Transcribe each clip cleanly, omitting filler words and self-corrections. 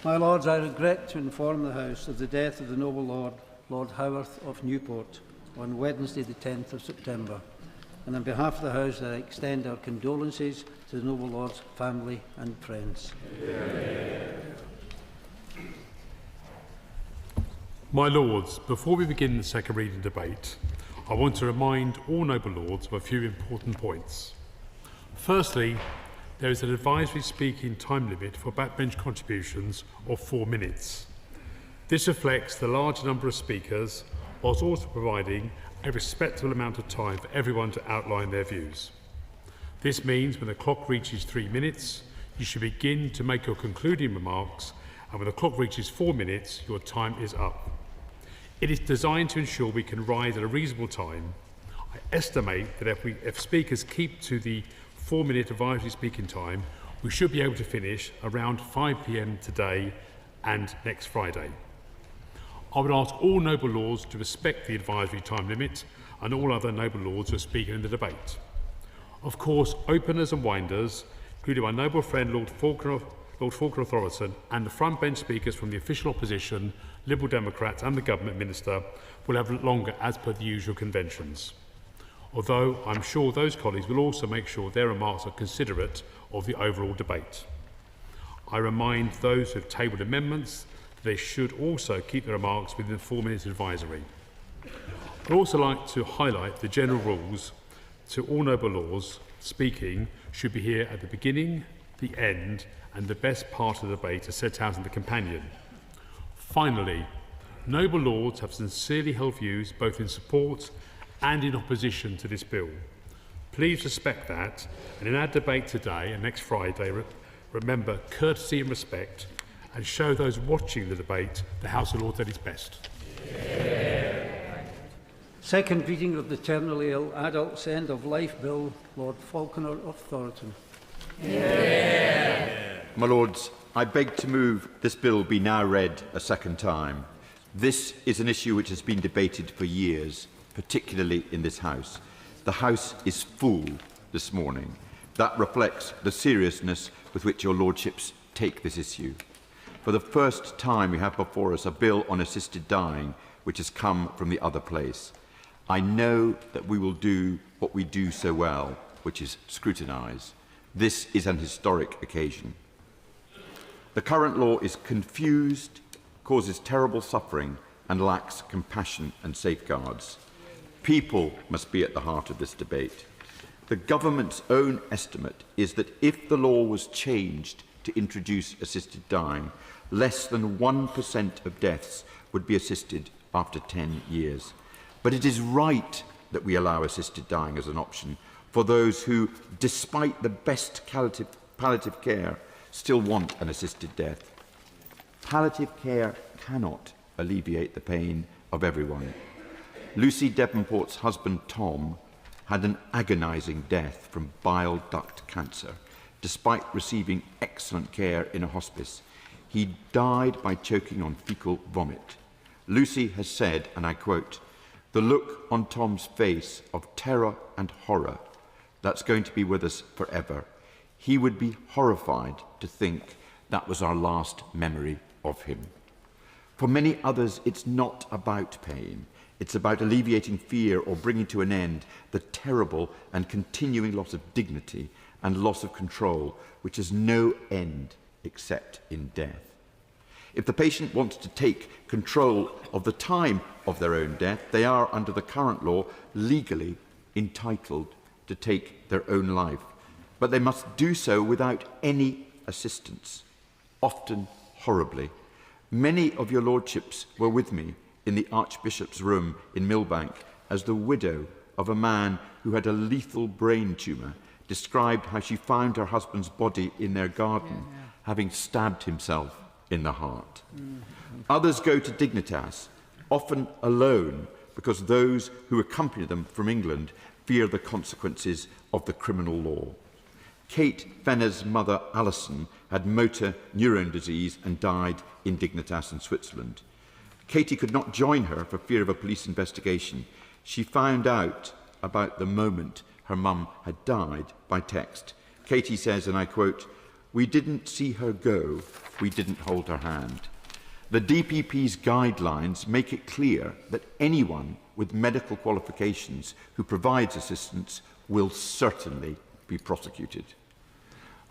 My Lords, I regret to inform the House of the death of the noble Lord, Lord Howarth of Newport, on Wednesday the 10th of September. And on behalf of the House, I extend our condolences to the noble Lord's family and friends. My Lords, before we begin the second reading debate, I want to remind all noble Lords of a few important points. Firstly, there is an advisory speaking time limit for backbench contributions of 4 minutes. This reflects the large number of speakers, whilst also providing a respectable amount of time for everyone to outline their views. This means when the clock reaches 3 minutes, you should begin to make your concluding remarks, and when the clock reaches 4 minutes, your time is up. It is designed to ensure we can rise at a reasonable time. I estimate that if speakers keep to the 4-minute advisory speaking time, we should be able to finish around 5 p.m. today and next Friday. I would ask all noble Lords to respect the advisory time limit and all other noble Lords who are speaking in the debate. Of course, openers and winders, including my noble friend Lord Falkner of Thoroton, and the front bench speakers from the official opposition, Liberal Democrats and the Government Minister, will have longer as per the usual conventions. Although I'm sure those colleagues will also make sure their remarks are considerate of the overall debate. I remind those who have tabled amendments that they should also keep their remarks within the 4 minutes advisory. I'd also like to highlight the general rules to all noble Lords speaking should be here at the beginning, the end and the best part of the debate as set out in the companion. Finally, noble Lords have sincerely held views both in support and in opposition to this bill. Please respect that, and in our debate today and next Friday, remember courtesy and respect, and show those watching the debate the House of Lords at its best. Second reading of the Terminally Ill Adults End of Life Bill, Lord Falconer of Thoroton. My Lords, I beg to move this bill be now read a second time. This is an issue which has been debated for years, particularly in this House. The House is full this morning. That reflects the seriousness with which your Lordships take this issue. For the first time, we have before us a bill on assisted dying, which has come from the other place. I know that we will do what we do so well, which is scrutinise. This is an historic occasion. The current law is confused, causes terrible suffering, and lacks compassion and safeguards. People must be at the heart of this debate. The government's own estimate is that if the law was changed to introduce assisted dying, less than 1% of deaths would be assisted after 10 years. But it is right that we allow assisted dying as an option for those who, despite the best palliative care, still want an assisted death. Palliative care cannot alleviate the pain of everyone. Lucy Devonport's husband, Tom, had an agonising death from bile duct cancer, despite receiving excellent care in a hospice. He died by choking on fecal vomit. Lucy has said, and I quote, "The look on Tom's face of terror and horror, that's going to be with us forever. He would be horrified to think that was our last memory of him." For many others, it's not about pain. It's about alleviating fear or bringing to an end the terrible and continuing loss of dignity and loss of control, which has no end except in death. If the patient wants to take control of the time of their own death, they are, under the current law, legally entitled to take their own life. But they must do so without any assistance, often horribly. Many of your Lordships were with me in the Archbishop's room in Millbank as the widow of a man who had a lethal brain tumour described how she found her husband's body in their garden, having stabbed himself in the heart. Others go to Dignitas, often alone, because those who accompany them from England fear the consequences of the criminal law. Kate Fenner's mother, Alison, had motor neurone disease and died in Dignitas in Switzerland. Katie could not join her for fear of a police investigation. She found out about the moment her mum had died by text. Katie says, and I quote, "We didn't see her go, we didn't hold her hand. The DPP's guidelines make it clear that anyone with medical qualifications who provides assistance will certainly be prosecuted.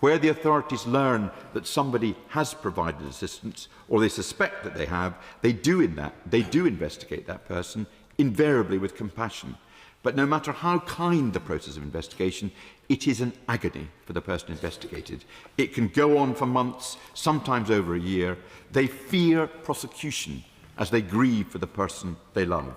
Where the authorities learn that somebody has provided assistance, or they suspect that they have, they do investigate that person, invariably with compassion. But no matter how kind the process of investigation, it is an agony for the person investigated. It can go on for months, sometimes over a year. They fear prosecution as they grieve for the person they love.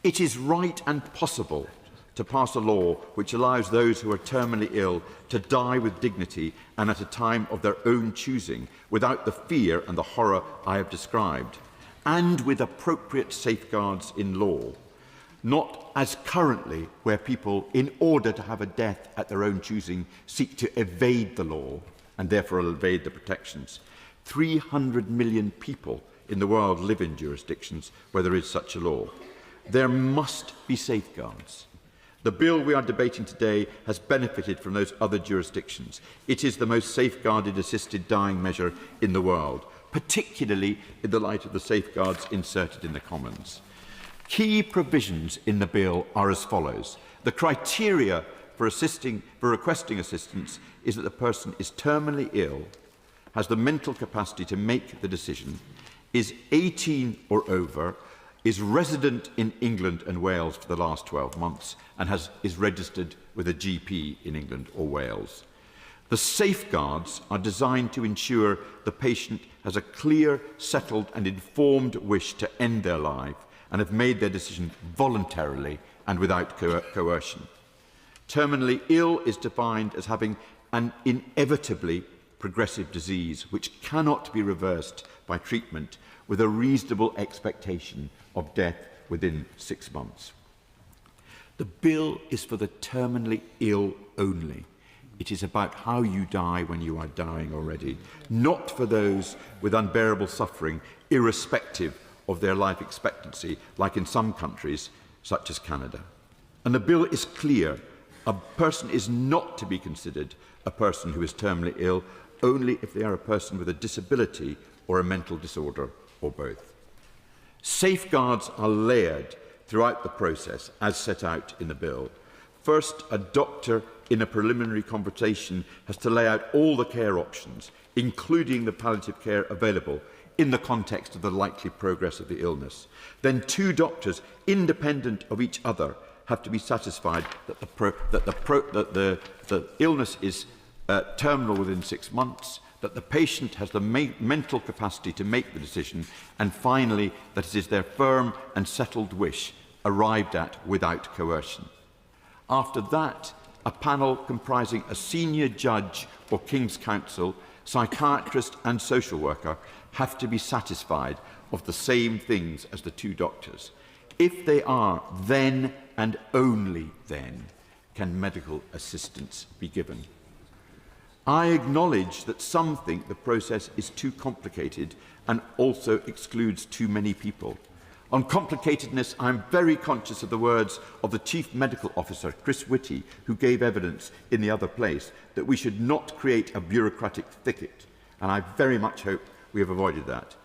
It is right and possible to pass a law which allows those who are terminally ill to die with dignity and at a time of their own choosing, without the fear and the horror I have described, and with appropriate safeguards in law. Not as currently, where people, in order to have a death at their own choosing, seek to evade the law and therefore evade the protections. 300 million people in the world live in jurisdictions where there is such a law. There must be safeguards. The bill we are debating today has benefited from those other jurisdictions. It is the most safeguarded assisted dying measure in the world, particularly in the light of the safeguards inserted in the Commons. Key provisions in the bill are as follows. The criteria for requesting assistance is that the person is terminally ill, has the mental capacity to make the decision, is 18 or over, is resident in England and Wales for the last 12 months, and is registered with a GP in England or Wales. The safeguards are designed to ensure the patient has a clear, settled and informed wish to end their life and have made their decision voluntarily and without coercion. Terminally ill is defined as having an inevitably progressive disease which cannot be reversed by treatment, with a reasonable expectation of death within 6 months. The bill is for the terminally ill only. It is about how you die when you are dying already, not for those with unbearable suffering, irrespective of their life expectancy, like in some countries, such as Canada. And the bill is clear. A person is not to be considered a person who is terminally ill only if they are a person with a disability or a mental disorder, or both. Safeguards are layered throughout the process, as set out in the bill. First, a doctor in a preliminary conversation has to lay out all the care options, including the palliative care available, in the context of the likely progress of the illness. Then 2 doctors, independent of each other, have to be satisfied that the illness is terminal within 6 months, that the patient has the mental capacity to make the decision, and finally, that it is their firm and settled wish, arrived at without coercion. After that, a panel comprising a senior judge or King's Counsel, psychiatrist and social worker have to be satisfied of the same things as the 2 doctors. If they are, then and only then can medical assistance be given. I acknowledge that some think the process is too complicated and also excludes too many people. On complicatedness, I am very conscious of the words of the Chief Medical Officer, Chris Whitty, who gave evidence in the other place that we should not create a bureaucratic thicket, and I very much hope we have avoided that.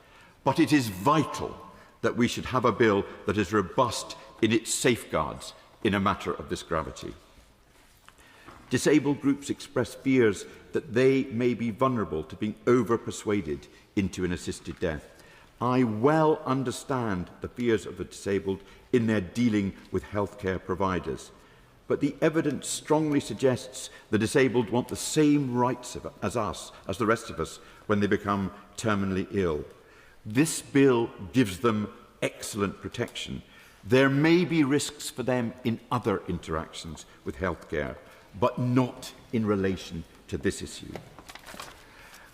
But it is vital that we should have a bill that is robust in its safeguards in a matter of this gravity. Disabled groups express fears that they may be vulnerable to being over-persuaded into an assisted death. I well understand the fears of the disabled in their dealing with healthcare providers, but the evidence strongly suggests the disabled want the same rights as us, as the rest of us, when they become terminally ill. This bill gives them excellent protection. There may be risks for them in other interactions with healthcare, but not in relation to this issue.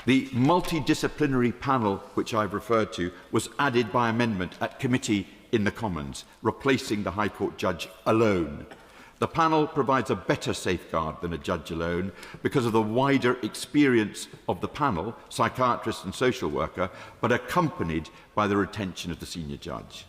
The multidisciplinary panel, which I've referred to, was added by amendment at committee in the Commons, replacing the High Court judge alone. The panel provides a better safeguard than a judge alone because of the wider experience of the panel, psychiatrist and social worker, but accompanied by the retention of the senior judge.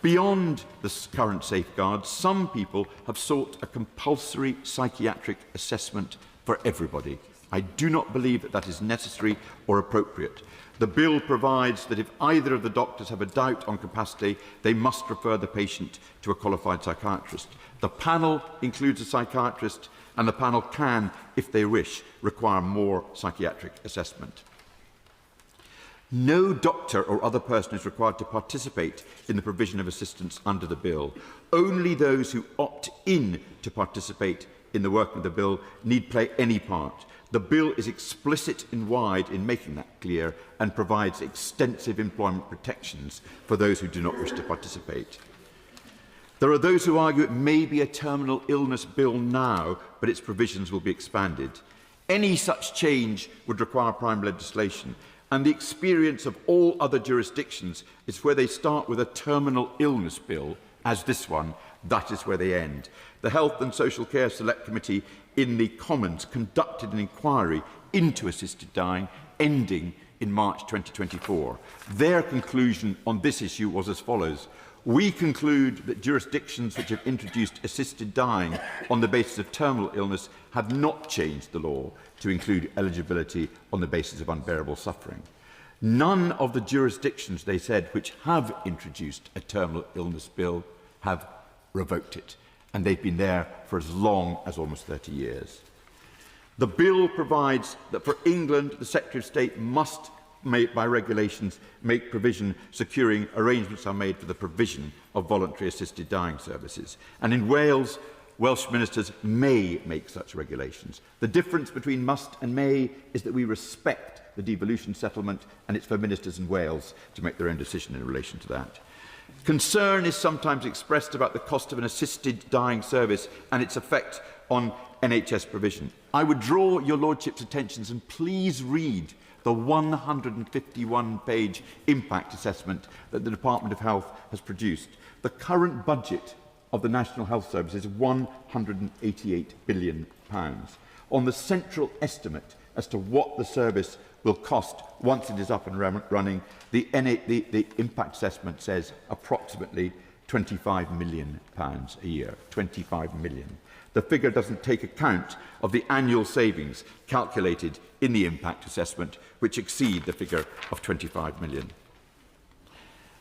Beyond the current safeguards, some people have sought a compulsory psychiatric assessment for everybody, I do not believe that that is necessary or appropriate. The bill provides that if either of the doctors have a doubt on capacity, they must refer the patient to a qualified psychiatrist. The panel includes a psychiatrist, and the panel can, if they wish, require more psychiatric assessment. No doctor or other person is required to participate in the provision of assistance under the bill. Only those who opt in to participate in the working of the bill need play any part. The bill is explicit and wide in making that clear and provides extensive employment protections for those who do not wish to participate. There are those who argue it may be a terminal illness bill now, but its provisions will be expanded. Any such change would require primary legislation, and the experience of all other jurisdictions is where they start with a terminal illness bill, as this one, that is where they end. The Health and Social Care Select Committee in the Commons conducted an inquiry into assisted dying, ending in March 2024. Their conclusion on this issue was as follows. We conclude that jurisdictions which have introduced assisted dying on the basis of terminal illness have not changed the law to include eligibility on the basis of unbearable suffering. None of the jurisdictions, they said, which have introduced a terminal illness bill have revoked it, and they've been there for as long as almost 30 years. The bill provides that for England, the Secretary of State must, by regulations, make provision securing arrangements are made for the provision of voluntary assisted dying services. And in Wales, Welsh ministers may make such regulations. The difference between must and may is that we respect the devolution settlement, and it's for ministers in Wales to make their own decision in relation to that. Concern is sometimes expressed about the cost of an assisted dying service and its effect on NHS provision. I would draw your Lordship's attentions and please read the 151-page impact assessment that the Department of Health has produced. The current budget of the National Health Service is £188 billion. On the central estimate as to what the service will cost once it is up and running, the impact assessment says approximately £25 million a year. 25 million. The figure doesn't take account of the annual savings calculated in the impact assessment, which exceed the figure of 25 million.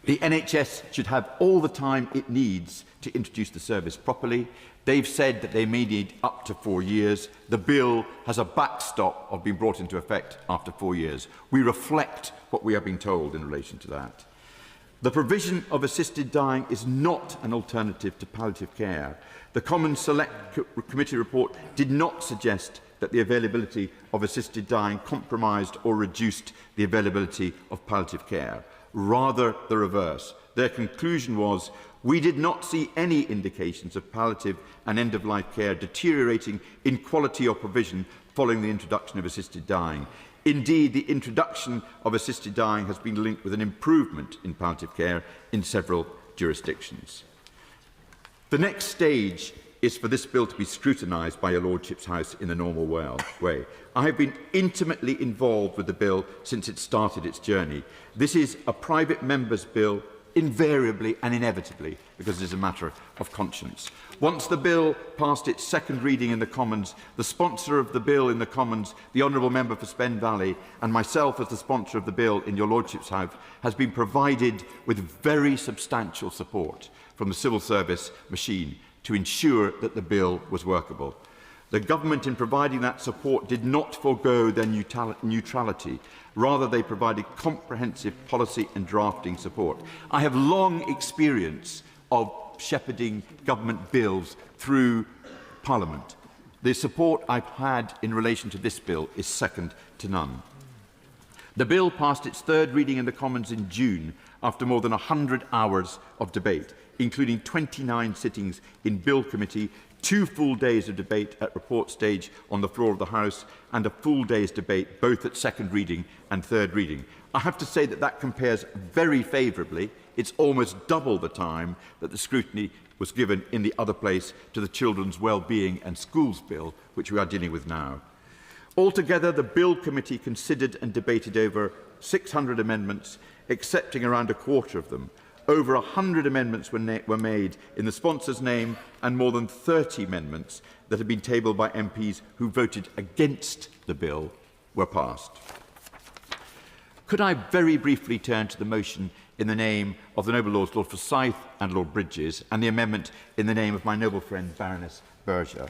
The NHS should have all the time it needs to introduce the service properly. They've said that they may need up to 4 years. The bill has a backstop of being brought into effect after 4 years. We reflect what we are being told in relation to that. The provision of assisted dying is not an alternative to palliative care. The Commons Select Committee report did not suggest that the availability of assisted dying compromised or reduced the availability of palliative care. Rather the reverse. Their conclusion was, we did not see any indications of palliative and end-of-life care deteriorating in quality or provision following the introduction of assisted dying. Indeed, the introduction of assisted dying has been linked with an improvement in palliative care in several jurisdictions. The next stage is for this bill to be scrutinised by your Lordship's House in the normal way. I have been intimately involved with the bill since it started its journey. This is a private member's bill, invariably and inevitably, because it is a matter of conscience. Once the bill passed its second reading in the Commons, the sponsor of the bill in the Commons, the Honourable Member for Spen Valley, and myself as the sponsor of the bill in your Lordship's House, has been provided with very substantial support from the civil service machine to ensure that the bill was workable. The government, in providing that support, did not forego their neutrality. Rather, they provided comprehensive policy and drafting support. I have long experience of shepherding government bills through Parliament. The support I've had in relation to this bill is second to none. The bill passed its third reading in the Commons in June after more than 100 hours of debate, including 29 sittings in Bill Committee, 2 full days of debate at report stage on the floor of the House, and a full day's debate both at second reading and third reading. I have to say that that compares very favourably. It's almost double the time that the scrutiny was given in the other place to the Children's Wellbeing and Schools Bill, which we are dealing with now. Altogether, the Bill Committee considered and debated over 600 amendments, accepting around a quarter of them. Over 100 amendments were made in the sponsor's name, and more than 30 amendments that had been tabled by MPs who voted against the bill were passed. Could I very briefly turn to the motion in the name of the noble Lords Lord Forsyth and Lord Bridges, and the amendment in the name of my noble friend Baroness Berger?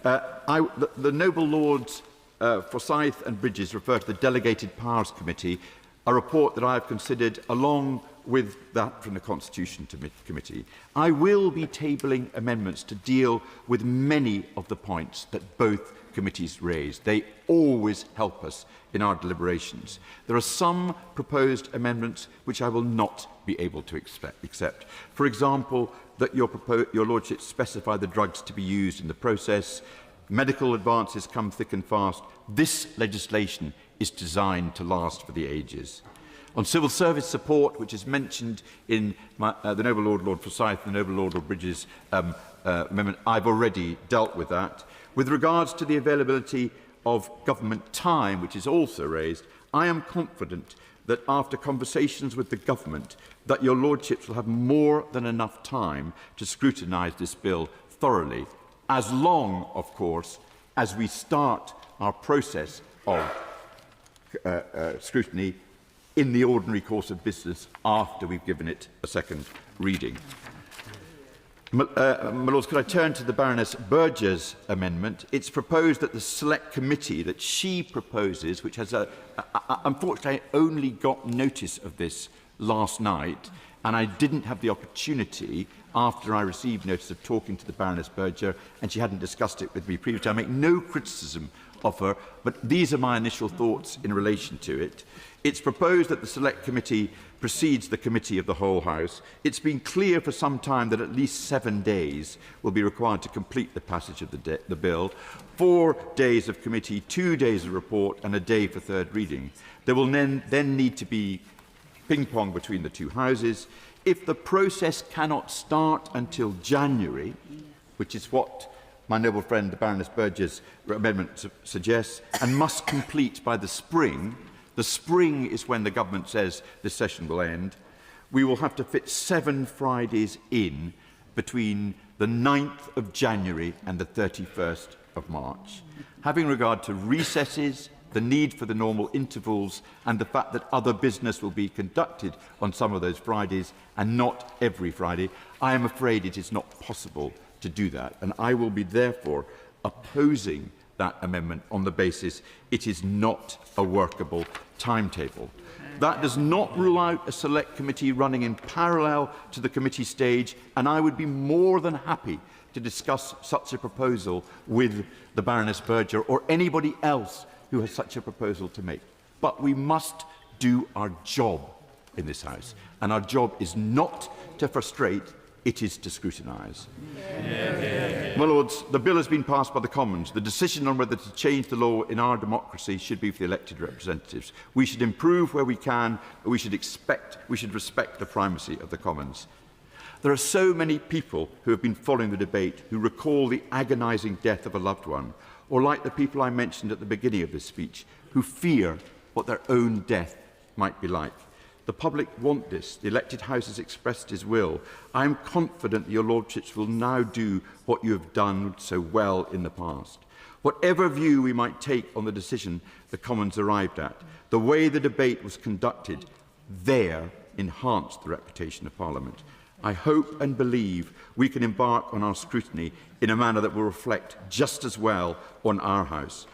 The noble Lords Forsyth and Bridges refer to the Delegated Powers Committee, a report that I have considered along with that from the Constitution Committee. I will be tabling amendments to deal with many of the points that both committees raised. They always help us in our deliberations. There are some proposed amendments which I will not be able to accept. For example, that your Lordship specify the drugs to be used in the process. Medical advances come thick and fast. This legislation is designed to last for the ages. On civil service support, which is mentioned in the noble Lord Forsyth and the noble Lord Bridges amendment, I've already dealt with that. With regards to the availability of government time, which is also raised, I am confident that after conversations with the government, that your lordships will have more than enough time to scrutinise this bill thoroughly, as long, of course, as we start our process of scrutiny in the ordinary course of business after we've given it a second reading. My Lords, could I turn to the Baroness Berger's amendment? It's proposed that the select committee that she proposes, which has unfortunately I only got notice of this last night, and I didn't have the opportunity after I received notice of talking to the Baroness Berger, and she hadn't discussed it with me previously. I make no criticism of her, but these are my initial thoughts in relation to it. It's proposed that the Select Committee precedes the Committee of the whole House. It's been clear for some time that at least 7 days will be required to complete the passage of the bill. 4 days of committee, 2 days of report, and a day for third reading. There will then need to be ping-pong between the two houses. If the process cannot start until January, which is what my noble friend the Baroness Berger's amendment suggests, and must complete by the spring is when the government says this session will end, we will have to fit 7 Fridays in between the 9th of January and the 31st of March. Having regard to recesses, the need for the normal intervals, and the fact that other business will be conducted on some of those Fridays and not every Friday, I am afraid it is not possible to do that, and I will be therefore opposing that amendment on the basis it is not a workable timetable. That does not rule out a select committee running in parallel to the committee stage, and I would be more than happy to discuss such a proposal with the Baroness Berger or anybody else who has such a proposal to make. But we must do our job in this House, and our job is not to frustrate, it is to scrutinise. My Lords, the bill has been passed by the Commons. The decision on whether to change the law in our democracy should be for the elected representatives. We should improve where we can, but we should respect the primacy of the Commons. There are so many people who have been following the debate who recall the agonising death of a loved one, or like the people I mentioned at the beginning of this speech, who fear what their own death might be like. The public want this. The elected House has expressed his will. I am confident that your lordships will now do what you have done so well in the past. Whatever view we might take on the decision the Commons arrived at, the way the debate was conducted there enhanced the reputation of Parliament. I hope and believe we can embark on our scrutiny in a manner that will reflect just as well on our House.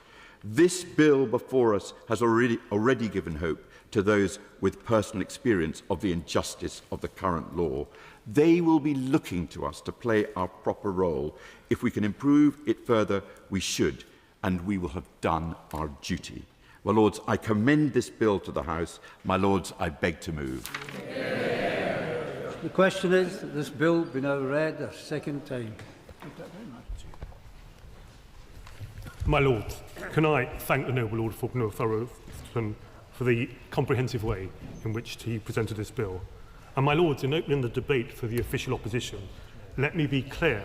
This bill before us has already given hope to those with personal experience of the injustice of the current law. They will be looking to us to play our proper role. If we can improve it further, we should, and we will have done our duty. My Lords, I commend this bill to the House. My Lords, I beg to move. The question is that this bill be now read a second time. My Lords, can I thank the noble Lord Faulkner for the comprehensive way in which he presented this bill. And my Lords, in opening the debate for the official opposition, let me be clear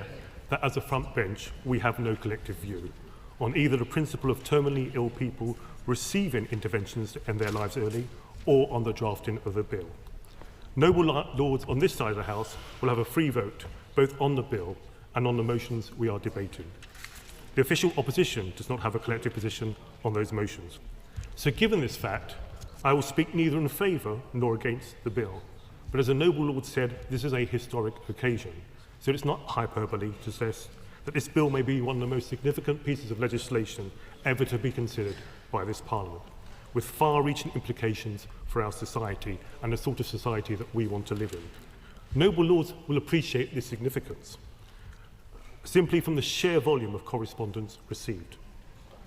that as a front bench, we have no collective view on either the principle of terminally ill people receiving interventions to end their lives early or on the drafting of a bill. Noble lords on this side of the House will have a free vote, both on the bill and on the motions we are debating. The official opposition does not have a collective position on those motions. So given this fact, I will speak neither in favour nor against the bill. But as a noble lord said, this is a historic occasion. So it's not hyperbole to suggest that this bill may be one of the most significant pieces of legislation ever to be considered by this Parliament, with far-reaching implications for our society and the sort of society that we want to live in. Noble lords will appreciate this significance simply from the sheer volume of correspondence received.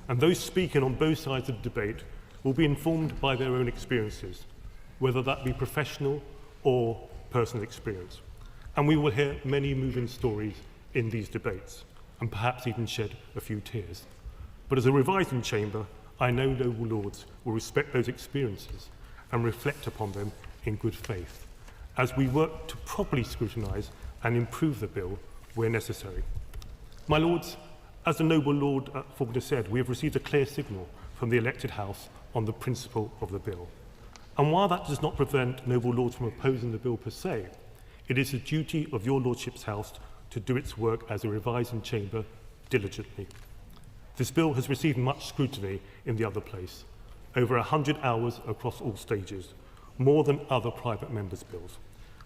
And those speaking on both sides of the debate will be informed by their own experiences, whether that be professional or personal experience. And we will hear many moving stories in these debates, and perhaps even shed a few tears. But as a revising chamber, I know noble lords will respect those experiences and reflect upon them in good faith, as we work to properly scrutinise and improve the bill where necessary. My lords, as the noble Lord Faulkner said, we have received a clear signal from the elected House on the principle of the bill. And while that does not prevent noble lords from opposing the bill per se, it is the duty of your Lordship's House to do its work as a revising chamber diligently. This bill has received much scrutiny in the other place, over 100 hours across all stages, more than other private members' bills.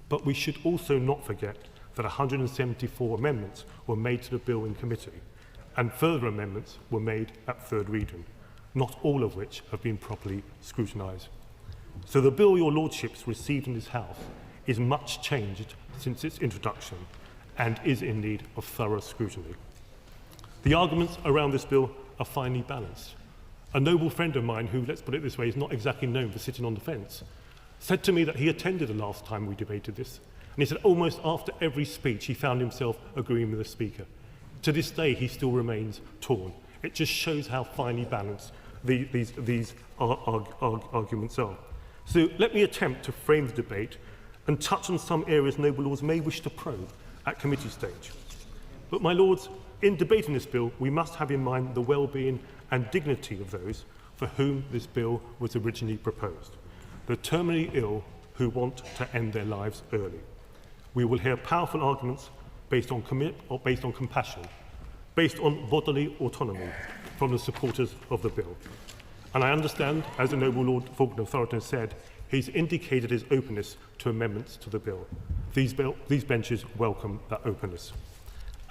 But we should also not forget that 174 amendments were made to the bill in committee, and further amendments were made at third reading, not all of which have been properly scrutinised. So the bill your Lordships received in this House is much changed since its introduction and is in need of thorough scrutiny. The arguments around this bill are finely balanced. A noble friend of mine who, let's put it this way, is not exactly known for sitting on the fence, said to me that he attended the last time we debated this, and he said almost after every speech he found himself agreeing with the speaker. To this day he still remains torn. It just shows how finely balanced these arguments are. So let me attempt to frame the debate and touch on some areas noble lords may wish to probe at committee stage. But my lords, in debating this bill, we must have in mind the well-being and dignity of those for whom this bill was originally proposed, the terminally ill who want to end their lives early. We will hear powerful arguments based on compassion, based on bodily autonomy from the supporters of the bill. And I understand, as the noble Lord Faulkner Thoroton said, he's indicated his openness to amendments to the bill. These benches welcome that openness.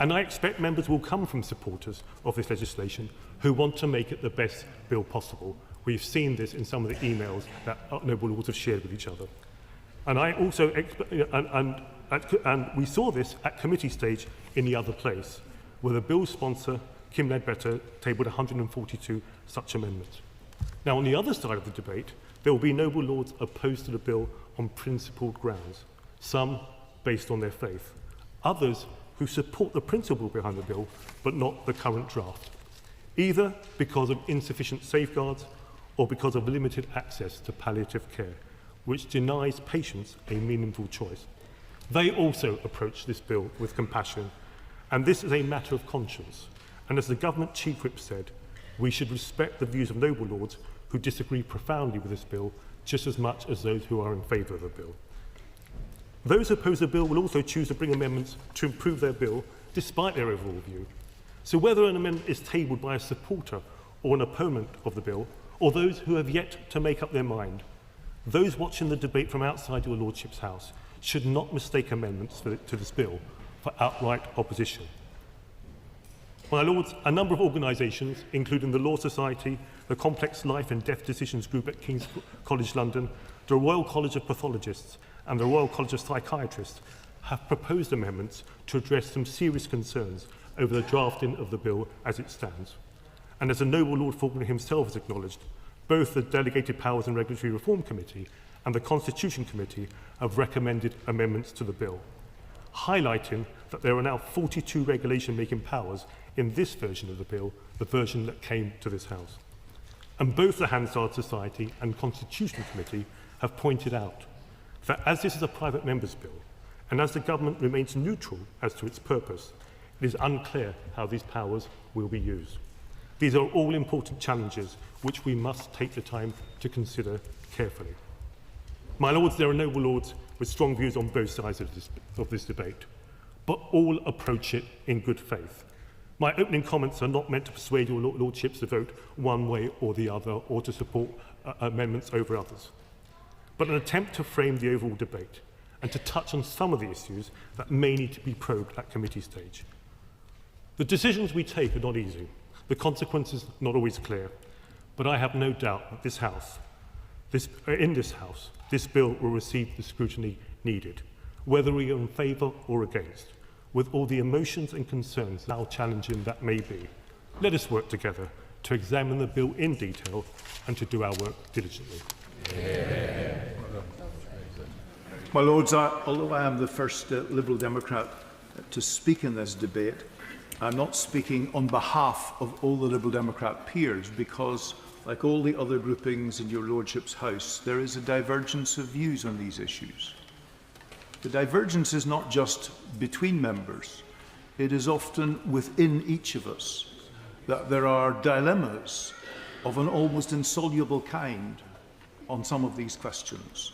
And I expect members will come from supporters of this legislation who want to make it the best bill possible. We've seen this in some of the emails that noble lords have shared with each other. And I also and we saw this at committee stage in the other place, where the bill's sponsor, Kim Ledbetter, tabled 142 such amendments. Now, on the other side of the debate, there will be noble lords opposed to the bill on principled grounds, some based on their faith, others who support the principle behind the bill, but not the current draft, either because of insufficient safeguards or because of limited access to palliative care, which denies patients a meaningful choice. They also approach this bill with compassion, and this is a matter of conscience. And as the government chief whip said, we should respect the views of noble lords who disagree profoundly with this bill just as much as those who are in favour of the bill. Those who oppose the bill will also choose to bring amendments to improve their bill despite their overall view. So whether an amendment is tabled by a supporter or an opponent of the bill, or those who have yet to make up their mind, those watching the debate from outside your Lordship's House should not mistake amendments to this bill for outright opposition. My Lords, a number of organisations, including the Law Society, the Complex Life and Death Decisions Group at King's College London, the Royal College of Pathologists and the Royal College of Psychiatrists, have proposed amendments to address some serious concerns over the drafting of the bill as it stands. And as the noble Lord Faulkner himself has acknowledged, both the Delegated Powers and Regulatory Reform Committee and the Constitution Committee have recommended amendments to the bill, highlighting that there are now 42 regulation-making powers in this version of the bill, the version that came to this House. And both the Hansard Society and Constitution Committee have pointed out that as this is a private member's bill, and as the government remains neutral as to its purpose, it is unclear how these powers will be used. These are all important challenges which we must take the time to consider carefully. My Lords, there are noble Lords with strong views on both sides of this debate, but all approach it in good faith. My opening comments are not meant to persuade your Lordships to vote one way or the other or to support amendments over others, but an attempt to frame the overall debate and to touch on some of the issues that may need to be probed at committee stage. The decisions we take are not easy, the consequences not always clear, but I have no doubt that in this House, this bill will receive the scrutiny needed, whether we are in favour or against, with all the emotions and concerns, how challenging that may be. Let us work together to examine the bill in detail and to do our work diligently. Yeah. My Lords, although I am the first Liberal Democrat to speak in this debate, I'm not speaking on behalf of all the Liberal Democrat peers because, like all the other groupings in your Lordship's House, there is a divergence of views on these issues. The divergence is not just between members, it is often within each of us that there are dilemmas of an almost insoluble kind on some of these questions.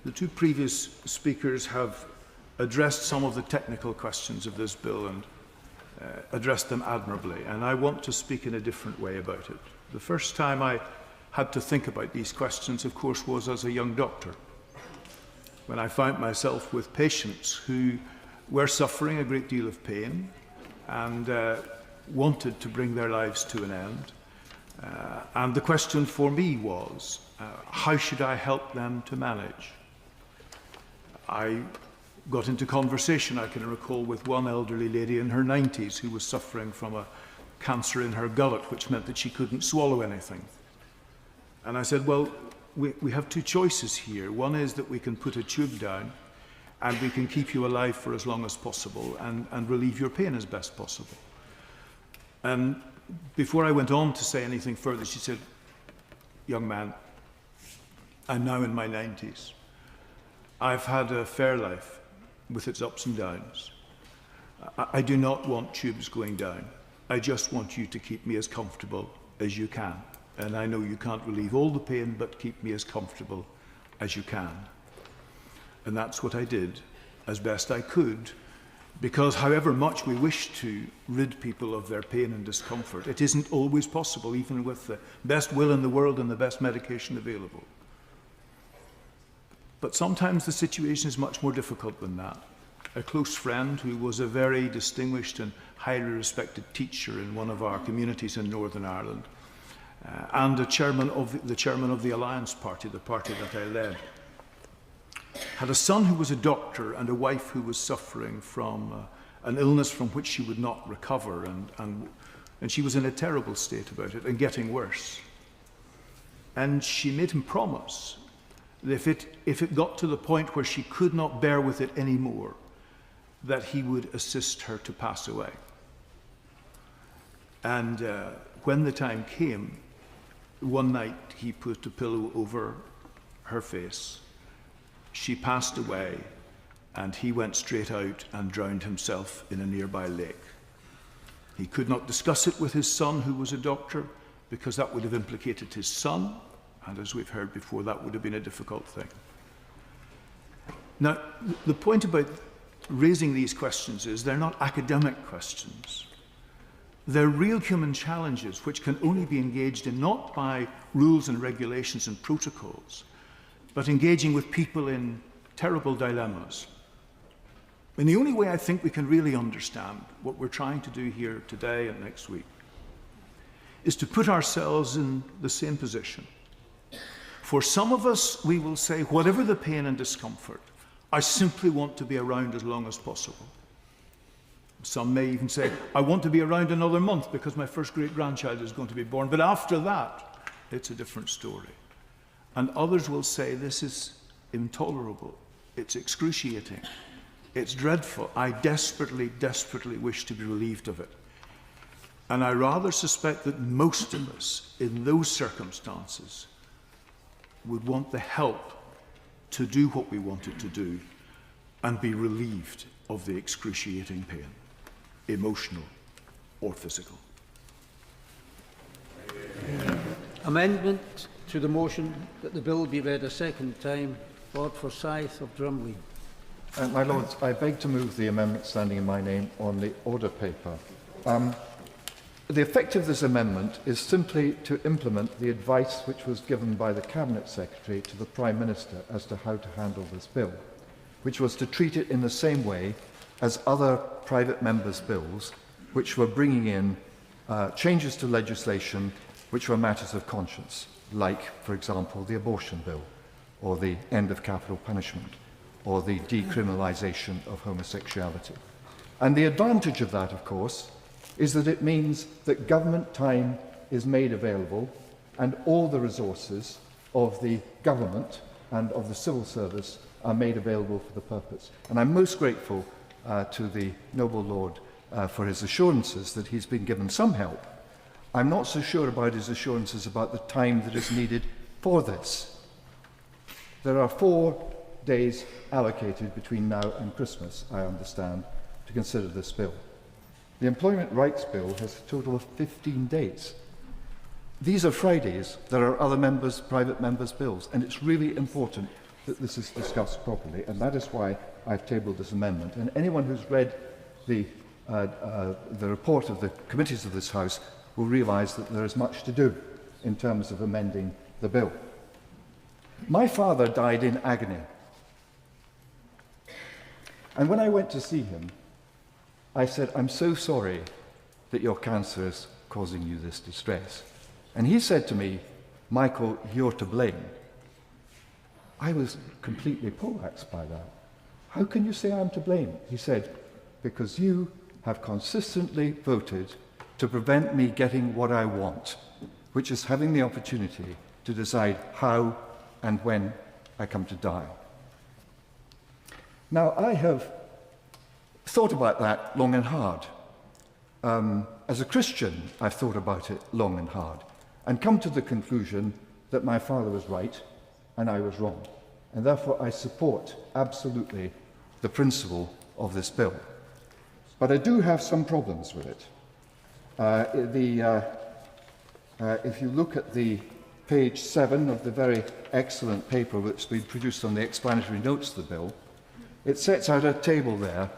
The two previous speakers have addressed some of the technical questions of this bill and addressed them admirably, and I want to speak in a different way about it. The first time I had to think about these questions, of course, was as a young doctor, when I found myself with patients who were suffering a great deal of pain and wanted to bring their lives to an end. And the question for me was, how should I help them to manage? I got into conversation, I can recall, with one elderly lady in her 90s who was suffering from a cancer in her gullet, which meant that she couldn't swallow anything. And I said, well, we have two choices here. One is that we can put a tube down and we can keep you alive for as long as possible and relieve your pain as best possible. And before I went on to say anything further, she said, young man, I'm now in my 90s. I've had a fair life with its ups and downs. I do not want tubes going down. I just want you to keep me as comfortable as you can. And I know you can't relieve all the pain, but keep me as comfortable as you can. And that's what I did as best I could, because however much we wish to rid people of their pain and discomfort, it isn't always possible, even with the best will in the world and the best medication available. But sometimes the situation is much more difficult than that. A close friend who was a very distinguished and highly respected teacher in one of our communities in Northern Ireland, and the chairman of the Alliance Party, the party that I led, had a son who was a doctor and a wife who was suffering from an illness from which she would not recover, and she was in a terrible state about it and getting worse. And she made him promise that if it got to the point where she could not bear with it anymore, that he would assist her to pass away. And when the time came, one night he put a pillow over her face. She passed away, and he went straight out and drowned himself in a nearby lake. He could not discuss it with his son, who was a doctor, because that would have implicated his son, and as we've heard before, that would have been a difficult thing. Now, the point about raising these questions is they're not academic questions. They're real human challenges which can only be engaged in not by rules and regulations and protocols, but engaging with people in terrible dilemmas. And the only way I think we can really understand what we're trying to do here today and next week is to put ourselves in the same position. For some of us, we will say, whatever the pain and discomfort, I simply want to be around as long as possible. Some may even say, I want to be around another month because my first great-grandchild is going to be born, but after that, it's a different story. And others will say, this is intolerable, it's excruciating, it's dreadful, I desperately, desperately wish to be relieved of it. And I rather suspect that most of us, in those circumstances, would want the help to do what we wanted to do and be relieved of the excruciating pain, emotional or physical. Amendment to the motion that the bill be read a second time, Lord Forsyth of Drumley. My Lords, I beg to move the amendment standing in my name on the order paper. The effect of this amendment is simply to implement the advice which was given by the Cabinet Secretary to the Prime Minister as to how to handle this bill, which was to treat it in the same way as other private members' bills, which were bringing in changes to legislation which were matters of conscience, like, for example, the abortion bill, or the end of capital punishment, or the decriminalisation of homosexuality. And the advantage of that, of course, is that it means that government time is made available and all the resources of the government and of the civil service are made available for the purpose. And I'm most grateful to the noble Lord for his assurances that he's been given some help. I'm not so sure about his assurances about the time that is needed for this. There are 4 days allocated between now and Christmas, I understand, to consider this bill. The Employment Rights Bill has a total of 15 days. These are Fridays. There are other members, private members' bills, and it's really important that this is discussed properly, and that is why I've tabled this amendment. And anyone who's read the report of the committees of this House will realise that there is much to do in terms of amending the bill. My father died in agony. And when I went to see him, I said, "I'm so sorry that your cancer is causing you this distress." And he said to me, "Michael, you're to blame." I was completely poleaxed by that. "How can you say I'm to blame?" He said, "Because you have consistently voted to prevent me getting what I want, which is having the opportunity to decide how and when I come to die." Now, I have thought about that long and hard. As a Christian, I've thought about it long and hard and come to the conclusion that my father was right and I was wrong. And therefore, I support absolutely the principle of this bill. But I do have some problems with it. If you look at the page 7 of the very excellent paper which has been produced on the explanatory notes of the bill, it sets out a table there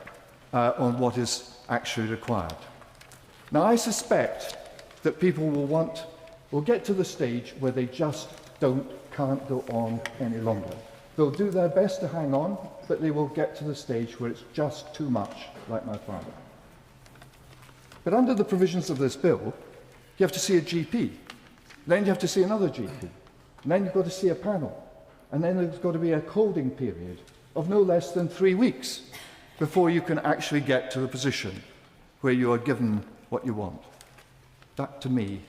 on what is actually required. Now, I suspect that people will get to the stage where they just can't go on any longer. They'll do their best to hang on, but they will get to the stage where it's just too much, like my father. But under the provisions of this bill, you have to see a GP, then you have to see another GP, and then you've got to see a panel, and then there's got to be a holding period of no less than 3 weeks before you can actually get to the position where you are given what you want. That, to me,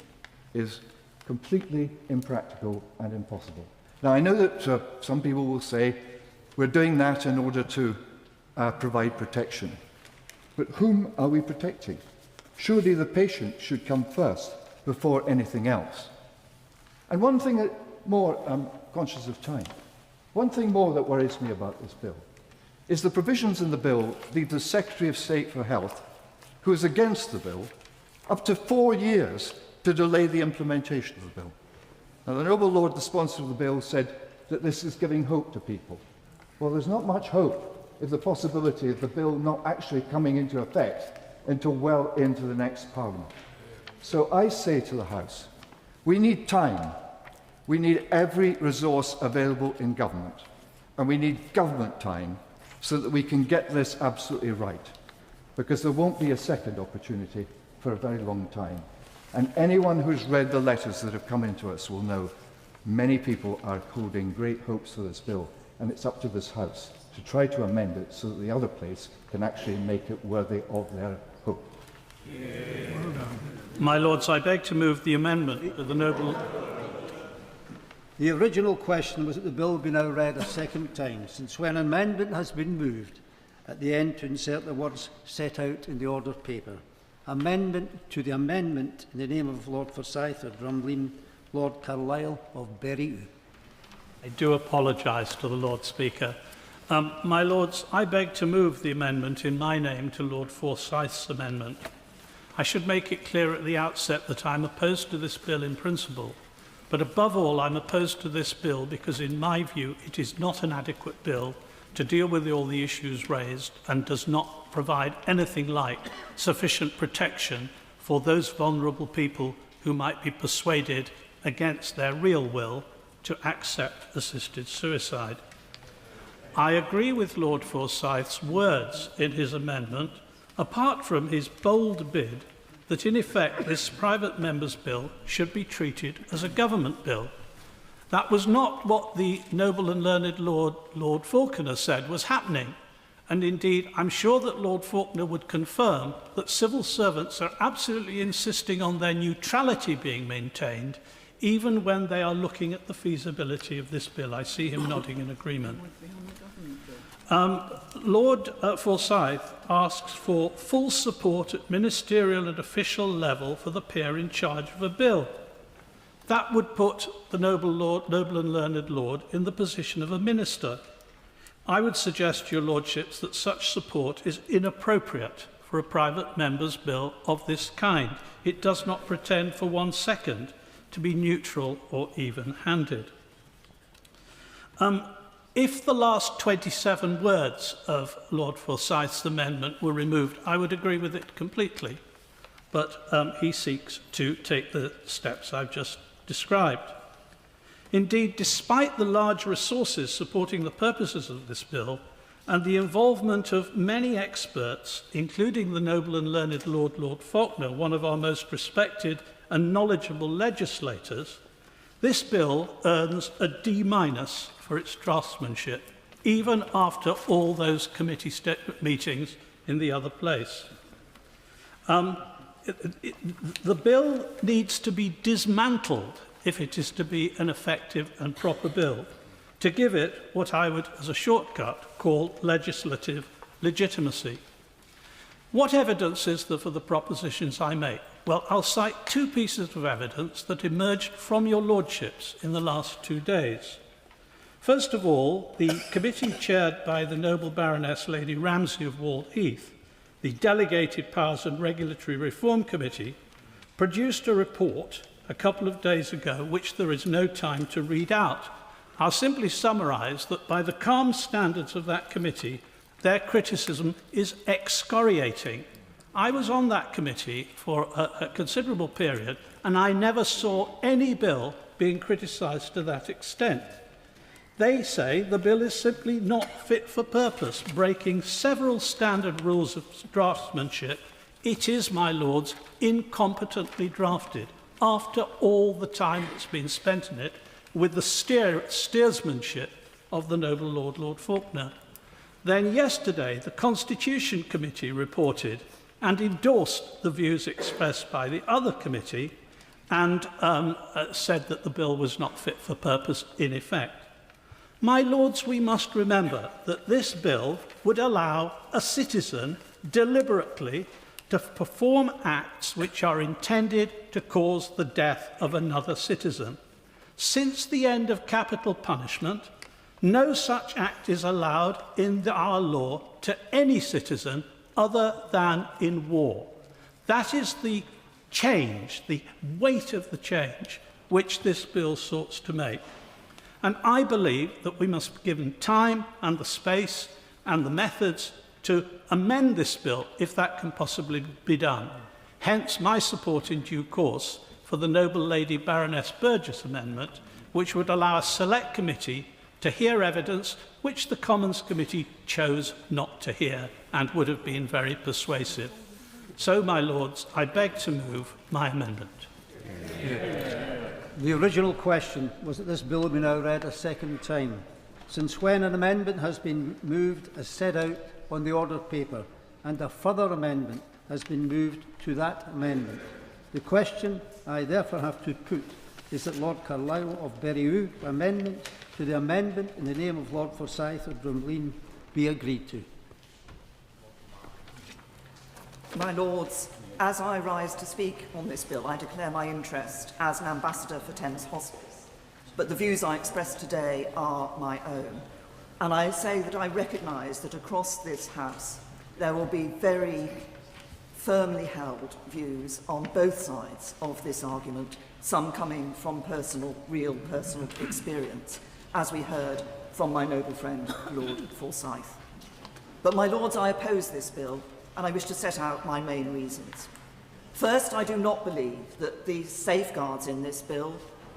is completely impractical and impossible. Now, I know that some people will say, we're doing that in order to provide protection. But whom are we protecting? Surely the patient should come first before anything else. And one thing more, I'm conscious of time, one thing more that worries me about this bill is the provisions in the bill leave the Secretary of State for Health, who is against the bill, up to 4 years to delay the implementation of the bill. Now, the noble Lord, the sponsor of the bill, said that this is giving hope to people. Well, there's not much hope if the possibility of the bill not actually coming into effect until well into the next Parliament. So I say to the House, we need time. We need every resource available in government. And we need government time so that we can get this absolutely right. Because there won't be a second opportunity for a very long time. And anyone who's read the letters that have come into us will know many people are holding great hopes for this bill. And it's up to this House to try to amend it so that the other place can actually make it worthy of their hope. My Lords, I beg to move the amendment of the noble... The original question was that the bill be now read a second time, since when an amendment has been moved, at the end to insert the words set out in the order paper. Amendment to the amendment in the name of Lord Forsyth of Drumlin, Lord Carlile of Berry. I do apologise to the Lord Speaker. My Lords, I beg to move the amendment in my name to Lord Forsyth's amendment. I should make it clear at the outset that I am opposed to this bill in principle, But above all, I'm opposed to this bill because, in my view, it is not an adequate bill to deal with all the issues raised and does not provide anything like sufficient protection for those vulnerable people who might be persuaded against their real will to accept assisted suicide. I agree with Lord Forsyth's words in his amendment, apart from his bold bid that in effect this private member's bill should be treated as a government bill. That was not what the noble and learned Lord Falconer said was happening. And indeed, I'm sure that Lord Falconer would confirm that civil servants are absolutely insisting on their neutrality being maintained, even when they are looking at the feasibility of this bill. I see him nodding in agreement. Lord Forsyth asks for full support at ministerial and official level for the peer in charge of a bill. That would put the noble and learned Lord in the position of a minister. I would suggest to your lordships that such support is inappropriate for a private member's bill of this kind. It does not pretend for 1 second to be neutral or even-handed. If the last 27 words of Lord Forsyth's amendment were removed, I would agree with it completely. But he seeks to take the steps I've just described. Indeed, despite the large resources supporting the purposes of this bill and the involvement of many experts, including the noble and learned Lord Falconer, one of our most respected and knowledgeable legislators, this bill earns a D- for its draftsmanship, even after all those committee meetings in the other place. The bill needs to be dismantled if it is to be an effective and proper bill, to give it what I would, as a shortcut, call legislative legitimacy. What evidence is there for the propositions I make? Well, I'll cite 2 pieces of evidence that emerged from your lordships in the last 2 days. First of all, the committee chaired by the noble Baroness Lady Ramsay of Wald Heath, the Delegated Powers and Regulatory Reform Committee, produced a report a couple of days ago which there is no time to read out. I'll simply summarise that by the calm standards of that committee, their criticism is excoriating. I was on that committee for a considerable period, and I never saw any bill being criticised to that extent. They say the bill is simply not fit for purpose, breaking several standard rules of draftsmanship. It is, my lords, incompetently drafted, after all the time that's been spent in it, with the steersmanship of the noble Lord Falconer. Then yesterday, the Constitution Committee reported and endorsed the views expressed by the other committee and said that the bill was not fit for purpose in effect. My lords, we must remember that this bill would allow a citizen deliberately to perform acts which are intended to cause the death of another citizen. Since the end of capital punishment, no such act is allowed in our law to any citizen other than in war. That is the change, the weight of the change, which this bill sought to make. And I believe that we must be given time and the space and the methods to amend this bill, if that can possibly be done. Hence my support in due course for the noble Lady Baroness Burgess amendment, which would allow a select committee to hear evidence which the Commons Committee chose not to hear and would have been very persuasive. So, my lords, I beg to move my amendment. The original question was that this bill be now read a second time. Since when an amendment has been moved as set out on the ordered paper, and a further amendment has been moved to that amendment. The question I therefore have to put is that Lord Carlile of Berriew amendment to the amendment in the name of Lord Forsyth of Drumlin be agreed to. My Lords, as I rise to speak on this bill, I declare my interest as an ambassador for Thames Hospice. But the views I express today are my own. And I say that I recognise that across this House there will be very firmly held views on both sides of this argument, some coming from real personal experience, as we heard from my noble friend, Lord Forsyth. But, my Lords, I oppose this bill, and I wish to set out my main reasons. First, I do not believe that the safeguards in this bill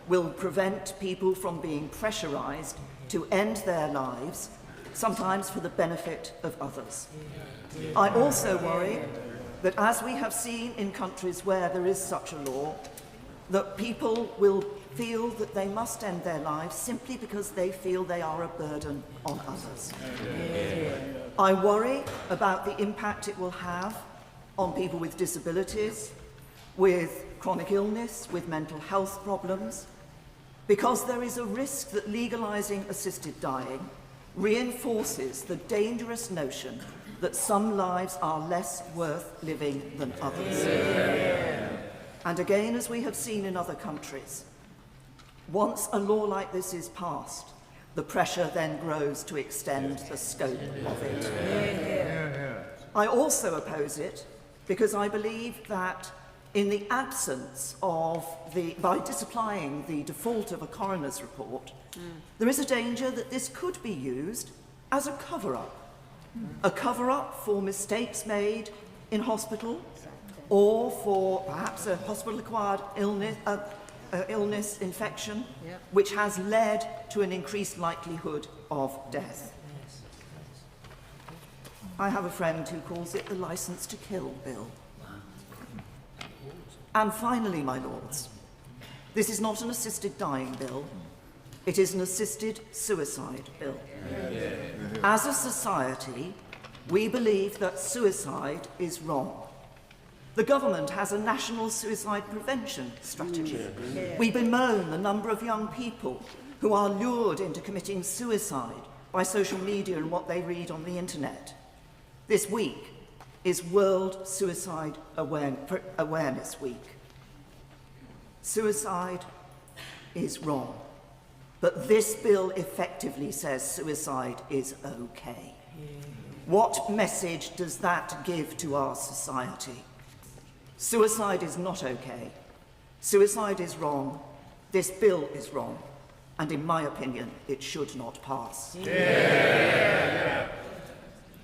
will prevent people from being pressurised to end their lives, sometimes for the benefit of others. I also worry that, as we have seen in countries where there is such a law, that people will feel that they must end their lives simply because they feel they are a burden on others. I worry about the impact it will have on people with disabilities, with chronic illness, with mental health problems, because there is a risk that legalising assisted dying reinforces the dangerous notion that some lives are less worth living than others. And again, as we have seen in other countries, once a law like this is passed, the pressure then grows to extend the scope of it. I also oppose it because I believe that in the absence of by disapplying the default of a coroner's report, there is a danger that this could be used as a cover-up. A cover-up for mistakes made in hospital, or for perhaps a hospital-acquired illness, infection, which has led to an increased likelihood of death. I have a friend who calls it the Licence to Kill Bill. And finally, my Lords, this is not an assisted dying bill, it is an assisted suicide bill. As a society, we believe that suicide is wrong. The government has a national suicide prevention strategy. We bemoan the number of young people who are lured into committing suicide by social media and what they read on the internet. This week is World Suicide Awareness Week. Suicide is wrong, but this bill effectively says suicide is okay. What message does that give to our society? Suicide is not okay. Suicide is wrong. This bill is wrong. And in my opinion, it should not pass.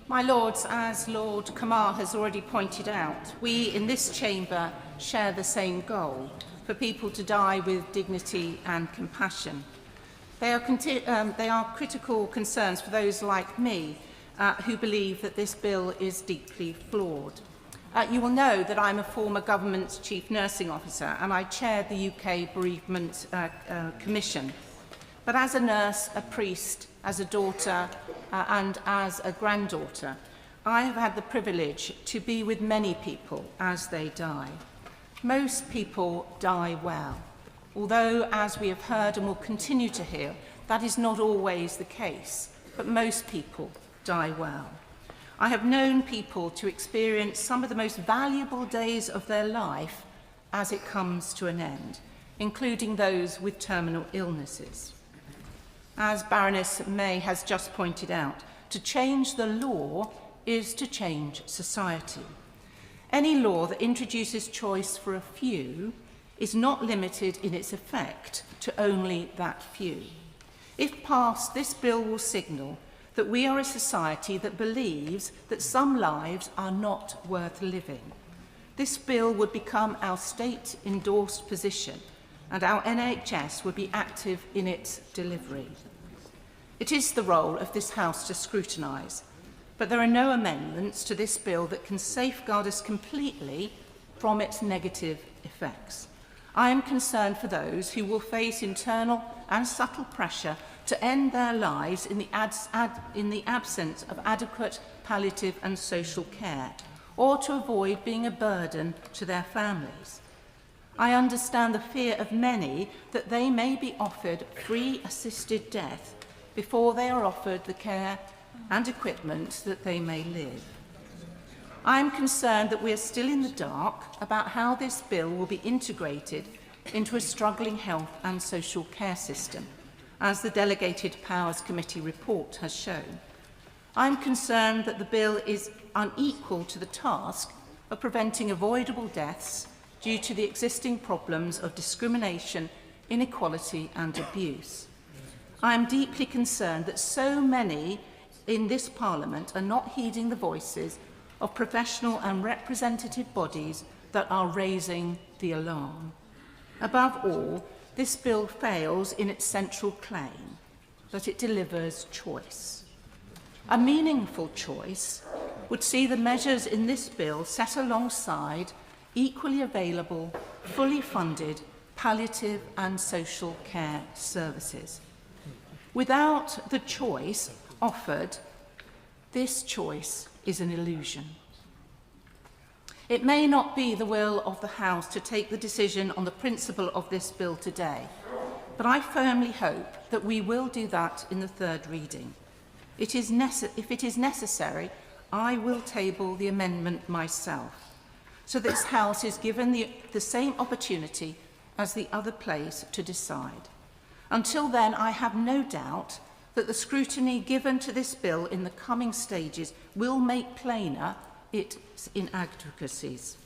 My Lords, as Lord Kamar has already pointed out, we in this chamber share the same goal, for people to die with dignity and compassion. They are critical concerns for those like me who believe that this bill is deeply flawed. You will know that I'm a former government chief nursing officer and I chaired the UK Bereavement Commission. But as a nurse, a priest, as a daughter and as a granddaughter, I have had the privilege to be with many people as they die. Most people die well, although, as we have heard and will continue to hear, that is not always the case, but most people die well. I have known people to experience some of the most valuable days of their life as it comes to an end, including those with terminal illnesses. As Baroness May has just pointed out, to change the law is to change society. Any law that introduces choice for a few is not limited in its effect to only that few. If passed, this bill will signal that we are a society that believes that some lives are not worth living. This bill would become our state-endorsed position, and our NHS would be active in its delivery. It is the role of this House to scrutinise, but there are no amendments to this bill that can safeguard us completely from its negative effects. I am concerned for those who will face internal and subtle pressure to end their lives in the absence of adequate palliative and social care, or to avoid being a burden to their families. I understand the fear of many that they may be offered free assisted death before they are offered the care and equipment that they may live. I am concerned that we are still in the dark about how this bill will be integrated into a struggling health and social care system, as the Delegated Powers Committee report has shown. I am concerned that the bill is unequal to the task of preventing avoidable deaths due to the existing problems of discrimination, inequality and abuse. I am deeply concerned that so many in this Parliament are not heeding the voices of professional and representative bodies that are raising the alarm. Above all, this bill fails in its central claim, that it delivers choice. A meaningful choice would see the measures in this bill set alongside equally available, fully funded palliative and social care services. Without the choice offered, this choice is an illusion. It may not be the will of the House to take the decision on the principle of this bill today, but I firmly hope that we will do that in the third reading. If it is necessary, I will table the amendment myself, so this House is given the same opportunity as the other place to decide. Until then, I have no doubt that the scrutiny given to this bill in the coming stages will make plainer its inadequacies.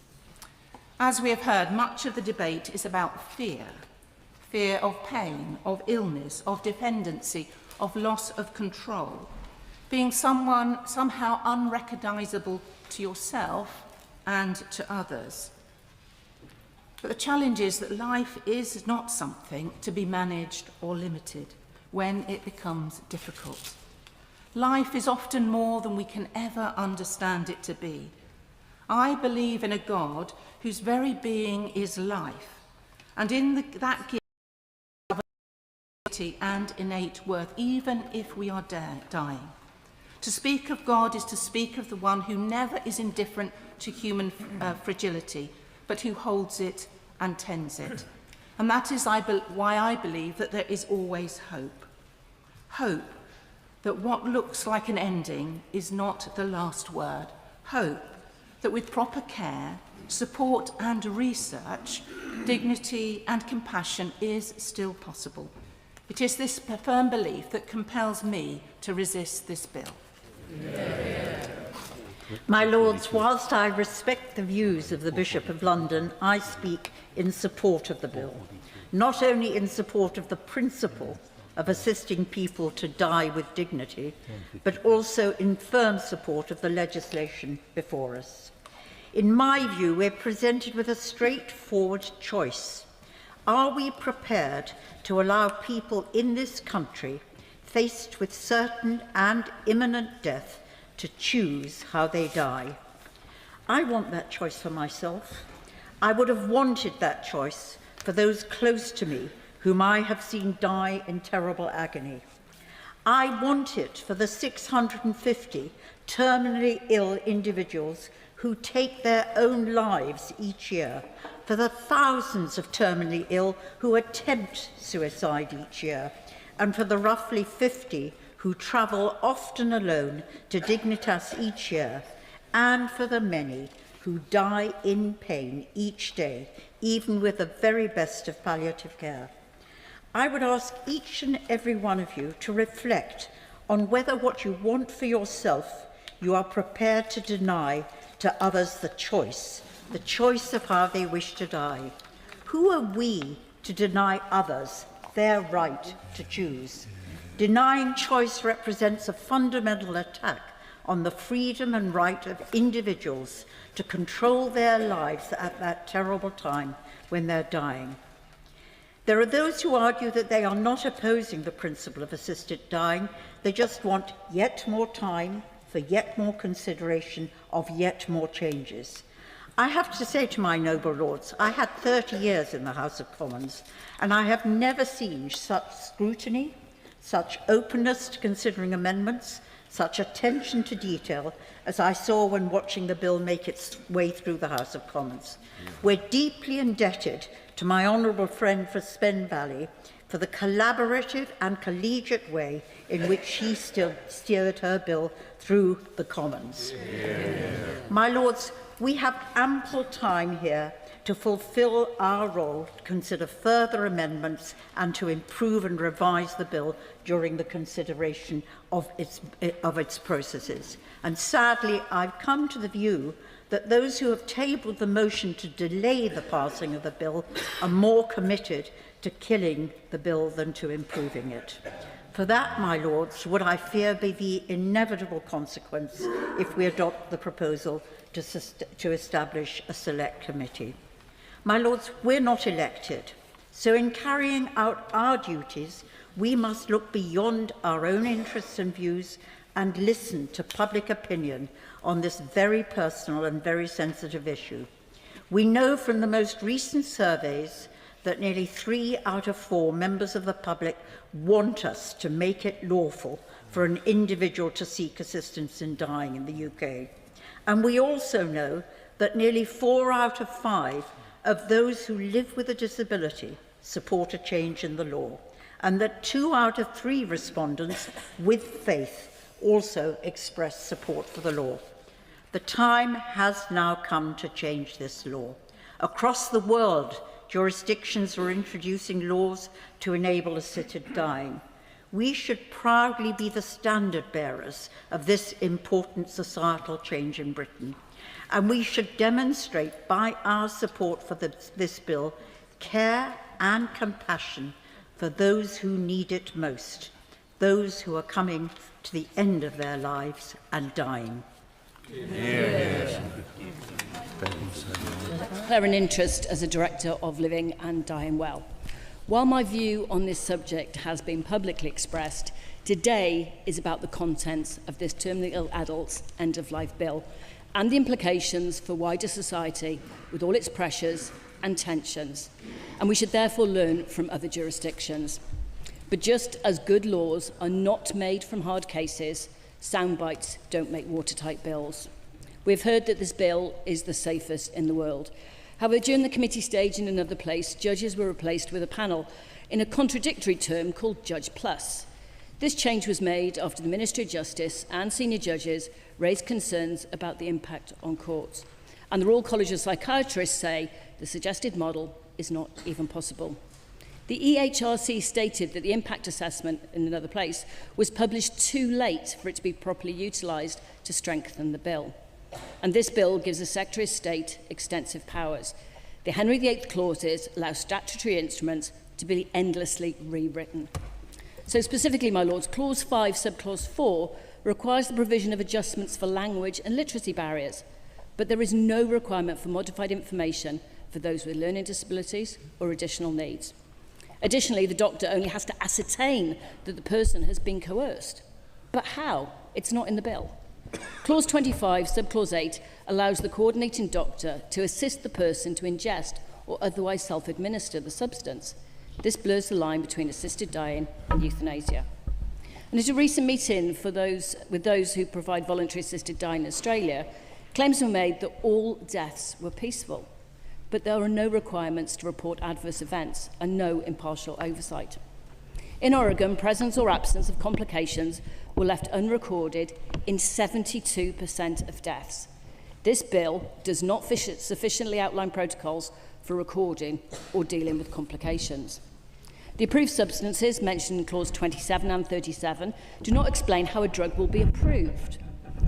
As we have heard, much of the debate is about fear. Fear of pain, of illness, of dependency, of loss of control. Being someone somehow unrecognisable to yourself and to others. But the challenge is that life is not something to be managed or limited when it becomes difficult. Life is often more than we can ever understand it to be. I believe in a God whose very being is life, and in that gift of ability and innate worth, even if we are dying. To speak of God is to speak of the one who never is indifferent to human fragility, but who holds it and tends it. And that is why I believe that there is always hope. Hope that what looks like an ending is not the last word. Hope that with proper care, support and research, dignity and compassion is still possible. It is this firm belief that compels me to resist this bill. My Lords, whilst I respect the views of the Bishop of London, I speak in support of the bill, not only in support of the principle of assisting people to die with dignity, but also in firm support of the legislation before us. In my view, we're presented with a straightforward choice. Are we prepared to allow people in this country, faced with certain and imminent death, to choose how they die? I want that choice for myself. I would have wanted that choice for those close to me whom I have seen die in terrible agony. I want it for the 650 terminally ill individuals who take their own lives each year, for the thousands of terminally ill who attempt suicide each year, and for the roughly 50 who travel often alone to Dignitas each year, and for the many who die in pain each day, even with the very best of palliative care. I would ask each and every one of you to reflect on whether what you want for yourself you are prepared to deny to others the choice of how they wish to die. Who are we to deny others their right to choose? Denying choice represents a fundamental attack on the freedom and right of individuals to control their lives at that terrible time when they're dying. There are those who argue that they are not opposing the principle of assisted dying, they just want yet more time for yet more consideration of yet more changes. I have to say to my noble lords, I had 30 years in the House of Commons, and I have never seen such scrutiny, such openness to considering amendments, such attention to detail as I saw when watching the bill make its way through the House of Commons. We're deeply indebted to my honourable friend for Spen Valley for the collaborative and collegiate way in which she steered her bill through the Commons. My Lords, we have ample time here to fulfil our role, to consider further amendments and to improve and revise the bill during the consideration of its processes. And sadly, I've come to the view that those who have tabled the motion to delay the passing of the bill are more committed to killing the bill than to improving it. For that, my lords, would I fear be the inevitable consequence if we adopt the proposal to establish a select committee. My lords, we're not elected, so in carrying out our duties, we must look beyond our own interests and views and listen to public opinion on this very personal and very sensitive issue. We know from the most recent surveys that nearly 3 out of 4 members of the public want us to make it lawful for an individual to seek assistance in dying in the UK. And we also know that nearly 4 out of 5 of those who live with a disability support a change in the law, and that 2 out of 3 respondents with faith also express support for the law. The time has now come to change this law. Across the world, jurisdictions are introducing laws to enable assisted dying. We should proudly be the standard bearers of this important societal change in Britain, and we should demonstrate by our support for this bill care and compassion for those who need it most, those who are coming to the end of their lives and dying. Yes. Declare an interest as a Director of Living and Dying Well. While my view on this subject has been publicly expressed, today is about the contents of this terminally ill adults end-of-life bill and the implications for wider society with all its pressures and tensions. And we should therefore learn from other jurisdictions. But just as good laws are not made from hard cases, sound bites don't make watertight bills. We've heard that this bill is the safest in the world. However, during the committee stage in another place, judges were replaced with a panel in a contradictory term called Judge Plus. This change was made after the Ministry of Justice and senior judges raised concerns about the impact on courts. And the Royal College of Psychiatrists say the suggested model is not even possible. The EHRC stated that the impact assessment in another place was published too late for it to be properly utilised to strengthen the bill. And this bill gives the Secretary of State extensive powers. The Henry VIII clauses allow statutory instruments to be endlessly rewritten. So specifically, my Lords, Clause 5, Subclause 4 requires the provision of adjustments for language and literacy barriers, but there is no requirement for modified information for those with learning disabilities or additional needs. Additionally, the doctor only has to ascertain that the person has been coerced. But how? It's not in the bill. Clause 25, Subclause 8, allows the coordinating doctor to assist the person to ingest or otherwise self-administer the substance. This blurs the line between assisted dying and euthanasia. And at a recent meeting with those who provide voluntary assisted dying in Australia, claims were made that all deaths were peaceful, but there are no requirements to report adverse events and no impartial oversight. In Oregon, presence or absence of complications were left unrecorded in 72% of deaths. This bill does not sufficiently outline protocols for recording or dealing with complications. The approved substances mentioned in Clause 27 and 37 do not explain how a drug will be approved.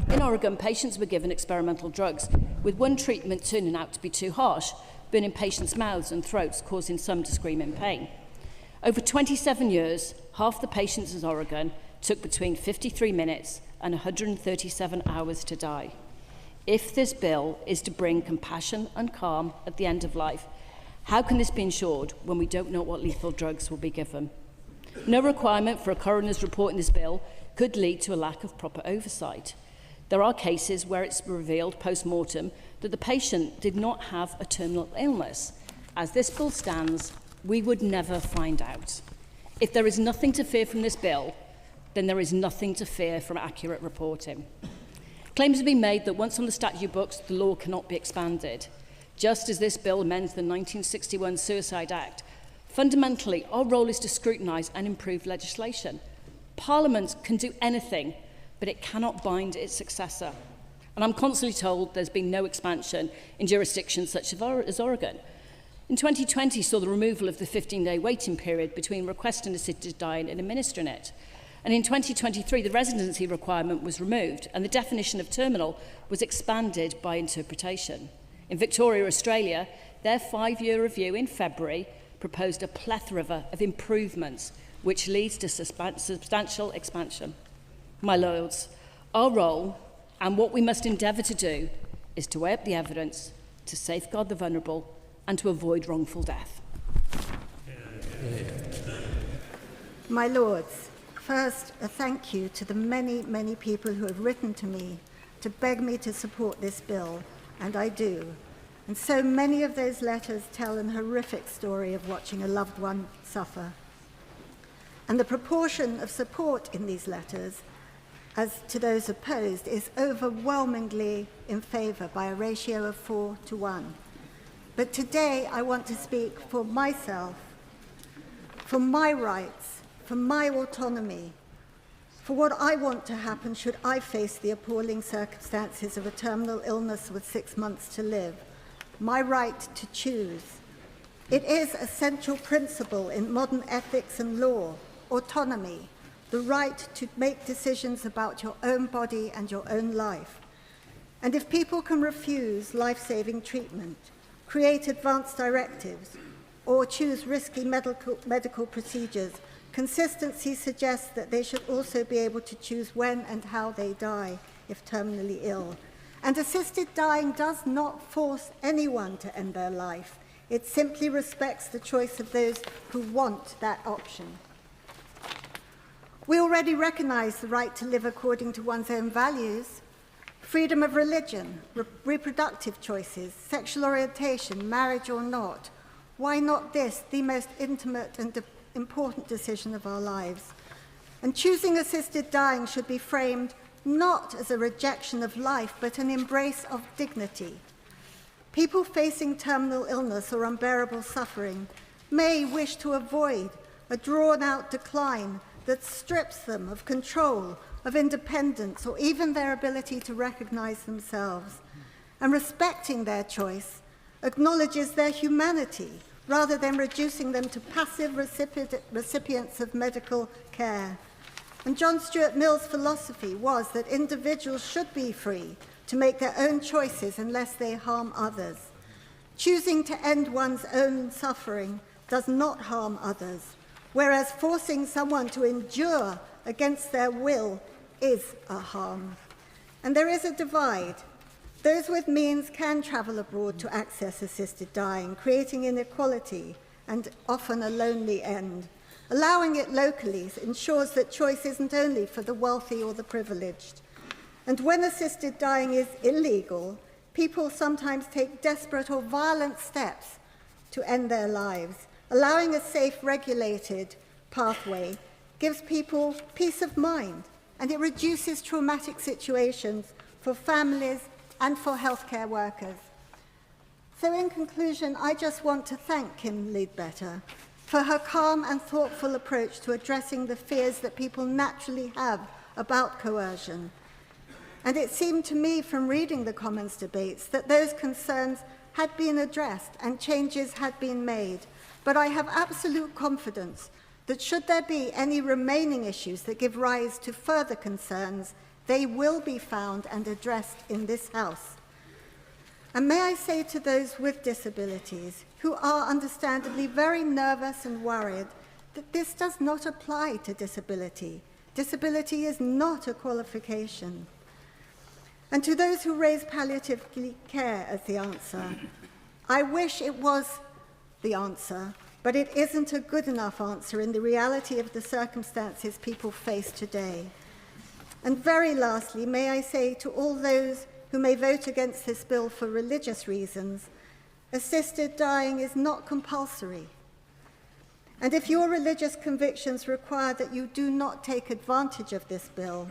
In Oregon, patients were given experimental drugs, with one treatment turning out to be too harsh, burning patients' mouths and throats, causing some to scream in pain. Over 27 years, half the patients in Oregon took between 53 minutes and 137 hours to die. If this bill is to bring compassion and calm at the end of life, how can this be ensured when we don't know what lethal drugs will be given? No requirement for a coroner's report in this bill could lead to a lack of proper oversight. There are cases where it's revealed post-mortem that the patient did not have a terminal illness. As this bill stands, we would never find out. If there is nothing to fear from this bill, then there is nothing to fear from accurate reporting. Claims have been made that once on the statute books, the law cannot be expanded. Just as this bill amends the 1961 Suicide Act, fundamentally, our role is to scrutinise and improve legislation. Parliament can do anything, but it cannot bind its successor. And I'm constantly told there's been no expansion in jurisdictions such as Oregon. In 2020 saw the removal of the 15-day waiting period between requesting assisted dying and administering it. And in 2023, the residency requirement was removed and the definition of terminal was expanded by interpretation. In Victoria, Australia, their 5-year review in February proposed a plethora of improvements which leads to substantial expansion. My lords, our role and what we must endeavour to do is to weigh up the evidence, to safeguard the vulnerable and to avoid wrongful death. My lords, first a thank you to the many, many people who have written to me to beg me to support this bill, and I do. And so many of those letters tell an horrific story of watching a loved one suffer. And the proportion of support in these letters, as to those opposed, is overwhelmingly in favour by a ratio of 4 to 1. But today I want to speak for myself, for my rights, for my autonomy, for what I want to happen should I face the appalling circumstances of a terminal illness with 6 months to live. My right to choose. It is a central principle in modern ethics and law, autonomy, the right to make decisions about your own body and your own life. And if people can refuse life-saving treatment, create advanced directives, or choose risky medical procedures, consistency suggests that they should also be able to choose when and how they die if terminally ill. And assisted dying does not force anyone to end their life. It simply respects the choice of those who want that option. We already recognise the right to live according to one's own values, freedom of religion, reproductive choices, sexual orientation, marriage or not. Why not this, the most intimate and important decision of our lives? And choosing assisted dying should be framed not as a rejection of life, but an embrace of dignity. People facing terminal illness or unbearable suffering may wish to avoid a drawn-out decline that strips them of control, of independence, or even their ability to recognize themselves. And respecting their choice acknowledges their humanity, rather than reducing them to passive recipients of medical care. And John Stuart Mill's philosophy was that individuals should be free to make their own choices unless they harm others. Choosing to end one's own suffering does not harm others, whereas forcing someone to endure against their will is a harm. And there is a divide. Those with means can travel abroad to access assisted dying, creating inequality and often a lonely end. Allowing it locally ensures that choice isn't only for the wealthy or the privileged. And when assisted dying is illegal, people sometimes take desperate or violent steps to end their lives. Allowing a safe, regulated pathway gives people peace of mind, and it reduces traumatic situations for families and for healthcare workers. So in conclusion, I just want to thank Kim Leadbetter for her calm and thoughtful approach to addressing the fears that people naturally have about coercion. And it seemed to me from reading the Commons debates that those concerns had been addressed and changes had been made. But I have absolute confidence that should there be any remaining issues that give rise to further concerns, they will be found and addressed in this House. And may I say to those with disabilities who are understandably very nervous and worried that this does not apply to disability. Disability is not a qualification. And to those who raise palliative care as the answer, I wish it was the answer, but it isn't a good enough answer in the reality of the circumstances people face today. And very lastly, may I say to all those who may vote against this bill for religious reasons, assisted dying is not compulsory. And if your religious convictions require that you do not take advantage of this bill,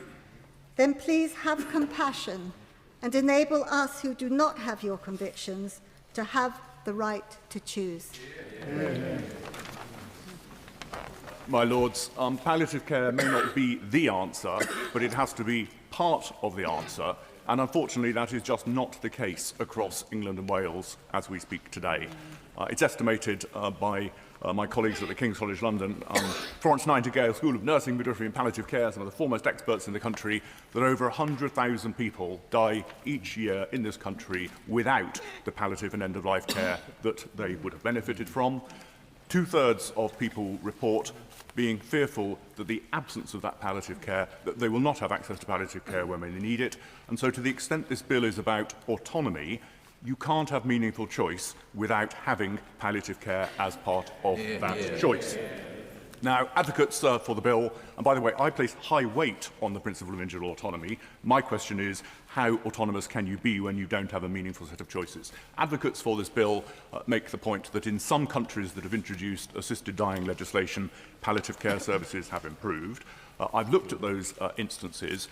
then please have compassion and enable us who do not have your convictions to have the right to choose. My Lords, palliative care may not be the answer, but it has to be part of the answer And unfortunately, that is just not the case across England and Wales as we speak today. It's estimated by my colleagues at the King's College London, Florence Nightingale School of Nursing, Midwifery and Palliative Care, some of the foremost experts in the country, that over 100,000 people die each year in this country without the palliative and end-of-life care that they would have benefited from. Two-thirds of people report being fearful that the absence of that palliative care, that they will not have access to palliative care when they need it. And so to the extent this bill is about autonomy, you can't have meaningful choice without having palliative care as part of that choice. Now, advocates for the bill, and by the way, I place high weight on the principle of individual autonomy. My question is, how autonomous can you be when you don't have a meaningful set of choices? Advocates for this bill make the point that in some countries that have introduced assisted dying legislation, palliative care services have improved. I've looked at those instances.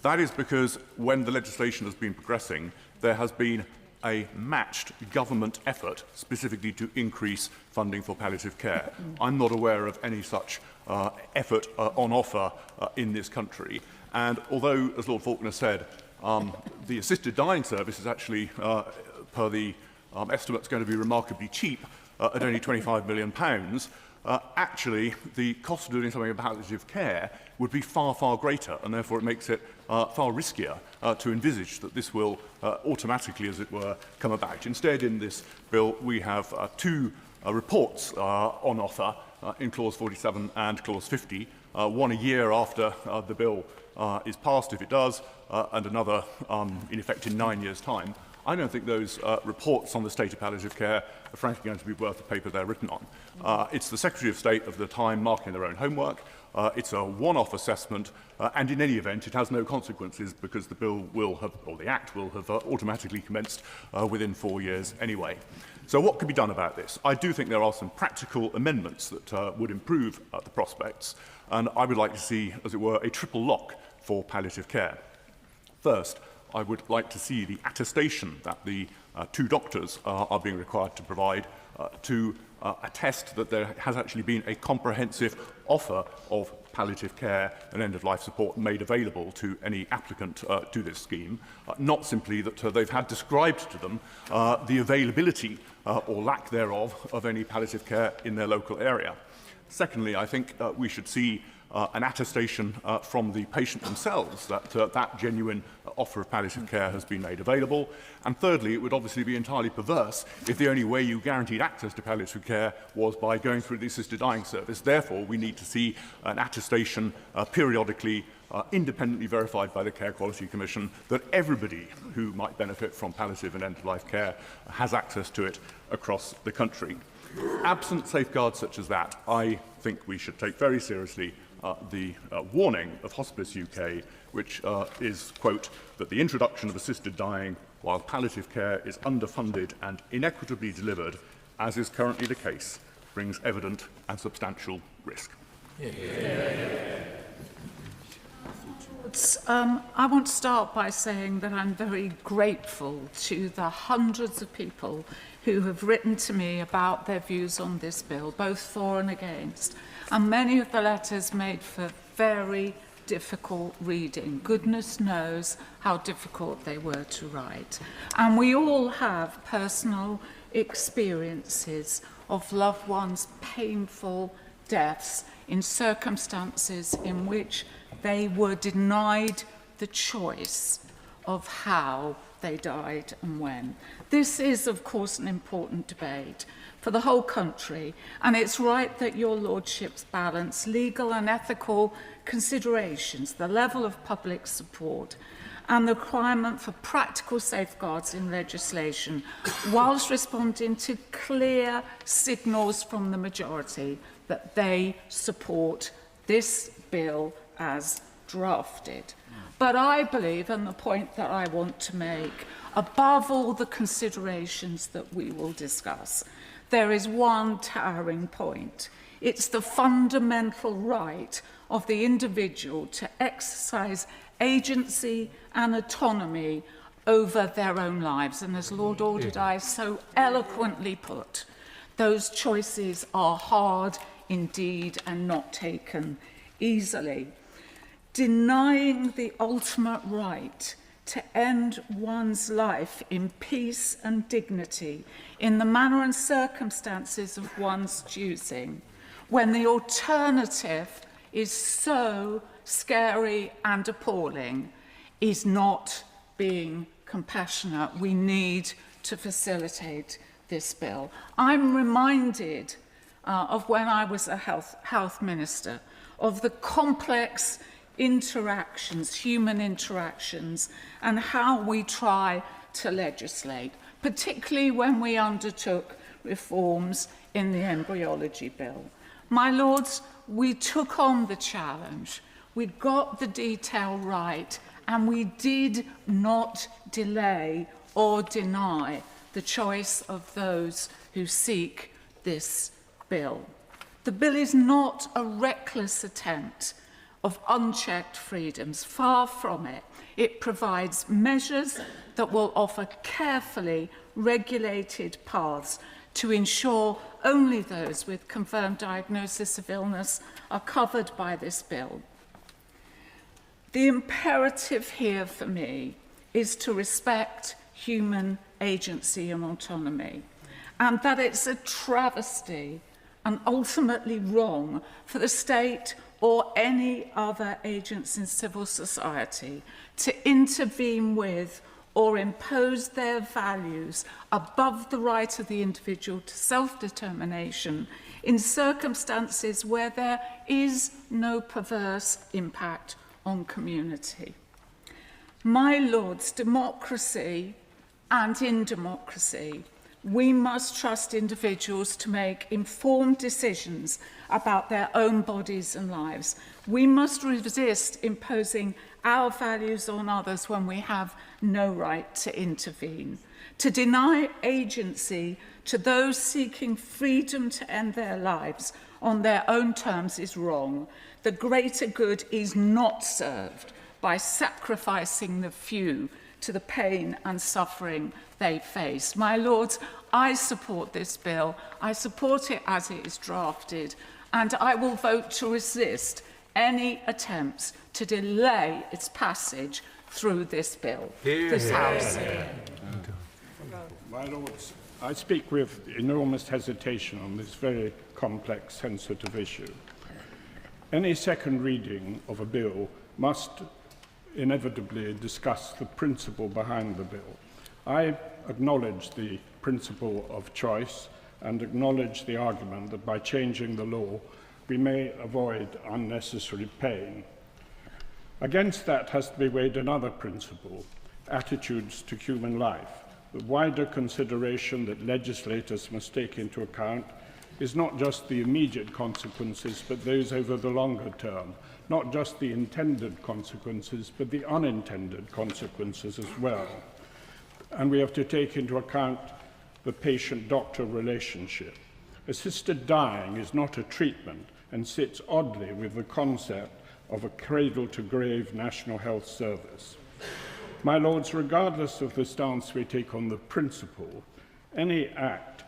That is because when the legislation has been progressing, there has been a matched government effort specifically to increase funding for palliative care. I'm not aware of any such effort on offer in this country. And although, as Lord Faulkner said, the assisted dying service is actually, per the estimates, going to be remarkably cheap at only £25 million, actually the cost of doing something about palliative care would be far, far greater, and therefore it makes it far riskier to envisage that this will automatically, as it were, come about. Instead, in this bill, we have two reports on offer in Clause 47 and Clause 50, one a year after the bill is passed, if it does, and another, in effect, in 9 years' time. I don't think those reports on the state of palliative care are frankly going to be worth the paper they're written on. It's the Secretary of State of the time marking their own homework. It's a one-off assessment, and in any event, it has no consequences because the bill will have, or the Act will have automatically commenced within 4 years anyway. So what can be done about this? I do think there are some practical amendments that would improve the prospects, and I would like to see, as it were, a triple lock for palliative care. First, I would like to see the attestation that the two doctors are being required to provide to attest that there has actually been a comprehensive offer of palliative care and end-of-life support made available to any applicant to this scheme, not simply that they've had described to them the availability or lack thereof of any palliative care in their local area. Secondly, I think we should see an attestation from the patient themselves that that genuine offer of palliative care has been made available. And thirdly, it would obviously be entirely perverse if the only way you guaranteed access to palliative care was by going through the assisted dying service. Therefore, we need to see an attestation periodically independently verified by the Care Quality Commission that everybody who might benefit from palliative and end-of-life care has access to it across the country. Absent safeguards such as that, I think we should take very seriously the warning of Hospice UK, which is, quote, that the introduction of assisted dying while palliative care is underfunded and inequitably delivered, as is currently the case, brings evident and substantial risk. I want to start by saying that I'm very grateful to the hundreds of people who have written to me about their views on this bill, both for and against. And many of the letters made for very difficult reading. Goodness knows how difficult they were to write. And we all have personal experiences of loved ones' painful deaths in circumstances in which they were denied the choice of how they died and when. This is, of course, an important debate for the whole country, and it's right that your lordships balance legal and ethical considerations, the level of public support, and the requirement for practical safeguards in legislation, whilst responding to clear signals from the majority that they support this bill as drafted. But I believe, and the point that I want to make, above all the considerations that we will discuss, there is one towering point. It's the fundamental right of the individual to exercise agency and autonomy over their own lives. And as Lord Alderdice so eloquently put, those choices are hard indeed and not taken easily. Denying the ultimate right to end one's life in peace and dignity in the manner and circumstances of one's choosing, when the alternative is so scary and appalling, is not being compassionate. We need to facilitate this bill. I'm reminded of when I was a health minister, of the complex interactions, human interactions, and how we try to legislate, particularly when we undertook reforms in the embryology bill. My lords, we took on the challenge, we got the detail right, and we did not delay or deny the choice of those who seek this bill. The bill is not a reckless attempt of unchecked freedoms. Far from it. It provides measures that will offer carefully regulated paths to ensure only those with confirmed diagnosis of illness are covered by this bill. The imperative here for me is to respect human agency and autonomy, and that it's a travesty and ultimately wrong for the state or any other agents in civil society to intervene with or impose their values above the right of the individual to self-determination in circumstances where there is no perverse impact on community. My lords, democracy and in democracy, we must trust individuals to make informed decisions about their own bodies and lives. We must resist imposing our values on others when we have no right to intervene. To deny agency to those seeking freedom to end their lives on their own terms is wrong. The greater good is not served by sacrificing the few to the pain and suffering they face. My lords, I support this bill. I support it as it is drafted, and I will vote to resist any attempts to delay its passage through this bill. This House. My lords, I speak with enormous hesitation on this very complex, sensitive issue. Any second reading of a bill must inevitably discuss the principle behind the bill. I acknowledge the principle of choice and acknowledge the argument that by changing the law, we may avoid unnecessary pain. Against that has to be weighed another principle, attitudes to human life. The wider consideration that legislators must take into account is not just the immediate consequences, but those over the longer term, not just the intended consequences, but the unintended consequences as well. And we have to take into account the patient-doctor relationship. Assisted dying is not a treatment and sits oddly with the concept of a cradle-to-grave national health service. My lords, regardless of the stance we take on the principle, any act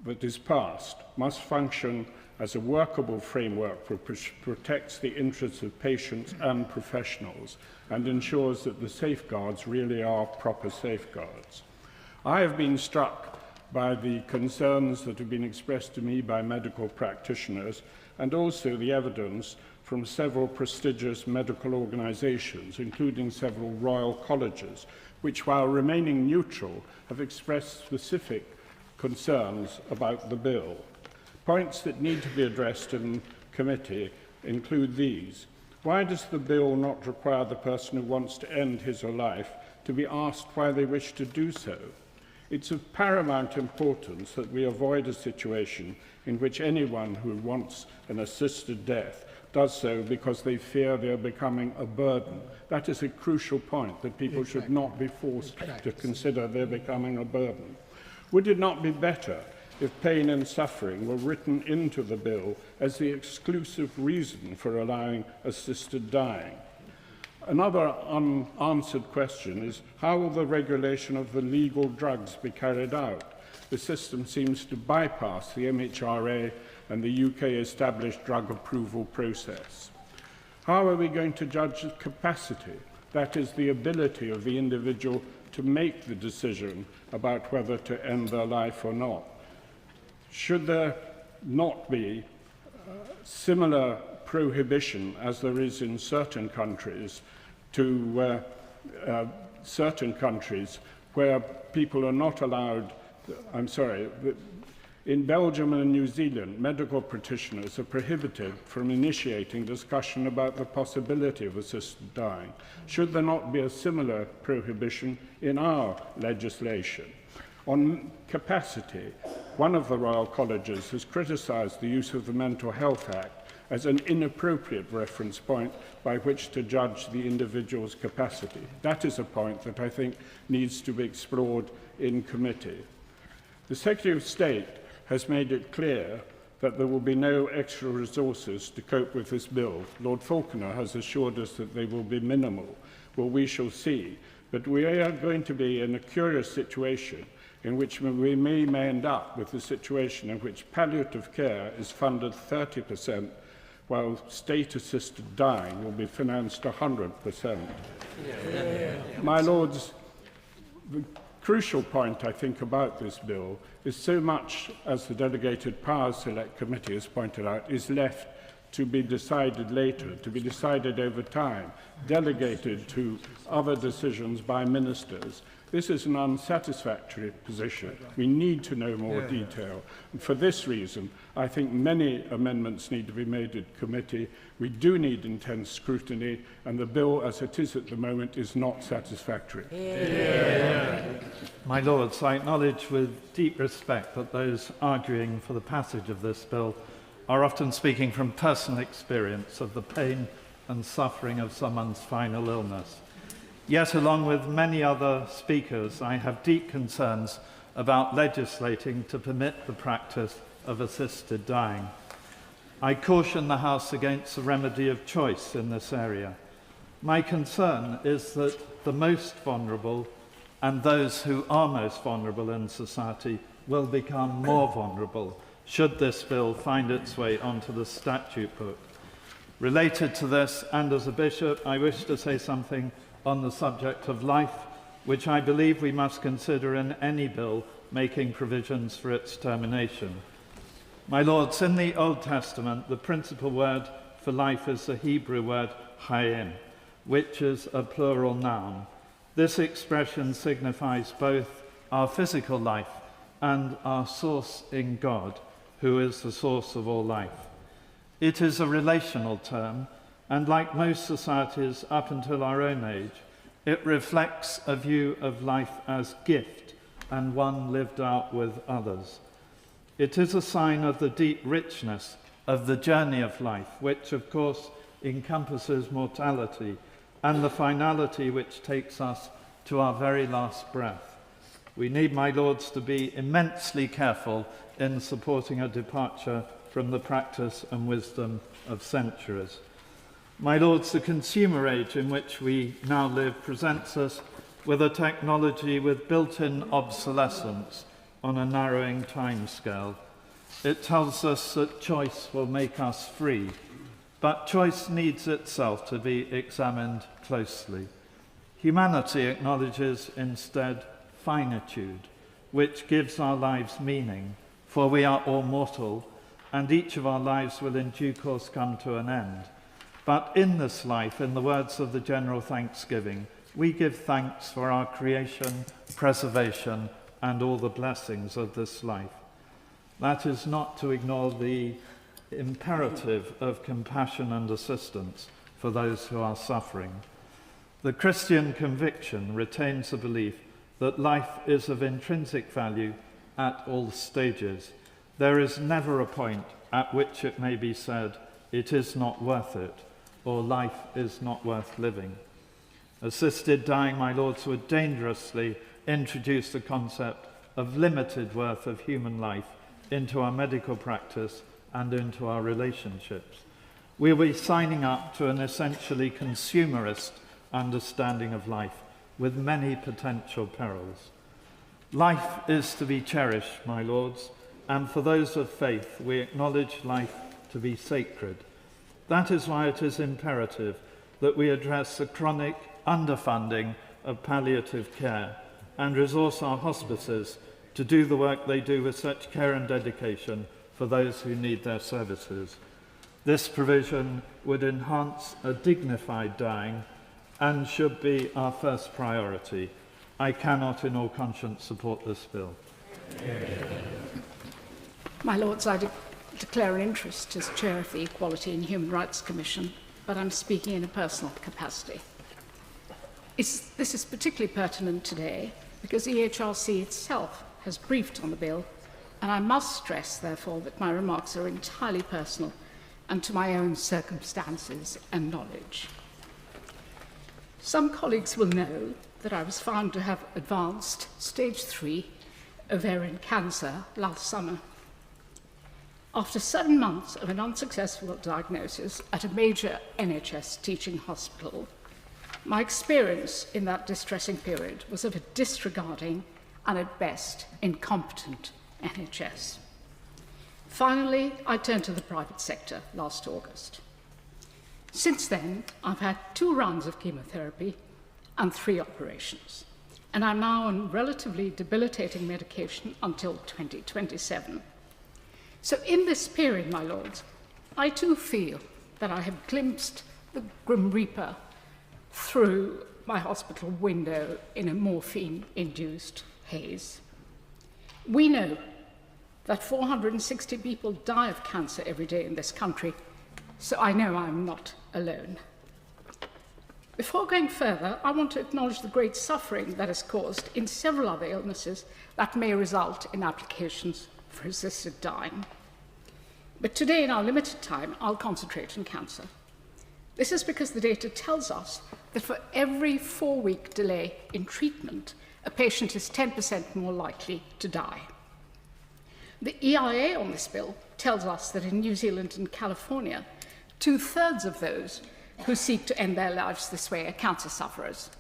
that is passed must function as a workable framework which protects the interests of patients and professionals and ensures that the safeguards really are proper safeguards. I have been struck by the concerns that have been expressed to me by medical practitioners and also the evidence from several prestigious medical organisations, including several royal colleges, which, while remaining neutral, have expressed specific concerns about the bill. Points that need to be addressed in committee include these. Why does the bill not require the person who wants to end his or life to be asked why they wish to do so? It's of paramount importance that we avoid a situation in which anyone who wants an assisted death does so because they fear they are becoming a burden. That is a crucial point, that people should not be forced to consider they're becoming a burden. Would it not be better if pain and suffering were written into the bill as the exclusive reason for allowing assisted dying? Another unanswered question is, how will the regulation of the legal drugs be carried out? The system seems to bypass the MHRA and the UK-established drug approval process. How are we going to judge the capacity that is, the ability of the individual to make the decision about whether to end their life or not. Should there not be similar prohibition as there is in certain countries where people are not allowed, in Belgium and New Zealand, medical practitioners are prohibited from initiating discussion about the possibility of assisted dying. Should there not be a similar prohibition in our legislation? On capacity, one of the Royal Colleges has criticised the use of the Mental Health Act as an inappropriate reference point by which to judge the individual's capacity. That is a point that I think needs to be explored in committee. The Secretary of State has made it clear that there will be no extra resources to cope with this bill. Lord Falconer has assured us that they will be minimal. Well, we shall see. But we are going to be in a curious situation in which we may end up with a situation in which palliative care is funded 30%, while state-assisted dying will be financed 100%. My Lords, the crucial point, I think, about this bill is so much, as the Delegated Powers Select Committee has pointed out, is left to be decided later, to be decided over time, delegated to other decisions by ministers. This is an unsatisfactory position. We need to know more detail. And for this reason, I think many amendments need to be made in committee. We do need intense scrutiny, and the bill as it is at the moment is not satisfactory. My Lords, I acknowledge with deep respect that those arguing for the passage of this bill are often speaking from personal experience of the pain and suffering of someone's final illness. Yet, along with many other speakers, I have deep concerns about legislating to permit the practice of assisted dying. I caution the House against the remedy of choice in this area. My concern is that the most vulnerable and those who are most vulnerable in society will become more vulnerable should this bill find its way onto the statute book. Related to this, and as a bishop, I wish to say something on the subject of life, which I believe we must consider in any bill making provisions for its termination. My Lords, in the Old Testament, the principal word for life is the Hebrew word hayim, which is a plural noun. This expression signifies both our physical life and our source in God, who is the source of all life. It is a relational term, and like most societies up until our own age, it reflects a view of life as gift and one lived out with others. It is a sign of the deep richness of the journey of life, which of course encompasses mortality and the finality which takes us to our very last breath. We need, my Lords, to be immensely careful in supporting a departure from the practice and wisdom of centuries. My Lords, the consumer age in which we now live presents us with a technology with built-in obsolescence on a narrowing timescale. It tells us that choice will make us free, but choice needs itself to be examined closely. Humanity acknowledges instead finitude, which gives our lives meaning, for we are all mortal, and each of our lives will in due course come to an end. But in this life, in the words of the General Thanksgiving, we give thanks for our creation, preservation, and all the blessings of this life. That is not to ignore the imperative of compassion and assistance for those who are suffering. The Christian conviction retains the belief that life is of intrinsic value at all stages. There is never a point at which it may be said, it is not worth it, or life is not worth living. Assisted dying, my Lords, would dangerously introduce the concept of limited worth of human life into our medical practice and into our relationships. We'll be signing up to an essentially consumerist understanding of life with many potential perils. Life is to be cherished, my Lords, and for those of faith, we acknowledge life to be sacred. That is why it is imperative that we address the chronic underfunding of palliative care and resource our hospices to do the work they do with such care and dedication for those who need their services. This provision would enhance a dignified dying and should be our first priority. I cannot in all conscience support this bill. My Lords, I declare an interest as Chair of the Equality and Human Rights Commission, but I'm speaking in a personal capacity. This is particularly pertinent today because EHRC itself has briefed on the bill, and I must stress, therefore, that my remarks are entirely personal and to my own circumstances and knowledge. Some colleagues will know that I was found to have advanced stage 3 ovarian cancer last summer. After 7 months of an unsuccessful diagnosis at a major NHS teaching hospital, my experience in that distressing period was of a disregarding and at best incompetent NHS. Finally, I turned to the private sector last August. Since then, I've had 2 rounds of chemotherapy and 3 operations, and I'm now on relatively debilitating medication until 2027. So in this period, my Lords, I too feel that I have glimpsed the Grim Reaper through my hospital window in a morphine-induced haze. We know that 460 people die of cancer every day in this country, so I know I'm not alone. Before going further, I want to acknowledge the great suffering that is caused in several other illnesses that may result in applications for assisted dying. But today, in our limited time, I'll concentrate on cancer. This is because the data tells us that for every 4-week delay in treatment, a patient is 10% more likely to die. The EIA on this bill tells us that in New Zealand and California, 2/3 of those who seek to end their lives this way are cancer sufferers.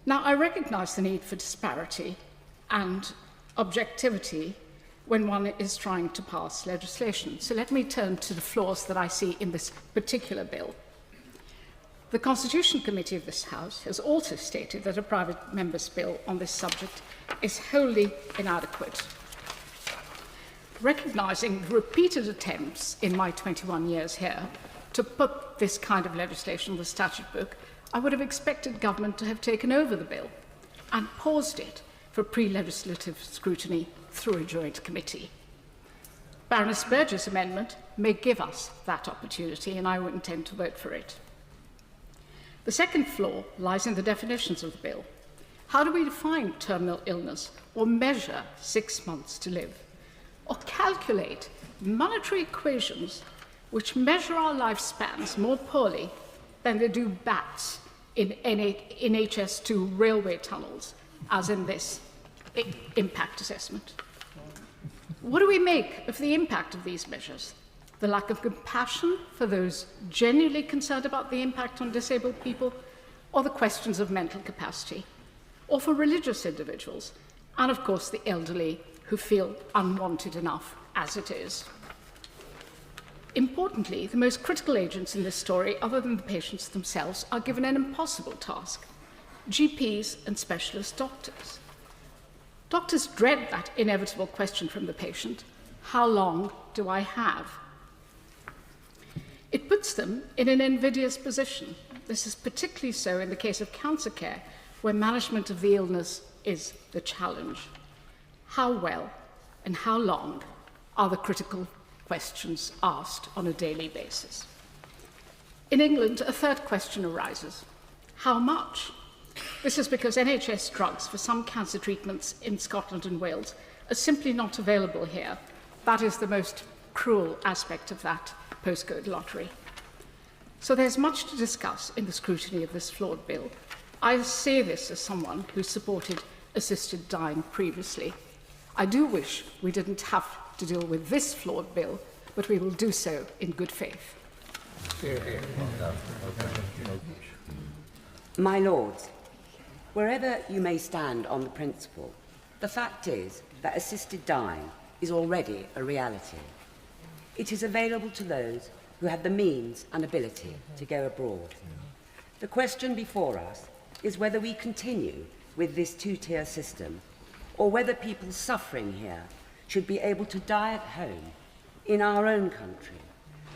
Now, I recognize the need for disparity and objectivity when one is trying to pass legislation. So let me turn to the flaws that I see in this particular bill. The Constitution Committee of this House has also stated that a private member's bill on this subject is wholly inadequate. Recognizing the repeated attempts in my 21 years here to put this kind of legislation in the statute book, I would have expected government to have taken over the bill and paused it for pre-legislative scrutiny through a joint committee. Baroness Burgess' amendment may give us that opportunity, and I would intend to vote for it. The second flaw lies in the definitions of the bill. How do we define terminal illness or measure 6 months to live, or calculate monetary equations which measure our lifespans more poorly than they do bats in HS2 railway tunnels, as in this impact assessment? What do we make of the impact of these measures? The lack of compassion for those genuinely concerned about the impact on disabled people, or the questions of mental capacity, or for religious individuals, and of course the elderly who feel unwanted enough as it is. Importantly, the most critical agents in this story, other than the patients themselves, are given an impossible task: GPs and specialist doctors. Doctors dread that inevitable question from the patient: how long do I have? It puts them in an invidious position. This is particularly so in the case of cancer care, where management of the illness is the challenge. How well and how long are the critical questions asked on a daily basis? In England, a third question arises: how much? This is because NHS drugs for some cancer treatments in Scotland and Wales are simply not available here. That is the most cruel aspect of that postcode lottery. So there's much to discuss in the scrutiny of this flawed bill. I say this as someone who supported assisted dying previously. I do wish we didn't have to deal with this flawed bill, but we will do so in good faith. My Lords, wherever you may stand on the principle, the fact is that assisted dying is already a reality. It is available to those who had the means and ability to go abroad. The question before us is whether we continue with this two-tier system or whether people suffering here should be able to die at home, in our own country,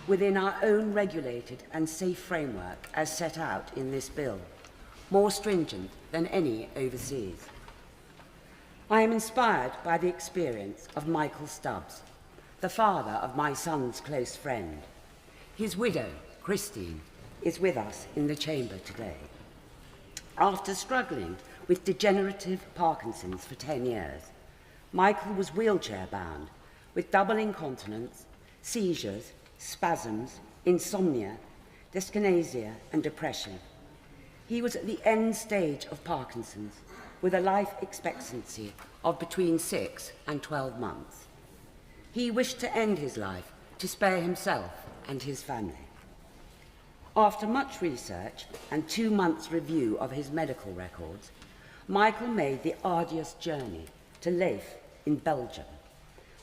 within our own regulated and safe framework as set out in this bill, more stringent than any overseas. I am inspired by the experience of Michael Stubbs, the father of my son's close friend. His widow, Christine, is with us in the chamber today. After struggling with degenerative Parkinson's for 10 years, Michael was wheelchair-bound with double incontinence, seizures, spasms, insomnia, dyskinesia and depression. He was at the end stage of Parkinson's with a life expectancy of between 6 and 12 months. He wished to end his life to spare himself and his family. After much research and 2 months' review of his medical records, Michael made the arduous journey to Leith in Belgium,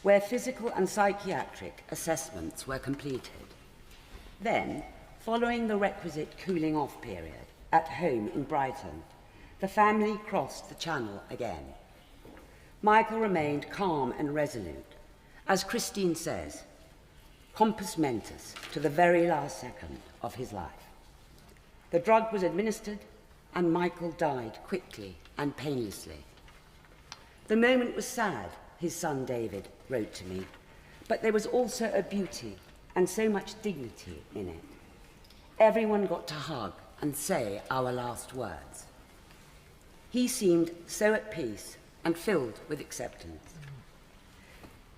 where physical and psychiatric assessments were completed. Then, following the requisite cooling-off period at home in Brighton, the family crossed the Channel again. Michael remained calm and resolute, as Christine says, compos mentis to the very last second of his life. The drug was administered and Michael died quickly and painlessly. The moment was sad, his son David wrote to me, but there was also a beauty and so much dignity in it. Everyone got to hug and say our last words. He seemed so at peace and filled with acceptance.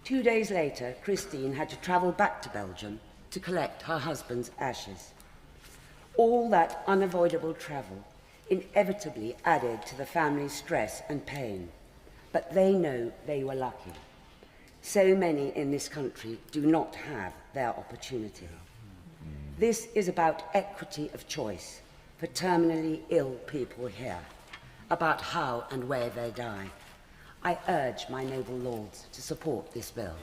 2 days later, Christine had to travel back to Belgium to collect her husband's ashes. All that unavoidable travel inevitably added to the family's stress and pain, but they know they were lucky. So many in this country do not have their opportunity. This is about equity of choice for terminally ill people here, about how and where they die. I urge my noble lords to support this bill.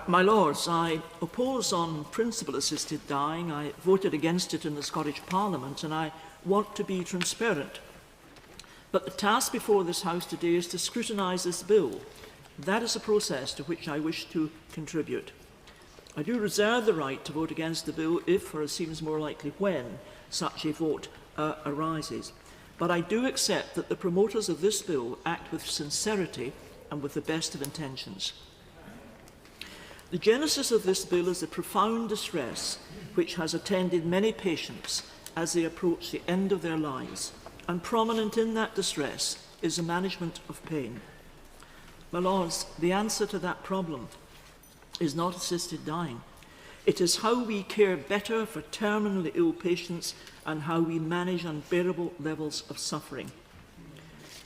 My lords, I oppose on principle assisted dying. I voted against it in the Scottish Parliament, and I want to be transparent. But the task before this House today is to scrutinise this bill. That is a process to which I wish to contribute. I do reserve the right to vote against the bill if, or it seems more likely when, such a vote arises. But I do accept that the promoters of this bill act with sincerity and with the best of intentions. The genesis of this bill is the profound distress which has attended many patients as they approach the end of their lives, and prominent in that distress is the management of pain. My lords, the answer to that problem is not assisted dying. It is how we care better for terminally ill patients and how we manage unbearable levels of suffering.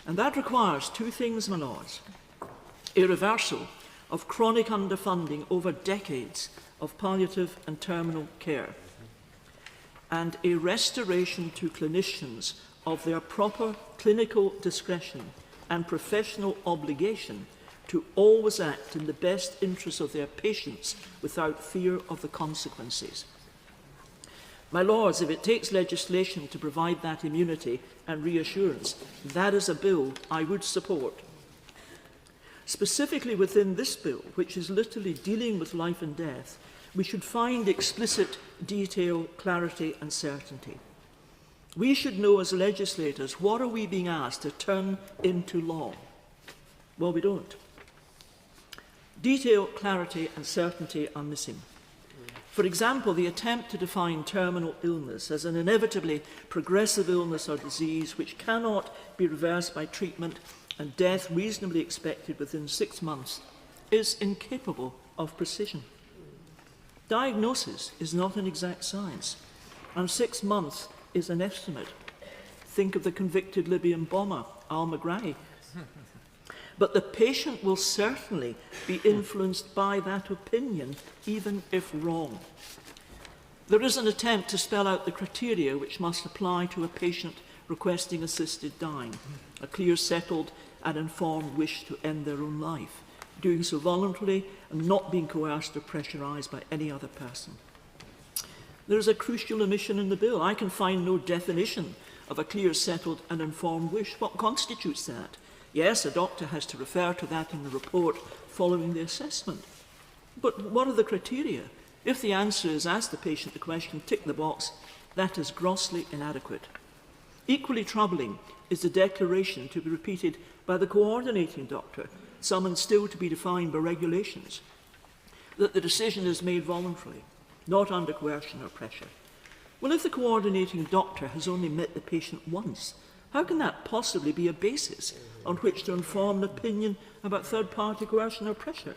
And that requires two things, my lords: a reversal of chronic underfunding over decades of palliative and terminal care, and a restoration to clinicians of their proper clinical discretion and professional obligation to always act in the best interests of their patients without fear of the consequences. My lords, if it takes legislation to provide that immunity and reassurance, that is a bill I would support. Specifically within this bill, which is literally dealing with life and death, we should find explicit detail, clarity and certainty. We should know as legislators, what are we being asked to turn into law? Well, we don't. Detail, clarity and certainty are missing. For example, the attempt to define terminal illness as an inevitably progressive illness or disease which cannot be reversed by treatment and death reasonably expected within 6 months is incapable of precision. Diagnosis is not an exact science, and 6 months is an estimate. Think of the convicted Libyan bomber, al-Megrahi. But the patient will certainly be influenced by that opinion, even if wrong. There is an attempt to spell out the criteria which must apply to a patient requesting assisted dying, a clear, settled and informed wish to end their own life, doing so voluntarily and not being coerced or pressurised by any other person. There is a crucial omission in the bill. I can find no definition of a clear, settled and informed wish. What constitutes that? Yes, a doctor has to refer to that in the report following the assessment. But what are the criteria? If the answer is ask the patient the question, tick the box, that is grossly inadequate. Equally troubling is the declaration to be repeated by the coordinating doctor, summoned still to be defined by regulations, that the decision is made voluntarily, not under coercion or pressure. Well, if the coordinating doctor has only met the patient once, how can that possibly be a basis on which to inform an opinion about third-party coercion or pressure?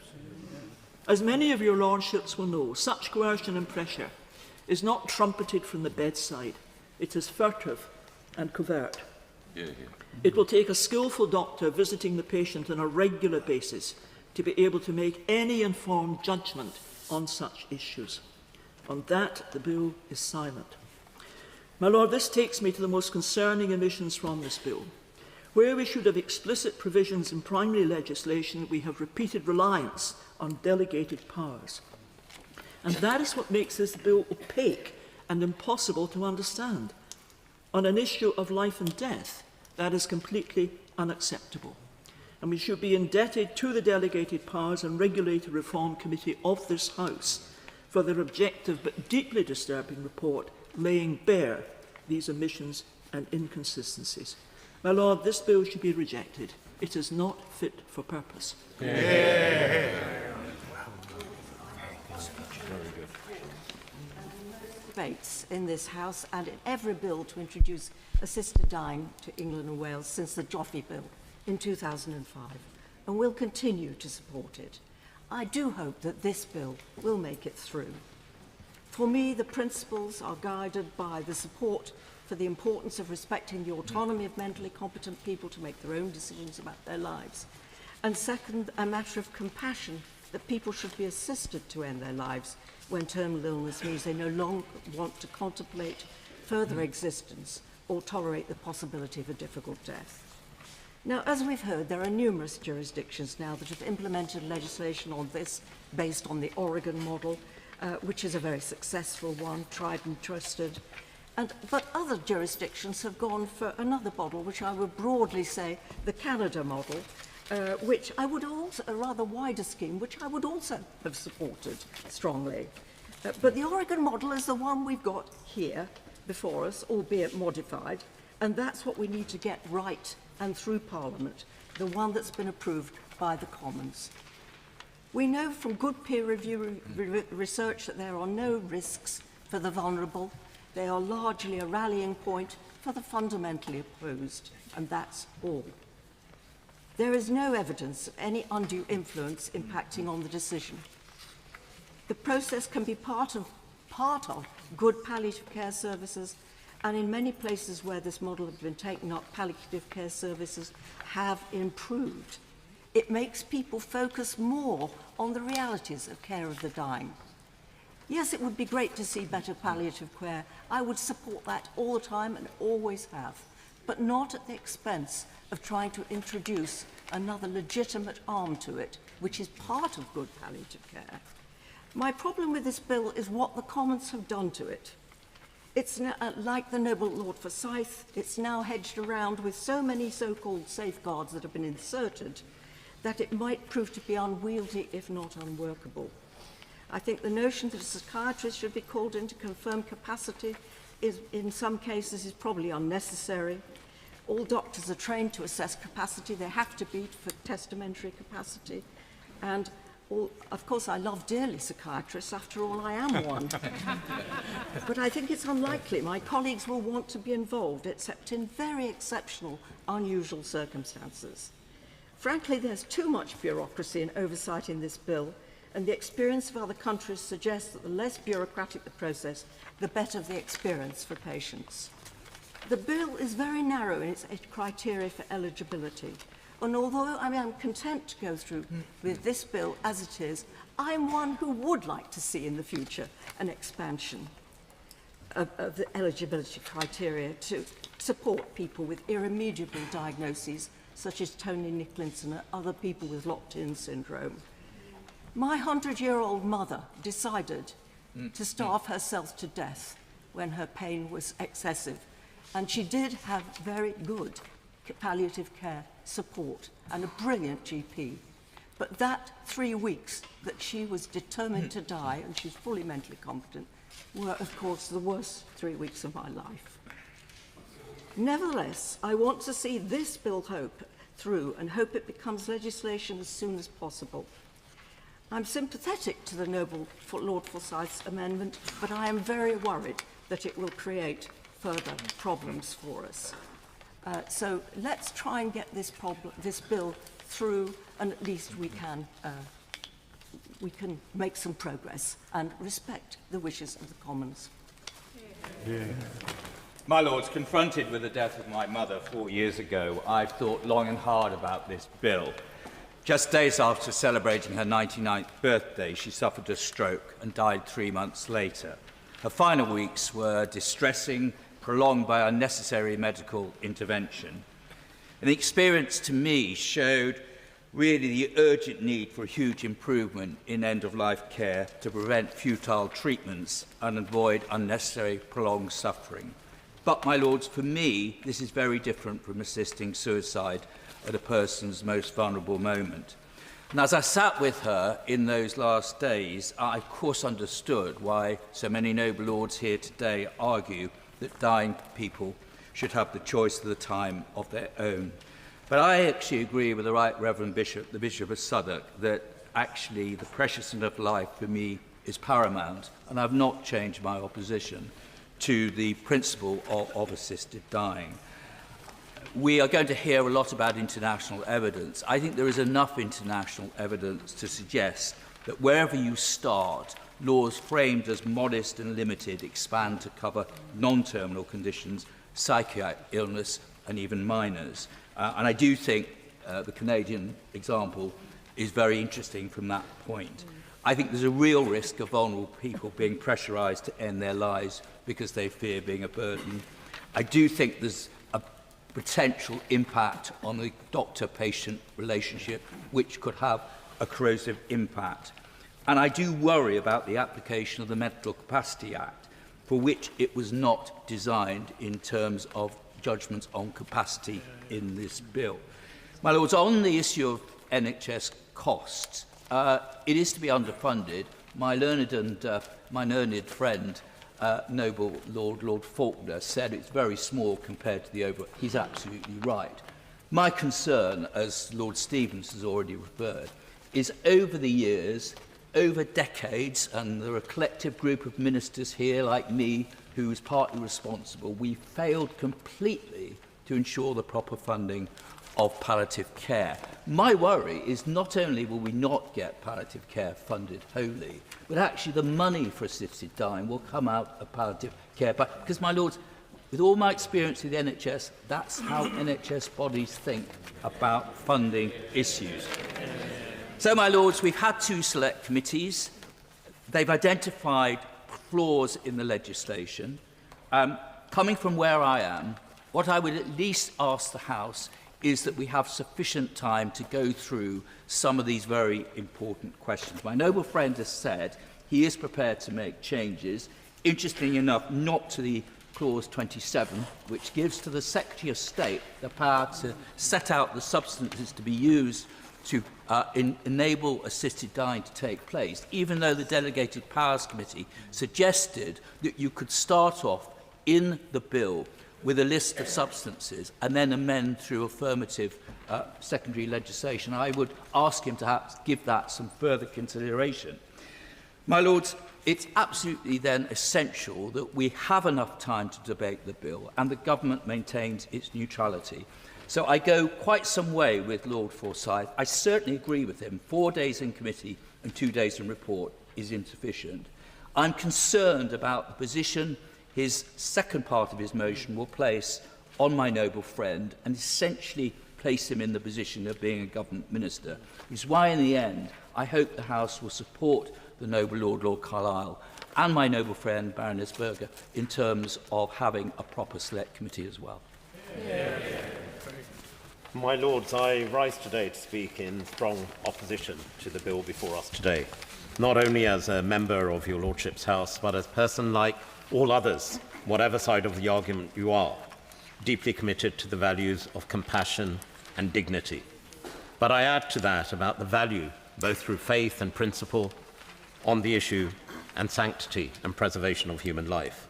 As many of your lordships will know, such coercion and pressure is not trumpeted from the bedside. It is furtive and covert. It will take a skillful doctor visiting the patient on a regular basis to be able to make any informed judgment on such issues. On that, the bill is silent. My Lord, this takes me to the most concerning omissions from this bill. Where we should have explicit provisions in primary legislation, we have repeated reliance on delegated powers. And that is what makes this bill opaque and impossible to understand. On an issue of life and death, that is completely unacceptable. And we should be indebted to the Delegated Powers and Regulatory Reform Committee of this House for their objective but deeply disturbing report laying bare these omissions and inconsistencies. My Lord, this bill should be rejected. It is not fit for purpose. Debates in this House and in every bill to introduce assisted dying to England and Wales since the Joffrey Bill in 2005, and will continue to support it. I do hope that this bill will make it through. For me, the principles are guided by the support for the importance of respecting the autonomy of mentally competent people to make their own decisions about their lives. And second, a matter of compassion that people should be assisted to end their lives when terminal illness means they no longer want to contemplate further existence or tolerate the possibility of a difficult death. Now, as we've heard, there are numerous jurisdictions now that have implemented legislation on this based on the Oregon model, which is a very successful one, tried and trusted. But other jurisdictions have gone for another model, which I would broadly say the Canada model, which I would also, a rather wider scheme, which I would also have supported strongly. But the Oregon model is the one we've got here before us, albeit modified, and that's what we need to get right and through Parliament, the one that's been approved by the Commons. We know from good peer review research that there are no risks for the vulnerable. They are largely a rallying point for the fundamentally opposed, and that's all. There is no evidence of any undue influence impacting on the decision. The process can be part of good palliative care services, and in many places where this model has been taken up, palliative care services have improved. It makes people focus more on the realities of care of the dying. Yes, it would be great to see better palliative care. I would support that all the time and always have, but not at the expense of trying to introduce another legitimate arm to it, which is part of good palliative care. My problem with this bill is what the Commons have done to it. It's now, like the noble Lord Forsyth, it's now hedged around with so many so-called safeguards that have been inserted that it might prove to be unwieldy, if not unworkable. I think the notion that a psychiatrist should be called in to confirm capacity is, in some cases, is probably unnecessary. All doctors are trained to assess capacity. They have to be for testamentary capacity. And of course, I love dearly psychiatrists. After all, I am one. But I think it's unlikely my colleagues will want to be involved, except in very exceptional, unusual circumstances. Frankly, there's too much bureaucracy and oversight in this bill, and the experience of other countries suggests that the less bureaucratic the process, the better the experience for patients. The bill is very narrow in its criteria for eligibility. And although I'm content to go through with this bill as it is, I'm one who would like to see in the future an expansion of the eligibility criteria to support people with irremediable diagnoses such as Tony Nicholson and other people with locked-in syndrome. My 100-year-old mother decided to starve herself to death when her pain was excessive, and she did have very good palliative care support and a brilliant GP. But that 3 weeks that she was determined to die, and she's fully mentally competent, were, of course, the worst 3 weeks of my life. Nevertheless, I want to see this bill through and hope it becomes legislation as soon as possible. I'm sympathetic to the noble Lord Forsyth's amendment, but I am very worried that it will create further problems for us. So let's try and get this bill through, and at least we can make some progress and respect the wishes of the Commons. Yeah. My Lords, confronted with the death of my mother 4 years ago, I've thought long and hard about this bill. Just days after celebrating her 99th birthday, she suffered a stroke and died 3 months later. Her final weeks were distressing, prolonged by unnecessary medical intervention. And the experience to me showed really the urgent need for a huge improvement in end-of-life care to prevent futile treatments and avoid unnecessary prolonged suffering. But, my Lords, for me, this is very different from assisting suicide at a person's most vulnerable moment. And as I sat with her in those last days, I of course understood why so many noble lords here today argue that dying people should have the choice of the time of their own. But I actually agree with the Right Reverend Bishop, the Bishop of Southwark, that actually the preciousness of life for me is paramount, and I've not changed my opposition to the principle of assisted dying. We are going to hear a lot about international evidence. I think there is enough international evidence to suggest that wherever you start, laws framed as modest and limited expand to cover non-terminal conditions, psychiatric illness, and even minors. And I do think the Canadian example is very interesting from that point. I think there's a real risk of vulnerable people being pressurised to end their lives because they fear being a burden. I do think there's a potential impact on the doctor-patient relationship, which could have a corrosive impact. And I do worry about the application of the Mental Capacity Act, for which it was not designed in terms of judgments on capacity in this bill. My Lords, on the issue of NHS costs, it is to be underfunded. My learned friend, noble Lord Faulkner, said it's very small compared to the overall. He's absolutely right. My concern, as Lord Stevens has already referred, is over the years, over decades, and there are a collective group of ministers here like me who is partly responsible, we failed completely to ensure the proper funding of palliative care. My worry is not only will we not get palliative care funded wholly, but actually the money for assisted dying will come out of palliative care. Because, my Lords, with all my experience with the NHS, that's how NHS bodies think about funding issues. So, my Lords, we've had 2 select committees. They've identified flaws in the legislation. Coming from where I am, what I would at least ask the House is that we have sufficient time to go through some of these very important questions. My noble friend has said he is prepared to make changes, interestingly enough, not to the Clause 27, which gives to the Secretary of State the power to set out the substances to be used to enable assisted dying to take place, even though the Delegated Powers Committee suggested that you could start off in the bill with a list of substances and then amend through affirmative secondary legislation. I would ask him to give that some further consideration. My Lords, it's absolutely then essential that we have enough time to debate the bill and the government maintains its neutrality. So I go quite some way with Lord Forsyth. I certainly agree with him. 4 days in committee and 2 days in report is insufficient. I'm concerned about the position his second part of his motion will place on my noble friend and essentially place him in the position of being a government minister, which is why in the end I hope the House will support the noble Lord Carlile and my noble friend Baroness Berger in terms of having a proper select committee as well. My Lords, I rise today to speak in strong opposition to the bill before us today, not only as a member of your Lordship's House, but as a person like all others, whatever side of the argument you are, deeply committed to the values of compassion and dignity. But I add to that about the value, both through faith and principle, on the issue and sanctity and preservation of human life.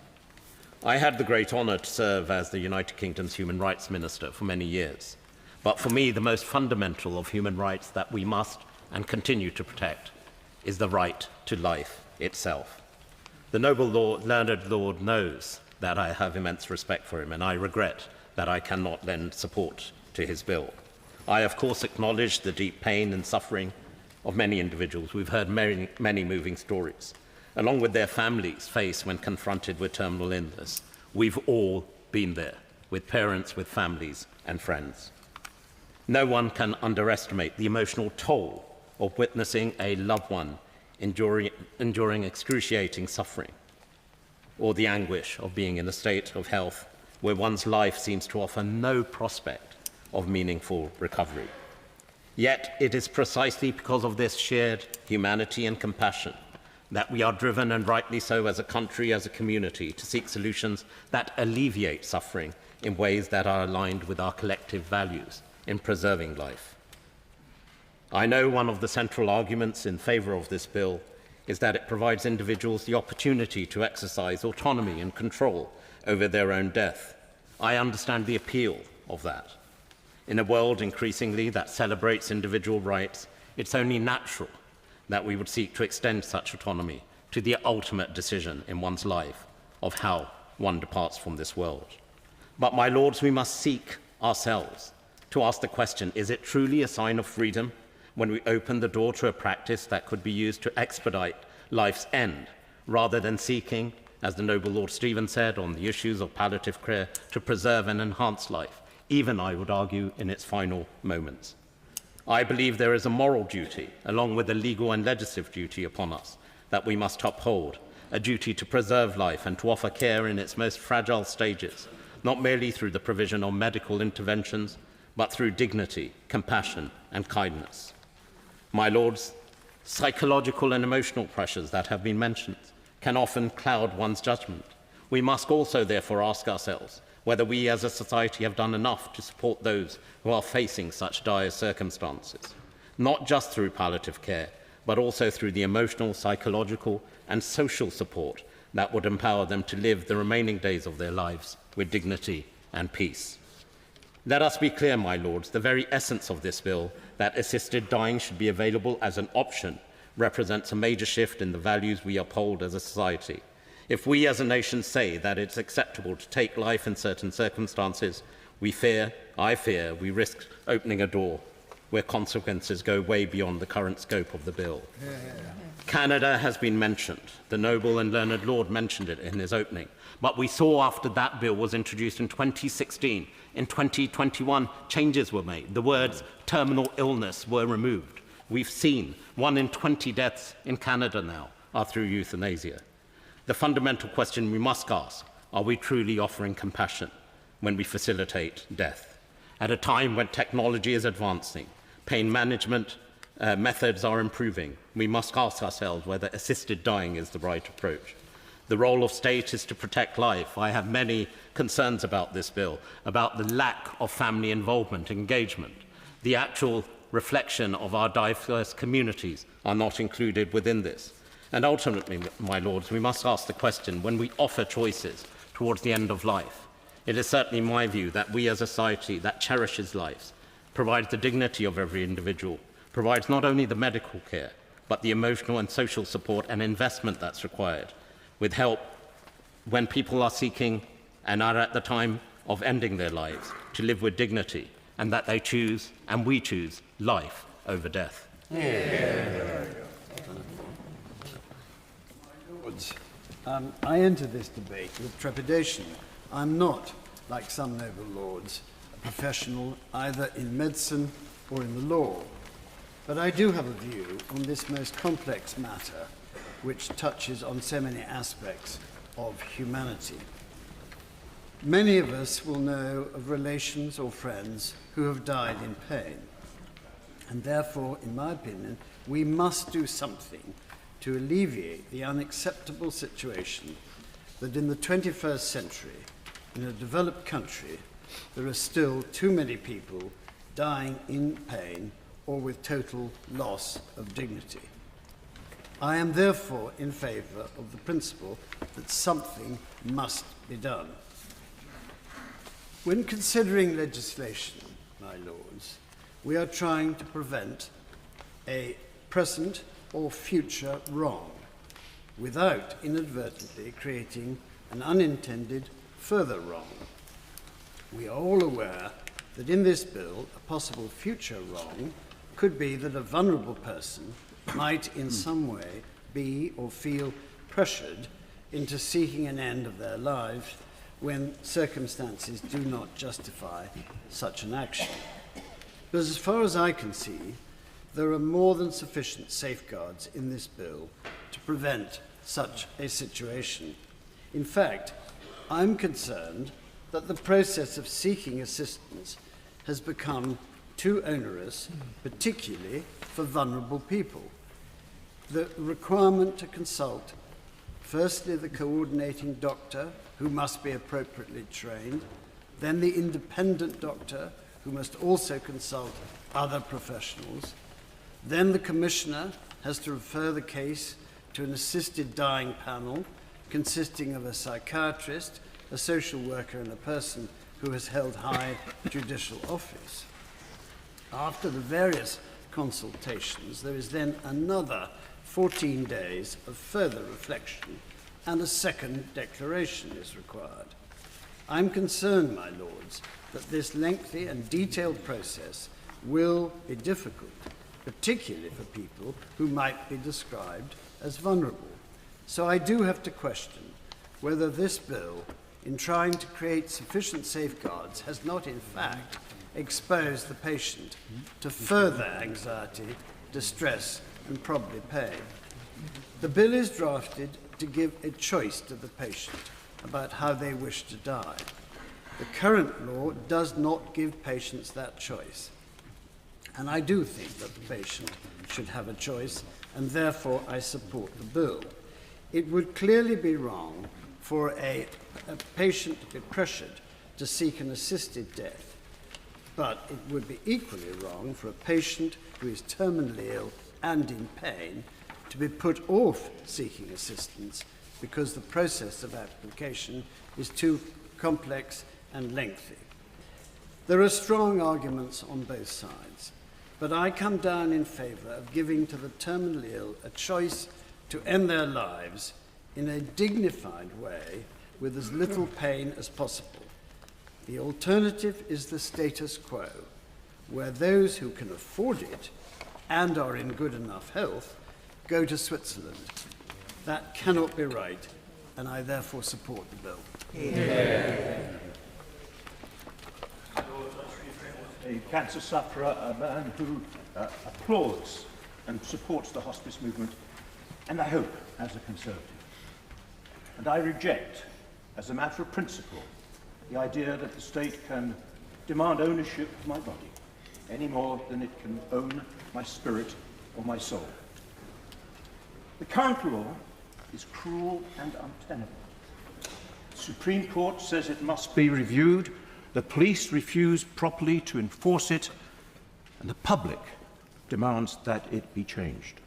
I had the great honour to serve as the United Kingdom's Human Rights Minister for many years. But for me, the most fundamental of human rights that we must and continue to protect is the right to life itself. The noble learned Lord knows that I have immense respect for him, and I regret that I cannot lend support to his bill. I, of course, acknowledge the deep pain and suffering of many individuals. We've heard many moving stories, along with their families face when confronted with terminal illness. We've all been there, with parents, with families and friends. No one can underestimate the emotional toll of witnessing a loved one enduring excruciating suffering, or the anguish of being in a state of health where one's life seems to offer no prospect of meaningful recovery. Yet it is precisely because of this shared humanity and compassion that we are driven, and rightly so, as a country, as a community, to seek solutions that alleviate suffering in ways that are aligned with our collective values in preserving life. I know one of the central arguments in favour of this bill is that it provides individuals the opportunity to exercise autonomy and control over their own death. I understand the appeal of that. In a world increasingly that celebrates individual rights, it's only natural that we would seek to extend such autonomy to the ultimate decision in one's life of how one departs from this world. But, my Lords, we must seek ourselves to ask the question, is it truly a sign of freedom when we open the door to a practice that could be used to expedite life's end, rather than seeking, as the noble Lord Stephen said on the issues of palliative care, to preserve and enhance life, even, I would argue, in its final moments? I believe there is a moral duty, along with a legal and legislative duty upon us, that we must uphold, a duty to preserve life and to offer care in its most fragile stages, not merely through the provision of medical interventions, but through dignity, compassion, and kindness. My Lords, psychological and emotional pressures that have been mentioned can often cloud one's judgment. We must also therefore ask ourselves whether we as a society have done enough to support those who are facing such dire circumstances, not just through palliative care, but also through the emotional, psychological, and social support that would empower them to live the remaining days of their lives with dignity and peace. Let us be clear, my Lords, the very essence of this bill, that assisted dying should be available as an option, represents a major shift in the values we uphold as a society. If we as a nation say that it's acceptable to take life in certain circumstances, I fear, we risk opening a door where consequences go way beyond the current scope of the bill. Canada has been mentioned. The noble and learned Lord mentioned it in his opening. But we saw after that bill was introduced in 2016, in 2021, changes were made. The words terminal illness were removed. We've seen 1 in 20 deaths in Canada now are through euthanasia. The fundamental question we must ask, are we truly offering compassion when we facilitate death? At a time when technology is advancing, pain management methods are improving, we must ask ourselves whether assisted dying is the right approach. The role of state is to protect life. I have many concerns about this bill, about the lack of family involvement, engagement. The actual reflection of our diverse communities are not included within this. And ultimately, my Lords, we must ask the question, when we offer choices towards the end of life, it is certainly my view that we as a society that cherishes lives, provides the dignity of every individual, provides not only the medical care, but the emotional and social support and investment that's required, with help when people are seeking and are at the time of ending their lives to live with dignity, and that they choose, and we choose, life over death. I enter this debate with trepidation. I'm not, like some noble lords, a professional either in medicine or in the law, but I do have a view on this most complex matter, which touches on so many aspects of humanity. Many of us will know of relations or friends who have died in pain. And therefore, in my opinion, we must do something to alleviate the unacceptable situation that in the 21st century, in a developed country, there are still too many people dying in pain or with total loss of dignity. I am therefore in favour of the principle that something must be done. When considering legislation, my lords, we are trying to prevent a present or future wrong without inadvertently creating an unintended further wrong. We are all aware that in this bill, a possible future wrong could be that a vulnerable person might in some way be or feel pressured into seeking an end of their lives when circumstances do not justify such an action. But as far as I can see, there are more than sufficient safeguards in this bill to prevent such a situation. In fact, I'm concerned that the process of seeking assistance has become too onerous, particularly for vulnerable people. The requirement to consult, firstly, the coordinating doctor, who must be appropriately trained, then the independent doctor, who must also consult other professionals, then the commissioner has to refer the case to an assisted dying panel consisting of a psychiatrist, a social worker, and a person who has held high judicial office. After the various consultations, there is then another 14 days of further reflection, and a second declaration is required. I'm concerned, my lords, that this lengthy and detailed process will be difficult, particularly for people who might be described as vulnerable. So I do have to question whether this bill, in trying to create sufficient safeguards, has not in fact exposed the patient to further anxiety, distress, and probably pain. The bill is drafted to give a choice to the patient about how they wish to die. The current law does not give patients that choice. And I do think that the patient should have a choice, and therefore I support the bill. It would clearly be wrong for a patient to be pressured to seek an assisted death, but it would be equally wrong for a patient who is terminally ill and in pain to be put off seeking assistance because the process of application is too complex and lengthy. There are strong arguments on both sides, but I come down in favour of giving to the terminally ill a choice to end their lives in a dignified way with as little pain as possible. The alternative is the status quo, where those who can afford it and are in good enough health go to Switzerland. That cannot be right, and I therefore support the bill. A cancer sufferer, a man who applauds and supports the hospice movement, and I hope as a Conservative. And I reject, as a matter of principle, the idea that the state can demand ownership of my body any more than it can own my spirit or my soul. The current law is cruel and untenable. The Supreme Court says it must be reviewed, the police refuse properly to enforce it, and the public demands that it be changed.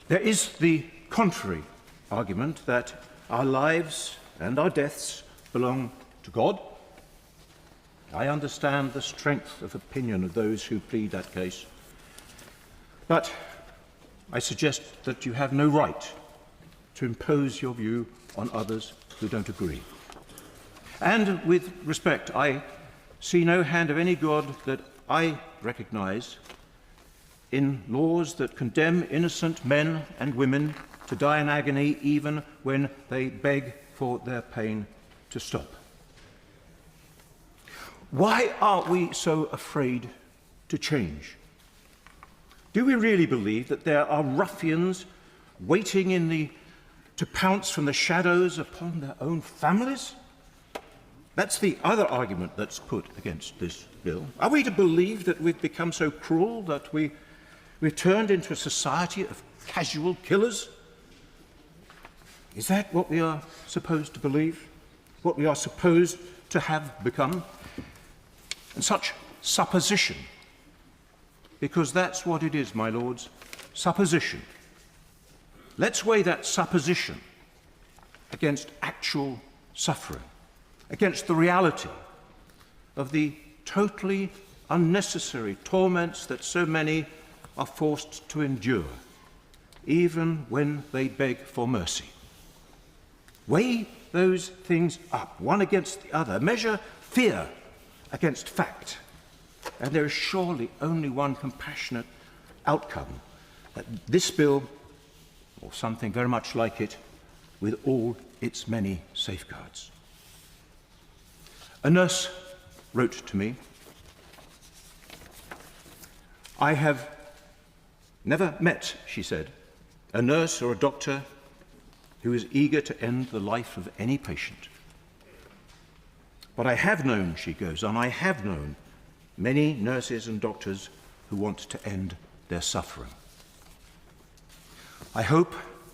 There is the contrary argument that our lives and our deaths belong to God. I understand the strength of opinion of those who plead that case, but I suggest that you have no right to impose your view on others who don't agree. And with respect, I see no hand of any God that I recognise in laws that condemn innocent men and women to die in agony even when they beg for their pain to stop. Why are we so afraid to change? Do we really believe that there are ruffians waiting to pounce from the shadows upon their own families That's the other argument that's put against this bill. Are we to believe that we've become so cruel that we've turned into a society of casual killers? Is that what we are supposed to believe? What we are supposed to have become? And such supposition, because that's what it is, my lords, supposition. Let's weigh that supposition against actual suffering, against the reality of the totally unnecessary torments that so many are forced to endure, even when they beg for mercy. Weigh those things up, one against the other. Measure fear against fact. And there is surely only one compassionate outcome, that this bill, or something very much like it, with all its many safeguards. A nurse wrote to me, "I have never met," she said, "a nurse or a doctor who is eager to end the life of any patient. But I have known," she goes on, "I have known many nurses and doctors who want to end their suffering. I hope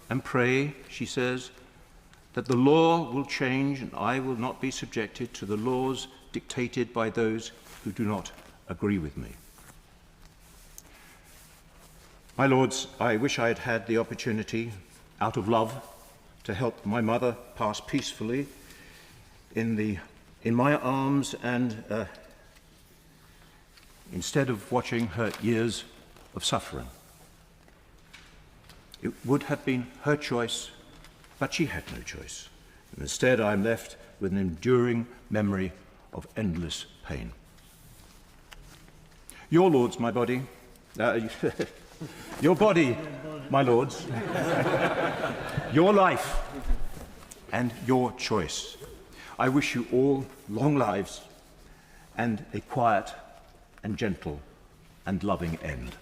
and pray," she says, "that the law will change and I will not be subjected to the laws dictated by those who do not agree with me." My lords, I wish I had had the opportunity, out of love, to help my mother pass peacefully in my arms, and instead of watching her years of suffering. It would have been her choice, but she had no choice. And instead, I am left with an enduring memory of endless pain. Your lords, my body, your body, my lords, your life and your choice. I wish you all long lives and a quiet and gentle and loving end.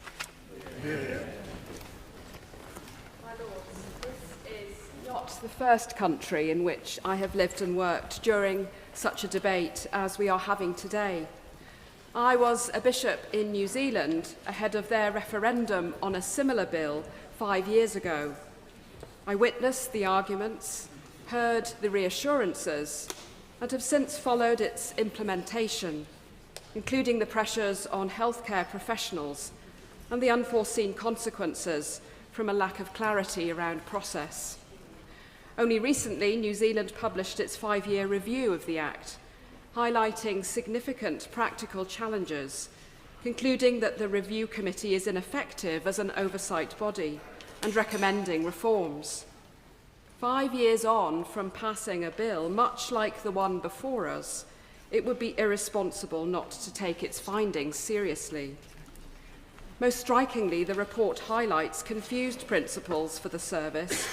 My lords, this is not the first country in which I have lived and worked during such a debate as we are having today. I was a bishop in New Zealand ahead of their referendum on a similar bill 5 years ago. I witnessed the arguments, heard the reassurances, and have since followed its implementation, including the pressures on healthcare professionals and the unforeseen consequences from a lack of clarity around process. Only recently, New Zealand published its 5-year review of the Act, highlighting significant practical challenges, concluding that the review committee is ineffective as an oversight body and recommending reforms. 5 years on from passing a bill, much like the one before us, it would be irresponsible not to take its findings seriously. Most strikingly, the report highlights confused principles for the service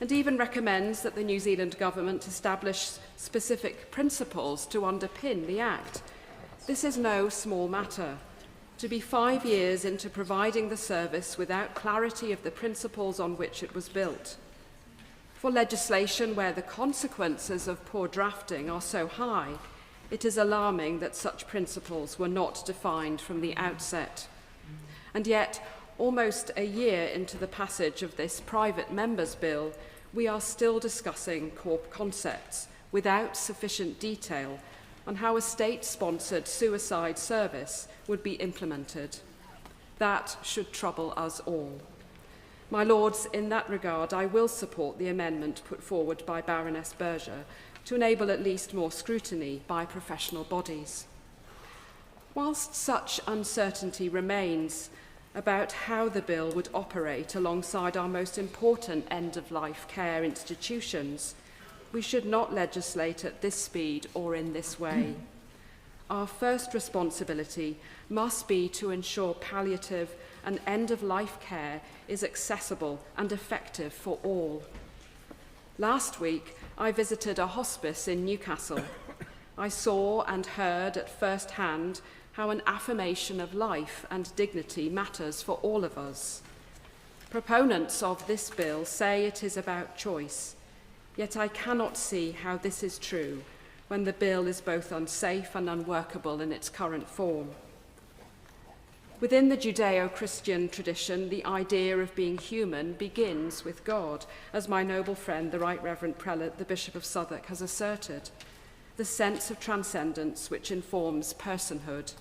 and even recommends that the New Zealand government establish specific principles to underpin the Act. This is no small matter. To be 5 years into providing the service without clarity of the principles on which it was built. For legislation where the consequences of poor drafting are so high, it is alarming that such principles were not defined from the outset. And yet, almost a year into the passage of this private members' bill, we are still discussing core concepts without sufficient detail on how a state-sponsored suicide service would be implemented. That should trouble us all. My lords, in that regard, I will support the amendment put forward by Baroness Berger to enable at least more scrutiny by professional bodies. Whilst such uncertainty remains about how the bill would operate alongside our most important end-of-life care institutions, we should not legislate at this speed or in this way. Our first responsibility must be to ensure palliative and end-of-life care is accessible and effective for all. Last week, I visited a hospice in Newcastle. I saw and heard at first hand how an affirmation of life and dignity matters for all of us. Proponents of this bill say it is about choice, yet I cannot see how this is true when the bill is both unsafe and unworkable in its current form. Within the Judeo-Christian tradition, the idea of being human begins with God, as my noble friend, the Right Reverend Prelate, the Bishop of Southwark, has asserted, the sense of transcendence which informs personhood.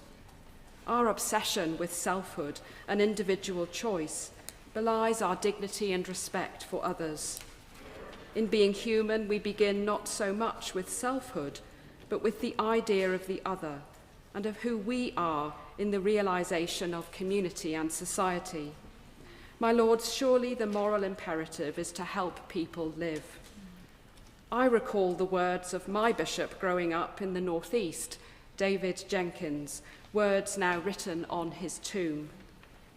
Our obsession with selfhood and individual choice belies our dignity and respect for others. In being human, we begin not so much with selfhood, but with the idea of the other and of who we are in the realization of community and society. My lords, surely the moral imperative is to help people live. I recall the words of my bishop growing up in the Northeast, David Jenkins, words now written on his tomb.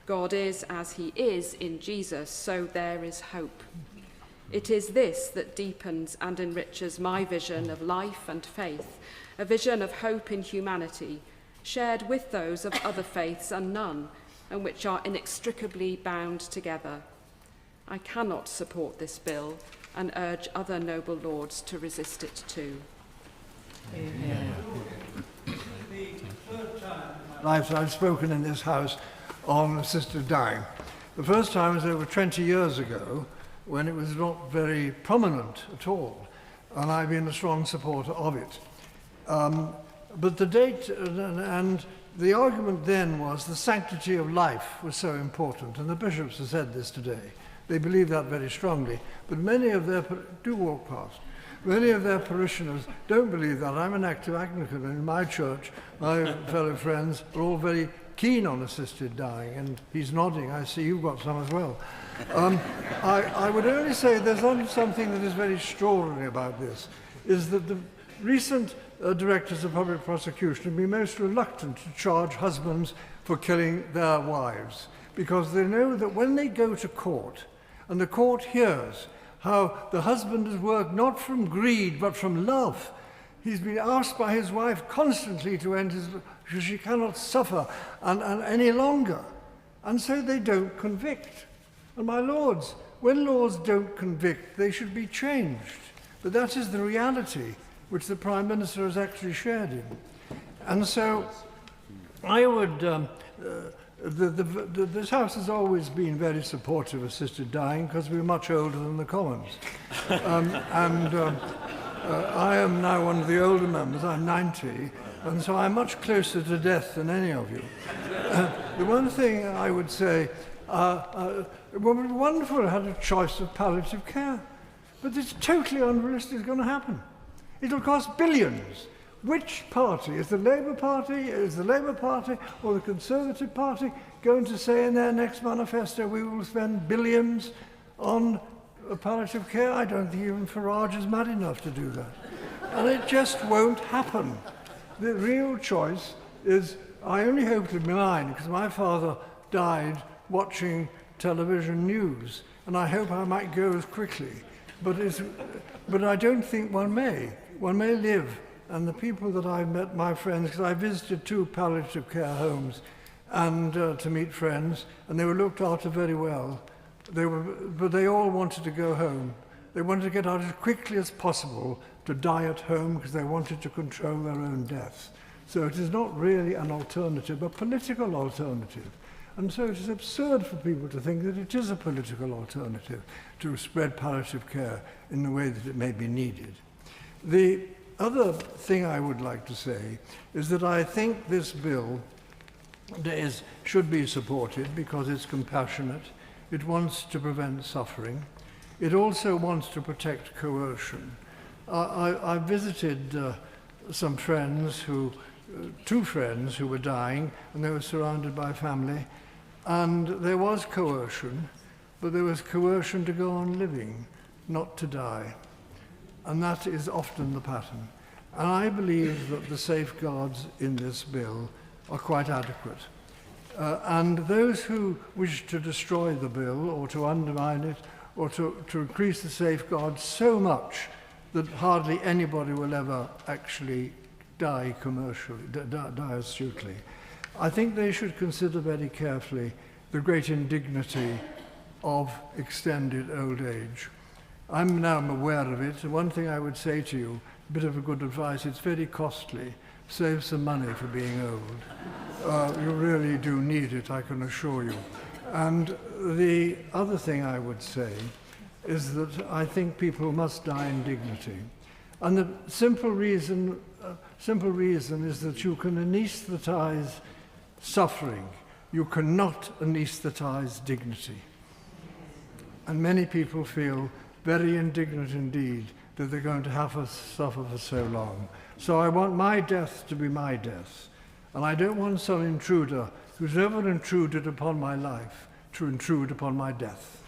God is as he is in Jesus, so there is hope. It is this that deepens and enriches my vision of life and faith, a vision of hope in humanity, shared with those of other faiths and none, and which are inextricably bound together. I cannot support this bill and urge other noble lords to resist it too. Amen. The third time in my life I've spoken in this House on assisted dying. The first time was over 20 years ago, when it was not very prominent at all, and I've been a strong supporter of it. But the date and the argument then was the sanctity of life was so important, and the bishops have said this today. They believe that very strongly, but many of their, do walk past, many of their parishioners don't believe that. I'm an active Anglican, and in my church, my fellow friends are all very keen on assisted dying, and he's nodding. I see you've got some as well. I would only say there's something that is very extraordinary about this, is that the recent directors of public prosecution have been most reluctant to charge husbands for killing their wives, because they know that when they go to court, and the court hears how the husband has worked not from greed but from love, he's been asked by his wife constantly to end his, because she cannot suffer and any longer, and so they don't convict. And my lords, when laws don't convict, they should be changed. But that is the reality which the Prime Minister has actually shared in. And so I would, this House has always been very supportive of assisted dying because we're much older than the Commons. I am now one of the older members, I'm 90, and so I'm much closer to death than any of you. The one thing I would say, it would be wonderful to have a choice of palliative care, but it's totally unrealistic it's going to happen. It'll cost billions. Which party? Is the Labour Party, or the Conservative Party going to say in their next manifesto we will spend billions on palliative care? I don't think even Farage is mad enough to do that. And it just won't happen. The real choice is, I only hope to be mine, because my father died watching television news, and I hope I might go as quickly. But I don't think one may. One may live, and the people that I've met, my friends, because I visited 2 palliative care homes and to meet friends, and they were looked after very well. But they all wanted to go home. They wanted to get out as quickly as possible to die at home because they wanted to control their own deaths. So it is not really an alternative, a political alternative. And so it is absurd for people to think that it is a political alternative to spread palliative care in the way that it may be needed. The other thing I would like to say is that I think this bill should be supported because it's compassionate. It wants to prevent suffering. It also wants to protect coercion. I visited some friends 2 friends who were dying, and they were surrounded by family, and there was coercion, but there was coercion to go on living, not to die. And that is often the pattern. And I believe that the safeguards in this bill are quite adequate. And those who wish to destroy the bill or to undermine it or to increase the safeguards so much that hardly anybody will ever actually die commercially, die astutely, I think they should consider very carefully the great indignity of extended old age. I'm now aware of it. One thing I would say to you, a bit of a good advice, it's very costly. Save some money for being old. You really do need it, I can assure you. And the other thing I would say is that I think people must die in dignity. And the simple reason is that you can anaesthetize suffering. You cannot anaesthetize dignity. And many people feel very indignant indeed that they're going to have to suffer for so long. So I want my death to be my death. And I don't want some intruder who's never intruded upon my life to intrude upon my death.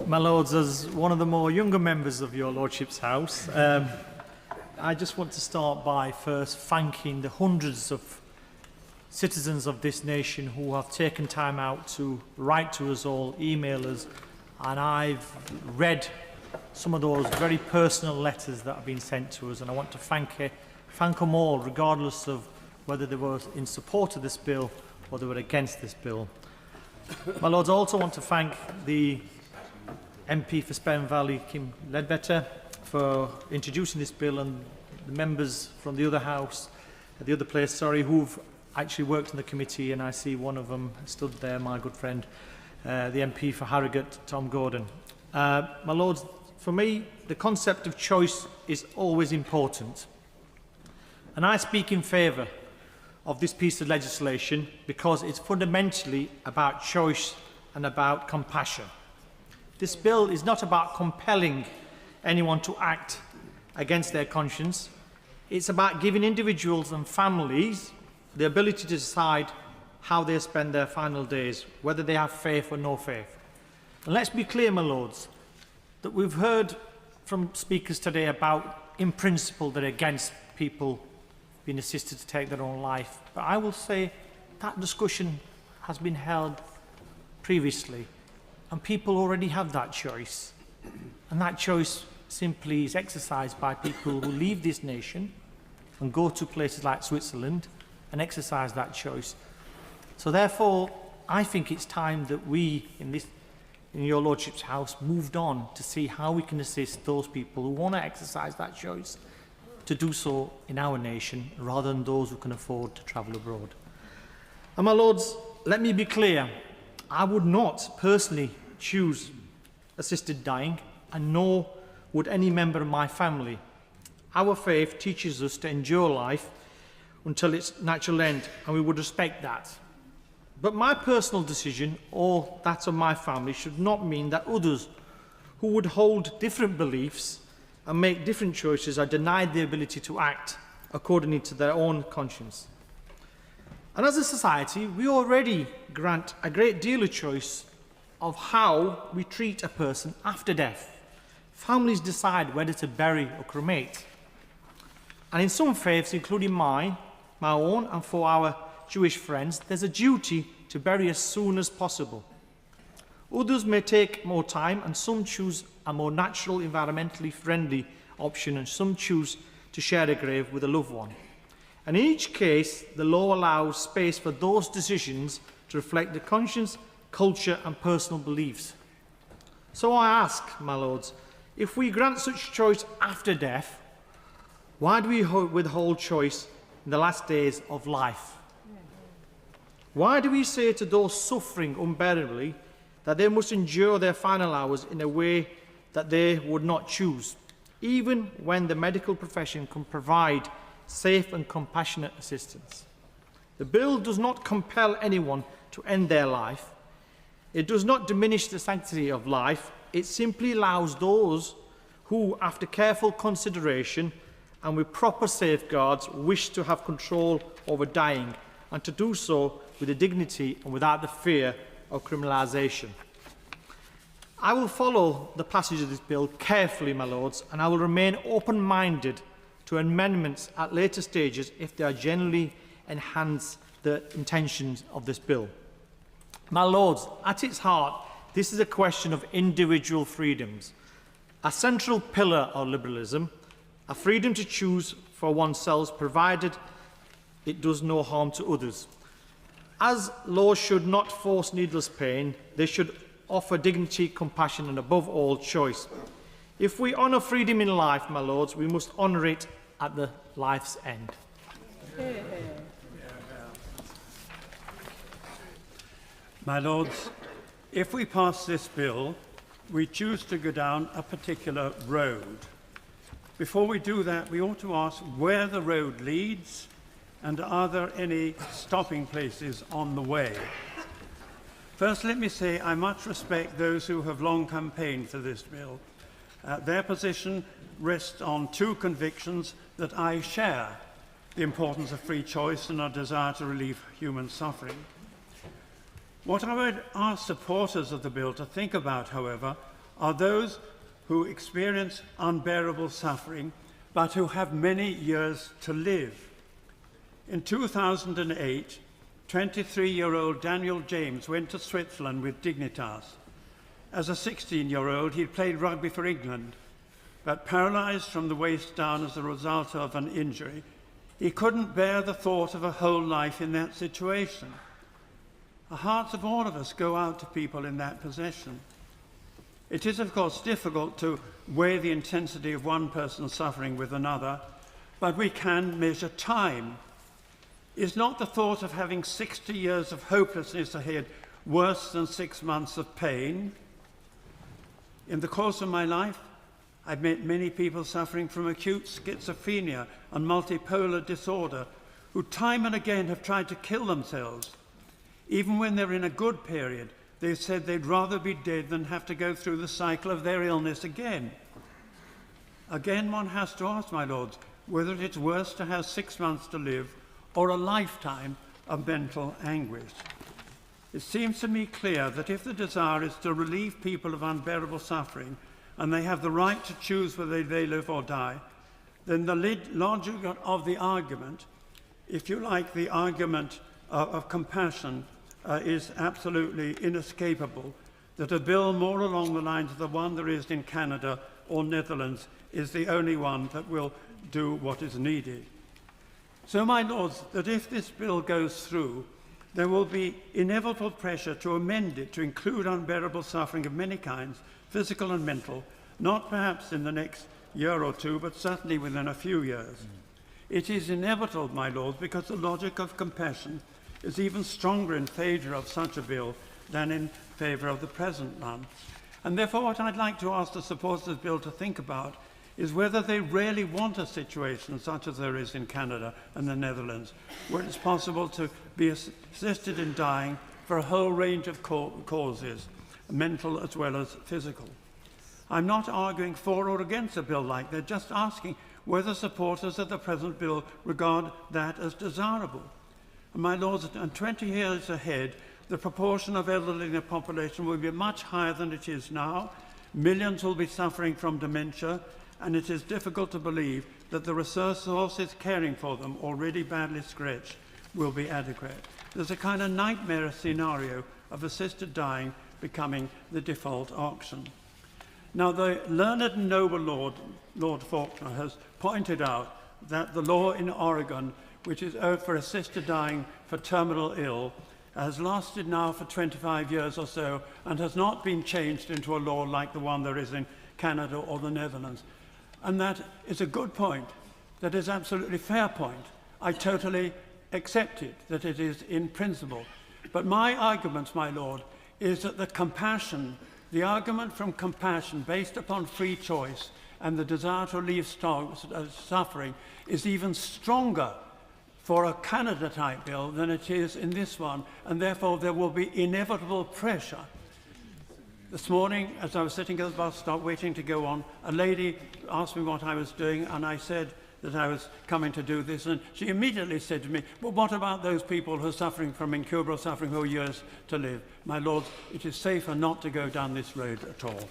My Lords, as one of the more younger members of your Lordship's House, I just want to start by first thanking the hundreds of citizens of this nation who have taken time out to write to us all, email us, and I've read some of those very personal letters that have been sent to us, and I want to thank them all, regardless of whether they were in support of this bill or they were against this bill. My Lords, I also want to thank the MP for Spen Valley, Kim Ledbetter, for introducing this bill, and the members from the other house, the other place, who've actually worked in the committee, and I see one of them stood there, my good friend, the MP for Harrogate, Tom Gordon. My Lords, for me, the concept of choice is always important. And I speak in favour of this piece of legislation because it's fundamentally about choice and about compassion. This bill is not about compelling anyone to act against their conscience. It's about giving individuals and families the ability to decide how they spend their final days, whether they have faith or no faith. And let's be clear, my Lords, that we've heard from speakers today about, in principle, they're against people being assisted to take their own life. But I will say that discussion has been held previously, and people already have that choice. And that choice simply is exercised by people who leave this nation and go to places like Switzerland and exercise that choice. So therefore, I think it's time that we, in your Lordship's House, moved on to see how we can assist those people who want to exercise that choice to do so in our nation, rather than those who can afford to travel abroad. And my Lords, let me be clear, I would not personally choose assisted dying, and nor would any member of my family. Our faith teaches us to endure life until its natural end, and we would respect that. But my personal decision, or that of my family, should not mean that others who would hold different beliefs and make different choices are denied the ability to act according to their own conscience. And as a society, we already grant a great deal of choice of how we treat a person after death. Families decide whether to bury or cremate. And in some faiths, including my own, and for our Jewish friends, there's a duty to bury as soon as possible. Others may take more time, and some choose a more natural, environmentally friendly option, and some choose to share a grave with a loved one. And in each case, the law allows space for those decisions to reflect the conscience, culture and personal beliefs. So I ask, my Lords, if we grant such choice after death, why do we withhold choice in the last days of life? Why do we say to those suffering unbearably that they must endure their final hours in a way that they would not choose, even when the medical profession can provide safe and compassionate assistance? The bill does not compel anyone to end their life. It does not diminish the sanctity of life. It simply allows those who, after careful consideration and with proper safeguards, wish to have control over dying, and to do so with the dignity and without the fear of criminalisation. I will follow the passage of this bill carefully, my Lords, and I will remain open-minded to amendments at later stages if they are generally enhance the intentions of this bill. My Lords, at its heart, this is a question of individual freedoms, a central pillar of liberalism, a freedom to choose for oneself, provided it does no harm to others. As laws should not force needless pain, they should offer dignity, compassion, and above all, choice. If we honour freedom in life, my lords, we must honour it at the life's end. My lords, if we pass this bill, we choose to go down a particular road. Before we do that, we ought to ask where the road leads and are there any stopping places on the way. First, let me say I much respect those who have long campaigned for this bill. Their position rests on two convictions that I share: the importance of free choice and our desire to relieve human suffering. What I would ask supporters of the bill to think about, however, are those who experience unbearable suffering but who have many years to live. In 2008, 23-year-old Daniel James went to Switzerland with Dignitas. As a 16-year-old, he played rugby for England, but paralysed from the waist down as a result of an injury, he couldn't bear the thought of a whole life in that situation. The hearts of all of us go out to people in that position. It is, of course, difficult to weigh the intensity of one person's suffering with another, but we can measure time. Is not the thought of having 60 years of hopelessness ahead worse than 6 months of pain? In the course of my life, I've met many people suffering from acute schizophrenia and multipolar disorder who time and again have tried to kill themselves. Even when they're in a good period, they've said they'd rather be dead than have to go through the cycle of their illness again. Again, one has to ask, my lords, whether it's worse to have 6 months to live or a lifetime of mental anguish. It seems to me clear that if the desire is to relieve people of unbearable suffering, and they have the right to choose whether they live or die, then the logic of the argument, if you like, the argument of compassion, is absolutely inescapable, that a bill more along the lines of the one there is in Canada or Netherlands is the only one that will do what is needed. So, my lords, that if this bill goes through, there will be inevitable pressure to amend it to include unbearable suffering of many kinds, physical and mental, not perhaps in the next year or two, but certainly within a few years. It is inevitable, my lords, because the logic of compassion is even stronger in favour of such a bill than in favour of the present one. And therefore what I'd like to ask the supporters of the bill to think about is whether they really want a situation such as there is in Canada and the Netherlands, where it's possible to be assisted in dying for a whole range of causes, mental as well as physical. I'm not arguing for or against a bill like that, just asking whether supporters of the present bill regard that as desirable. And my lords, and 20 years ahead, the proportion of elderly in the population will be much higher than it is now. Millions will be suffering from dementia, and it is difficult to believe that the resources caring for them, already badly stretched, will be adequate. There's a kind of nightmare scenario of assisted dying becoming the default option. Now, the learned and noble Lord Faulkner has pointed out that the law in Oregon, which is for assisted dying for terminal ill, has lasted now for 25 years or so and has not been changed into a law like the one there is in Canada or the Netherlands. And that is a good point. That is absolutely fair point. I totally accept it, that it is in principle. But my argument, my lord, is that the argument from compassion based upon free choice and the desire to relieve suffering is even stronger for a Canada-type bill than it is in this one, and therefore there will be inevitable pressure. This morning, as I was sitting at the bus stop waiting to go on, a lady asked me what I was doing, and I said that I was coming to do this, and she immediately said to me, well, what about those people who are suffering from incurable suffering who are years to live? My lords, it is safer not to go down this road at all.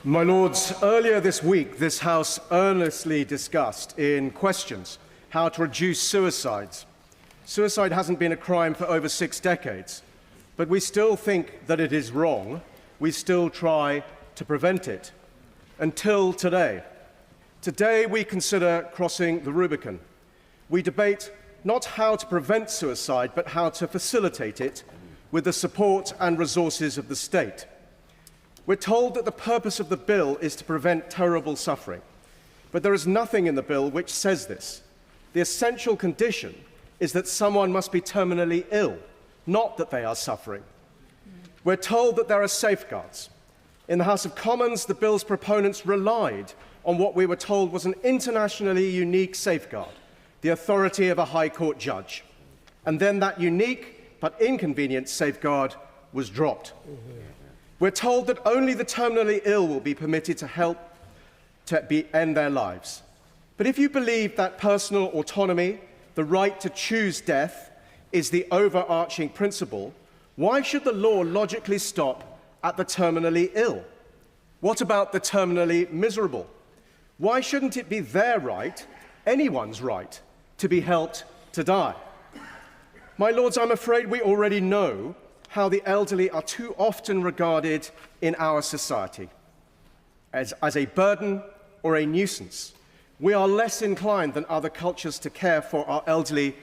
My lords, earlier this week, this House earnestly discussed in questions how to reduce suicides. Suicide hasn't been a crime for over 6 decades. But we still think that it is wrong. We still try to prevent it. Until today. Today we consider crossing the Rubicon. We debate not how to prevent suicide, but how to facilitate it with the support and resources of the state. We're told that the purpose of the bill is to prevent terrible suffering, but there is nothing in the bill which says this. The essential condition is that someone must be terminally ill, not that they are suffering. We're told that there are safeguards. In the House of Commons, the bill's proponents relied on what we were told was an internationally unique safeguard, the authority of a High Court judge. And then that unique but inconvenient safeguard was dropped. We're told that only the terminally ill will be permitted to help to end their lives. But if you believe that personal autonomy, the right to choose death, is the overarching principle, why should the law logically stop at the terminally ill? What about the terminally miserable? Why shouldn't it be their right, anyone's right, to be helped to die? My lords, I'm afraid we already know how the elderly are too often regarded in our society as a burden or a nuisance. We are less inclined than other cultures to care for our elderly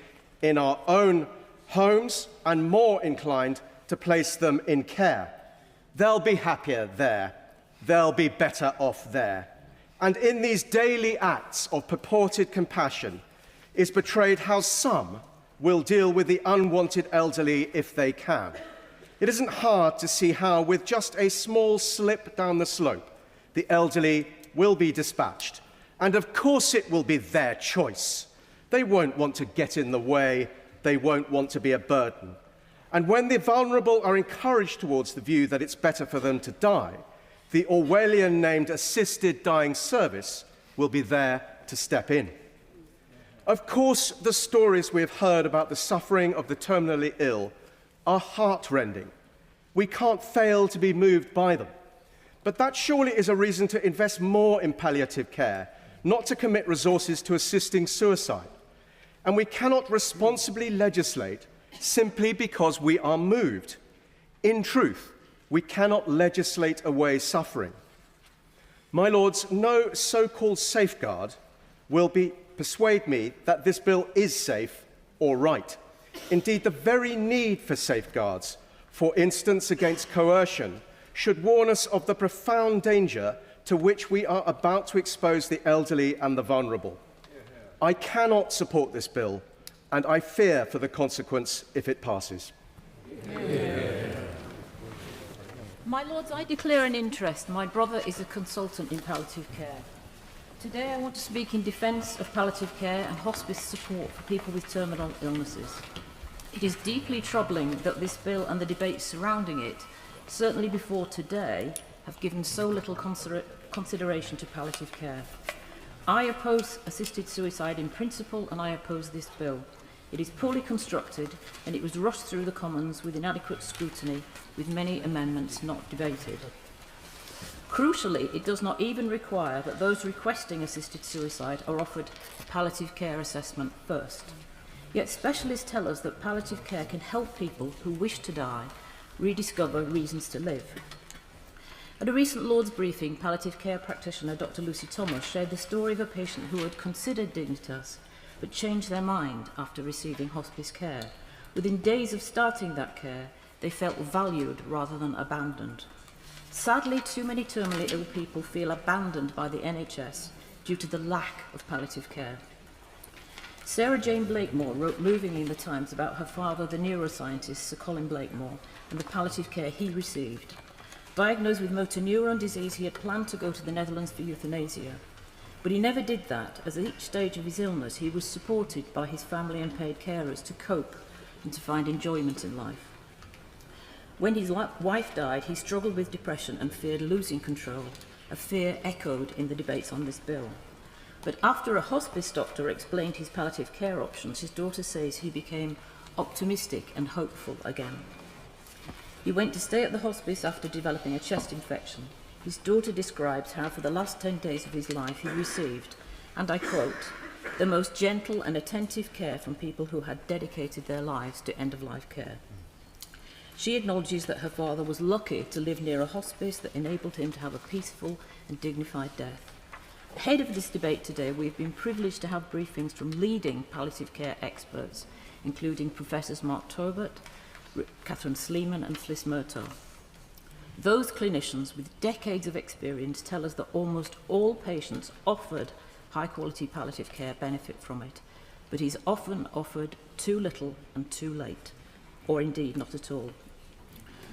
in our own homes and more inclined to place them in care. They'll be happier there. They'll be better off there. And in these daily acts of purported compassion is betrayed how some will deal with the unwanted elderly if they can. It isn't hard to see how, with just a small slip down the slope, the elderly will be dispatched. And of course it will be their choice. They won't want to get in the way. They won't want to be a burden. And when the vulnerable are encouraged towards the view that it's better for them to die, the Orwellian-named assisted dying service will be there to step in. Of course, the stories we have heard about the suffering of the terminally ill are heart-rending. We can't fail to be moved by them. But that surely is a reason to invest more in palliative care, not to commit resources to assisting suicide. And we cannot responsibly legislate simply because we are moved. In truth, we cannot legislate away suffering. My lords, no so-called safeguard will persuade me that this bill is safe or right. Indeed, the very need for safeguards, for instance against coercion, should warn us of the profound danger to which we are about to expose the elderly and the vulnerable. I cannot support this bill, and I fear for the consequence if it passes. My lords, I declare an interest. My brother is a consultant in palliative care. Today I want to speak in defence of palliative care and hospice support for people with terminal illnesses. It is deeply troubling that this bill and the debates surrounding it, certainly before today, have given so little consideration to palliative care. I oppose assisted suicide in principle, and I oppose this bill. It is poorly constructed, and it was rushed through the Commons with inadequate scrutiny, with many amendments not debated. Crucially, it does not even require that those requesting assisted suicide are offered a palliative care assessment first. Yet specialists tell us that palliative care can help people who wish to die rediscover reasons to live. At a recent Lord's briefing, palliative care practitioner Dr. Lucy Thomas shared the story of a patient who had considered Dignitas but changed their mind after receiving hospice care. Within days of starting that care, they felt valued rather than abandoned. Sadly, too many terminally ill people feel abandoned by the NHS due to the lack of palliative care. Sarah Jane Blakemore wrote movingly in the Times about her father, the neuroscientist Sir Colin Blakemore, and the palliative care he received. Diagnosed with motor neuron disease, he had planned to go to the Netherlands for euthanasia. But he never did that, as at each stage of his illness he was supported by his family and paid carers to cope and to find enjoyment in life. When his wife died, he struggled with depression and feared losing control, a fear echoed in the debates on this bill. But after a hospice doctor explained his palliative care options, his daughter says he became optimistic and hopeful again. He went to stay at the hospice after developing a chest infection. His daughter describes how for the last 10 days of his life he received, and I quote, the most gentle and attentive care from people who had dedicated their lives to end-of-life care. She acknowledges that her father was lucky to live near a hospice that enabled him to have a peaceful and dignified death. Ahead of this debate today, we have been privileged to have briefings from leading palliative care experts, including Professors Mark Tobert, Catherine Sleeman and Fliss Murtaugh. Those clinicians with decades of experience tell us that almost all patients offered high-quality palliative care benefit from it, but is often offered too little and too late, or indeed not at all.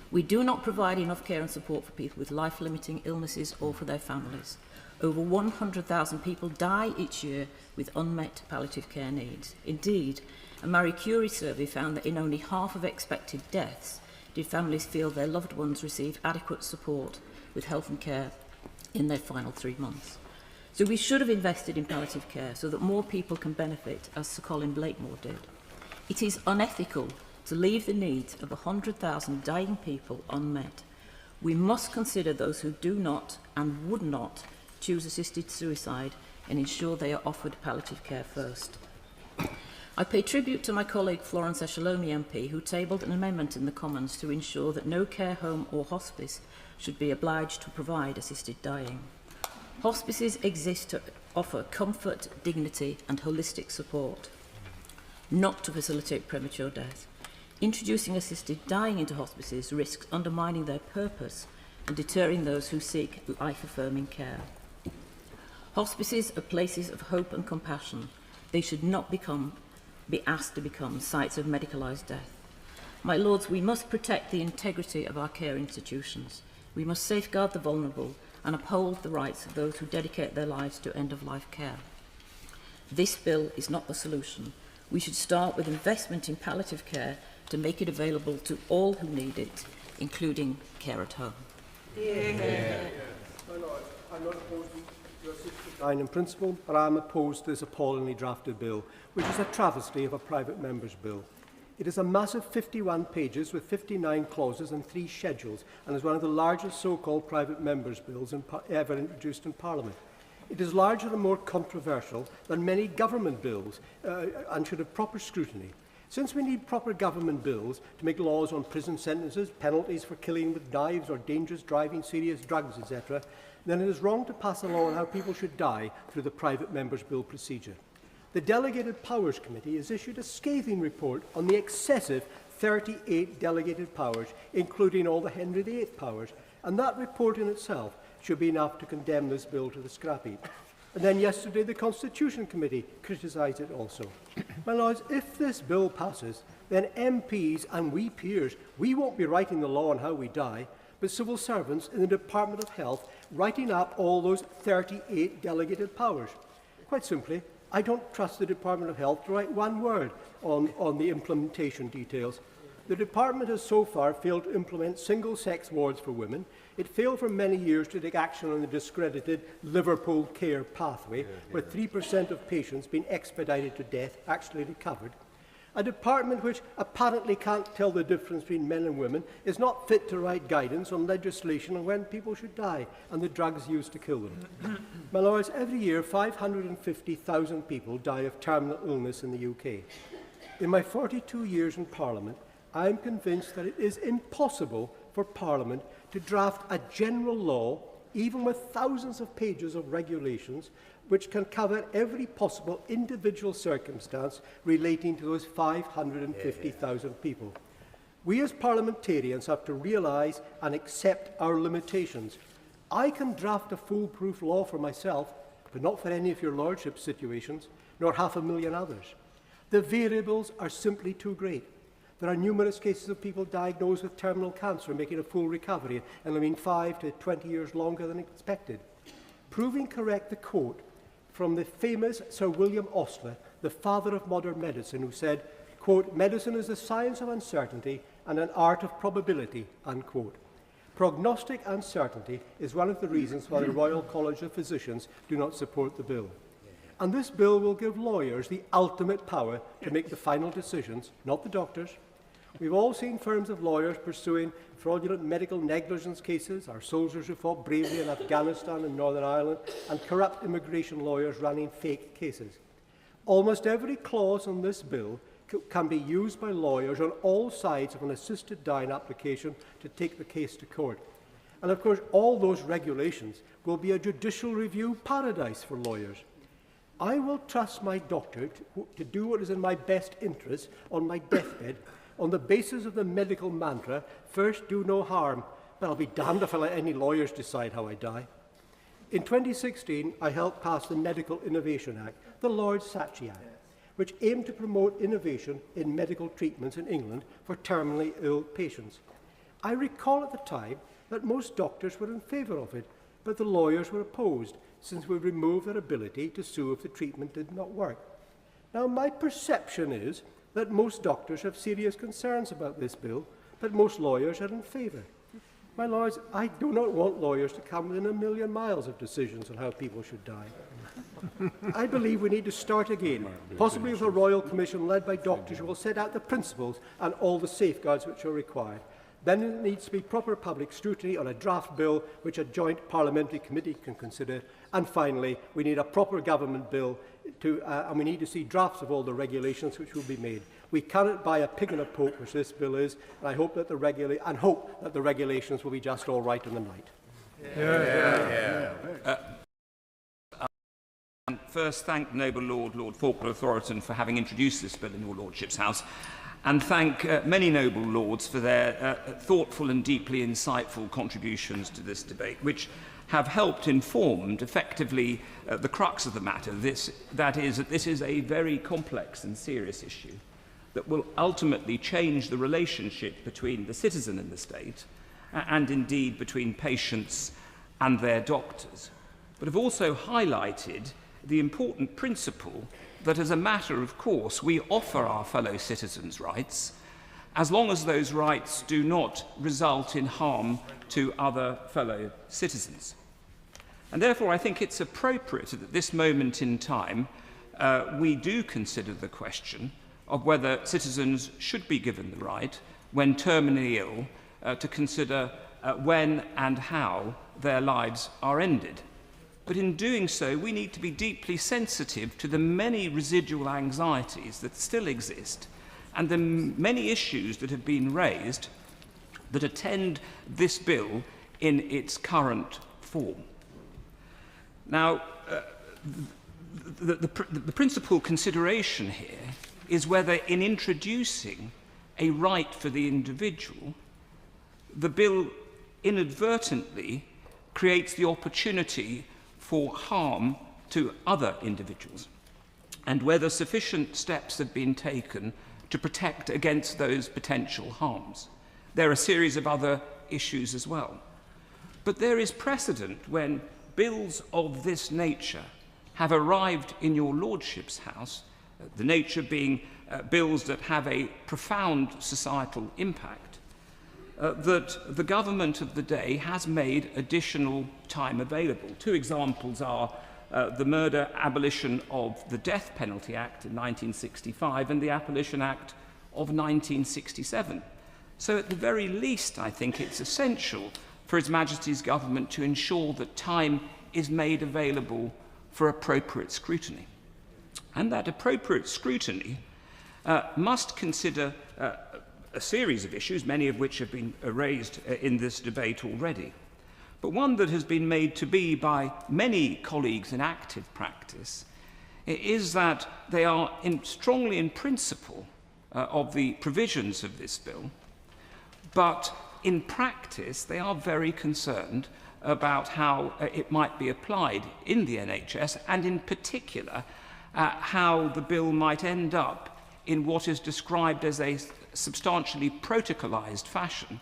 We do not provide enough care and support for people with life-limiting illnesses or for their families. Over 100,000 people die each year with unmet palliative care needs. Indeed, a Marie Curie survey found that in only half of expected deaths did families feel their loved ones received adequate support with health and care in their final 3 months. So we should have invested in palliative care so that more people can benefit, as Sir Colin Blakemore did. It is unethical to leave the needs of 100,000 dying people unmet. We must consider those who do not and would not choose assisted suicide and ensure they are offered palliative care first. I pay tribute to my colleague Florence Eshalomi MP, who tabled an amendment in the Commons to ensure that no care home or hospice should be obliged to provide assisted dying. Hospices exist to offer comfort, dignity and holistic support, not to facilitate premature death. Introducing assisted dying into hospices risks undermining their purpose and deterring those who seek life-affirming care. Hospices are places of hope and compassion. They should not be asked to become sites of medicalised death. My Lords, we must protect the integrity of our care institutions. We must safeguard the vulnerable and uphold the rights of those who dedicate their lives to end-of-life care. This bill is not the solution. We should start with investment in palliative care to make it available to all who need it, including care at home. I'm not opposed to assisted dying in principle, but I'm opposed to this appallingly drafted bill, which is a travesty of a private member's bill. It is a massive 51 pages with 59 clauses and 3 schedules, and is one of the largest so-called private members' bills ever introduced in Parliament. It is larger and more controversial than many government bills and should have proper scrutiny. Since we need proper government bills to make laws on prison sentences, penalties for killing with knives or dangerous driving, serious drugs, etc., then it is wrong to pass a law on how people should die through the private members' bill procedure. The Delegated Powers Committee has issued a scathing report on the excessive 38 delegated powers, including all the Henry VIII powers, and that report in itself should be enough to condemn this bill to the scrap heap. And then yesterday the Constitution Committee criticised it also. My Lords, if this bill passes, then MPs and we peers, we won't be writing the law on how we die, but civil servants in the Department of Health writing up all those 38 delegated powers. Quite simply, I don't trust the Department of Health to write one word on the implementation details. The department has so far failed to implement single-sex wards for women. It failed for many years to take action on the discredited Liverpool care pathway, where 3% of patients being expedited to death actually recovered. A department which apparently can't tell the difference between men and women is not fit to write guidance on legislation on when people should die and the drugs used to kill them. My Lords, every year 550,000 people die of terminal illness in the UK. In my 42 years in Parliament, I am convinced that it is impossible for Parliament to draft a general law, even with thousands of pages of regulations, which can cover every possible individual circumstance relating to those 550,000 people. We as parliamentarians have to realise and accept our limitations. I can draft a foolproof law for myself, but not for any of your lordship's situations, nor 500,000 others. The variables are simply too great. There are numerous cases of people diagnosed with terminal cancer making a full recovery and living 5 to 20 years longer than expected. Proving correct the quote from the famous Sir William Osler, the father of modern medicine, who said, quote, "Medicine is the science of uncertainty and an art of probability," unquote. Prognostic uncertainty is one of the reasons why the Royal College of Physicians do not support the bill. And this bill will give lawyers the ultimate power to make the final decisions, not the doctors. We've all seen firms of lawyers pursuing fraudulent medical negligence cases, our soldiers who fought bravely in Afghanistan and Northern Ireland, and corrupt immigration lawyers running fake cases. Almost every clause on this bill can be used by lawyers on all sides of an assisted dying application to take the case to court. And of course, all those regulations will be a judicial review paradise for lawyers. I will trust my doctor to do what is in my best interest on my deathbed, on the basis of the medical mantra, first do no harm, but I'll be damned if I let any lawyers decide how I die. In 2016, I helped pass the Medical Innovation Act, the Lord Saatchi Act, which aimed to promote innovation in medical treatments in England for terminally ill patients. I recall at the time that most doctors were in favour of it, but the lawyers were opposed, since we removed their ability to sue if the treatment did not work. Now, my perception is that most doctors have serious concerns about this bill, but most lawyers are in favour. My lords, I do not want lawyers to come within a million miles of decisions on how people should die. I believe we need to start again, possibly with a royal commission led by doctors who will set out the principles and all the safeguards which are required. Then there needs to be proper public scrutiny on a draft bill which a joint parliamentary committee can consider. And finally, we need a proper government bill and we need to see drafts of all the regulations which will be made. We cannot buy a pig in a poke, which this bill is, and I hope that the regulations will be just all right in the night. First, thank the noble Lord Falkland of Thoroton, for having introduced this bill in your Lordship's House, and thank many noble lords for their thoughtful and deeply insightful contributions to this debate, which have helped inform effectively the crux of the matter. That is, this is a very complex and serious issue that will ultimately change the relationship between the citizen and the state, and indeed between patients and their doctors, but have also highlighted the important principle that, as a matter of course, we offer our fellow citizens rights, as long as those rights do not result in harm to other fellow citizens. And therefore, I think it's appropriate at this moment in time we do consider the question of whether citizens should be given the right, when terminally ill, to consider when and how their lives are ended. But in doing so, we need to be deeply sensitive to the many residual anxieties that still exist and the many issues that have been raised that attend this bill in its current form. Now, the principal consideration here is whether, in introducing a right for the individual, the bill inadvertently creates the opportunity for harm to other individuals, and whether sufficient steps have been taken to protect against those potential harms. There are a series of other issues as well. But there is precedent when bills of this nature have arrived in your Lordship's House, the nature being bills that have a profound societal impact, that the government of the day has made additional time available. Two examples are the Murder Abolition of the Death Penalty Act in 1965 and the Abolition Act of 1967. So at the very least, I think it's essential for His Majesty's government to ensure that time is made available for appropriate scrutiny. And that appropriate scrutiny must consider a series of issues, many of which have been raised in this debate already. But one that has been made to be by many colleagues in active practice is that they are strongly in principle of the provisions of this bill, but in practice they are very concerned about how it might be applied in the NHS, and in particular how the bill might end up in what is described as a substantially protocolized fashion,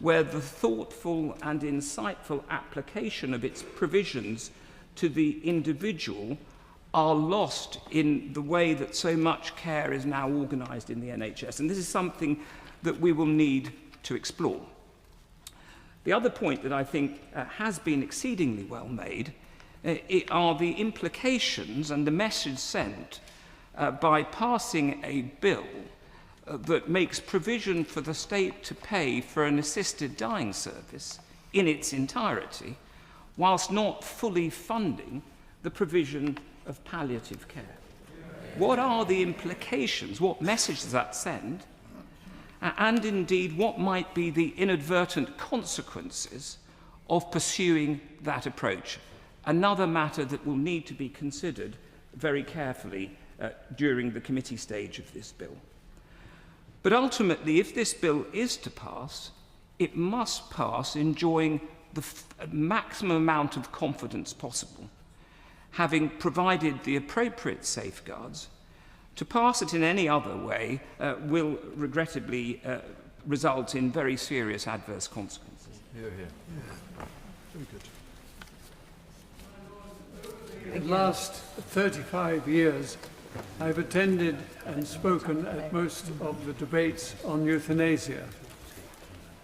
where the thoughtful and insightful application of its provisions to the individual are lost in the way that so much care is now organised in the NHS. And this is something that we will need to explore. The other point that I think has been exceedingly well made are the implications and the message sent by passing a bill that makes provision for the state to pay for an assisted dying service in its entirety, whilst not fully funding the provision of palliative care. What are the implications? What message does that send? And indeed, what might be the inadvertent consequences of pursuing that approach? Another matter that will need to be considered very carefully during the committee stage of this bill. But ultimately, if this bill is to pass, it must pass enjoying the maximum amount of confidence possible, having provided the appropriate safeguards. To pass it in any other way will regrettably result in very serious adverse consequences. Hear, hear. Yeah. Very good. In the last 35 years, I've attended and spoken at most of the debates on euthanasia.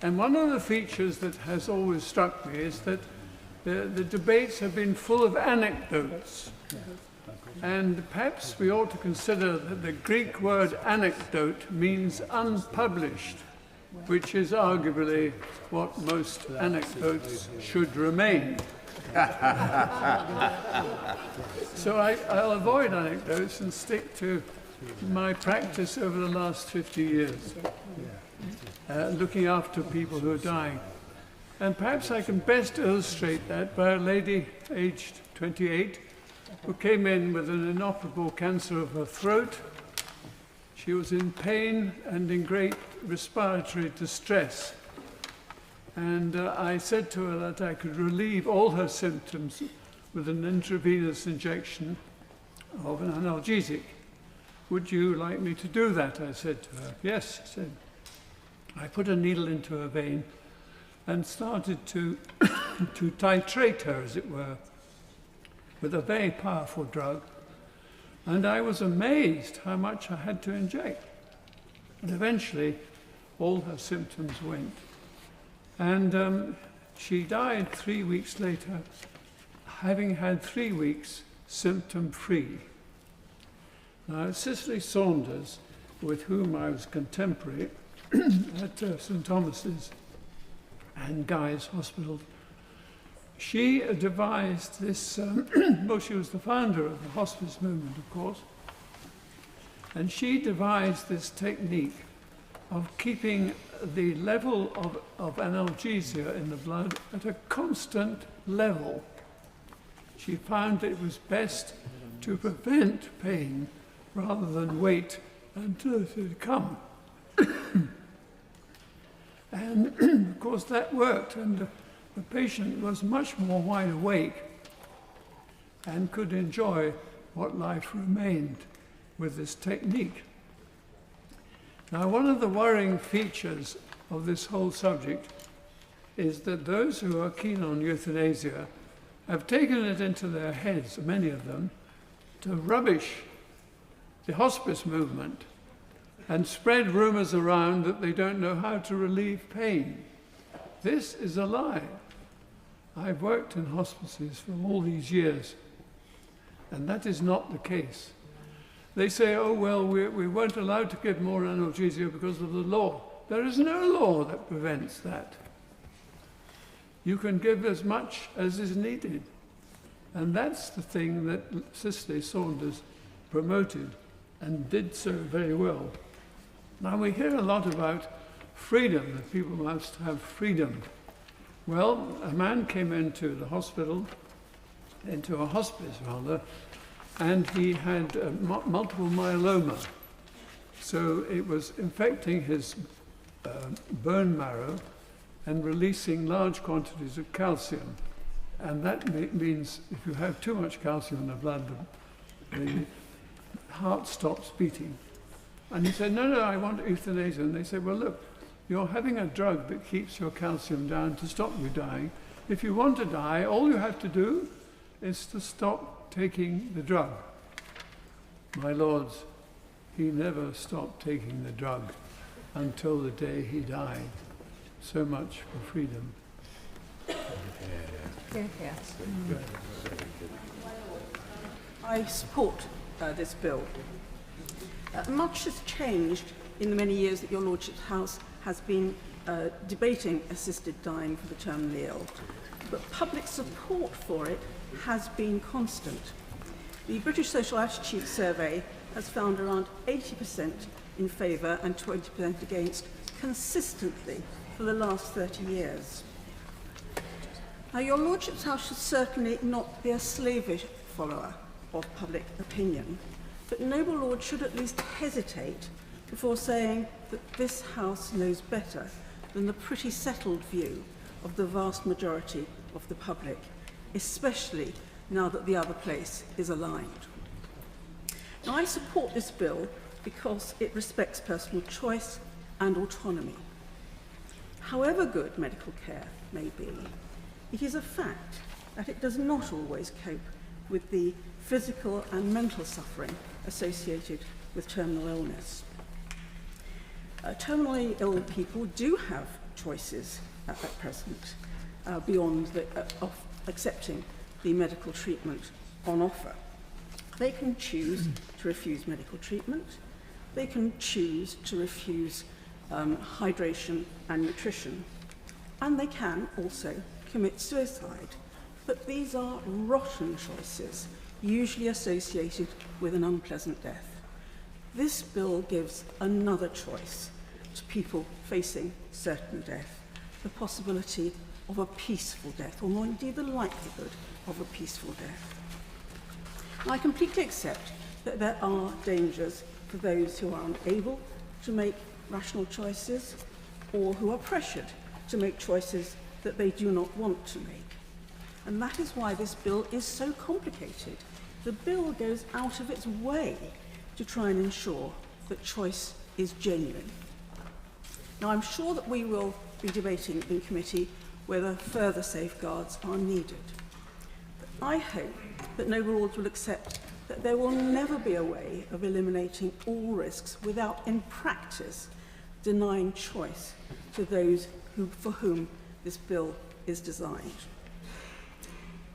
And one of the features that has always struck me is that the debates have been full of anecdotes. And perhaps we ought to consider that the Greek word anecdote means unpublished, which is arguably what most anecdotes should remain. So I'll avoid anecdotes and stick to my practice over the last 50 years, looking after people who are dying. And perhaps I can best illustrate that by a lady aged 28 who came in with an inoperable cancer of her throat. She was in pain and in great respiratory distress. And I said to her that I could relieve all her symptoms with an intravenous injection of an analgesic. Would you like me to do that? I said to her. Yes, she said. I put a needle into her vein and started to titrate her, as it were, with a very powerful drug. And I was amazed how much I had to inject. And eventually, all her symptoms went. And she died 3 weeks later, having had 3 weeks symptom-free. Now, Cicely Saunders, with whom I was contemporary at St. Thomas's and Guy's Hospital, she devised this, well, she was the founder of the hospice movement, of course, and she devised this technique of keeping the level of analgesia in the blood at a constant level. She found it was best to prevent pain rather than wait until it had come. And of course that worked, and the patient was much more wide awake and could enjoy what life remained with this technique. Now, one of the worrying features of this whole subject is that those who are keen on euthanasia have taken it into their heads, many of them, to rubbish the hospice movement and spread rumors around that they don't know how to relieve pain. This is a lie. I've worked in hospices for all these years, and that is not the case. They say, oh, well, we weren't allowed to give more analgesia because of the law. There is no law that prevents that. You can give as much as is needed. And that's the thing that Cicely Saunders promoted and did so very well. Now, we hear a lot about freedom, that people must have freedom. Well, a man came into the hospital, into a hospice rather, and he had multiple myeloma. So it was infecting his bone marrow and releasing large quantities of calcium. And that means if you have too much calcium in the blood, the heart stops beating. And he said, no, I want euthanasia. And they said, well, look, you're having a drug that keeps your calcium down to stop you dying. If you want to die, all you have to do is to stop taking the drug. My lords, he never stopped taking the drug until the day he died. So much for freedom. I support this bill. Much has changed in the many years that your Lordship's House has been debating assisted dying for the terminally ill, but public support for it has been constant. The British Social Attitude Survey has found around 80% in favour and 20% against consistently for the last 30 years. Now, your Lordship's House should certainly not be a slavish follower of public opinion, but noble lords should at least hesitate before saying that this House knows better than the pretty settled view of the vast majority of the public, especially now that the other place is aligned. Now, I support this bill because it respects personal choice and autonomy. However good medical care may be, it is a fact that it does not always cope with the physical and mental suffering associated with terminal illness. Terminally ill people do have choices at present beyond of accepting the medical treatment on offer. They can choose to refuse medical treatment. They can choose to refuse hydration and nutrition. And they can also commit suicide. But these are rotten choices, usually associated with an unpleasant death. This bill gives another choice to people facing certain death, the possibility of a peaceful death, or more indeed the likelihood of a peaceful death. I completely accept that there are dangers for those who are unable to make rational choices or who are pressured to make choices that they do not want to make. And that is why this bill is so complicated. The bill goes out of its way to try and ensure that choice is genuine. Now, I'm sure that we will be debating in committee whether further safeguards are needed. But I hope that Noble Lords will accept that there will never be a way of eliminating all risks without, in practice, denying choice to those for whom this bill is designed.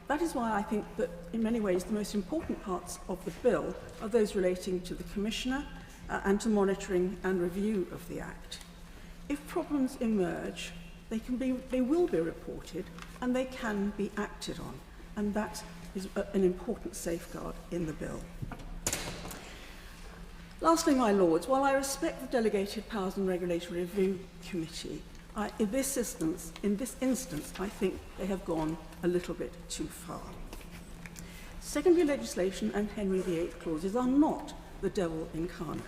That is why I think that, in many ways, the most important parts of the bill are those relating to the Commissioner and to monitoring and review of the Act. If problems emerge, they will be reported and they can be acted on, and that is an important safeguard in the bill. Lastly, my Lords, while I respect the Delegated Powers and Regulatory Review Committee, in this instance, I think they have gone a little bit too far. Secondary legislation and Henry VIII clauses are not the devil incarnate.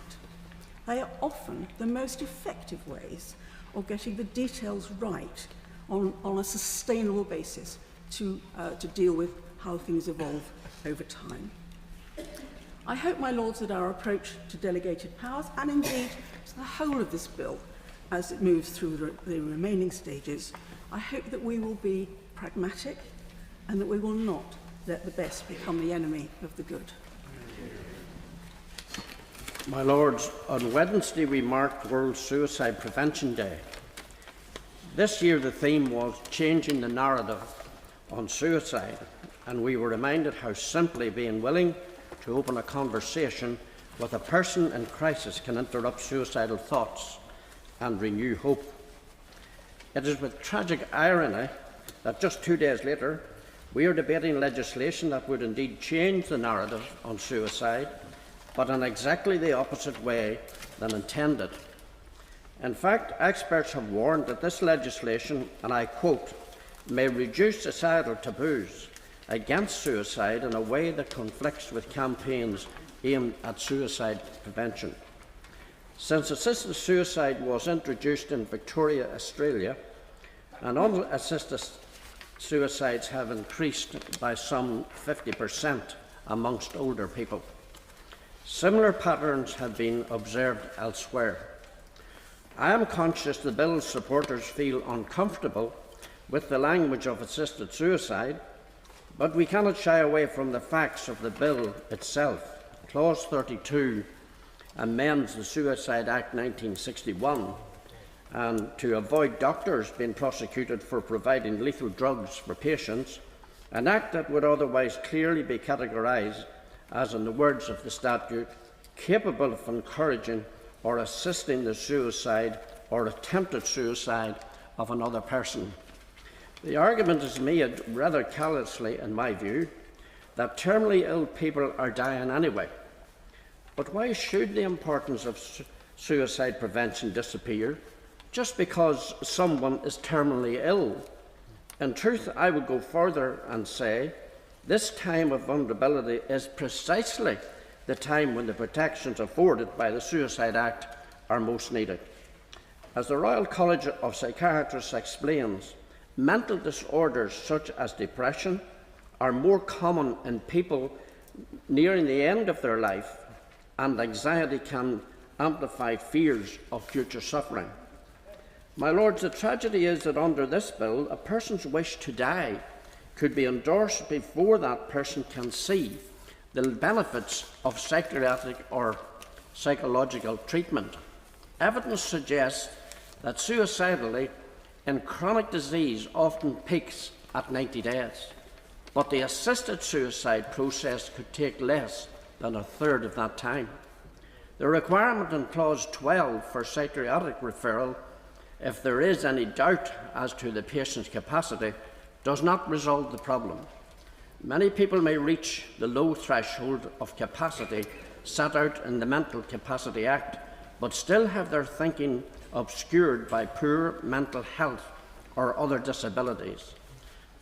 They are often the most effective ways of getting the details right on a sustainable basis to deal with how things evolve over time. I hope, my Lords, that our approach to delegated powers, and indeed to the whole of this bill as it moves through the remaining stages, I hope that we will be pragmatic and that we will not let the best become the enemy of the good. My Lords, on Wednesday we marked World Suicide Prevention Day. This year the theme was changing the narrative on suicide, and we were reminded how simply being willing to open a conversation with a person in crisis can interrupt suicidal thoughts and renew hope. It is with tragic irony that just 2 days later we are debating legislation that would indeed change the narrative on suicide, but in exactly the opposite way than intended. In fact, experts have warned that this legislation, and I quote, may reduce societal taboos against suicide in a way that conflicts with campaigns aimed at suicide prevention. Since assisted suicide was introduced in Victoria, Australia, and unassisted suicides have increased by some 50% amongst older people. Similar patterns have been observed elsewhere. I am conscious the bill's supporters feel uncomfortable with the language of assisted suicide, but we cannot shy away from the facts of the bill itself. Clause 32 amends the Suicide Act 1961 and to avoid doctors being prosecuted for providing lethal drugs for patients, an act that would otherwise clearly be categorised as, in the words of the statute, capable of encouraging or assisting the suicide or attempted suicide of another person. The argument is made rather callously, in my view, that terminally ill people are dying anyway. But why should the importance of suicide prevention disappear just because someone is terminally ill? In truth, I would go further and say this time of vulnerability is precisely the time when the protections afforded by the Suicide Act are most needed. As the Royal College of Psychiatrists explains, mental disorders such as depression are more common in people nearing the end of their life, and anxiety can amplify fears of future suffering. My Lords, the tragedy is that under this bill, a person's wish to die could be endorsed before that person can see the benefits of psychiatric or psychological treatment. Evidence suggests that suicidality in chronic disease often peaks at 90 days, but the assisted suicide process could take less than a third of that time. The requirement in Clause 12 for psychiatric referral, if there is any doubt as to the patient's capacity, does not resolve the problem. Many people may reach the low threshold of capacity set out in the Mental Capacity Act, but still have their thinking obscured by poor mental health or other disabilities.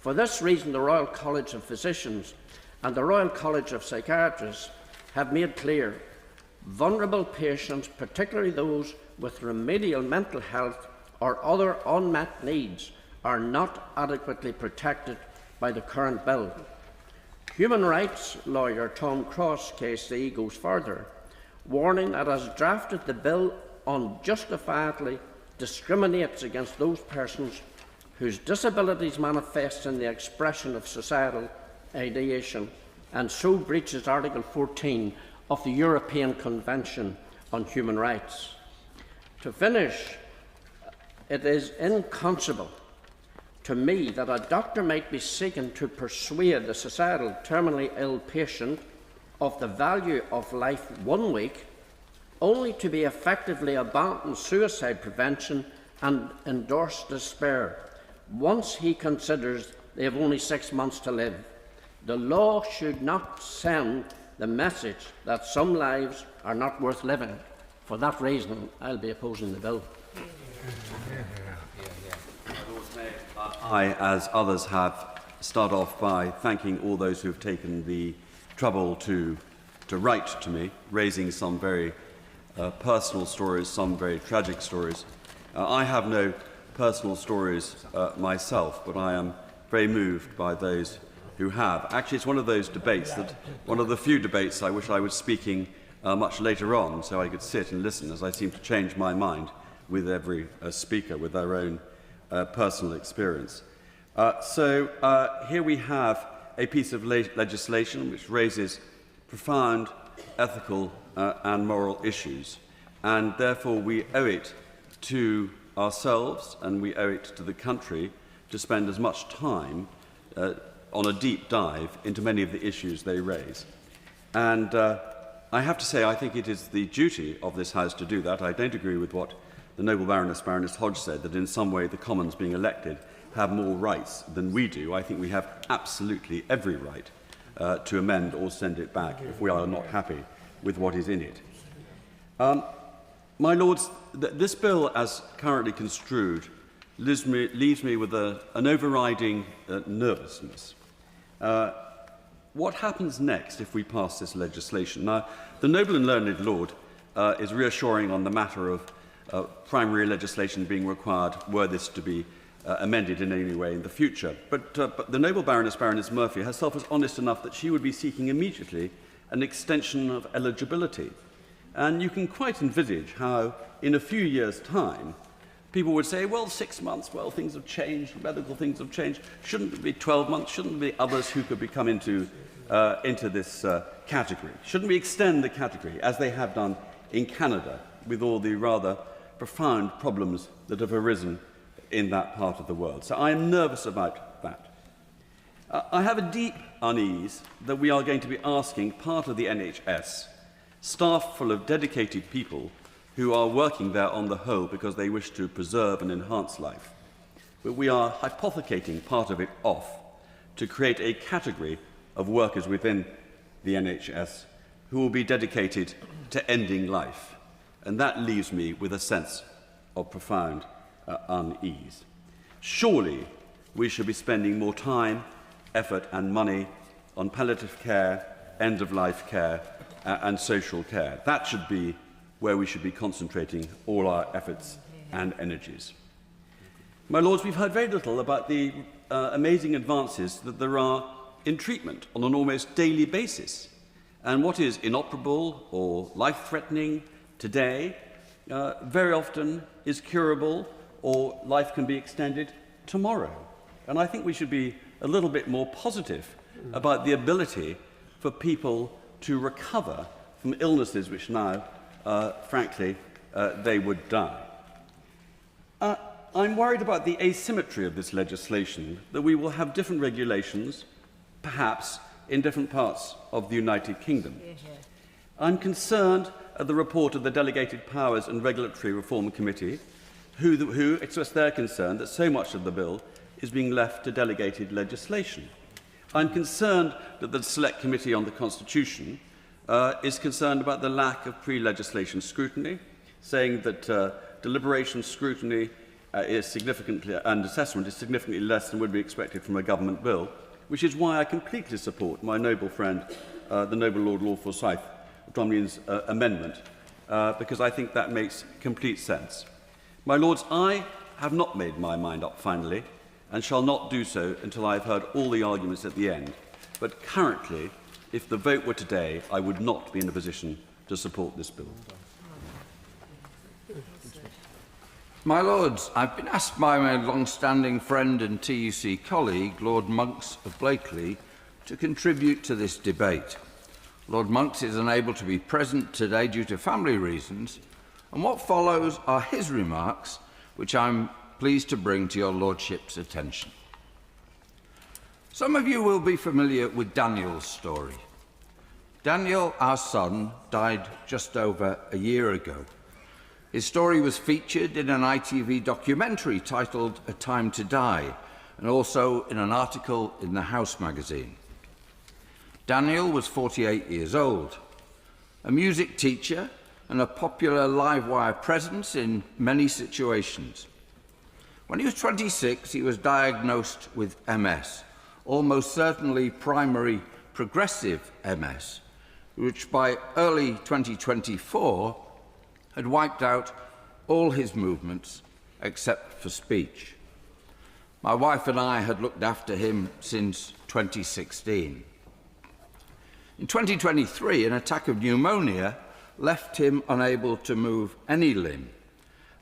For this reason, the Royal College of Physicians and the Royal College of Psychiatrists have made clear vulnerable patients, particularly those with remedial mental health or other unmet needs, are not adequately protected by the current bill. Human rights lawyer Tom Cross, KC, goes further, warning that as drafted, the bill unjustifiably discriminates against those persons whose disabilities manifest in the expression of societal ideation, and so breaches Article 14 of the European Convention on Human Rights. To finish, it is inconceivable to me that a doctor might be seeking to persuade a societal terminally ill patient of the value of life 1 week, only to be effectively abandon suicide prevention and endorse despair once he considers they have only 6 months to live. The law should not send the message that some lives are not worth living. For that reason, I'll be opposing the bill. I, as others have, start off by thanking all those who have taken the trouble to write to me, raising some very personal stories, some very tragic stories. I have no personal stories myself, but I am very moved by those who have. Actually, it's one of those debates, one of the few debates I wish I was speaking much later on, so I could sit and listen, as I seem to change my mind with every speaker, with their own personal experience. So here we have a piece of legislation which raises profound ethical and moral issues, and therefore we owe it to ourselves and we owe it to the country to spend as much time on a deep dive into many of the issues they raise. And I have to say, I think it is the duty of this House to do that. I don't agree with what the noble Baroness Hodge said, that in some way the Commons being elected have more rights than we do. I think we have absolutely every right to amend or send it back if we are not happy with what is in it. My Lords, this bill, as currently construed, leaves me with an overriding nervousness. What happens next if we pass this legislation? Now, the noble and learned Lord is reassuring on the matter of primary legislation being required were this to be amended in any way in the future. But the noble Baroness Murphy herself was honest enough that she would be seeking immediately an extension of eligibility. And you can quite envisage how, in a few years' time, people would say, well, 6 months, well, things have changed, medical things have changed. Shouldn't it be 12 months? Shouldn't there be others who could come into this category? Shouldn't we extend the category, as they have done in Canada, with all the rather profound problems that have arisen in that part of the world? So I am nervous about that. I have a deep unease that we are going to be asking part of the NHS, staff full of dedicated people who are working there on the whole because they wish to preserve and enhance life. But we are hypothecating part of it off to create a category of workers within the NHS who will be dedicated to ending life. And that leaves me with a sense of profound unease. Surely we should be spending more time, effort and money on palliative care, end-of-life care and social care. That should be where we should be concentrating all our efforts and energies. My Lords, we've heard very little about the amazing advances that there are in treatment on an almost daily basis. And what is inoperable or life-threatening today very often is curable, or life can be extended tomorrow. And I think we should be a little bit more positive about the ability for people to recover from illnesses which now, frankly, they would die. I'm worried about the asymmetry of this legislation, that we will have different regulations, perhaps in different parts of the United Kingdom. I'm concerned at the report of the Delegated Powers and Regulatory Reform Committee, who expressed their concern that so much of the bill is being left to delegated legislation. I'm concerned that the Select Committee on the Constitution is concerned about the lack of pre-legislation scrutiny, saying that deliberation scrutiny is significantly, and assessment is significantly less than would be expected from a government bill, which is why I completely support my noble friend, the noble Lord Forsyth, Drumleen's amendment, because I think that makes complete sense. My Lords, I have not made my mind up finally, and shall not do so until I have heard all the arguments at the end. But currently, if the vote were today, I would not be in a position to support this bill. My Lords, I've been asked by my long-standing friend and TUC colleague, Lord Monks of Blakely, to contribute to this debate. Lord Monks is unable to be present today due to family reasons, and what follows are his remarks, which I'm pleased to bring to your Lordship's attention. Some of you will be familiar with Daniel's story. Daniel, our son, died just over a year ago. His story was featured in an ITV documentary titled A Time to Die, and also in an article in the House magazine. Daniel was 48 years old, a music teacher and a popular live-wire presence in many situations. When he was 26, he was diagnosed with MS, almost certainly primary progressive MS, which by early 2024 had wiped out all his movements except for speech. My wife and I had looked after him since 2016. In 2023, an attack of pneumonia left him unable to move any limb,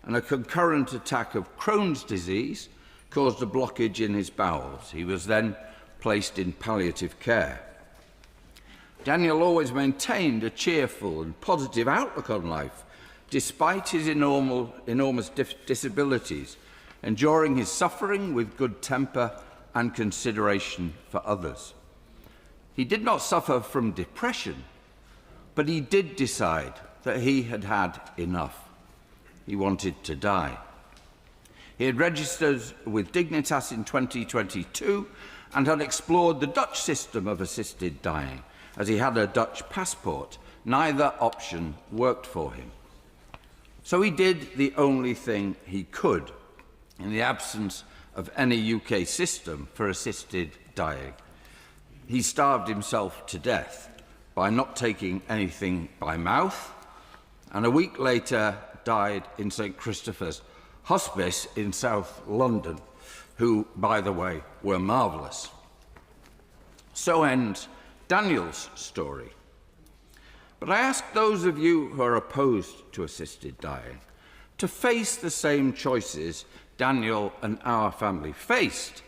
and a concurrent attack of Crohn's disease caused a blockage in his bowels. He was then placed in palliative care. Daniel always maintained a cheerful and positive outlook on life, despite his enormous disabilities, enduring his suffering with good temper and consideration for others. He did not suffer from depression, but he did decide that he had had enough. He wanted to die. He had registered with Dignitas in 2022 and had explored the Dutch system of assisted dying. As he had a Dutch passport, neither option worked for him. So he did the only thing he could in the absence of any UK system for assisted dying. He starved himself to death by not taking anything by mouth, and a week later died in St Christopher's Hospice in South London, who, by the way, were marvellous. So ends Daniel's story. But I ask those of you who are opposed to assisted dying to face the same choices Daniel and our family faced.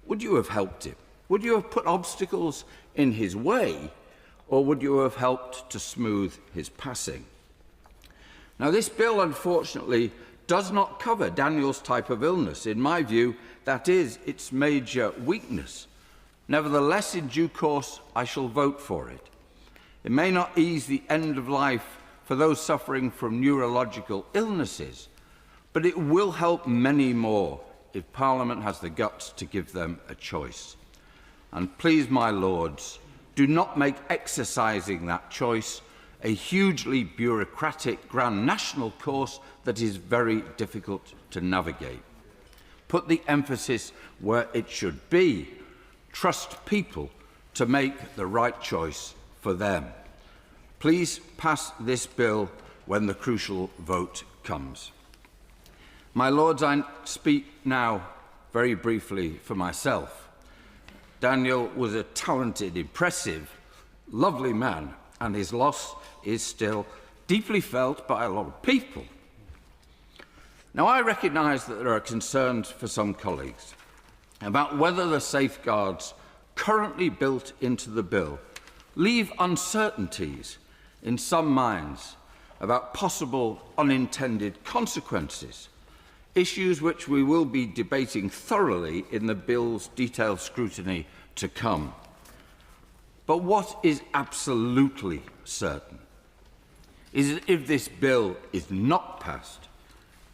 Would you have helped him? Would you have put obstacles in his way, or would you have helped to smooth his passing? Now, this bill, unfortunately, does not cover Daniel's type of illness. In my view, that is its major weakness. Nevertheless, in due course, I shall vote for it. It may not ease the end of life for those suffering from neurological illnesses, but it will help many more if Parliament has the guts to give them a choice. And please, my Lords, do not make exercising that choice a hugely bureaucratic grand national course that is very difficult to navigate. Put the emphasis where it should be. Trust people to make the right choice for them. Please pass this bill when the crucial vote comes. My Lords, I speak now very briefly for myself. Daniel was a talented, impressive, lovely man, and his loss is still deeply felt by a lot of people. Now, I recognise that there are concerns for some colleagues about whether the safeguards currently built into the bill leave uncertainties in some minds about possible unintended consequences, issues which we will be debating thoroughly in the bill's detailed scrutiny to come. But what is absolutely certain is that if this bill is not passed,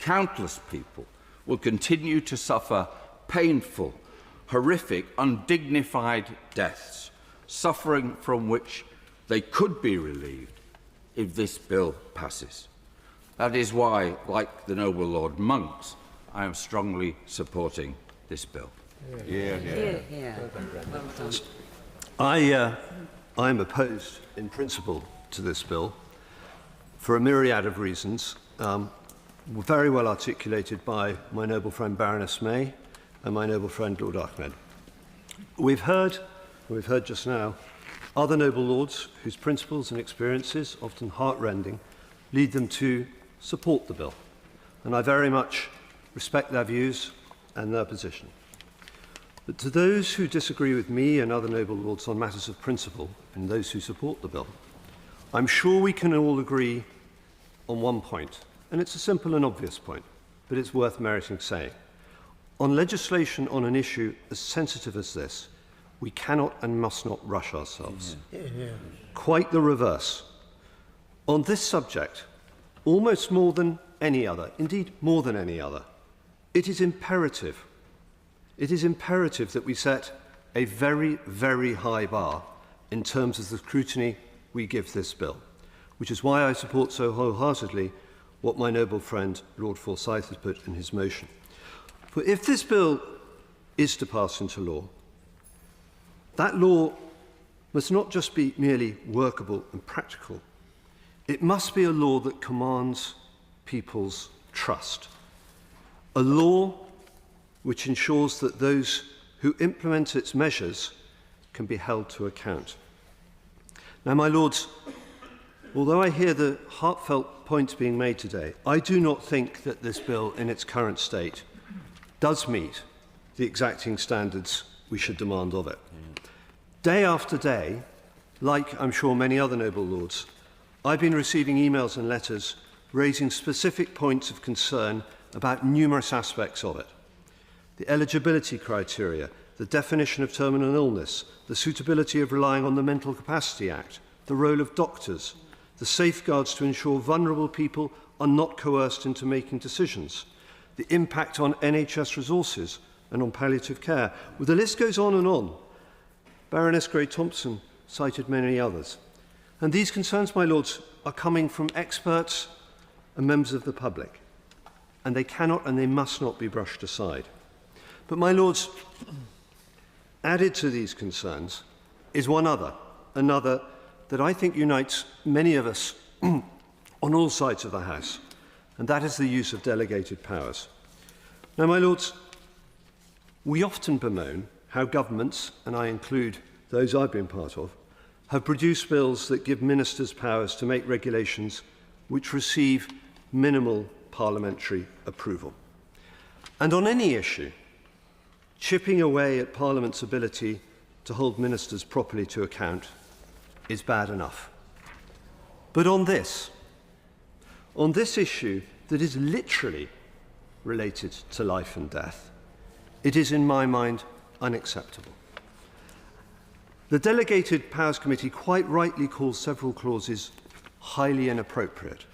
countless people will continue to suffer painful, horrific, undignified deaths, suffering from which they could be relieved if this bill passes. That is why, like the noble Lord Monks, I am strongly supporting this bill. I am opposed in principle to this bill for a myriad of reasons, very well articulated by my noble friend Baroness May and my noble friend Lord Ahmed. We've heard just now, other noble lords whose principles and experiences, often heartrending, lead them to support the bill. And I very much respect their views and their position. But to those who disagree with me and other noble lords on matters of principle, and those who support the bill, I'm sure we can all agree on one point, and it's a simple and obvious point, but it's worth meriting saying. On legislation on an issue as sensitive as this, we cannot and must not rush ourselves. Quite the reverse. On this subject, almost more than any other, indeed more than any other, it is imperative that we set a very, very high bar in terms of the scrutiny we give this bill, which is why I support so wholeheartedly what my noble friend Lord Forsyth has put in his motion. For if this bill is to pass into law, that law must not just be merely workable and practical. It must be a law that commands people's trust. A law which ensures that those who implement its measures can be held to account. Now, my lords, although I hear the heartfelt points being made today, I do not think that this bill in its current state does meet the exacting standards we should demand of it. Day after day, like I'm sure many other noble lords, I've been receiving emails and letters raising specific points of concern about numerous aspects of it. The eligibility criteria, the definition of terminal illness, the suitability of relying on the Mental Capacity Act, the role of doctors, the safeguards to ensure vulnerable people are not coerced into making decisions, the impact on NHS resources and on palliative care. Well, the list goes on and on. Baroness Gray-Thompson cited many others. And these concerns, my lords, are coming from experts and members of the public. And they cannot and they must not be brushed aside. But, my lords, added to these concerns is another that I think unites many of us on all sides of the House, and that is the use of delegated powers. Now, my lords, we often bemoan how governments, and I include those I've been part of, have produced bills that give ministers powers to make regulations which receive minimal parliamentary approval. And on any issue, chipping away at Parliament's ability to hold ministers properly to account is bad enough. But on this issue that is literally related to life and death, it is, in my mind, unacceptable. The Delegated Powers Committee quite rightly calls several clauses highly inappropriate,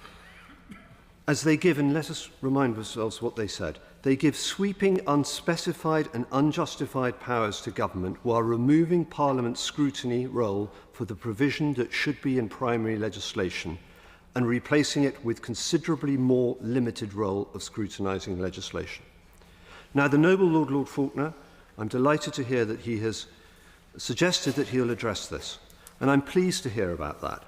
as they give, and let us remind ourselves what they said, they give sweeping, unspecified and unjustified powers to government while removing Parliament's scrutiny role for the provision that should be in primary legislation and replacing it with considerably more limited role of scrutinising legislation. Now, the noble Lord Faulkner, I'm delighted to hear that he has suggested that he'll address this, and I'm pleased to hear about that,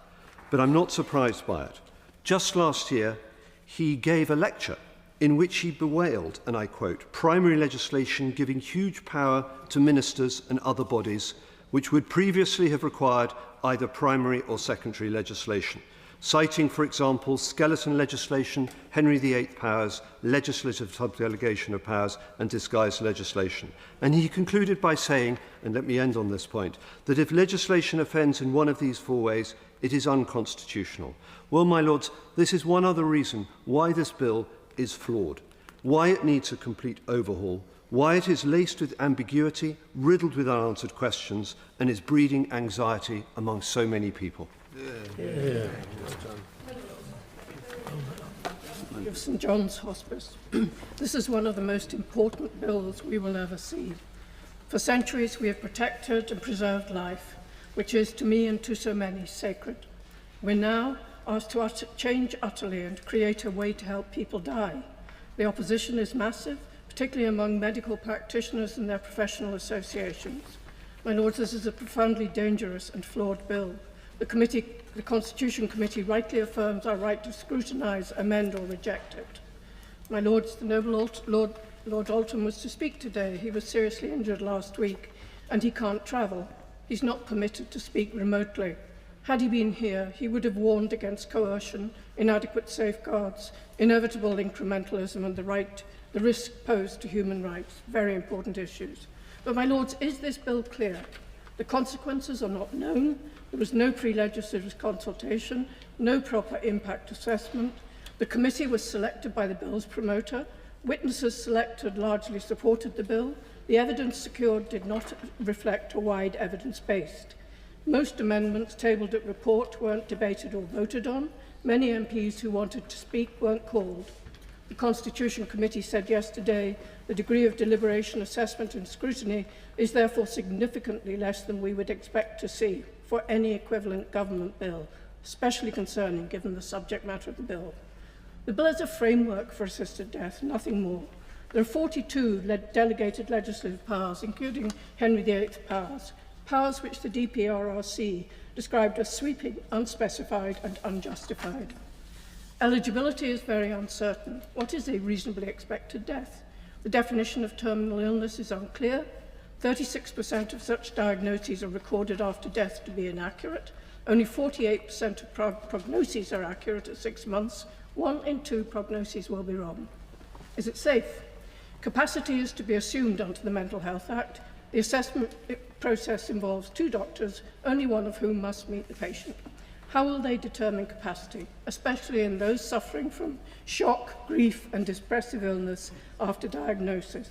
but I'm not surprised by it, Just last year, he gave a lecture in which he bewailed, and I quote, primary legislation giving huge power to ministers and other bodies which would previously have required either primary or secondary legislation, citing, for example, skeleton legislation, Henry VIII powers, legislative subdelegation of powers, and disguised legislation. And he concluded by saying, and let me end on this point, that if legislation offends in one of these four ways, it is unconstitutional. Well, my lords, this is one other reason why this bill is flawed, why it needs a complete overhaul, why it is laced with ambiguity, riddled with unanswered questions, and is breeding anxiety among so many people. Of St John's Hospice. This is one of the most important bills we will ever see. For centuries we have protected and preserved life, which is to me and to so many sacred. We're now asked to change utterly and create a way to help people die. The opposition is massive, particularly among medical practitioners and their professional associations. My lords, this is a profoundly dangerous and flawed bill. The Constitution Committee rightly affirms our right to scrutinise, amend or reject it. My lords, the noble Lord Alton was to speak today. He was seriously injured last week and he can't travel. He's not permitted to speak remotely. Had he been here, he would have warned against coercion, inadequate safeguards, inevitable incrementalism and the risk posed to human rights. Very important issues. But my lords, is this bill clear? The consequences are not known. There was no pre-legislative consultation, no proper impact assessment. The committee was selected by the bill's promoter. Witnesses selected largely supported the bill. The evidence secured did not reflect a wide evidence base. Most amendments tabled at report weren't debated or voted on. Many MPs who wanted to speak weren't called. The Constitution Committee said yesterday the degree of deliberation, assessment and scrutiny is therefore significantly less than we would expect to see for any equivalent government bill, especially concerning given the subject matter of the bill. The bill is a framework for assisted death, nothing more. There are 42 delegated legislative powers, including Henry VIII powers which the DPRRC described as sweeping, unspecified and unjustified. Eligibility is very uncertain. What is a reasonably expected death? The definition of terminal illness is unclear. 36% of such diagnoses are recorded after death to be inaccurate. Only 48% of prognoses are accurate at 6 months. 1 in 2 prognoses will be wrong. Is it safe? Capacity is to be assumed under the Mental Health Act. The assessment process involves 2 doctors, only one of whom must meet the patient. How will they determine capacity, especially in those suffering from shock, grief and depressive illness after diagnosis?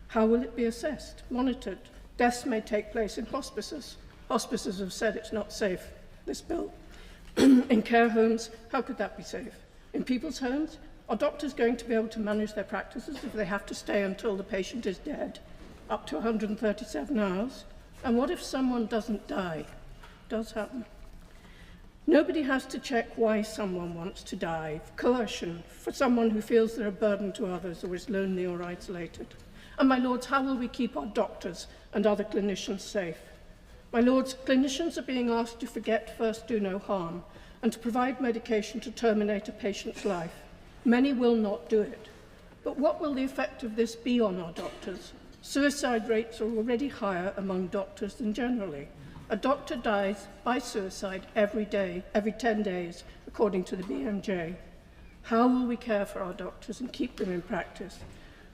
How will it be assessed, monitored? Deaths may take place in hospices. Hospices have said it's not safe, this bill. In care homes, how could that be safe? In people's homes, are doctors going to be able to manage their practices if they have to stay until the patient is dead, up to 137 hours? And what if someone doesn't die? It does happen. Nobody has to check why someone wants to die. Coercion, for someone who feels they're a burden to others or is lonely or isolated. And my lords, how will we keep our doctors and other clinicians safe? My lords, clinicians are being asked to forget first do no harm and to provide medication to terminate a patient's life. Many will not do it. But what will the effect of this be on our doctors? Suicide rates are already higher among doctors than generally. A doctor dies by suicide every day, every 10 days, according to the BMJ. How will we care for our doctors and keep them in practice?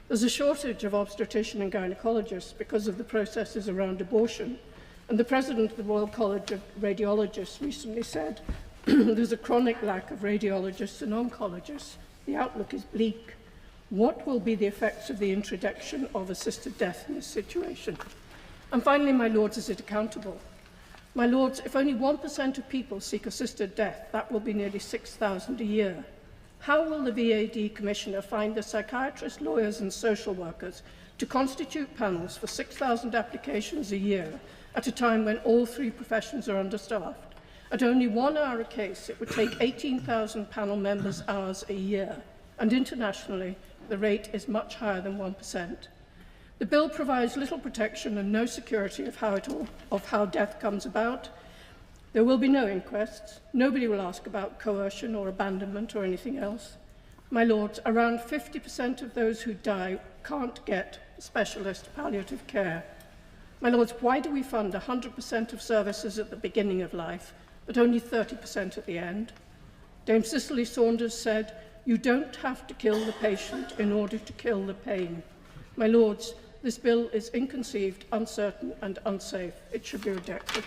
There's a shortage of obstetrician and gynecologists because of the processes around abortion. And the president of the Royal College of Radiologists recently said there's a chronic lack of radiologists and oncologists. The outlook is bleak. What will be the effects of the introduction of assisted death in this situation? And finally, my lords, is it accountable? My lords, if only 1% of people seek assisted death, that will be nearly 6,000 a year. How will the VAD Commissioner find the psychiatrists, lawyers and social workers to constitute panels for 6,000 applications a year at a time when all 3 professions are understaffed? At only 1 hour a case, it would take 18,000 panel members' hours a year, and internationally, the rate is much higher than 1%. The bill provides little protection and no security of how death comes about. There will be no inquests. Nobody will ask about coercion or abandonment or anything else. My lords, around 50% of those who die can't get specialist palliative care. My lords, why do we fund 100% of services at the beginning of life, but only 30% at the end? Dame Cicely Saunders said, "You don't have to kill the patient in order to kill the pain." My lords, this bill is inconceived, uncertain and unsafe. It should be rejected.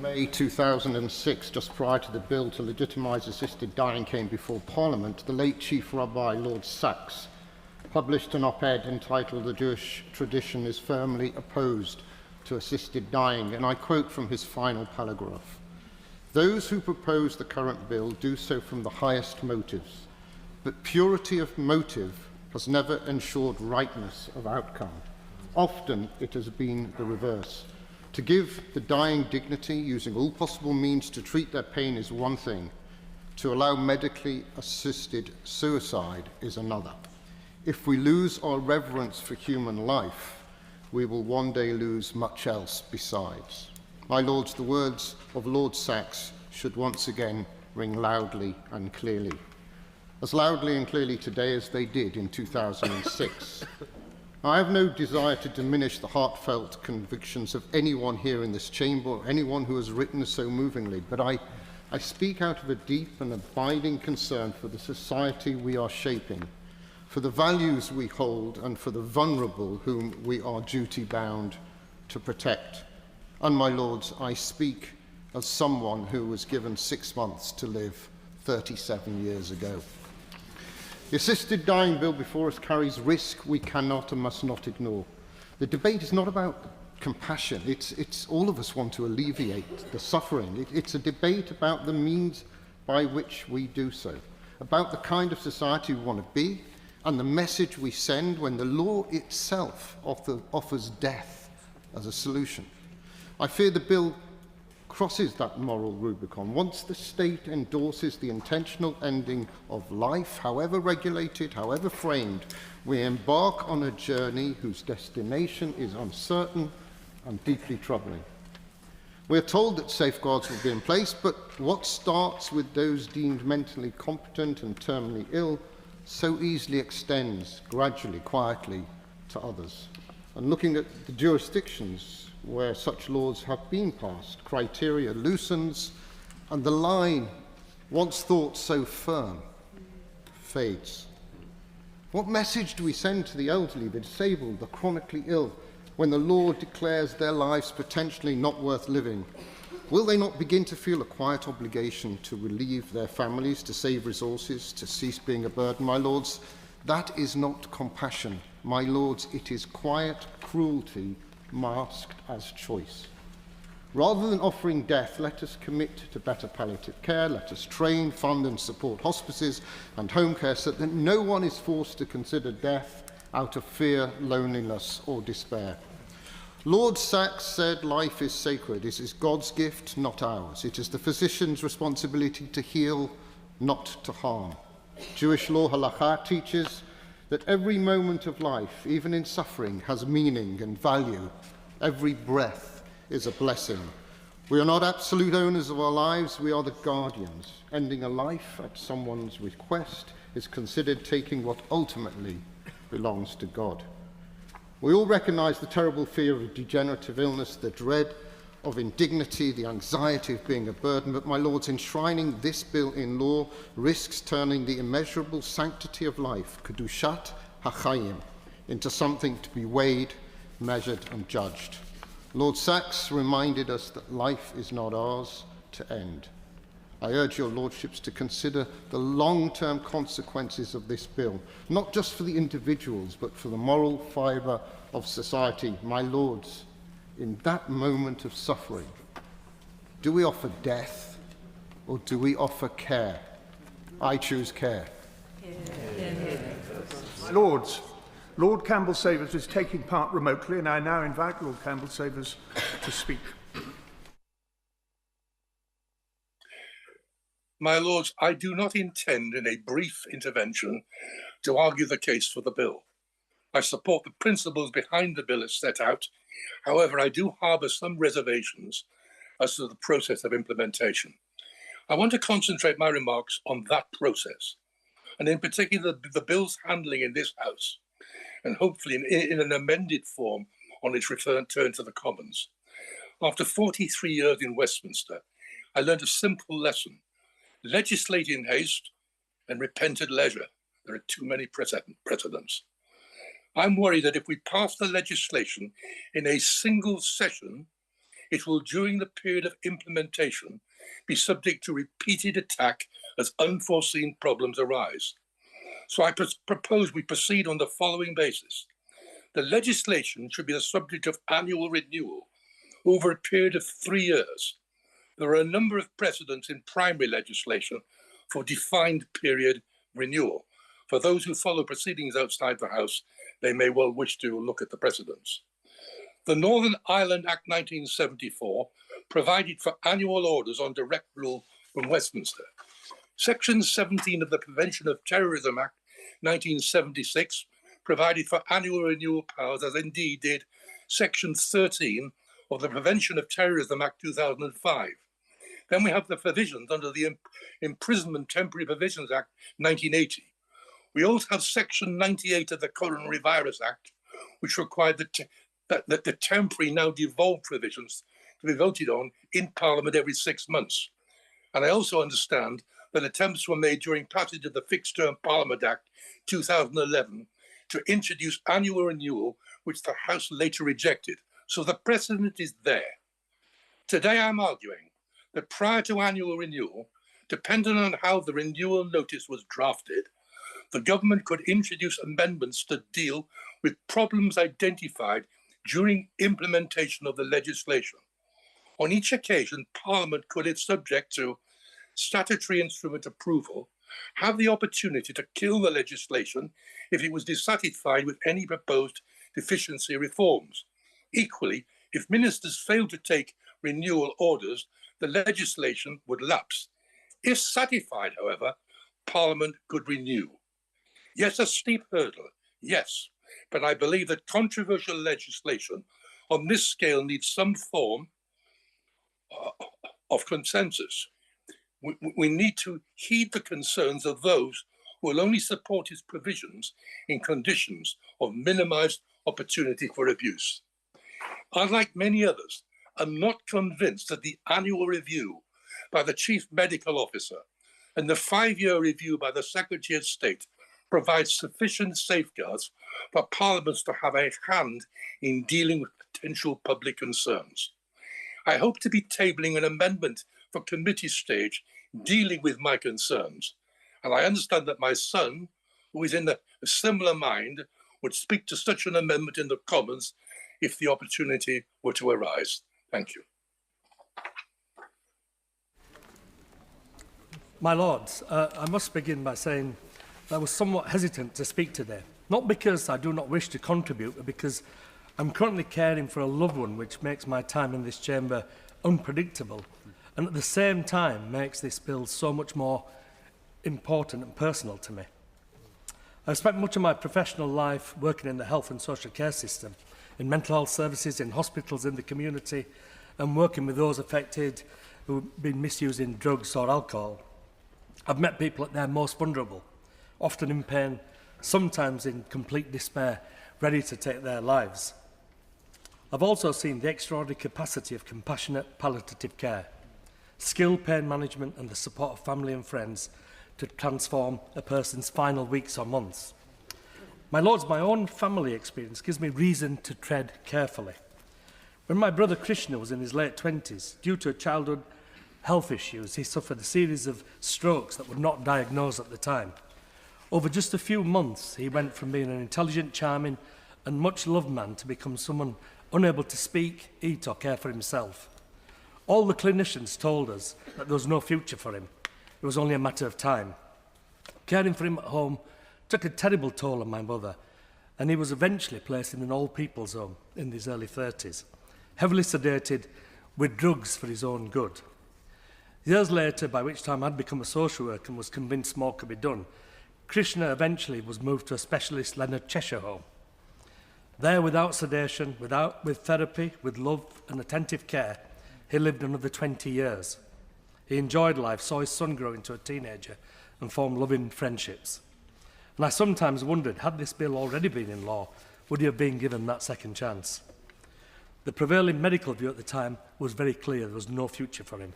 May 2006, just prior to the bill to legitimise assisted dying came before Parliament, the late Chief Rabbi Lord Sachs published an op-ed entitled "The Jewish Tradition is Firmly Opposed to Assisted Dying," and I quote from his final paragraph. "Those who propose the current bill do so from the highest motives, but purity of motive has never ensured rightness of outcome. Often it has been the reverse. To give the dying dignity, using all possible means to treat their pain, is one thing. To allow medically assisted suicide is another. If we lose our reverence for human life, we will one day lose much else besides." My lords, the words of Lord Sachs should once again ring loudly and clearly. As loudly and clearly today as they did in 2006. I have no desire to diminish the heartfelt convictions of anyone here in this chamber, or anyone who has written so movingly, but I speak out of a deep and abiding concern for the society we are shaping, for the values we hold, and for the vulnerable whom we are duty-bound to protect. And my lords, I speak as someone who was given 6 months to live 37 years ago. The assisted dying bill before us carries risk we cannot and must not ignore. The debate is not about compassion. It's all of us want to alleviate the suffering. It's a debate about the means by which we do so, about the kind of society we want to be, and the message we send when the law itself offers death as a solution. I fear the bill crosses that moral Rubicon. Once the state endorses the intentional ending of life, however regulated, however framed, we embark on a journey whose destination is uncertain and deeply troubling. We are told that safeguards will be in place, but what starts with those deemed mentally competent and terminally ill so easily extends gradually, quietly to others. And looking at the jurisdictions where such laws have been passed, criteria loosens, and the line, once thought so firm, fades. What message do we send to the elderly, the disabled, the chronically ill, when the law declares their lives potentially not worth living? Will they not begin to feel a quiet obligation to relieve their families, to save resources, to cease being a burden? My lords, that is not compassion. My lords, it is quiet cruelty masked as choice. Rather than offering death, let us commit to better palliative care. Let us train, fund and support hospices and home care so that no one is forced to consider death out of fear, loneliness or despair. Lord Sachs said life is sacred. This is God's gift, not ours. It is the physician's responsibility to heal, not to harm. Jewish law, halakha, teaches that every moment of life, even in suffering, has meaning and value. Every breath is a blessing. We are not absolute owners of our lives, we are the guardians. Ending a life at someone's request is considered taking what ultimately belongs to God. We all recognise the terrible fear of degenerative illness, the dread of indignity, the anxiety of being a burden, but my lords, enshrining this bill in law risks turning the immeasurable sanctity of life, kedushat hachayim, into something to be weighed, measured and judged. Lord Sachs reminded us that life is not ours to end. I urge your lordships to consider the long-term consequences of this bill, not just for the individuals, but for the moral fibre of society. My lords, in that moment of suffering, do we offer death or do we offer care? I choose care. My lords, Lord Campbell-Savers is taking part remotely, and I now invite Lord Campbell-Savers to speak. My lords, I do not intend in a brief intervention to argue the case for the bill. I support the principles behind the bill as set out However, I do harbour some reservations as to the process of implementation. I want to concentrate my remarks on that process, and in particular the bill's handling in this House, and hopefully in an amended form on its return to the Commons. After 43 years in Westminster, I learned a simple lesson. Legislate in haste and repent at leisure. There are too many precedents. I'm worried that if we pass the legislation in a single session, it will, during the period of implementation, be subject to repeated attack as unforeseen problems arise. So I propose we proceed on the following basis. The legislation should be the subject of annual renewal over a period of 3 years. There are a number of precedents in primary legislation for defined period renewal. For those who follow proceedings outside the House, they may well wish to look at the precedents. The Northern Ireland Act 1974 provided for annual orders on direct rule from Westminster. Section 17 of the Prevention of Terrorism Act 1976 provided for annual renewal powers, as indeed did Section 13 of the Prevention of Terrorism Act 2005. Then we have the provisions under the Imprisonment Temporary Provisions Act 1980. We also have Section 98 of the Coronavirus Act, which required the temporary, now devolved provisions to be voted on in Parliament every 6 months. And I also understand that attempts were made during passage of the Fixed Term Parliament Act 2011 to introduce annual renewal, which the House later rejected. So the precedent is there. Today I'm arguing that prior to annual renewal, depending on how the renewal notice was drafted, the government could introduce amendments to deal with problems identified during implementation of the legislation. On each occasion, Parliament could, if subject to statutory instrument approval, have the opportunity to kill the legislation if it was dissatisfied with any proposed deficiency reforms. Equally, if ministers failed to take renewal orders, the legislation would lapse. If satisfied, however, Parliament could renew. Yes, a steep hurdle, yes, but I believe that controversial legislation on this scale needs some form of consensus. We need to heed the concerns of those who will only support its provisions in conditions of minimized opportunity for abuse. Unlike many others, I'm not convinced that the annual review by the Chief Medical Officer and the 5-year review by the Secretary of State provides sufficient safeguards for parliaments to have a hand in dealing with potential public concerns. I hope to be tabling an amendment for committee stage dealing with my concerns, and I understand that my son, who is in a similar mind, would speak to such an amendment in the Commons if the opportunity were to arise. Thank you. My Lords, I must begin by saying I was somewhat hesitant to speak today, not because I do not wish to contribute, but because I'm currently caring for a loved one, which makes my time in this chamber unpredictable, and at the same time makes this bill so much more important and personal to me. I've spent much of my professional life working in the health and social care system, in mental health services, in hospitals, in the community, and working with those affected who've been misusing drugs or alcohol. I've met people at their most vulnerable, often in pain, sometimes in complete despair, ready to take their lives. I've also seen the extraordinary capacity of compassionate palliative care, skilled pain management and the support of family and friends to transform a person's final weeks or months. My Lords, my own family experience gives me reason to tread carefully. When my brother Krishna was in his late 20s, due to childhood health issues, he suffered a series of strokes that were not diagnosed at the time. Over just a few months, he went from being an intelligent, charming and much-loved man to become someone unable to speak, eat or care for himself. All the clinicians told us that there was no future for him. It was only a matter of time. Caring for him at home took a terrible toll on my mother, and he was eventually placed in an old people's home in his early 30s, heavily sedated with drugs for his own good. Years later, by which time I'd become a social worker and was convinced more could be done, Krishna eventually was moved to a specialist Leonard Cheshire home. There, without sedation, with therapy, with love and attentive care, he lived another 20 years. He enjoyed life, saw his son grow into a teenager, and formed loving friendships. And I sometimes wondered, had this bill already been in law, would he have been given that second chance? The prevailing medical view at the time was very clear there was no future for him.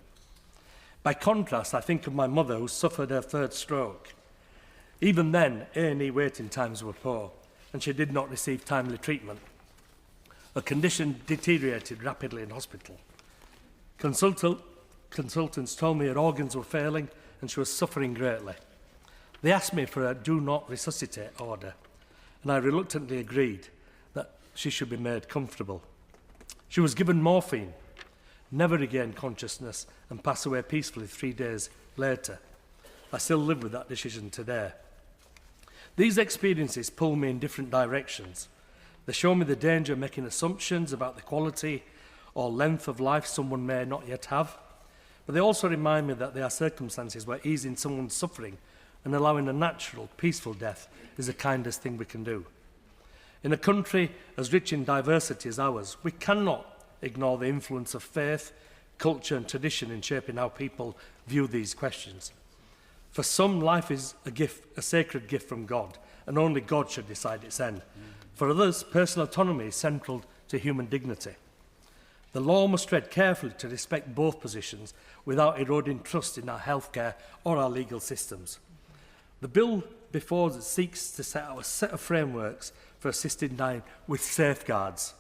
By contrast, I think of my mother who suffered her third stroke. Even then, A&E waiting times were poor, and she did not receive timely treatment. Her condition deteriorated rapidly in hospital. Consultants told me her organs were failing and she was suffering greatly. They asked me for a do not resuscitate order, and I reluctantly agreed that she should be made comfortable. She was given morphine, never regained consciousness, and passed away peacefully 3 days later. I still live with that decision today. These experiences pull me in different directions. They show me the danger of making assumptions about the quality or length of life someone may not yet have, but they also remind me that there are circumstances where easing someone's suffering and allowing a natural, peaceful death is the kindest thing we can do. In a country as rich in diversity as ours, we cannot ignore the influence of faith, culture and tradition in shaping how people view these questions. For some, life is a gift, a sacred gift from God, and only God should decide its end. For others, personal autonomy is central to human dignity. The law must tread carefully to respect both positions without eroding trust in our healthcare or our legal systems. The bill before us seeks to set out a set of frameworks for assisted dying with safeguards.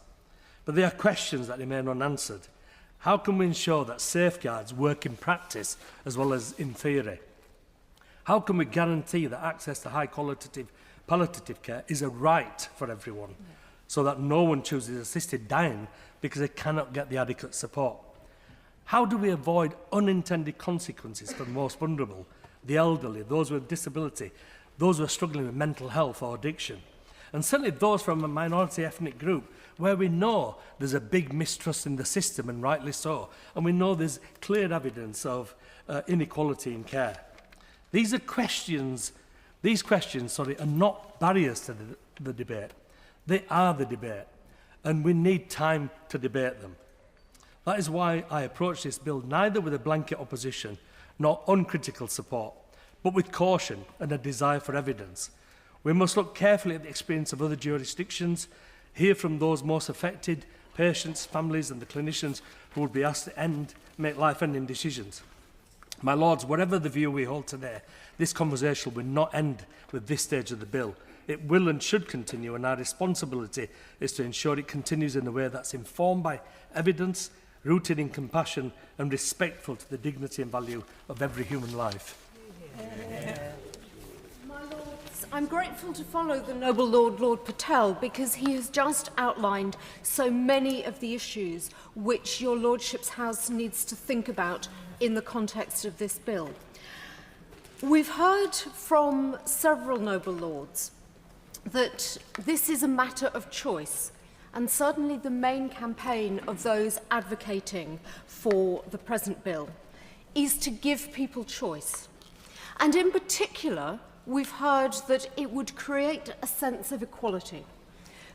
But there are questions that remain unanswered. How can we ensure that safeguards work in practice as well as in theory? How can we guarantee that access to high-quality palliative care is a right for everyone, so that no one chooses assisted dying because they cannot get the adequate support? How do we avoid unintended consequences for the most vulnerable, the elderly, those with disability, those who are struggling with mental health or addiction, and certainly those from a minority ethnic group where we know there's a big mistrust in the system, and rightly so, and we know there's clear evidence of inequality in care? These questions are not barriers to the debate. They are the debate, and we need time to debate them. That is why I approach this bill neither with a blanket opposition nor uncritical support, but with caution and a desire for evidence. We must look carefully at the experience of other jurisdictions, hear from those most affected, patients, families and the clinicians who will be asked to make life-ending decisions. My Lords, whatever the view we hold today, this conversation will not end with this stage of the bill. It will and should continue, and our responsibility is to ensure it continues in a way that's informed by evidence, rooted in compassion and respectful to the dignity and value of every human life. My Lords, I'm grateful to follow the noble Lord Patel, because he has just outlined so many of the issues which your Lordship's House needs to think about in the context of this bill. We've heard from several noble lords that this is a matter of choice, and certainly the main campaign of those advocating for the present bill is to give people choice. And in particular, we've heard that it would create a sense of equality,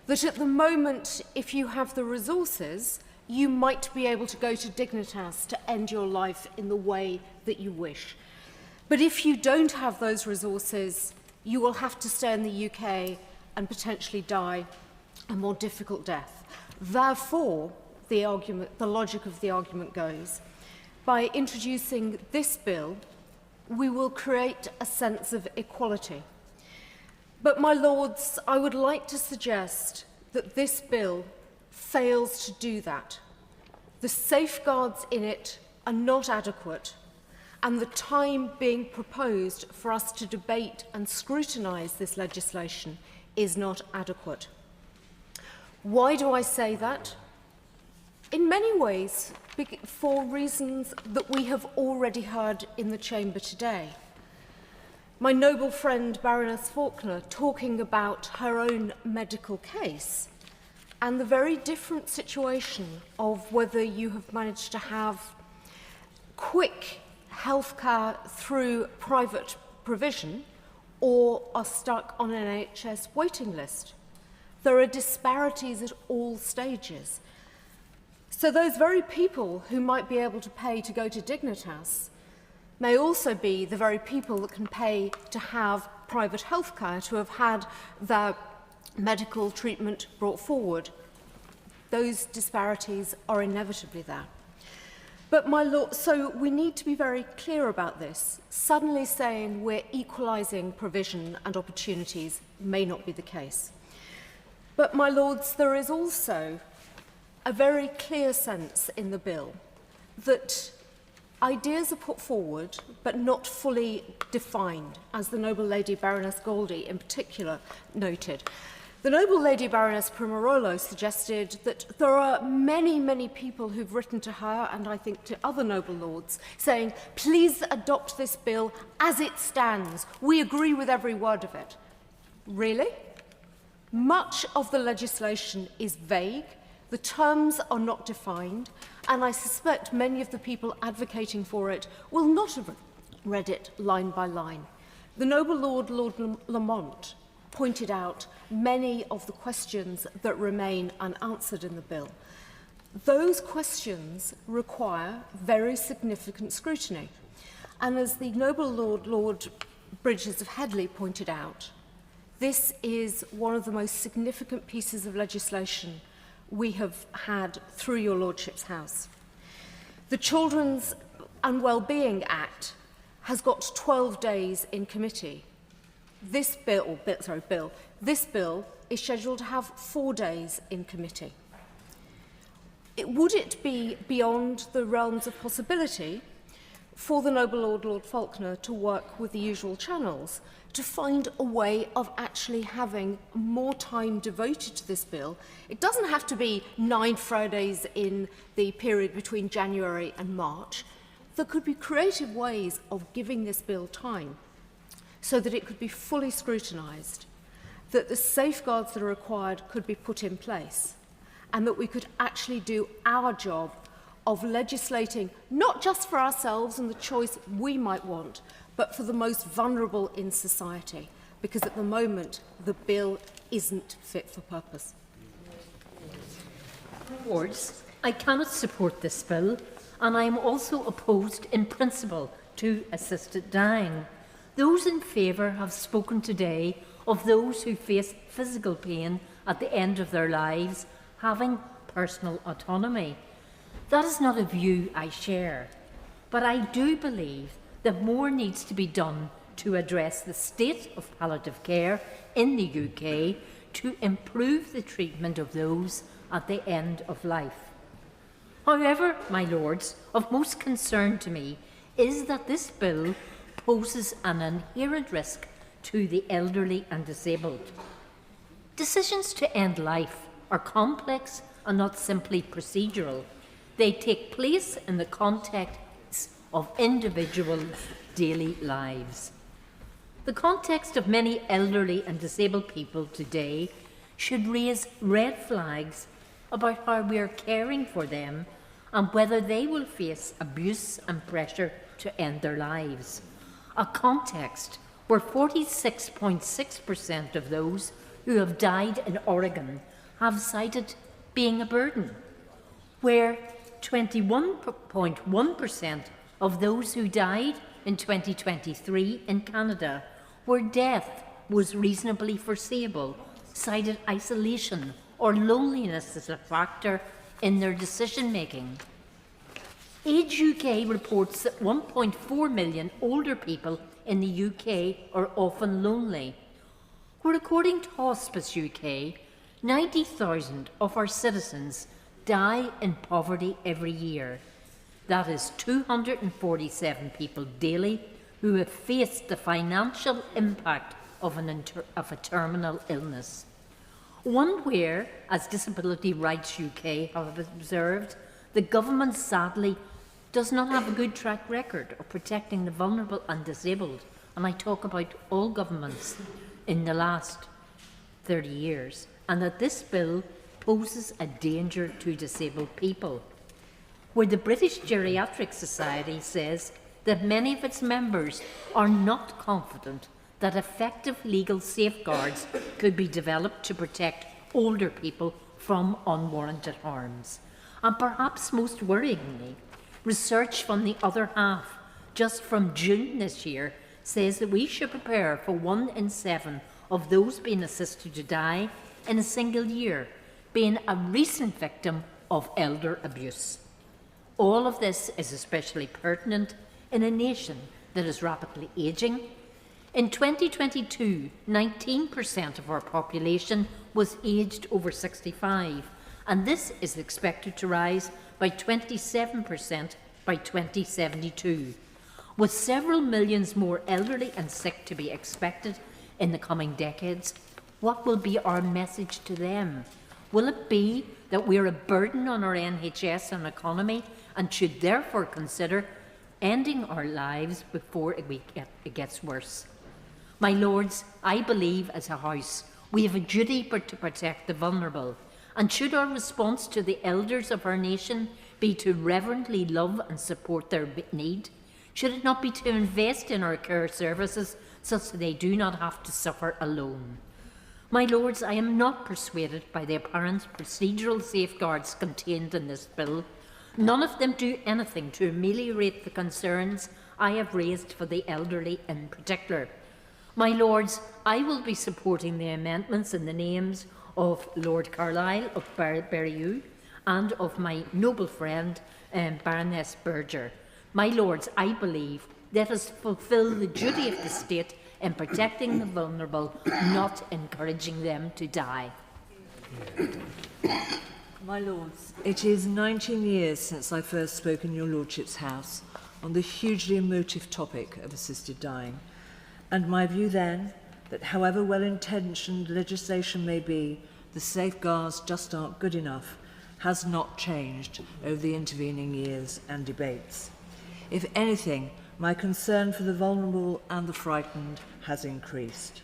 that at the moment, if you have the resources, you might be able to go to Dignitas to end your life in the way that you wish. But if you don't have those resources, you will have to stay in the UK and potentially die a more difficult death. Therefore, the logic of the argument goes, by introducing this bill, we will create a sense of equality. But, my Lords, I would like to suggest that this bill fails to do that. The safeguards in it are not adequate, and the time being proposed for us to debate and scrutinise this legislation is not adequate. Why do I say that? In many ways, for reasons that we have already heard in the chamber today. My noble friend Baroness Faulkner talking about her own medical case and the very different situation of whether you have managed to have quick healthcare through private provision or are stuck on an NHS waiting list. There are disparities at all stages. So those very people who might be able to pay to go to Dignitas may also be the very people that can pay to have private healthcare, to have had their medical treatment brought forward. Those disparities are inevitably there. But my lord, so we need to be very clear about this. Suddenly saying we're equalising provision and opportunities may not be the case. But my lords, there is also a very clear sense in the bill that ideas are put forward but not fully defined, as the noble lady Baroness Goldie in particular noted. The noble lady Baroness Primarolo suggested that there are many, many people who've written to her, and I think to other noble lords, saying, please adopt this bill as it stands. We agree with every word of it. Really? Much of the legislation is vague. The terms are not defined, and I suspect many of the people advocating for it will not have read it line by line. The noble Lord Lamont pointed out many of the questions that remain unanswered in the bill. Those questions require very significant scrutiny. And as the noble Lord Bridges of Headley pointed out, this is one of the most significant pieces of legislation we have had through your Lordship's House. The Children's and Wellbeing Act has got 12 days in committee. This bill is scheduled to have 4 days in committee. Would it be beyond the realms of possibility for the noble Lord Faulkner to work with the usual channels to find a way of actually having more time devoted to this bill? It doesn't have to be 9 Fridays in the period between January and March. There could be creative ways of giving this bill time so that it could be fully scrutinised, that the safeguards that are required could be put in place, and that we could actually do our job of legislating not just for ourselves and the choice we might want, but for the most vulnerable in society, because at the moment the bill isn't fit for purpose. Lords, I cannot support this bill, and I am also opposed in principle to assisted dying. Those in favour have spoken today of those who face physical pain at the end of their lives having personal autonomy. That is not a view I share, but I do believe that more needs to be done to address the state of palliative care in the UK to improve the treatment of those at the end of life. However, my lords, of most concern to me is that this bill poses an inherent risk to the elderly and disabled. Decisions to end life are complex and not simply procedural. They take place in the context of individuals' daily lives. The context of many elderly and disabled people today should raise red flags about how we are caring for them and whether they will face abuse and pressure to end their lives. A context where 46.6% of those who have died in Oregon have cited being a burden, where 21.1% of those who died in 2023 in Canada, where death was reasonably foreseeable, cited isolation or loneliness as a factor in their decision-making. Age UK reports that 1.4 million older people in the UK are often lonely, where according to Hospice UK, 90,000 of our citizens die in poverty every year. That is 247 people daily who have faced the financial impact of a terminal illness. One where, as Disability Rights UK have observed, the government sadly does not have a good track record of protecting the vulnerable and disabled, and I talk about all governments in the last 30 years, and that this bill poses a danger to disabled people. Where the British Geriatric Society says that many of its members are not confident that effective legal safeguards could be developed to protect older people from unwarranted harms. And perhaps most worryingly, research from the other half, just from June this year, says that we should prepare for 1 in 7 of those being assisted to die in a single year, being a recent victim of elder abuse. All of this is especially pertinent in a nation that is rapidly ageing. In 2022, 19% of our population was aged over 65, and this is expected to rise by 27% by 2072, with several millions more elderly and sick to be expected in the coming decades. What will be our message to them? Will it be that we are a burden on our NHS and economy and should therefore consider ending our lives before it gets worse? My Lords, I believe as a House we have a duty to protect the vulnerable, and should our response to the elders of our nation be to reverently love and support their need? Should it not be to invest in our care services such that they do not have to suffer alone? My Lords, I am not persuaded by the apparent procedural safeguards contained in this bill. None of them do anything to ameliorate the concerns I have raised for the elderly in particular. My Lords, I will be supporting the amendments in the names of Lord Carlile of Berriew and of my noble friend Baroness Berger. My Lords, I believe let us fulfil the duty of the state in protecting the vulnerable, not encouraging them to die. My Lords, it is 19 years since I first spoke in your Lordship's House on the hugely emotive topic of assisted dying, and my view then that however well-intentioned legislation may be, the safeguards just aren't good enough, has not changed over the intervening years and debates. If anything, my concern for the vulnerable and the frightened has increased.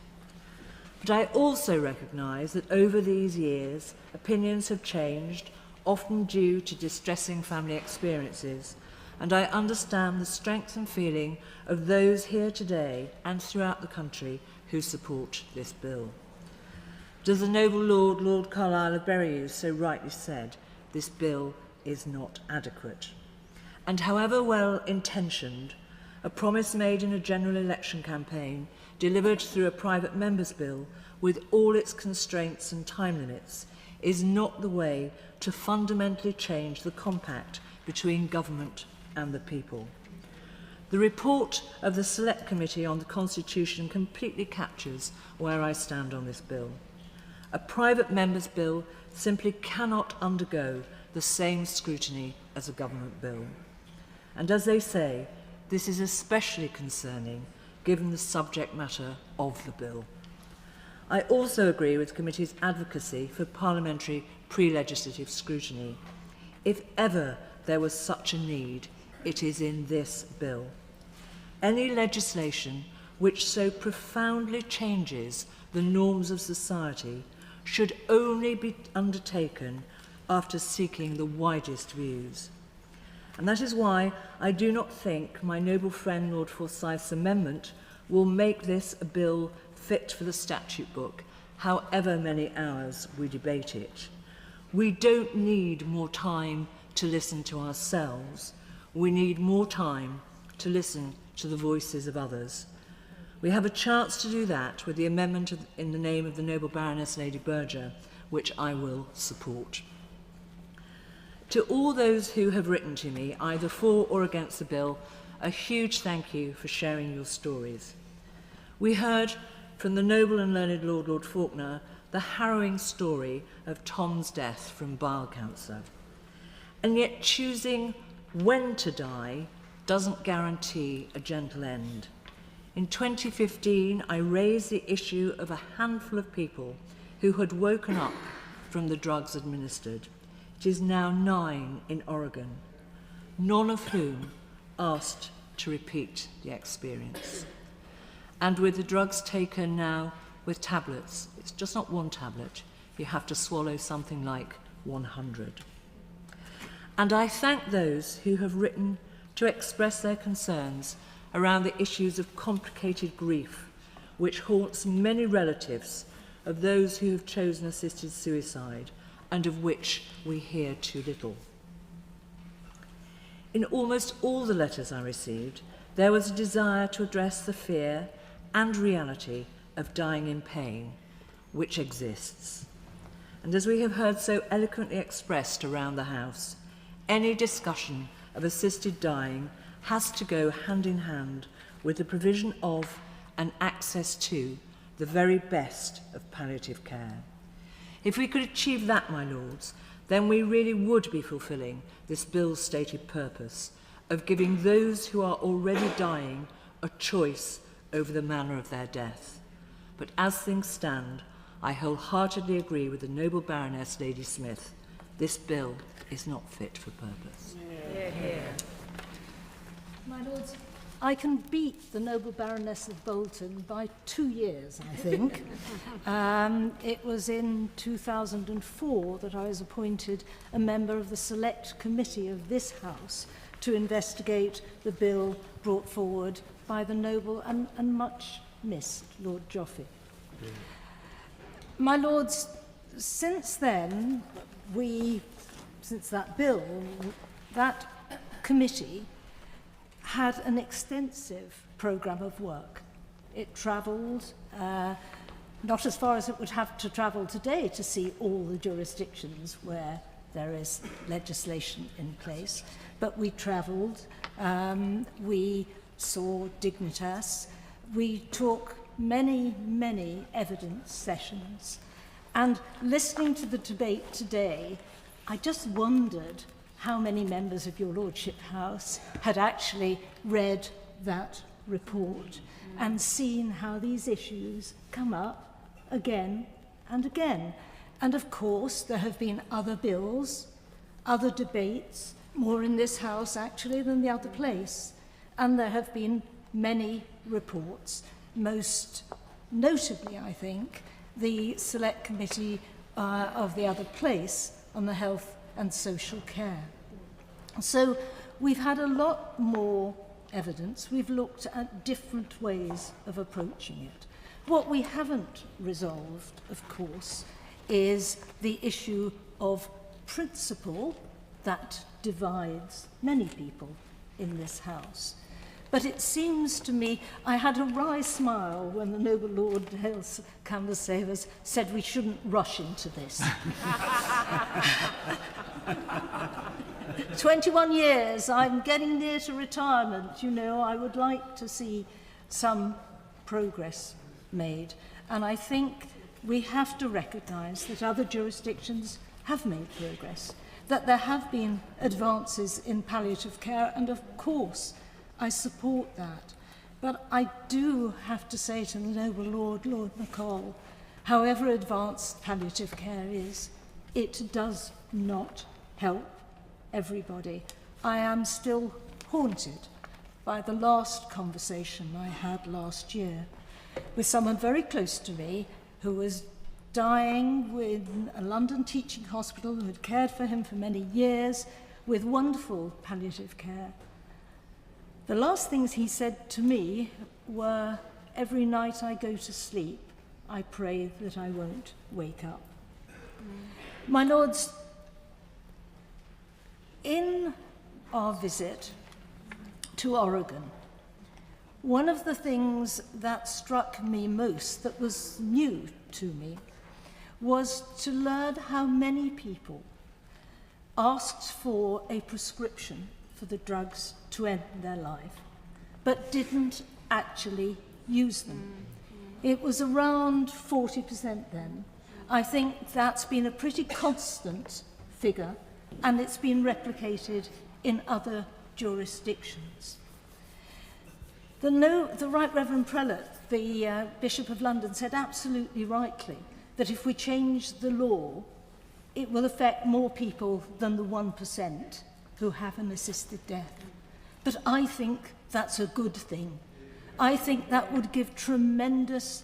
But I also recognise that over these years, opinions have changed, often due to distressing family experiences, and I understand the strength and feeling of those here today and throughout the country who support this bill. But as the noble Lord, Lord Carlile of Berriew, so rightly said, this bill is not adequate. And however well-intentioned, a promise made in a general election campaign, delivered through a private member's bill with all its constraints and time limits, is not the way to fundamentally change the compact between government and the people. The report of the Select Committee on the Constitution completely captures where I stand on this bill. A private member's bill simply cannot undergo the same scrutiny as a government bill. And as they say, this is especially concerning given the subject matter of the bill. I also agree with the committee's advocacy for parliamentary pre-legislative scrutiny. If ever there was such a need, it is in this bill. Any legislation which so profoundly changes the norms of society should only be undertaken after seeking the widest views. And that is why I do not think my noble friend Lord Forsyth's amendment will make this a bill fit for the statute book, however many hours we debate it. We don't need more time to listen to ourselves. We need more time to listen to the voices of others. We have a chance to do that with the amendment in the name of the noble Baroness Lady Berger, which I will support. To all those who have written to me, either for or against the bill, a huge thank you for sharing your stories. We heard from the noble and learned Lord Faulkner the harrowing story of Tom's death from bile cancer. And yet choosing when to die doesn't guarantee a gentle end. In 2015, I raised the issue of a handful of people who had woken up from the drugs administered. It is now 9 in Oregon, none of whom asked to repeat the experience. And with the drugs taken now with tablets, it's just not one tablet, you have to swallow something like 100. And I thank those who have written to express their concerns around the issues of complicated grief, which haunts many relatives of those who have chosen assisted suicide and of which we hear too little. In almost all the letters I received, there was a desire to address the fear and reality of dying in pain, which exists. And as we have heard so eloquently expressed around the House, any discussion of assisted dying has to go hand in hand with the provision of and access to the very best of palliative care. If we could achieve that, my lords, then we really would be fulfilling this bill's stated purpose of giving those who are already dying a choice over the manner of their death. But as things stand, I wholeheartedly agree with the noble Baroness Lady Smith. This bill is not fit for purpose. My lords, I can beat the noble Baroness of Bolton by 2 years, I think. It was in 2004 that I was appointed a member of the Select Committee of this House to investigate the bill brought forward by the noble and much missed Lord Joffe. Yeah. My lords, since then, since that bill, that committee had an extensive programme of work. It travelled, not as far as it would have to travel today to see all the jurisdictions where there is legislation in place, but we travelled, we saw Dignitas, we took many, many evidence sessions, and listening to the debate today, I just wondered how many members of your Lordship House had actually read that report and seen how these issues come up again and again. And of course, there have been other bills, other debates, more in this House actually than the other place. And there have been many reports, most notably, I think, the Select Committee of the other place on the health and social care. So we've had a lot more evidence. We've looked at different ways of approaching it. What we haven't resolved, of course, is the issue of principle that divides many people in this House. But it seems to me, I had a wry smile when the noble Lord Hales Canvassavers said we shouldn't rush into this. 21 years, I'm getting near to retirement, you know, I would like to see some progress made. And I think we have to recognise that other jurisdictions have made progress, that there have been advances in palliative care, and of course, I support that. But I do have to say to the noble Lord McCall, however advanced palliative care is, it does not help everybody. I am still haunted by the last conversation I had last year with someone very close to me who was dying in a London teaching hospital, who had cared for him for many years with wonderful palliative care. The last things he said to me were, every night I go to sleep, I pray that I won't wake up. My lords, in our visit to Oregon, one of the things that struck me most, that was new to me, was to learn how many people asked for a prescription for the drugs to end their life, but didn't actually use them. It was around 40% then. I think that's been a pretty constant figure, and it's been replicated in other jurisdictions. The Right Reverend Prelate, the Bishop of London, said absolutely rightly that if we change the law, it will affect more people than the 1% who have an assisted death. But I think that's a good thing. I think that would give tremendous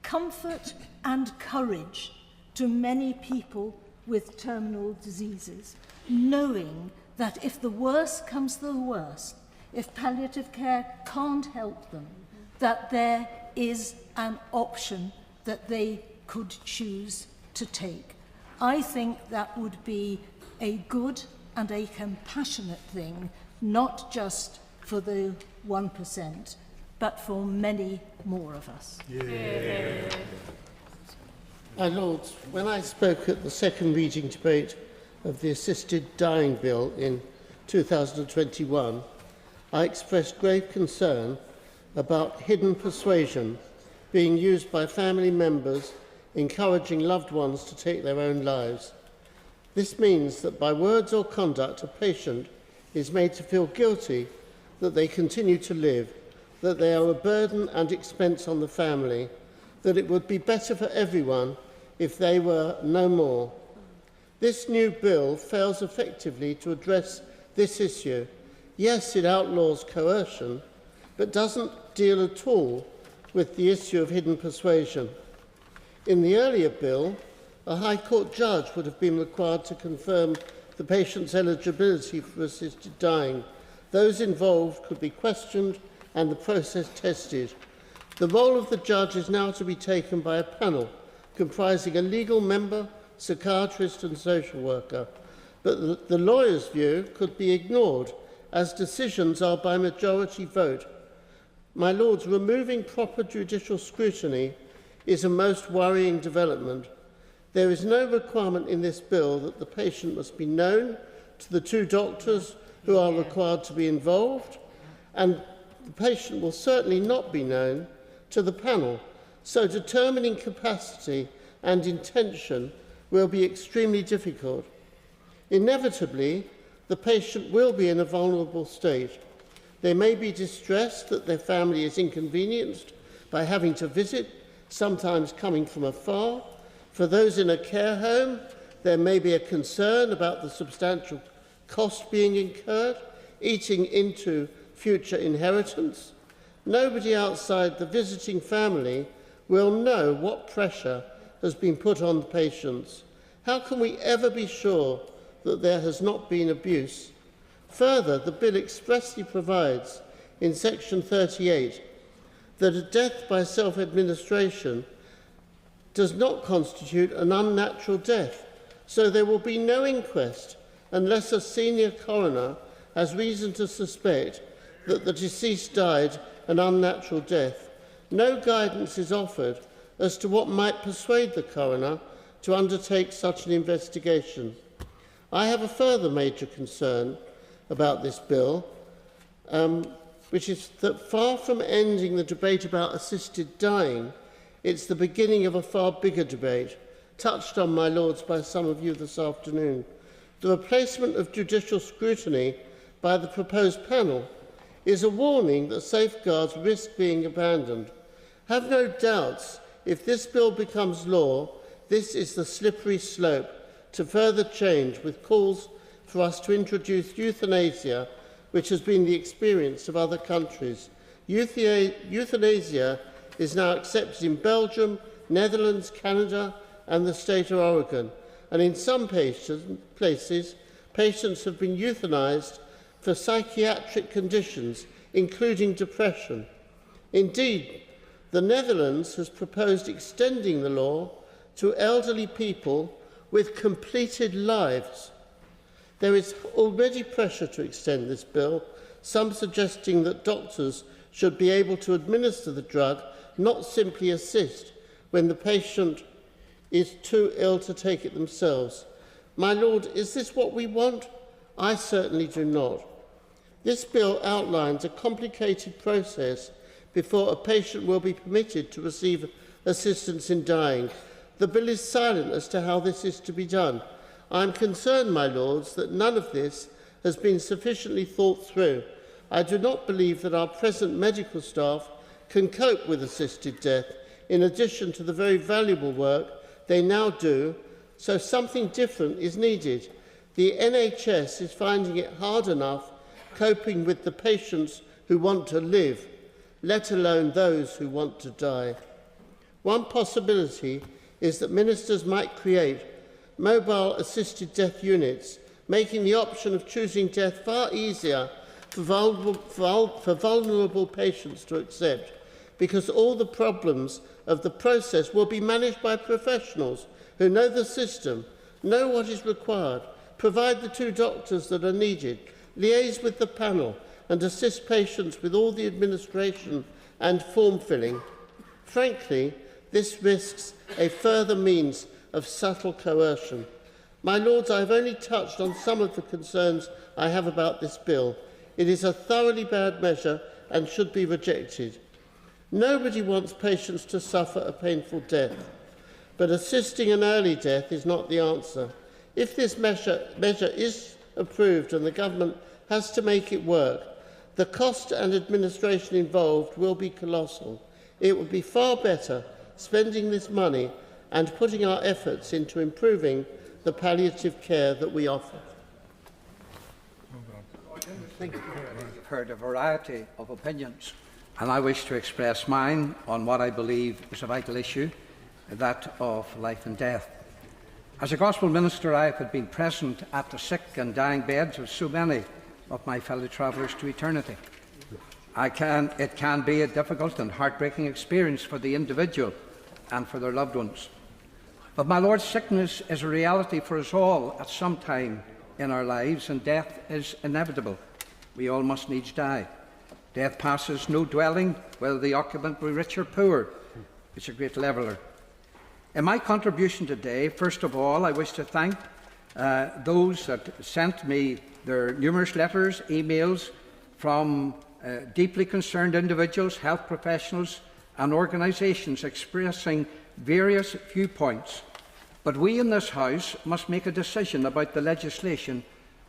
comfort and courage to many people with terminal diseases, knowing that if the worst comes to the worst, if palliative care can't help them, that there is an option that they could choose to take. I think that would be a good and a compassionate thing, not just for the 1%, but for many more of us. Yeah. My Lords, when I spoke at the second reading debate of the Assisted Dying Bill in 2021, I expressed grave concern about hidden persuasion being used by family members encouraging loved ones to take their own lives. This means that by words or conduct a patient is made to feel guilty that they continue to live, that they are a burden and expense on the family, that it would be better for everyone if they were no more. This new bill fails effectively to address this issue. Yes, it outlaws coercion, but doesn't deal at all with the issue of hidden persuasion. In the earlier bill, a High Court judge would have been required to confirm the patient's eligibility for assisted dying. Those involved could be questioned and the process tested. The role of the judge is now to be taken by a panel comprising a legal member, psychiatrist and social worker. But the lawyer's view could be ignored, as decisions are by majority vote. My Lords, removing proper judicial scrutiny is a most worrying development. There is no requirement in this bill that the patient must be known to the two doctors who are required to be involved, and the patient will certainly not be known to the panel. So determining capacity and intention will be extremely difficult. Inevitably, the patient will be in a vulnerable state. They may be distressed that their family is inconvenienced by having to visit, sometimes coming from afar. For those in a care home, there may be a concern about the substantial cost being incurred, eating into future inheritance. Nobody outside the visiting family will know what pressure has been put on the patients. How can we ever be sure that there has not been abuse? Further, the bill expressly provides in section 38 that a death by self-administration does not constitute an unnatural death, so there will be no inquest unless a senior coroner has reason to suspect that the deceased died an unnatural death. No guidance is offered as to what might persuade the coroner to undertake such an investigation. I have a further major concern about this bill, which is that far from ending the debate about assisted dying, it's the beginning of a far bigger debate, touched on, my Lords, by some of you this afternoon. The replacement of judicial scrutiny by the proposed panel is a warning that safeguards risk being abandoned. Have no doubts, if this bill becomes law, this is the slippery slope to further change, with calls for us to introduce euthanasia, which has been the experience of other countries. Euthanasia is now accepted in Belgium, Netherlands, Canada and the state of Oregon, and in some places, patients have been euthanized for psychiatric conditions, including depression. Indeed, the Netherlands has proposed extending the law to elderly people with completed lives. There is already pressure to extend this bill, some suggesting that doctors should be able to administer the drug, not simply assist when the patient is too ill to take it themselves. My Lord, is this what we want? I certainly do not. This bill outlines a complicated process before a patient will be permitted to receive assistance in dying. The bill is silent as to how this is to be done. I am concerned, my Lords, that none of this has been sufficiently thought through. I do not believe that our present medical staff can cope with assisted death, in addition to the very valuable work they now do, so something different is needed. The NHS is finding it hard enough coping with the patients who want to live, let alone those who want to die. One possibility is that ministers might create mobile assisted death units, making the option of choosing death far easier for vulnerable patients to accept. because all the problems of the process will be managed by professionals who know the system, know what is required, provide the 2 doctors that are needed, liaise with the panel and assist patients with all the administration and form filling. Frankly, this risks a further means of subtle coercion. My Lords, I have only touched on some of the concerns I have about this bill. It is a thoroughly bad measure and should be rejected. Nobody wants patients to suffer a painful death, but assisting an early death is not the answer. If this measure is approved and the government has to make it work, the cost and administration involved will be colossal. It would be far better spending this money and putting our efforts into improving the palliative care that we offer. I've heard a variety of opinions, and I wish to express mine on what I believe is a vital issue, that of life and death. As a gospel minister, I have been present at the sick and dying beds of so many of my fellow travellers to eternity. It can be a difficult and heartbreaking experience for the individual and for their loved ones. But my Lord, sickness is a reality for us all at some time in our lives, and death is inevitable. We all must needs die. Death passes no dwelling, whether the occupant be rich or poor. It's a great leveller. In my contribution today, first of all, I wish to thank those that sent me their numerous letters, emails from deeply concerned individuals, health professionals and organisations expressing various viewpoints. But we in this House must make a decision about the legislation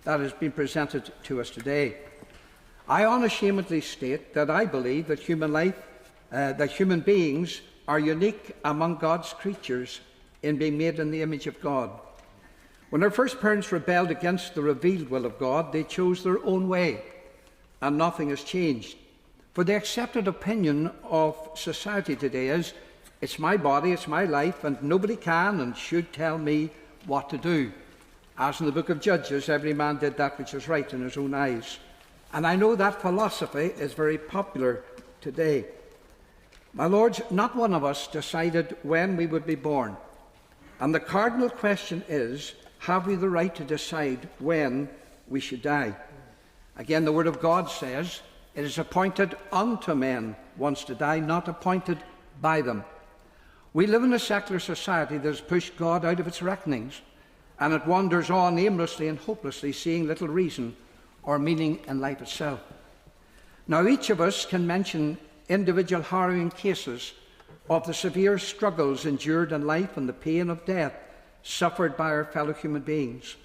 that has been presented to us today. I unashamedly state that I believe that human beings are unique among God's creatures in being made in the image of God. When our first parents rebelled against the revealed will of God, they chose their own way, and nothing has changed. For the accepted opinion of society today is, it's my body, it's my life, and nobody can and should tell me what to do. As in the book of Judges, every man did that which is right in his own eyes. And I know that philosophy is very popular today. My Lords, not one of us decided when we would be born. And the cardinal question is, have we the right to decide when we should die? Again, the Word of God says, it is appointed unto men once to die, not appointed by them. We live in a secular society that has pushed God out of its reckonings, and it wanders on aimlessly and hopelessly, seeing little reason or meaning in life itself. Now, each of us can mention individual harrowing cases of the severe struggles endured in life and the pain of death suffered by our fellow human beings.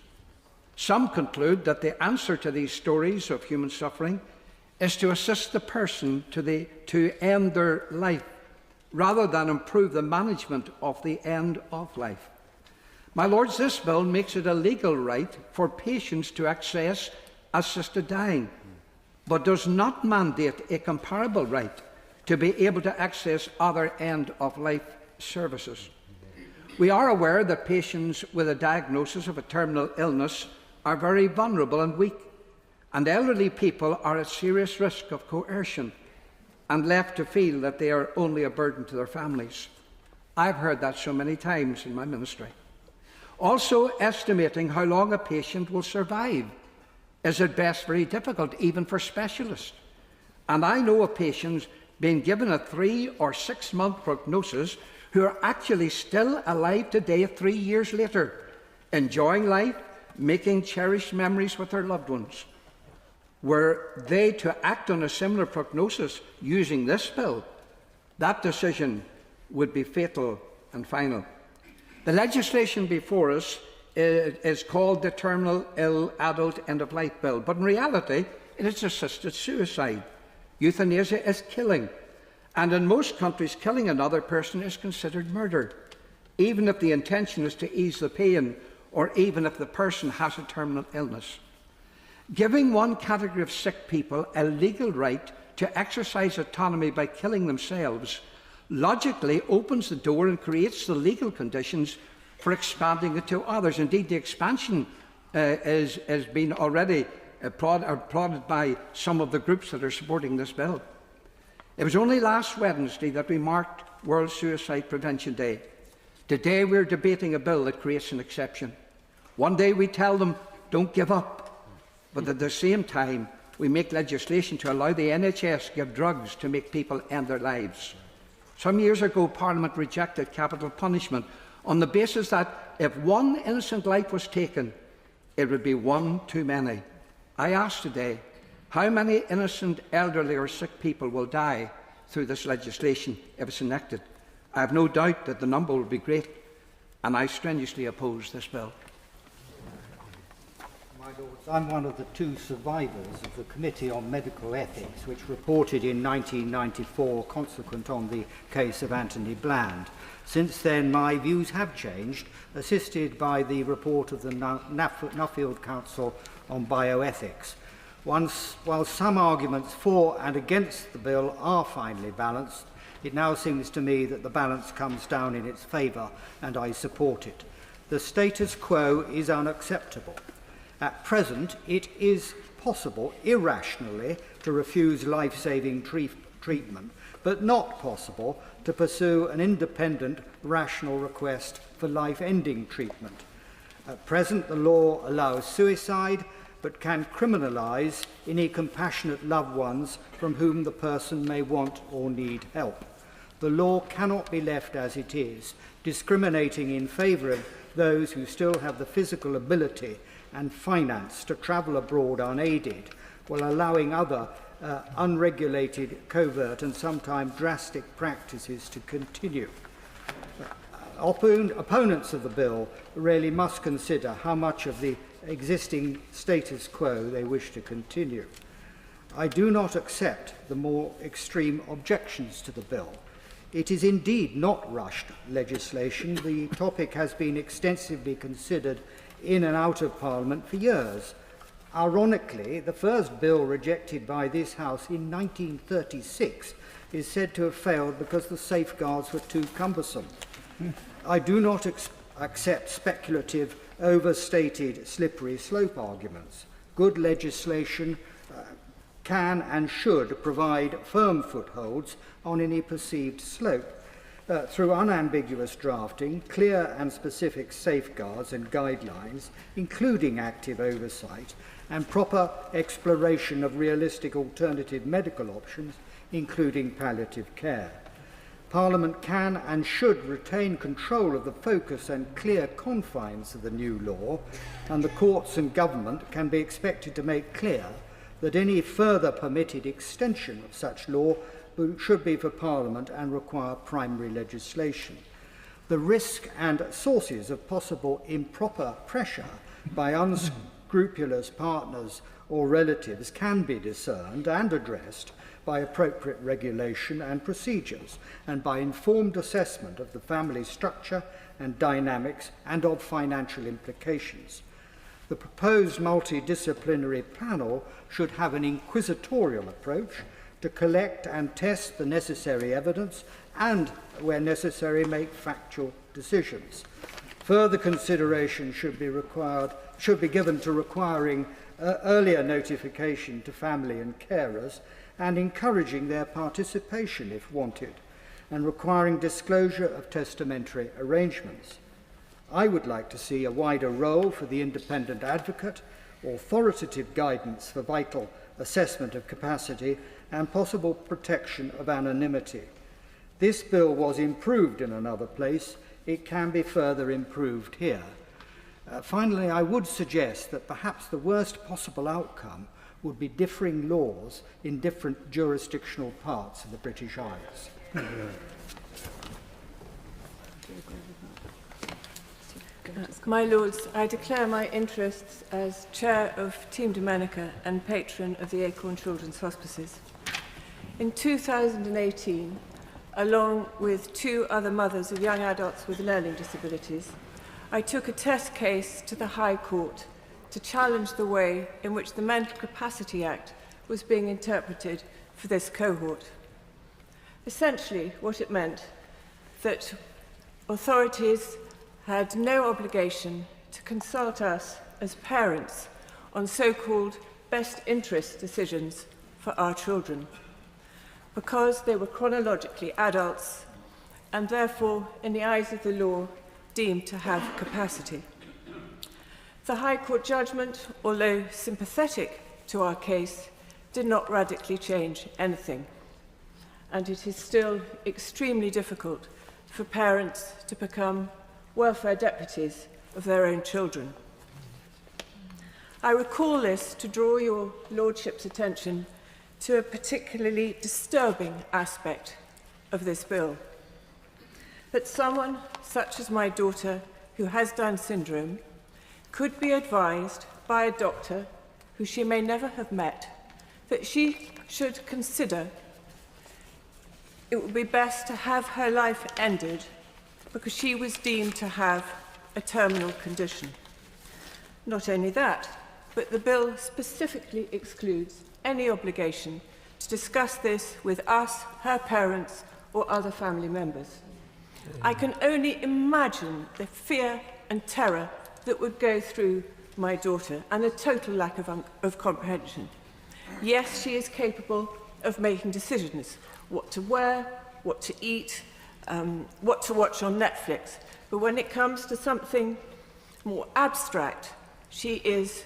Some conclude that the answer to these stories of human suffering is to assist the person to end their life, rather than improve the management of the end of life. My Lords, this bill makes it a legal right for patients to access assisted dying, but does not mandate a comparable right to be able to access other end-of-life services. We are aware that patients with a diagnosis of a terminal illness are very vulnerable and weak, and elderly people are at serious risk of coercion and left to feel that they are only a burden to their families. I've heard that so many times in my ministry. Also, estimating how long a patient will survive is at best very difficult, even for specialists. And I know of patients being given a 3 or 6 month prognosis who are actually still alive today 3 years later, enjoying life, making cherished memories with their loved ones. Were they to act on a similar prognosis using this bill, that decision would be fatal and final. The legislation before us is called the Terminal Ill Adult End-of-Life Bill, but in reality it is assisted suicide. Euthanasia is killing, and in most countries killing another person is considered murder, even if the intention is to ease the pain or even if the person has a terminal illness. Giving one category of sick people a legal right to exercise autonomy by killing themselves logically opens the door and creates the legal conditions for expanding it to others. Indeed, the expansion has been already applauded by some of the groups that are supporting this bill. It was only last Wednesday that we marked World Suicide Prevention Day. Today we're debating a bill that creates an exception. One day we tell them, don't give up. But at the same time, we make legislation to allow the NHS to give drugs to make people end their lives. Some years ago, Parliament rejected capital punishment on the basis that if one innocent life was taken, it would be one too many. I ask today, how many innocent elderly or sick people will die through this legislation if it's enacted? I have no doubt that the number will be great, and I strenuously oppose this bill. My Lords, I'm one of the two survivors of the Committee on Medical Ethics, which reported in 1994 consequent on the case of Anthony Bland. Since then, my views have changed, assisted by the report of the Nuffield Council on Bioethics. While some arguments for and against the bill are finely balanced, it now seems to me that the balance comes down in its favour, and I support it. The status quo is unacceptable. At present, it is possible, irrationally, to refuse life-saving treatment, but not possible to pursue an independent, rational request for life-ending treatment. At present, the law allows suicide, but can criminalise any compassionate loved ones from whom the person may want or need help. The law cannot be left as it is, discriminating in favour of those who still have the physical ability and finance to travel abroad unaided, while allowing other unregulated, covert and sometimes drastic practices to continue. Opponents of the bill really must consider how much of the existing status quo they wish to continue. I do not accept the more extreme objections to the bill. It is indeed not rushed legislation. The topic has been extensively considered in and out of Parliament for years. Ironically, the first bill rejected by this House in 1936 is said to have failed because the safeguards were too cumbersome. I do not accept speculative, overstated, slippery slope arguments. Good legislation can and should provide firm footholds on any perceived slope through unambiguous drafting, clear and specific safeguards and guidelines, including active oversight, and proper exploration of realistic alternative medical options, including palliative care. Parliament can and should retain control of the focus and clear confines of the new law, and the courts and government can be expected to make clear that any further permitted extension of such law should be for Parliament and require primary legislation. The risk and sources of possible improper pressure by unscrupulous partners or relatives can be discerned and addressed by appropriate regulation and procedures, and by informed assessment of the family structure and dynamics and of financial implications. The proposed multidisciplinary panel should have an inquisitorial approach to collect and test the necessary evidence and, where necessary, make factual decisions. Further consideration should be given to requiring earlier notification to family and carers, and encouraging their participation if wanted, and requiring disclosure of testamentary arrangements. I would like to see a wider role for the independent advocate, authoritative guidance for vital assessment of capacity, and possible protection of anonymity. This bill was improved in another place. It can be further improved here. Finally, I would suggest that perhaps the worst possible outcome would be differing laws in different jurisdictional parts of the British Isles. My Lords, I declare my interests as Chair of Team Domenica and Patron of the Acorn Children's Hospices. In 2018, along with two other mothers of young adults with learning disabilities, I took a test case to the High Court to challenge the way in which the Mental Capacity Act was being interpreted for this cohort. Essentially, what it meant that authorities had no obligation to consult us as parents on so-called best interest decisions for our children. because they were chronologically adults and therefore, in the eyes of the law, deemed to have capacity. The High Court judgment, although sympathetic to our case, did not radically change anything, and it is still extremely difficult for parents to become welfare deputies of their own children. I recall this to draw your Lordship's attention to a particularly disturbing aspect of this bill. That someone such as my daughter who has Down syndrome could be advised by a doctor who she may never have met that she should consider it would be best to have her life ended because she was deemed to have a terminal condition. Not only that, but the bill specifically excludes any obligation to discuss this with us, her parents, or other family members. I can only imagine the fear and terror that would go through my daughter and the total lack of comprehension. Yes, she is capable of making decisions, what to wear, what to eat, what to watch on Netflix. But when it comes to something more abstract, she is,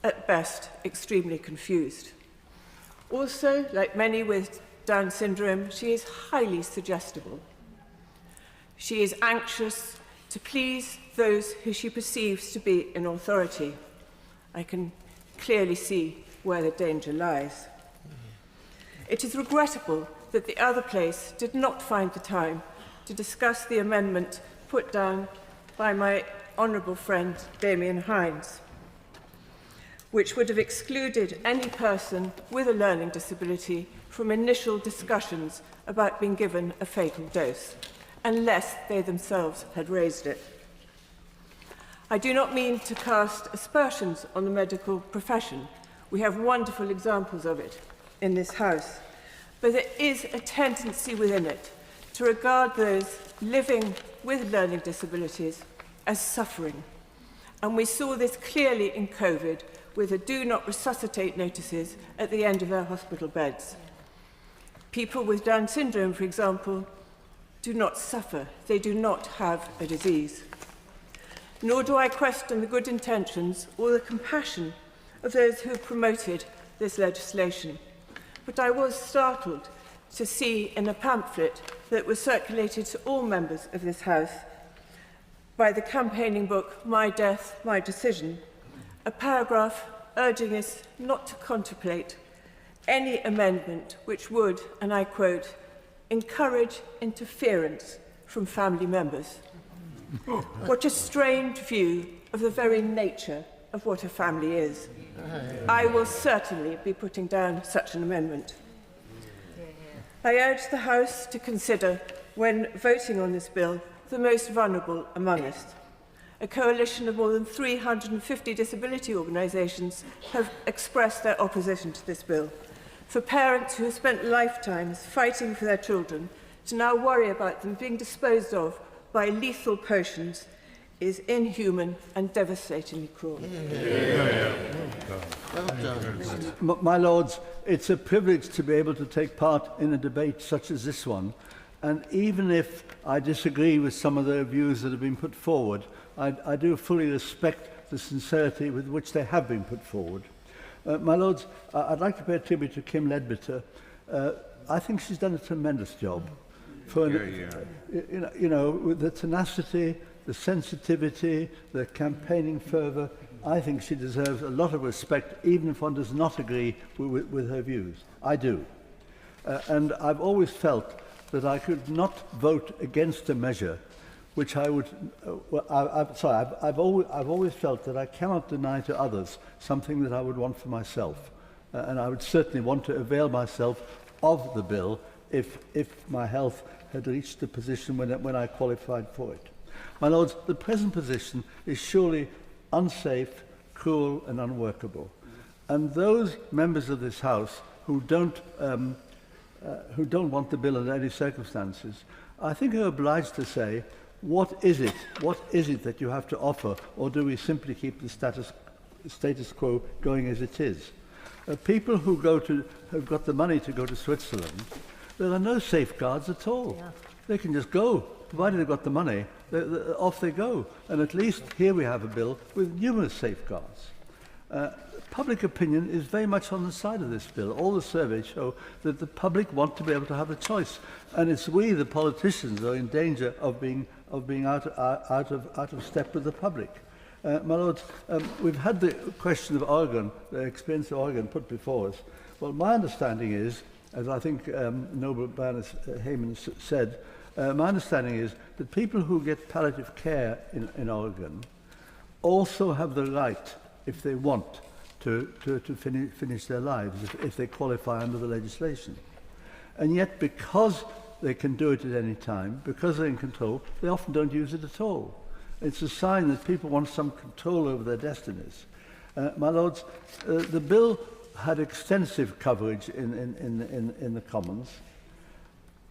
at best, extremely confused. Also, like many with Down syndrome, she is highly suggestible. She is anxious to please those who she perceives to be in authority. I can clearly see where the danger lies. It is regrettable that the other place did not find the time to discuss the amendment put down by my honourable friend Damien Hines, which would have excluded any person with a learning disability from initial discussions about being given a fatal dose, unless they themselves had raised it. I do not mean to cast aspersions on the medical profession. We have wonderful examples of it in this House. But there is a tendency within it to regard those living with learning disabilities as suffering. And we saw this clearly in COVID with the do not resuscitate notices at the end of their hospital beds. People with Down syndrome, for example, do not suffer. They do not have a disease. Nor do I question the good intentions or the compassion of those who have promoted this legislation. But I was startled to see in a pamphlet that was circulated to all members of this House by the campaigning book My Death, My Decision, a paragraph urging us not to contemplate any amendment which would, and I quote, encourage interference from family members. What a strange view of the very nature of what a family is. I will certainly be putting down such an amendment. I urge the House to consider, when voting on this bill, the most vulnerable among us. A coalition of more than 350 disability organisations have expressed their opposition to this bill. For parents who have spent lifetimes fighting for their children to now worry about them being disposed of by lethal potions is inhuman and devastatingly cruel. My Lords, it's a privilege to be able to take part in a debate such as this one. And even if I disagree with some of the views that have been put forward, I do fully respect the sincerity with which they have been put forward. My Lords, I'd like to pay a tribute to Kim Ledbetter. I think she's done a tremendous job. For you know, with the tenacity, the sensitivity, the campaigning fervour, I think she deserves a lot of respect, even if one does not agree with her views. I do. And I've always felt that I could not vote against a measure which I would... I've always felt that I cannot deny to others something that I would want for myself. And I would certainly want to avail myself of the bill if my health had reached the position when I qualified for it. My Lords, the present position is surely unsafe, cruel and unworkable. And those members of this House who don't want the bill under any circumstances, I think are obliged to say, what is it? What is it that you have to offer? Or do we simply keep the status quo going as it is? People who have got the money to go to Switzerland There are no safeguards at all. Yeah. They can just go, provided they've got the money, off they go. And at least here we have a bill with numerous safeguards. Public opinion is very much on the side of this bill. All the surveys show that the public want to be able to have a choice, and it's we, the politicians, who are in danger of being out of step with the public. My Lords, we've had the question of Oregon, the experience of Oregon, put before us. Well, my understanding is, as I think Noble Baroness Heyman said, my understanding is that people who get palliative care in Oregon also have the right, if they want, to finish their lives, if they qualify under the legislation. And yet, because they can do it at any time, because they're in control, they often don't use it at all. It's a sign that people want some control over their destinies. My Lords, the bill had extensive coverage in the Commons,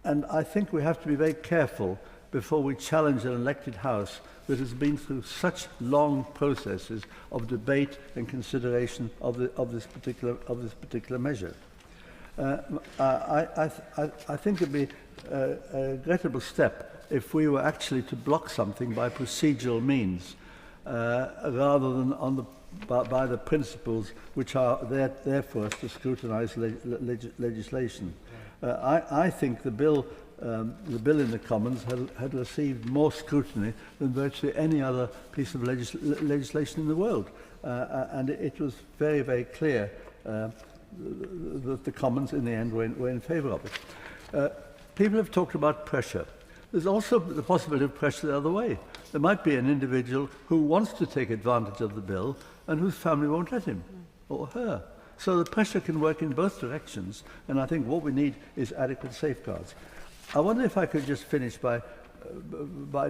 and I think we have to be very careful before we challenge an elected House that has been through such long processes of debate and consideration of this particular measure. I think it'd be a regrettable step if we were actually to block something by procedural means, rather than by the principles which are there for us to scrutinise legislation. I think the bill in the Commons had received more scrutiny than virtually any other piece of legislation in the world. And it was very, very clear that the Commons in the end were in favour of it. People have talked about pressure. There's also the possibility of pressure the other way. There might be an individual who wants to take advantage of the bill and whose family won't let him or her. So the pressure can work in both directions, and I think what we need is adequate safeguards. I wonder if I could just finish by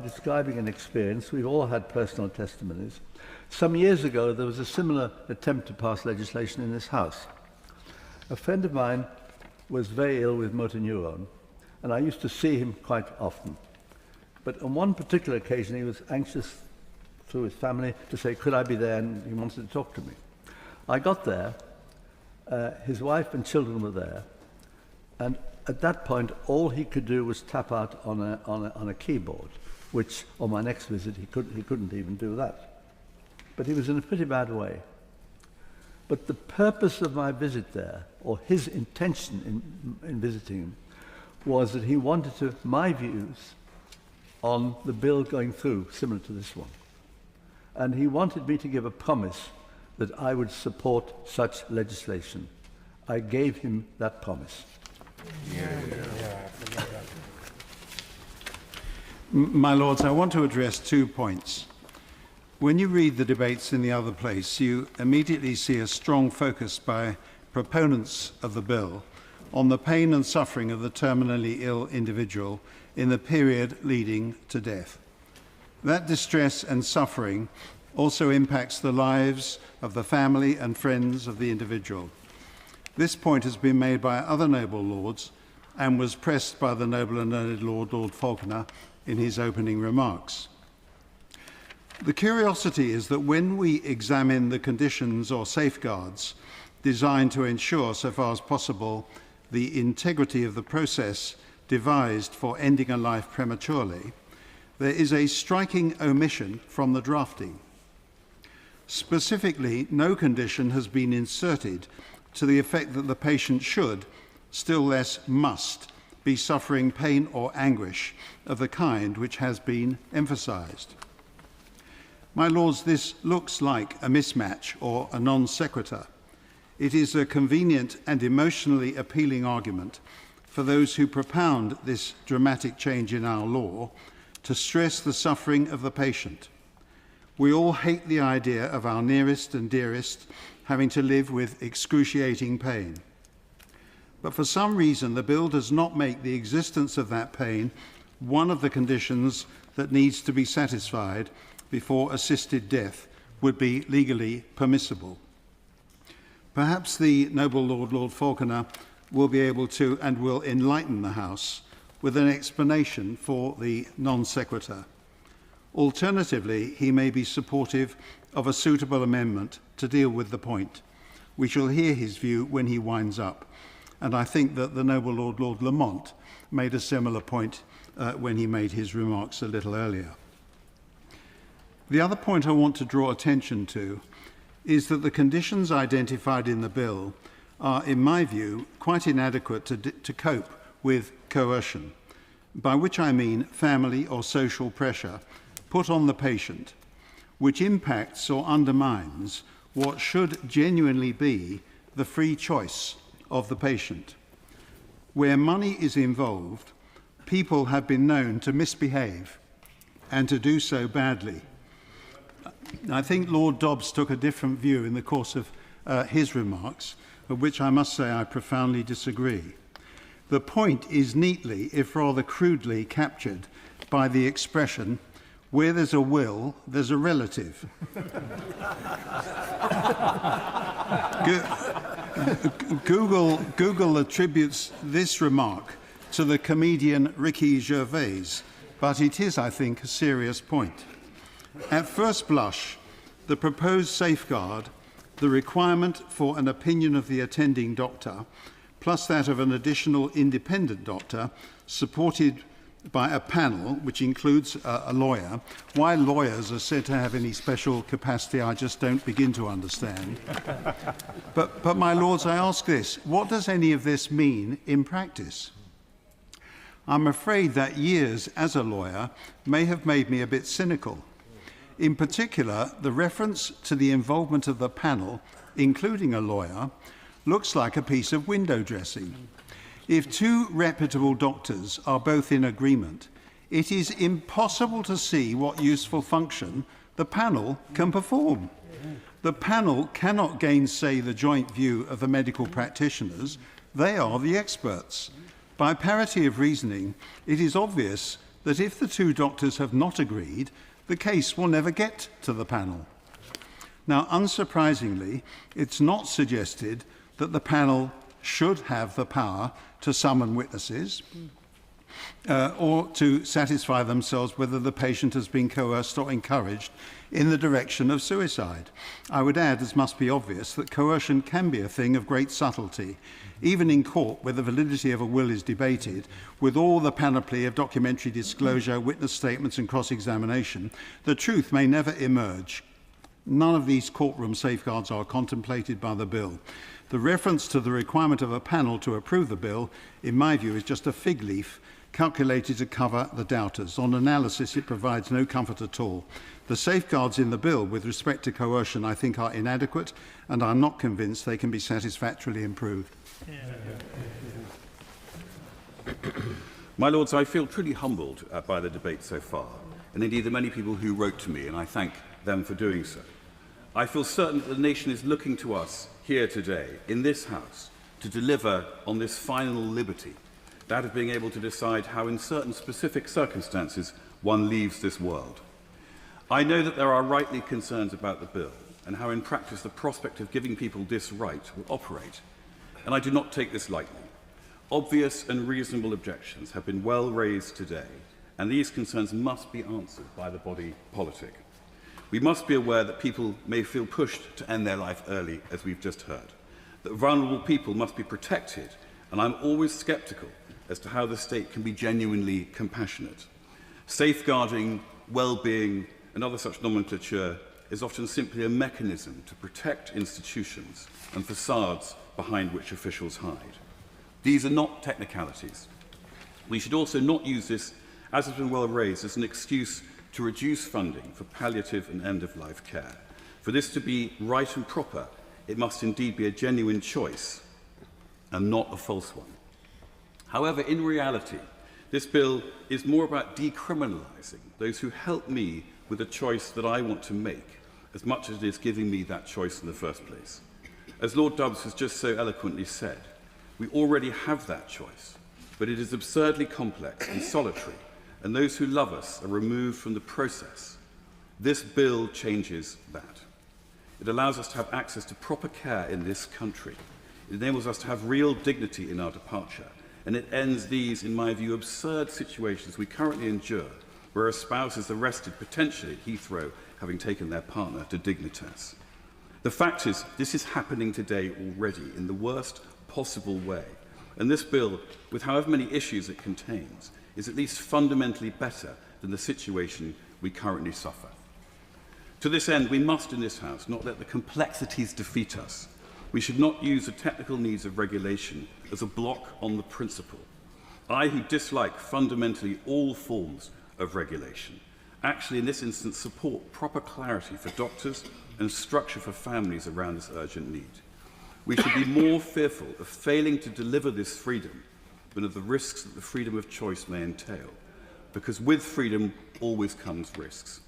describing an experience. We've all had personal testimonies. Some years ago, there was a similar attempt to pass legislation in this House. A friend of mine was very ill with motor neurone, and I used to see him quite often. But on one particular occasion, he was anxious through his family to say, could I be there, and he wanted to talk to me. I got there, his wife and children were there, and at that point, all he could do was tap out on a keyboard, which on my next visit, he couldn't even do that. But he was in a pretty bad way. But the purpose of my visit there, or his intention in visiting him, was that he wanted my views on the bill going through, similar to this one. And he wanted me to give a promise that I would support such legislation. I gave him that promise. My Lords, I want to address 2 points. When you read the debates in the other place, you immediately see a strong focus by proponents of the bill on the pain and suffering of the terminally ill individual in the period leading to death. That distress and suffering also impacts the lives of the family and friends of the individual. This point has been made by other noble lords and was pressed by the noble and learned Lord Falconer in his opening remarks. The curiosity is that when we examine the conditions or safeguards designed to ensure, so far as possible, the integrity of the process devised for ending a life prematurely, there is a striking omission from the drafting. Specifically, no condition has been inserted to the effect that the patient should, still less must, be suffering pain or anguish of the kind which has been emphasised. My Lords, this looks like a mismatch or a non sequitur. It is a convenient and emotionally appealing argument for those who propound this dramatic change in our law to stress the suffering of the patient. We all hate the idea of our nearest and dearest having to live with excruciating pain. But for some reason, the bill does not make the existence of that pain one of the conditions that needs to be satisfied before assisted death would be legally permissible. Perhaps the noble Lord Falconer will be able to and will enlighten the House with an explanation for the non sequitur. Alternatively, he may be supportive of a suitable amendment to deal with the point. We shall hear his view when he winds up. And I think that the noble Lord Lamont made a similar point when he made his remarks a little earlier. The other point I want to draw attention to is that the conditions identified in the bill are, in my view, quite inadequate to cope with coercion, by which I mean family or social pressure put on the patient, which impacts or undermines what should genuinely be the free choice of the patient. Where money is involved, people have been known to misbehave and to do so badly. I think Lord Dobbs took a different view in the course of his remarks, of which I must say I profoundly disagree. The point is neatly, if rather crudely, captured by the expression, where there's a will, there's a relative. Google attributes this remark to the comedian Ricky Gervais, but it is, I think, a serious point. At first blush, the proposed safeguard, the requirement for an opinion of the attending doctor, plus that of an additional independent doctor, supported by a panel which includes a lawyer. Why lawyers are said to have any special capacity, I just don't begin to understand. But my lords, I ask this, what does any of this mean in practice? I'm afraid that years as a lawyer may have made me a bit cynical. In particular, the reference to the involvement of the panel, including a lawyer, looks like a piece of window dressing. If two reputable doctors are both in agreement, it is impossible to see what useful function the panel can perform. The panel cannot gainsay the joint view of the medical practitioners. They are the experts. By parity of reasoning, it is obvious that if the two doctors have not agreed, the case will never get to the panel. Now, unsurprisingly, it's not suggested that the panel should have the power to summon witnesses or to satisfy themselves whether the patient has been coerced or encouraged in the direction of suicide. I would add, as must be obvious, that coercion can be a thing of great subtlety. Even in court, where the validity of a will is debated, with all the panoply of documentary disclosure, witness statements and cross-examination, the truth may never emerge. None of these courtroom safeguards are contemplated by the bill. The reference to the requirement of a panel to approve the bill, in my view, is just a fig leaf calculated to cover the doubters. On analysis, it provides no comfort at all. The safeguards in the bill with respect to coercion, I think, are inadequate, and I'm not convinced they can be satisfactorily improved. My Lords, I feel truly humbled by the debate so far, and indeed the many people who wrote to me, and I thank them for doing so. I feel certain that the nation is looking to us here today, in this House, to deliver on this final liberty, that of being able to decide how in certain specific circumstances one leaves this world. I know that there are rightly concerns about the bill and how in practice the prospect of giving people this right will operate, and I do not take this lightly. Obvious and reasonable objections have been well raised today, and these concerns must be answered by the body politic. We must be aware that people may feel pushed to end their life early, as we've just heard, that vulnerable people must be protected, and I'm always sceptical as to how the state can be genuinely compassionate. Safeguarding, well-being, and other such nomenclature is often simply a mechanism to protect institutions and facades behind which officials hide. These are not technicalities. We should also not use this, as has been well raised, as an excuse to reduce funding for palliative and end-of-life care. For this to be right and proper, it must indeed be a genuine choice and not a false one. However, in reality, this bill is more about decriminalising those who help me with a choice that I want to make, as much as it is giving me that choice in the first place. As Lord Dobbs has just so eloquently said, we already have that choice, but it is absurdly complex and solitary, and those who love us are removed from the process. This bill changes that. It allows us to have access to proper care in this country. It enables us to have real dignity in our departure, and it ends these, in my view, absurd situations we currently endure, where a spouse is arrested potentially at Heathrow, having taken their partner to Dignitas. The fact is, this is happening today already in the worst possible way, And this bill, with however many issues it contains, is at least fundamentally better than the situation we currently suffer. To this end, we must in this House not let the complexities defeat us. We should not use the technical needs of regulation as a block on the principle. I, who dislike fundamentally all forms of regulation, actually in this instance support proper clarity for doctors and structure for families around this urgent need. We should be more fearful of failing to deliver this freedom than of the risks that the freedom of choice may entail, because with freedom always comes risks.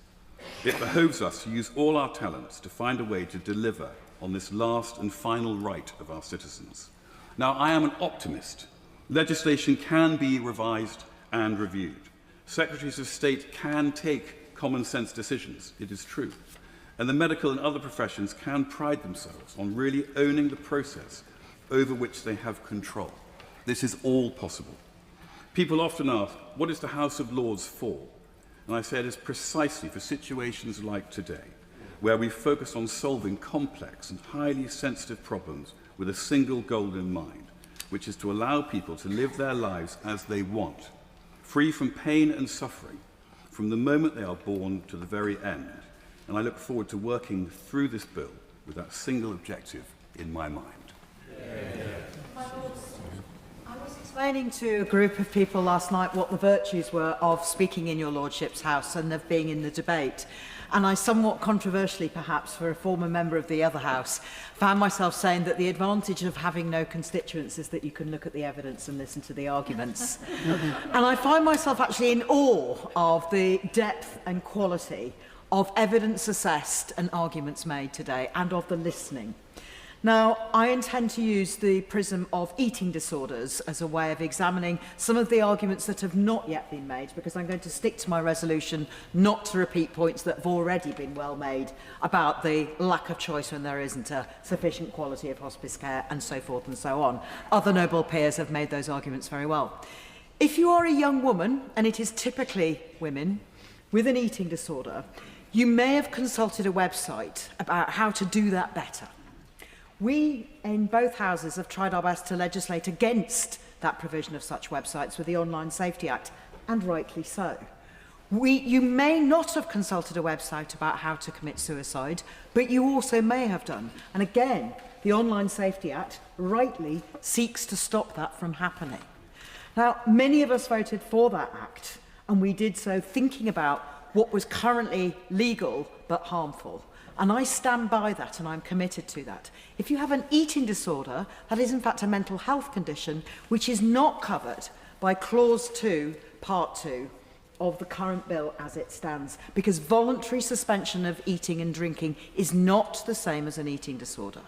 It behoves us to use all our talents to find a way to deliver on this last and final right of our citizens. Now, I am an optimist. Legislation can be revised and reviewed. Secretaries of State can take common sense decisions, it is true. And the medical and other professions can pride themselves on really owning the process over which they have control. This is all possible. People often ask, what is the House of Lords for? And I say it is precisely for situations like today, where we focus on solving complex and highly sensitive problems with a single goal in mind, which is to allow people to live their lives as they want, free from pain and suffering, from the moment they are born to the very end. And I look forward to working through this bill with that single objective in my mind. My Lords, I was explaining to a group of people last night what the virtues were of speaking in your Lordship's House and of being in the debate. And I, somewhat controversially perhaps for a former member of the other House, found myself saying that the advantage of having no constituents is that you can look at the evidence and listen to the arguments. And I find myself actually in awe of the depth and quality of evidence assessed and arguments made today, and of the listening. Now, I intend to use the prism of eating disorders as a way of examining some of the arguments that have not yet been made, because I'm going to stick to my resolution not to repeat points that have already been well made about the lack of choice when there isn't a sufficient quality of hospice care, and so forth and so on. Other noble peers have made those arguments very well. If you are a young woman, and it is typically women, with an eating disorder, you may have consulted a website about how to do that better. We, in both houses, have tried our best to legislate against that provision of such websites with the Online Safety Act, and rightly so. You may not have consulted a website about how to commit suicide, but you also may have done. And again, the Online Safety Act rightly seeks to stop that from happening. Now, many of us voted for that act, and we did so thinking about what was currently legal but harmful. And I stand by that, and I'm committed to that. If you have an eating disorder, that is in fact a mental health condition which is not covered by Clause 2, Part 2 of the current bill as it stands, because voluntary suspension of eating and drinking is not the same as an eating disorder.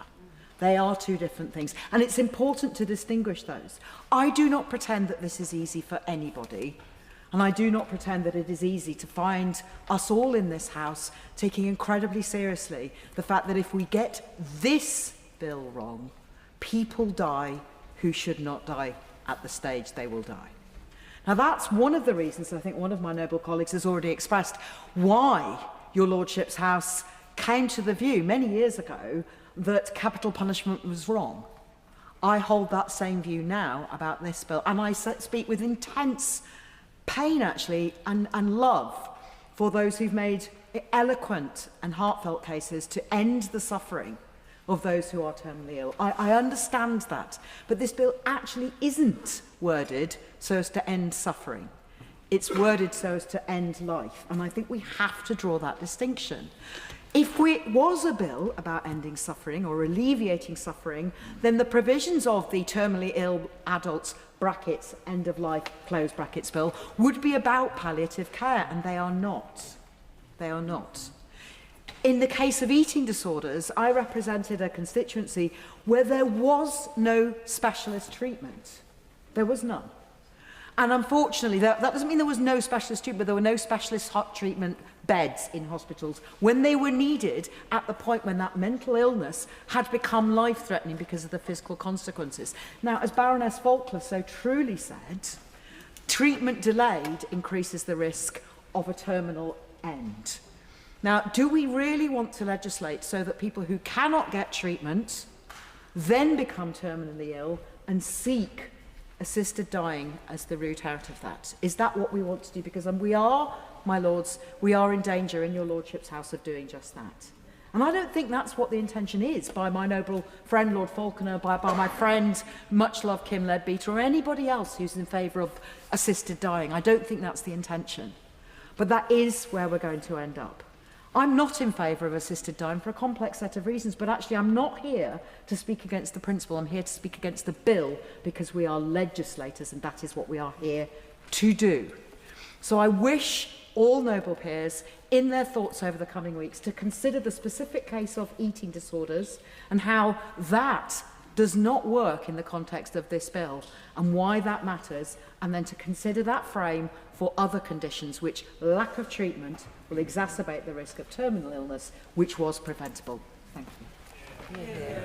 They are two different things, and it's important to distinguish those. I do not pretend that this is easy for anybody. And I do not pretend that it is easy to find us all in this House taking incredibly seriously the fact that if we get this bill wrong, people die who should not die at the stage they will die. Now, that's one of the reasons, I think one of my noble colleagues has already expressed, why your Lordship's House came to the view many years ago that capital punishment was wrong. I hold that same view now about this bill, and I speak with intense pain, actually, and love for those who've made eloquent and heartfelt cases to end the suffering of those who are terminally ill. I understand that, but this bill actually isn't worded so as to end suffering. It's worded so as to end life, and I think we have to draw that distinction. If it was a bill about ending suffering or alleviating suffering, then the provisions of the terminally ill adults brackets end of life close brackets bill would be about palliative care, and they are not. They are not. In the case of eating disorders, I represented a constituency where there was no specialist treatment. There was none. And unfortunately, that doesn't mean there was no specialist treatment, but there were no specialist treatment beds in hospitals when they were needed at the point when that mental illness had become life-threatening because of the physical consequences. Now, as Baroness Faulkner so truly said, treatment delayed increases the risk of a terminal end. Now, do we really want to legislate so that people who cannot get treatment then become terminally ill and seek assisted dying as the route out of that. Is that what we want to do? Because we are, my lords, we are in danger in your lordship's house of doing just that. And I don't think that's what the intention is by my noble friend Lord Falconer, by my friend much-loved Kim Leadbeater, or anybody else who's in favour of assisted dying. I don't think that's the intention. But that is where we're going to end up. I'm not in favour of assisted dying for a complex set of reasons, but actually I'm not here to speak against the principle. I'm here to speak against the bill because we are legislators and that is what we are here to do. So I wish all noble peers in their thoughts over the coming weeks to consider the specific case of eating disorders and how that does not work in the context of this bill and why that matters, and then to consider that frame for other conditions which lack of treatment will exacerbate the risk of terminal illness, which was preventable. Thank you. Yeah.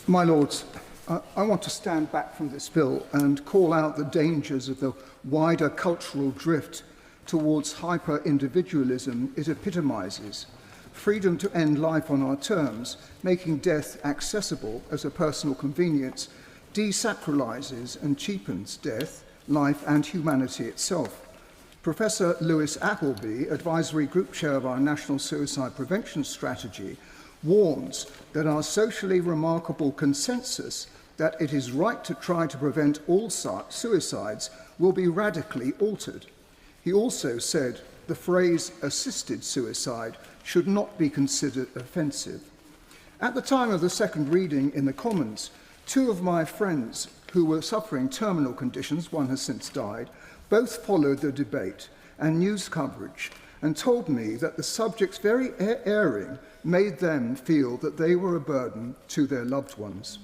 My Lords, I want to stand back from this bill and call out the dangers of the wider cultural drift towards hyper-individualism it epitomises. Freedom to end life on our terms, making death accessible as a personal convenience, desacralises and cheapens death, life and humanity itself. Professor Lewis Appleby, Advisory Group Chair of our National Suicide Prevention Strategy, warns that our socially remarkable consensus that it is right to try to prevent all suicides will be radically altered. He also said the phrase assisted suicide should not be considered offensive. At the time of the second reading in the Commons, two of my friends who were suffering terminal conditions, one has since died, both followed the debate and news coverage and told me that the subject's very airing made them feel that they were a burden to their loved ones.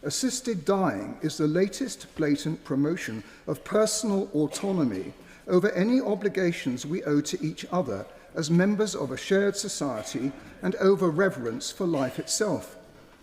Assisted dying is the latest blatant promotion of personal autonomy over any obligations we owe to each other as members of a shared society and over reverence for life itself.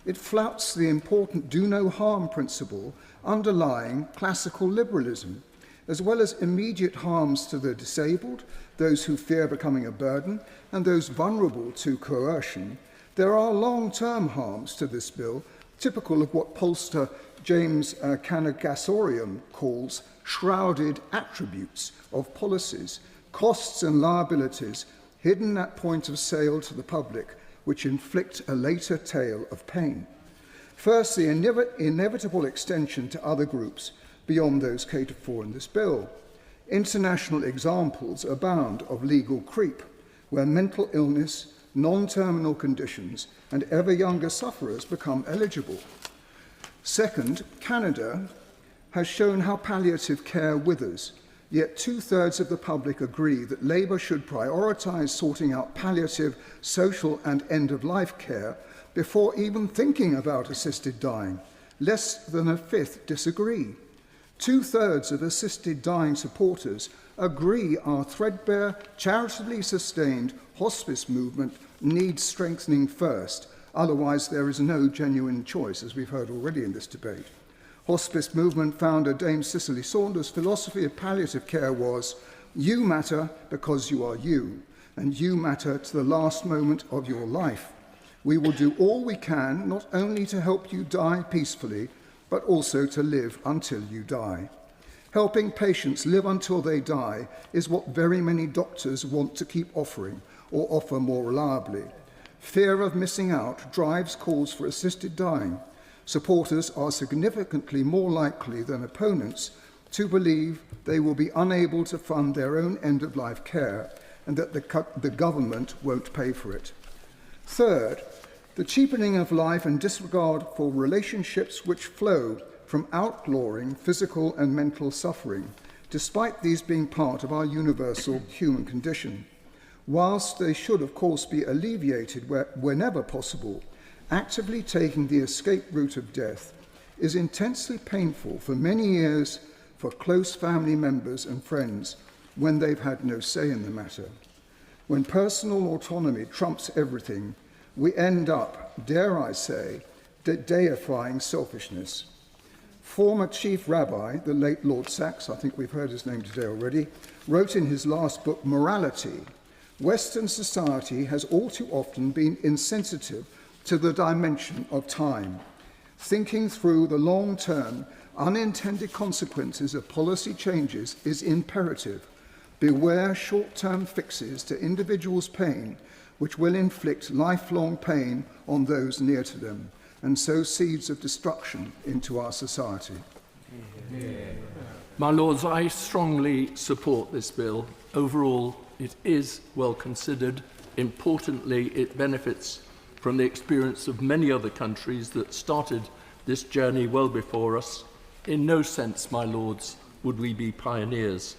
It flouts the important do no harm principle underlying classical liberalism, as well as immediate harms to the disabled, those who fear becoming a burden, and those vulnerable to coercion. There are long-term harms to this bill, typical of what pollster James Canagasorian calls shrouded attributes of policies, costs and liabilities hidden at point of sale to the public, which inflict a later tale of pain. First, the inevitable extension to other groups beyond those catered for in this bill. International examples abound of legal creep, where mental illness, non-terminal conditions, and ever younger sufferers become eligible. Second, Canada has shown how palliative care withers, yet 2/3 of the public agree that Labour should prioritise sorting out palliative, social and end-of-life care before even thinking about assisted dying. Less than a fifth disagree. 2/3 of assisted dying supporters agree our threadbare, charitably sustained hospice movement needs strengthening first, otherwise there is no genuine choice, as we've heard already in this debate. Hospice movement founder Dame Cicely Saunders' philosophy of palliative care was, you matter because you are you, and you matter to the last moment of your life. We will do all we can, not only to help you die peacefully, but also to live until you die. Helping patients live until they die is what very many doctors want to keep offering, or offer more reliably. Fear of missing out drives calls for assisted dying. Supporters are significantly more likely than opponents to believe they will be unable to fund their own end-of-life care and that the government won't pay for it. Third, the cheapening of life and disregard for relationships which flow from outlawing physical and mental suffering, despite these being part of our universal human condition. Whilst they should, of course, be alleviated whenever possible, actively taking the escape route of death is intensely painful for many years for close family members and friends when they've had no say in the matter. When personal autonomy trumps everything, we end up, dare I say, deifying selfishness. Former Chief Rabbi, the late Lord Sachs, I think we've heard his name today already, wrote in his last book, Morality, Western society has all too often been insensitive to the dimension of time. Thinking through the long-term, unintended consequences of policy changes is imperative. Beware short-term fixes to individuals' pain, which will inflict lifelong pain on those near to them, and sow seeds of destruction into our society. My Lords, I strongly support this bill. Overall, it is well considered. Importantly, it benefits from the experience of many other countries that started this journey well before us. In no sense, my Lords, would we be pioneers.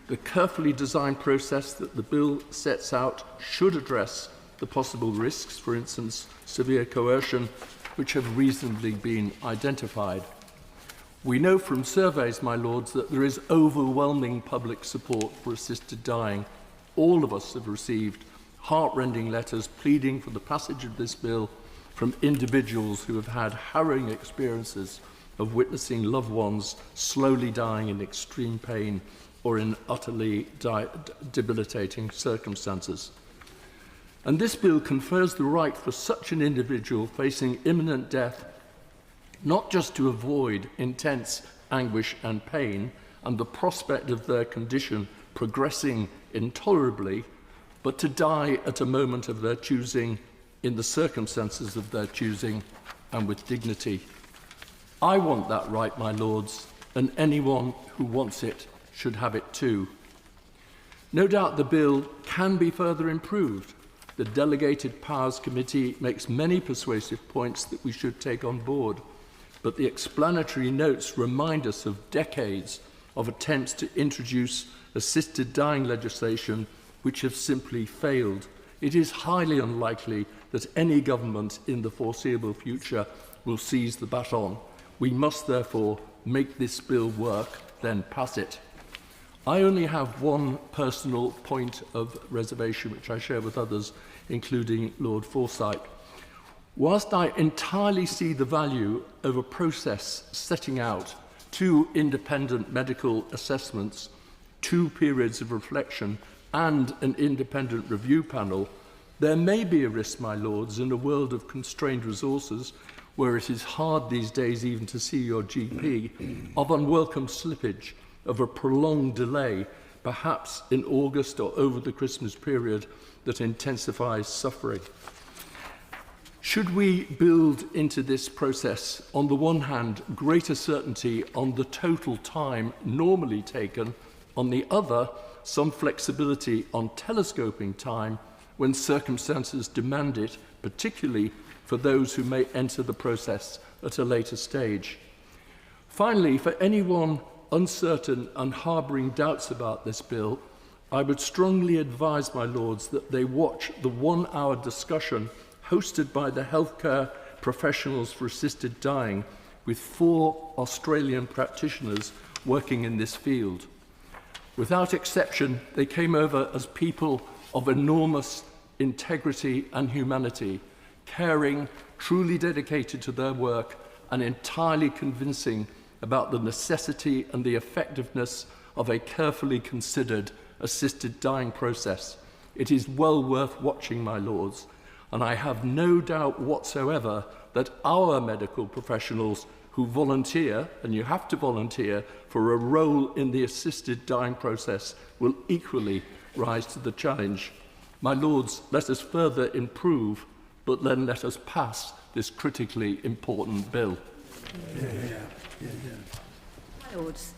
The carefully designed process that the bill sets out should address the possible risks, for instance, severe coercion, which have reasonably been identified. We know from surveys, my Lords, that there is overwhelming public support for assisted dying. All of us have received heart-rending letters pleading for the passage of this bill from individuals who have had harrowing experiences of witnessing loved ones slowly dying in extreme pain or in utterly debilitating circumstances. And this bill confers the right for such an individual facing imminent death not just to avoid intense anguish and pain and the prospect of their condition progressing intolerably, but to die at a moment of their choosing, in the circumstances of their choosing, and with dignity. I want that right, my Lords, and anyone who wants it should have it too. No doubt the bill can be further improved. The Delegated Powers Committee makes many persuasive points that we should take on board, but the explanatory notes remind us of decades of attempts to introduce assisted dying legislation which have simply failed. It is highly unlikely that any government in the foreseeable future will seize the baton. We must therefore make this bill work, then pass it. I only have one personal point of reservation which I share with others, including Lord Forsyth. Whilst I entirely see the value of a process setting out 2 independent medical assessments, 2 periods of reflection, and an independent review panel, there may be a risk, my Lords, in a world of constrained resources, where it is hard these days even to see your GP, of unwelcome slippage, of a prolonged delay, perhaps in August or over the Christmas period, that intensifies suffering. Should we build into this process, on the one hand, greater certainty on the total time normally taken, on the other, some flexibility on telescoping time when circumstances demand it, particularly for those who may enter the process at a later stage? Finally, for anyone uncertain and harbouring doubts about this bill, I would strongly advise, my Lords, that they watch the 1-hour discussion hosted by the Healthcare Professionals for Assisted Dying with 4 Australian practitioners working in this field. Without exception, they came over as people of enormous integrity and humanity, caring, truly dedicated to their work, and entirely convincing about the necessity and the effectiveness of a carefully considered assisted dying process. It is well worth watching, my Lords, and I have no doubt whatsoever that our medical professionals who volunteer, and you have to volunteer, for a role in the assisted dying process will equally rise to the challenge. My Lords, let us further improve, but then let us pass this critically important bill. My Lords,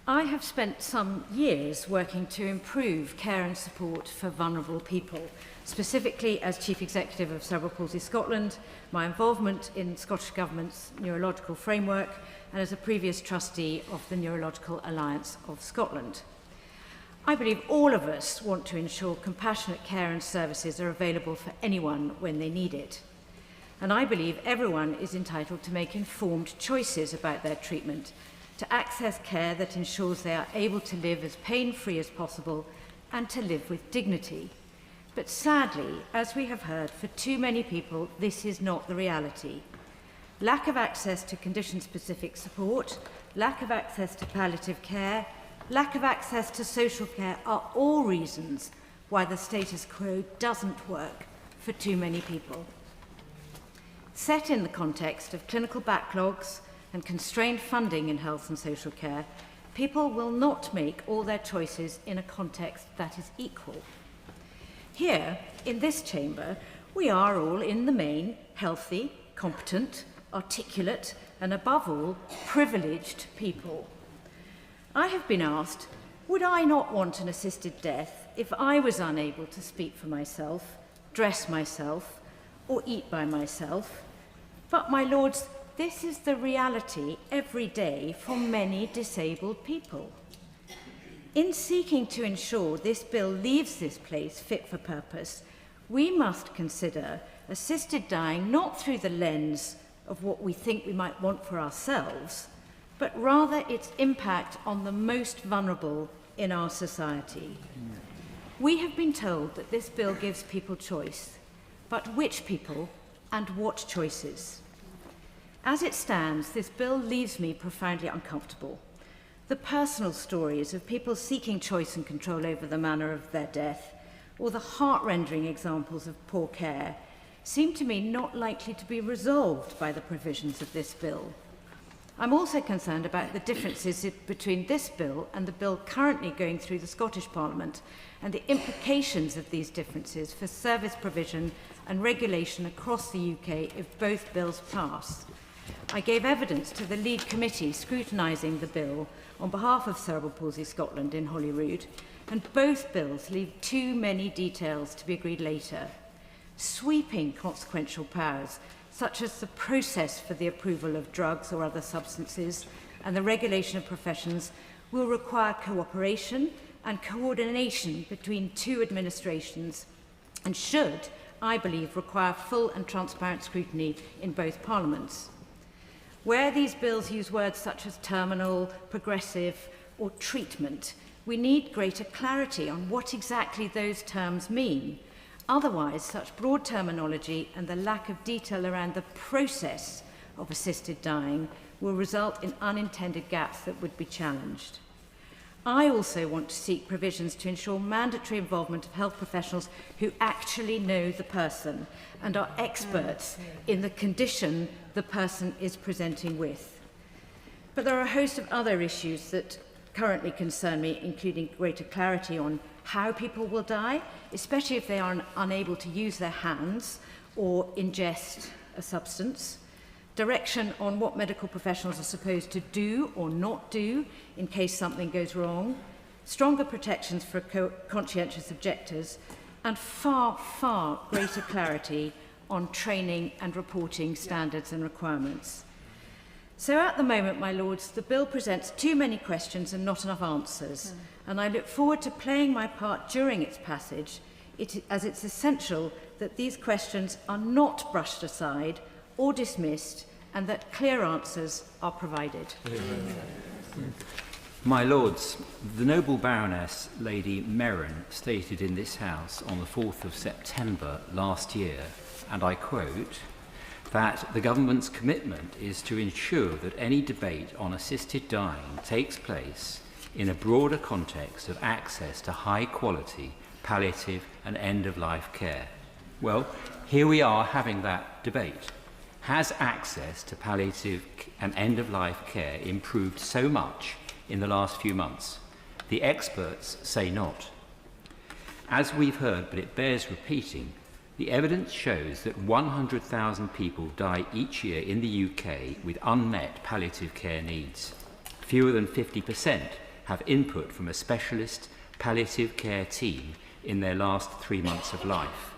I have spent some years working to improve care and support for vulnerable people, specifically as Chief Executive of Cerebral Palsy Scotland, my involvement in Scottish Government's neurological framework, and as a previous trustee of the Neurological Alliance of Scotland. I believe all of us want to ensure compassionate care and services are available for anyone when they need it. And I believe everyone is entitled to make informed choices about their treatment, to access care that ensures they are able to live as pain-free as possible and to live with dignity. But sadly, as we have heard, for too many people, this is not the reality. Lack of access to condition-specific support, lack of access to palliative care, lack of access to social care are all reasons why the status quo doesn't work for too many people. Set in the context of clinical backlogs and constrained funding in health and social care, people will not make all their choices in a context that is equal. Here, in this chamber, we are all in the main healthy, competent, articulate, and above all, privileged people. I have been asked, would I not want an assisted death if I was unable to speak for myself, dress myself, or eat by myself? But, my lords, this is the reality every day for many disabled people. In seeking to ensure this bill leaves this place fit for purpose, we must consider assisted dying not through the lens of what we think we might want for ourselves, but rather its impact on the most vulnerable in our society. We have been told that this bill gives people choice, but which people and what choices? As it stands, this bill leaves me profoundly uncomfortable. The personal stories of people seeking choice and control over the manner of their death, or the heart-rending examples of poor care, seem to me not likely to be resolved by the provisions of this bill. I'm also concerned about the differences between this bill and the bill currently going through the Scottish Parliament, and the implications of these differences for service provision and regulation across the UK if both bills pass. I gave evidence to the lead committee scrutinising the bill on behalf of Cerebral Palsy Scotland in Holyrood, and both bills leave too many details to be agreed later. Sweeping consequential powers, such as the process for the approval of drugs or other substances and the regulation of professions, will require cooperation and coordination between two administrations and should, I believe, require full and transparent scrutiny in both parliaments. Where these bills use words such as terminal, progressive, or treatment, we need greater clarity on what exactly those terms mean. Otherwise, such broad terminology and the lack of detail around the process of assisted dying will result in unintended gaps that would be challenged. I also want to seek provisions to ensure mandatory involvement of health professionals who actually know the person and are experts in the condition the person is presenting with. But there are a host of other issues that currently concern me, including greater clarity on how people will die, especially if they are unable to use their hands or ingest a substance, direction on what medical professionals are supposed to do or not do in case something goes wrong, stronger protections for conscientious objectors, and far, far greater clarity on training and reporting standards and requirements. So at the moment, my lords, the bill presents too many questions and not enough answers, and I look forward to playing my part during its passage, as it's essential that these questions are not brushed aside or dismissed, and that clear answers are provided. My lords, the noble Baroness Lady Merron stated in this House on the 4th of September last year, and I quote, that the government's commitment is to ensure that any debate on assisted dying takes place in a broader context of access to high-quality palliative and end-of-life care. Well, here we are having that debate. Has access to palliative and end-of-life care improved so much in the last few months? The experts say not. As we've heard, but it bears repeating, the evidence shows that 100,000 people die each year in the UK with unmet palliative care needs. Fewer than 50% have input from a specialist palliative care team in their last 3 months of life.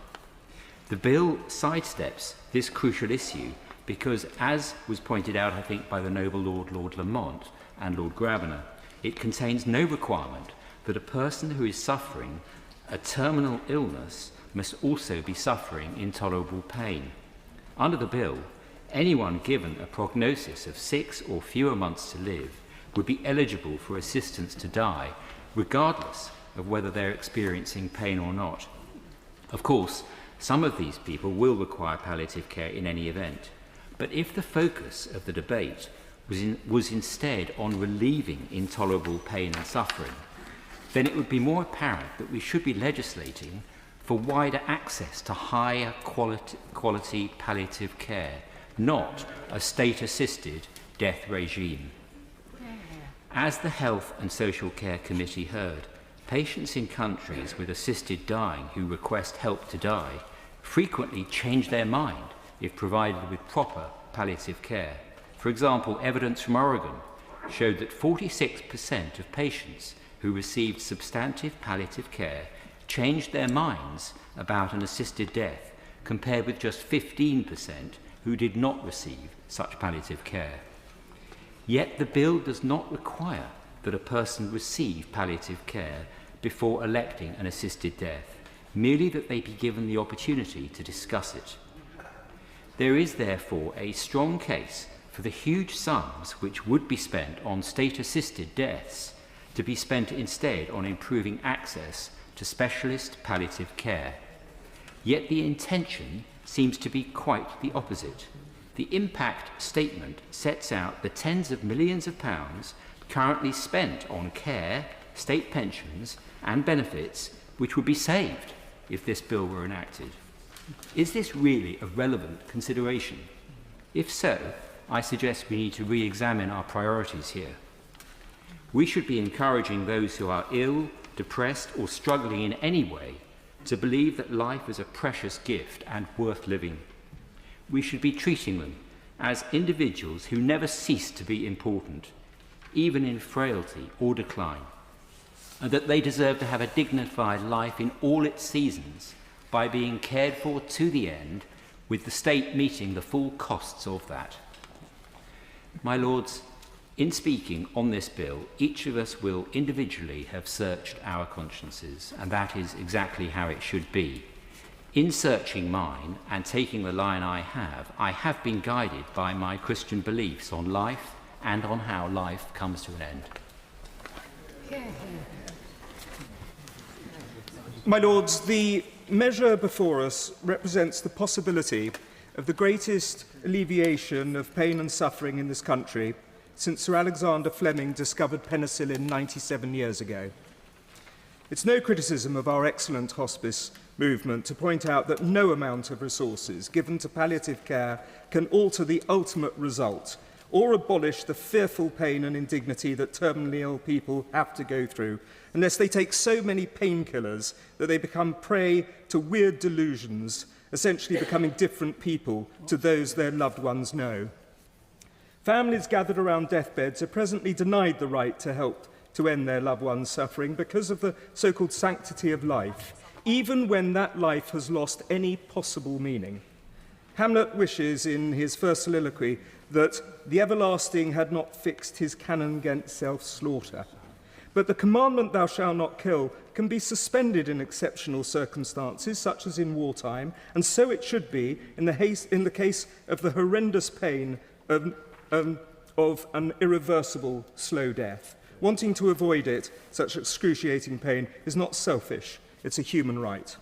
The bill sidesteps this crucial issue because, as was pointed out, I think, by the noble Lord Lamont and Lord Grabbanner, it contains no requirement that a person who is suffering a terminal illness must also be suffering intolerable pain. Under the bill, anyone given a prognosis of 6 or fewer months to live would be eligible for assistance to die, regardless of whether they're experiencing pain or not. Of course, some of these people will require palliative care in any event, but if the focus of the debate was instead on relieving intolerable pain and suffering, then it would be more apparent that we should be legislating for wider access to higher quality palliative care not a state-assisted death regime. As the Health and Social Care Committee heard, patients in countries with assisted dying who request help to die frequently change their mind if provided with proper palliative care. For example, evidence from Oregon showed that 46% of patients who received substantive palliative care changed their minds about an assisted death, compared with just 15% who did not receive such palliative care. Yet the bill does not require that a person receive palliative care before electing an assisted death, merely that they be given the opportunity to discuss it. There is therefore a strong case for the huge sums which would be spent on state-assisted deaths to be spent instead on improving access to specialist palliative care. Yet the intention seems to be quite the opposite. The impact statement sets out the tens of millions of pounds currently spent on care, state pensions and benefits which would be saved if this bill were enacted. Is this really a relevant consideration? If so, I suggest we need to re-examine our priorities here. We should be encouraging those who are ill, depressed or struggling in any way to believe that life is a precious gift and worth living. We should be treating them as individuals who never cease to be important, even in frailty or decline, and that they deserve to have a dignified life in all its seasons by being cared for to the end, with the state meeting the full costs of that. My Lords, in speaking on this bill, each of us will individually have searched our consciences, and that is exactly how it should be. In searching mine and taking the line I have been guided by my Christian beliefs on life and on how life comes to an end. My Lords, the measure before us represents the possibility of the greatest alleviation of pain and suffering in this country since Sir Alexander Fleming discovered penicillin 97 years ago. It's no criticism of our excellent hospice movement to point out that no amount of resources given to palliative care can alter the ultimate result or abolish the fearful pain and indignity that terminally ill people have to go through unless they take so many painkillers that they become prey to weird delusions, essentially becoming different people to those their loved ones know. Families gathered around deathbeds are presently denied the right to help to end their loved ones' suffering because of the so-called sanctity of life, even when that life has lost any possible meaning. Hamlet wishes in his first soliloquy that the everlasting had not fixed his canon against self-slaughter. But the commandment, thou shalt not kill, can be suspended in exceptional circumstances, such as in wartime, and so it should be in the case of the horrendous pain of an irreversible slow death. Wanting to avoid it, such excruciating pain, is not selfish, it's a human right.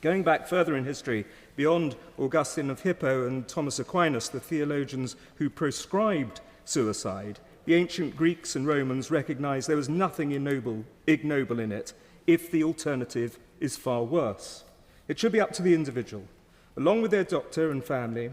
Going back further in history, beyond Augustine of Hippo and Thomas Aquinas, the theologians who proscribed suicide, the ancient Greeks and Romans recognized there was nothing ignoble in it if the alternative is far worse. It should be up to the individual, along with their doctor and family,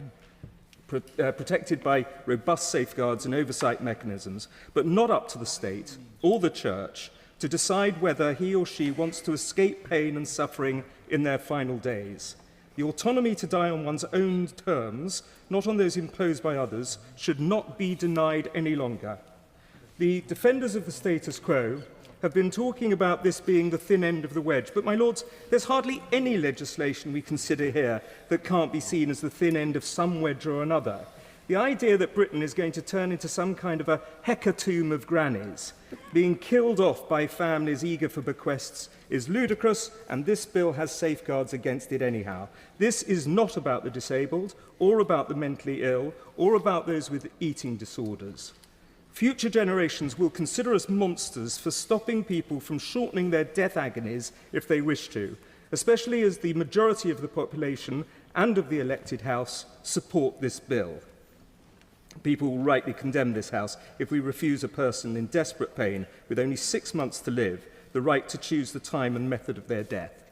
protected by robust safeguards and oversight mechanisms, but not up to the state or the church to decide whether he or she wants to escape pain and suffering in their final days. The autonomy to die on one's own terms, not on those imposed by others, should not be denied any longer. The defenders of the status quo have been talking about this being the thin end of the wedge, but, my lords, there's hardly any legislation we consider here that can't be seen as the thin end of some wedge or another. The idea that Britain is going to turn into some kind of a hecatomb of grannies, being killed off by families eager for bequests, is ludicrous, and this bill has safeguards against it anyhow. This is not about the disabled, or about the mentally ill, or about those with eating disorders. Future generations will consider us monsters for stopping people from shortening their death agonies if they wish to, especially as the majority of the population and of the elected House support this bill. People will rightly condemn this House if we refuse a person in desperate pain with only 6 months to live the right to choose the time and method of their death.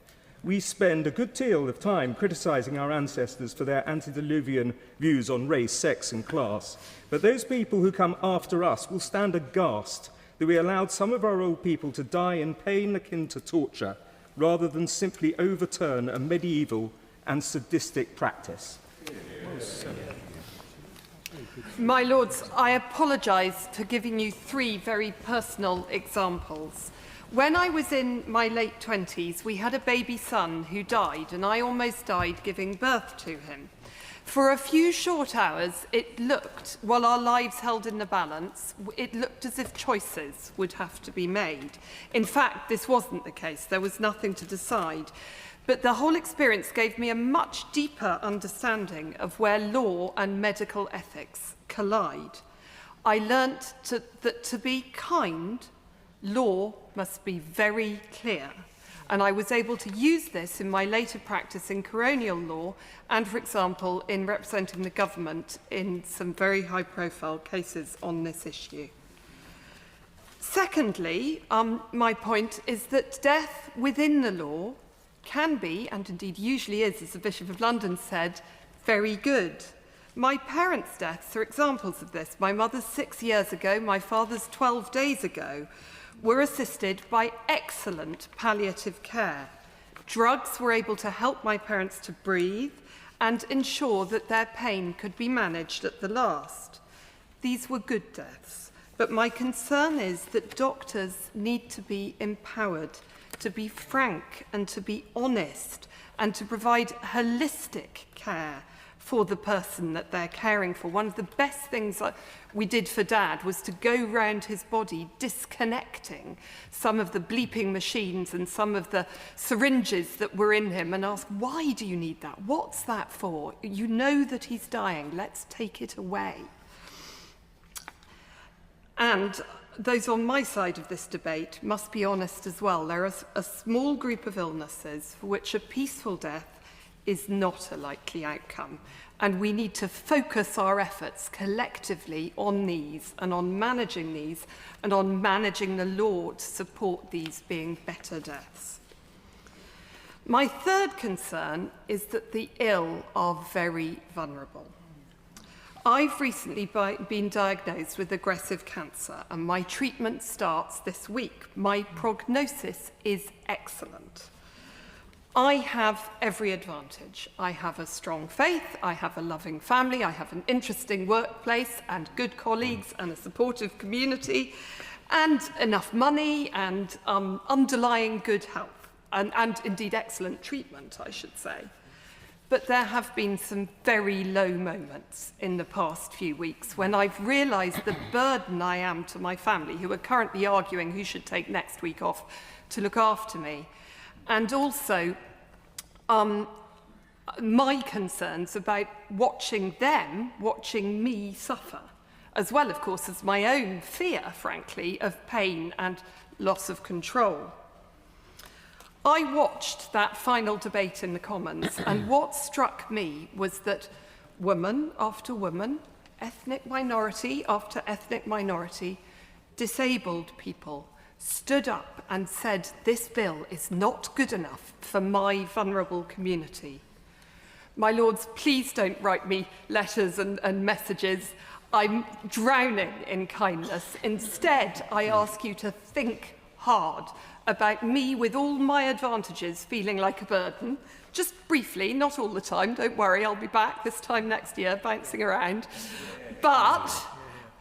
we spend a good deal of time criticising our ancestors for their antediluvian views on race, sex and class. But those people who come after us will stand aghast that we allowed some of our old people to die in pain akin to torture, rather than simply overturn a medieval and sadistic practice. My Lords, I apologise for giving you 3 very personal examples. When I was in my late 20s, we had a baby son who died, and I almost died giving birth to him. For a few short hours, it looked, while our lives held in the balance, it looked as if choices would have to be made. In fact, this wasn't the case. There was nothing to decide. But the whole experience gave me a much deeper understanding of where law and medical ethics collide. I learnt that to be kind, law must be very clear. And I was able to use this in my later practice in coronial law and, for example, in representing the government in some very high-profile cases on this issue. Secondly, my point is that death within the law can be, and indeed usually is, as the Bishop of London said, very good. My parents' deaths are examples of this. My mother's 6 years ago, my father's 12 days ago, were assisted by excellent palliative care. Drugs were able to help my parents to breathe and ensure that their pain could be managed at the last. These were good deaths, but my concern is that doctors need to be empowered to be frank and to be honest and to provide holistic care for the person that they're caring for. One of the best things we did for Dad was to go round his body disconnecting some of the bleeping machines and some of the syringes that were in him and ask, why do you need that? What's that for? You know that he's dying. Let's take it away. And those on my side of this debate must be honest as well. There is a small group of illnesses for which a peaceful death is not a likely outcome. And we need to focus our efforts collectively on these and on managing these and on managing the law to support these being better deaths. My third concern is that the ill are very vulnerable. I've recently been diagnosed with aggressive cancer and my treatment starts this week. My prognosis is excellent. I have every advantage. I have a strong faith, I have a loving family, I have an interesting workplace and good colleagues and a supportive community and enough money and underlying good health and indeed excellent treatment, I should say. But there have been some very low moments in the past few weeks when I've realised the burden I am to my family, who are currently arguing who should take next week off to look after me. And also my concerns about watching me suffer, as well, of course, as my own fear, frankly, of pain and loss of control. I watched that final debate in the Commons, and what struck me was that woman after woman, ethnic minority after ethnic minority, disabled people, stood up and said, this bill is not good enough for my vulnerable community. My Lords, please don't write me letters and messages. I'm drowning in kindness. Instead, I ask you to think hard about me with all my advantages feeling like a burden. Just briefly, not all the time, don't worry, I'll be back this time next year, bouncing around. But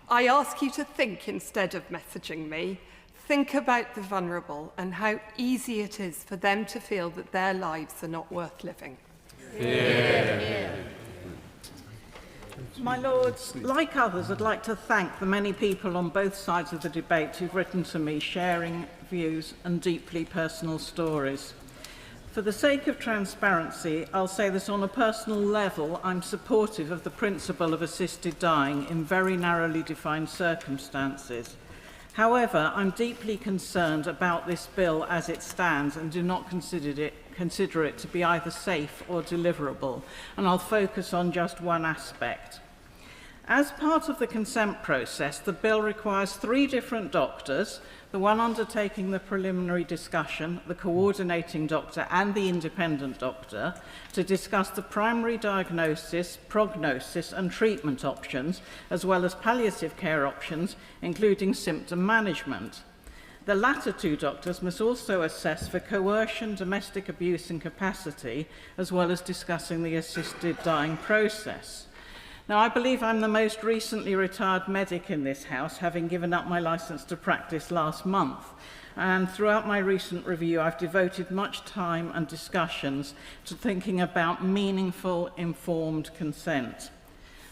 I ask you to think instead of messaging me. Think about the vulnerable and how easy it is for them to feel that their lives are not worth living. Yeah. My Lords, like others, I'd like to thank the many people on both sides of the debate who've written to me, sharing views and deeply personal stories. For the sake of transparency, I'll say that on a personal level, I'm supportive of the principle of assisted dying in very narrowly defined circumstances. However, I'm deeply concerned about this bill as it stands and do not consider it to be either safe or deliverable, and I'll focus on just one aspect. As part of the consent process, the bill requires 3 different doctors, the one undertaking the preliminary discussion, the coordinating doctor and the independent doctor, to discuss the primary diagnosis, prognosis and treatment options, as well as palliative care options, including symptom management. The latter 2 doctors must also assess for coercion, domestic abuse and capacity, as well as discussing the assisted dying process. Now, I believe I'm the most recently retired medic in this House, having given up my licence to practice last month. And throughout my recent review, I've devoted much time and discussions to thinking about meaningful, informed consent.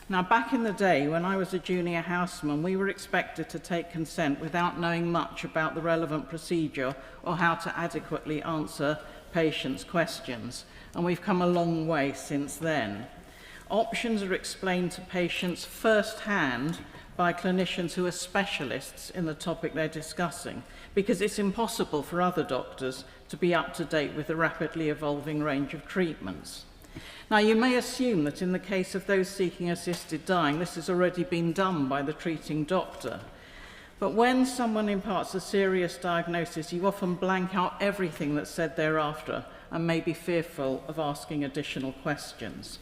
Now, back in the day, when I was a junior houseman, we were expected to take consent without knowing much about the relevant procedure or how to adequately answer patients' questions. And we've come a long way since then. Options are explained to patients firsthand by clinicians who are specialists in the topic they're discussing, because it's impossible for other doctors to be up to date with the rapidly evolving range of treatments. Now, you may assume that in the case of those seeking assisted dying, this has already been done by the treating doctor. But when someone imparts a serious diagnosis, you often blank out everything that's said thereafter and may be fearful of asking additional questions.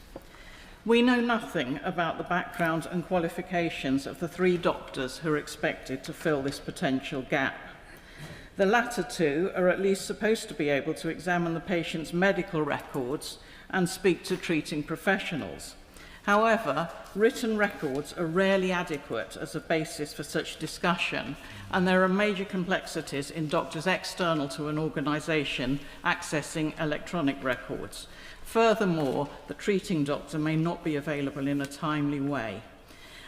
We know nothing about the background and qualifications of the 3 doctors who are expected to fill this potential gap. The latter 2 are at least supposed to be able to examine the patient's medical records and speak to treating professionals. However, written records are rarely adequate as a basis for such discussion, and there are major complexities in doctors external to an organisation accessing electronic records. Furthermore, the treating doctor may not be available in a timely way.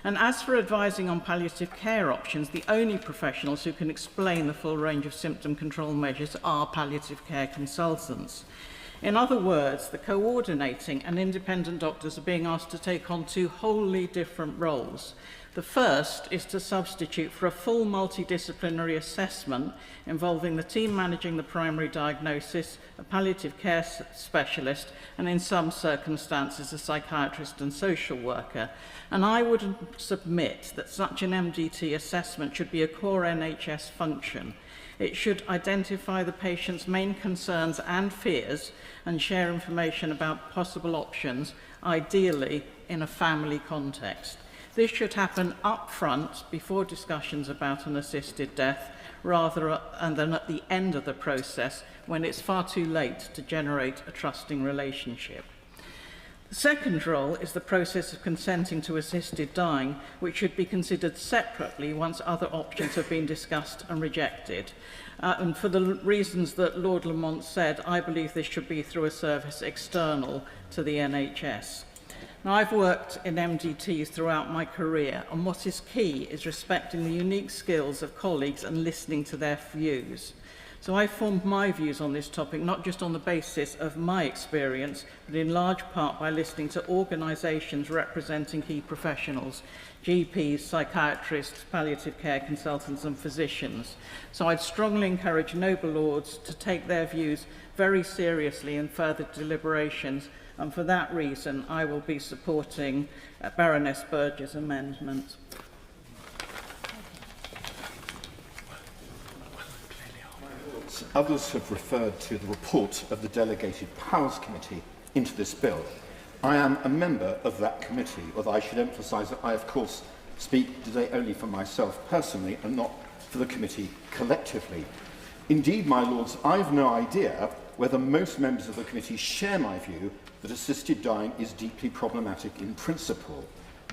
And as for advising on palliative care options, the only professionals who can explain the full range of symptom control measures are palliative care consultants. In other words, the coordinating and independent doctors are being asked to take on 2 wholly different roles. The first is to substitute for a full multidisciplinary assessment involving the team managing the primary diagnosis, a palliative care specialist, and in some circumstances a psychiatrist and social worker. And I would submit that such an MDT assessment should be a core NHS function. It should identify the patient's main concerns and fears and share information about possible options, ideally in a family context. This should happen up front before discussions about an assisted death rather than at the end of the process when it's far too late to generate a trusting relationship. The second role is the process of consenting to assisted dying, which should be considered separately once other options have been discussed and rejected. And for the reasons that Lord Lamont said, I believe this should be through a service external to the NHS. Now, I've worked in MDTs throughout my career, and what is key is respecting the unique skills of colleagues and listening to their views. So I formed my views on this topic not just on the basis of my experience, but in large part by listening to organisations representing key professionals, GPs, psychiatrists, palliative care consultants and physicians. So I'd strongly encourage noble lords to take their views very seriously in further deliberations, and for that reason I will be supporting Baroness Burge's amendment. Others have referred to the report of the Delegated Powers Committee into this bill. I am a member of that committee, although I should emphasise that I, of course, speak today only for myself personally and not for the committee collectively. Indeed, my lords, I have no idea whether most members of the committee share my view that assisted dying is deeply problematic in principle.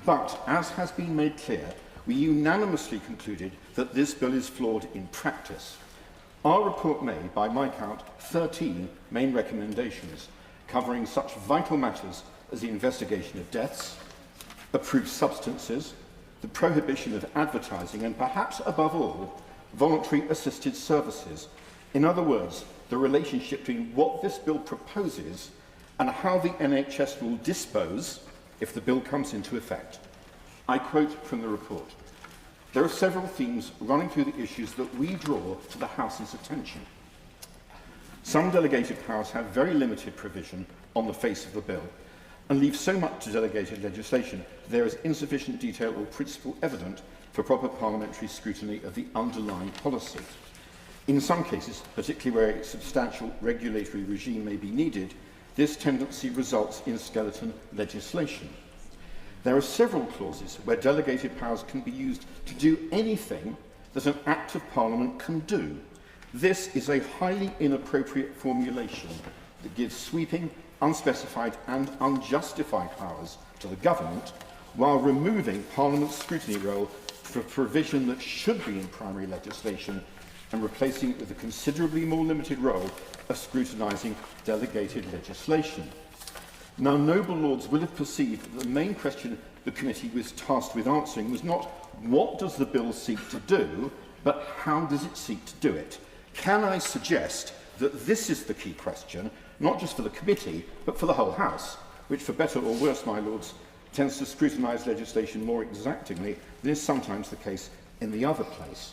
But, as has been made clear, we unanimously concluded that this bill is flawed in practice. Our report made, by my count, 13 main recommendations, covering such vital matters as the investigation of deaths, approved substances, the prohibition of advertising, and perhaps above all, voluntary assisted services. In other words, the relationship between what this bill proposes and how the NHS will dispose if the bill comes into effect. I quote from the report. There are several themes running through the issues that we draw to the House's attention. Some delegated powers have very limited provision on the face of the bill, and leave so much to delegated legislation there is insufficient detail or principle evident for proper parliamentary scrutiny of the underlying policy. In some cases, particularly where a substantial regulatory regime may be needed, this tendency results in skeleton legislation. There are several clauses where delegated powers can be used to do anything that an Act of Parliament can do. This is a highly inappropriate formulation that gives sweeping, unspecified and unjustified powers to the government while removing Parliament's scrutiny role for provision that should be in primary legislation and replacing it with a considerably more limited role of scrutinising delegated legislation. Now, noble lords will have perceived that the main question the committee was tasked with answering was not what does the bill seek to do, but how does it seek to do it? Can I suggest that this is the key question, not just for the committee, but for the whole House, which, for better or worse, my lords, tends to scrutinise legislation more exactingly than is sometimes the case in the other place?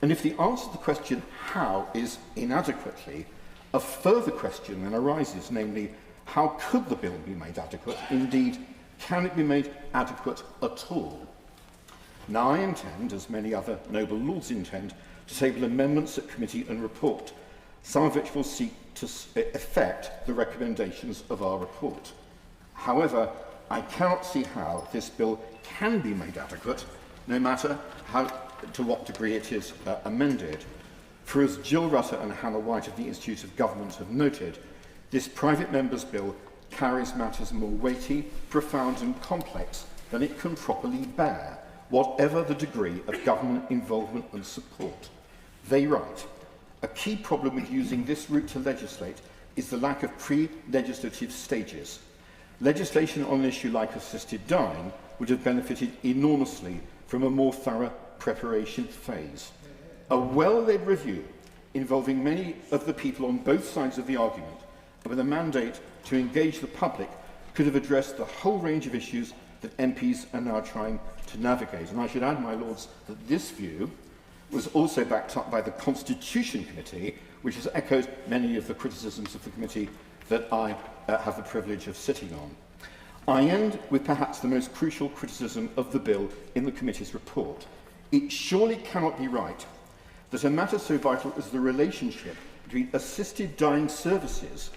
And if the answer to the question how is inadequately, a further question then arises, namely, how could the bill be made adequate? Indeed, can it be made adequate at all? Now, I intend, as many other noble lords intend, to table amendments at committee and report, some of which will seek to affect the recommendations of our report. However, I cannot see how this bill can be made adequate, no matter to what degree it is amended. For as Jill Rutter and Hannah White of the Institute of Government have noted, this private member's bill carries matters more weighty, profound and complex than it can properly bear, whatever the degree of government involvement and support. They write, a key problem with using this route to legislate is the lack of pre-legislative stages. Legislation on an issue like assisted dying would have benefited enormously from a more thorough preparation phase. A well-led review involving many of the people on both sides of the argument and with a mandate to engage the public could have addressed the whole range of issues that MPs are now trying to navigate. And I should add, my lords, that this view was also backed up by the Constitution Committee, which has echoed many of the criticisms of the committee that I have the privilege of sitting on. I end with perhaps the most crucial criticism of the bill in the committee's report. It surely cannot be right that a matter so vital as the relationship between assisted dying services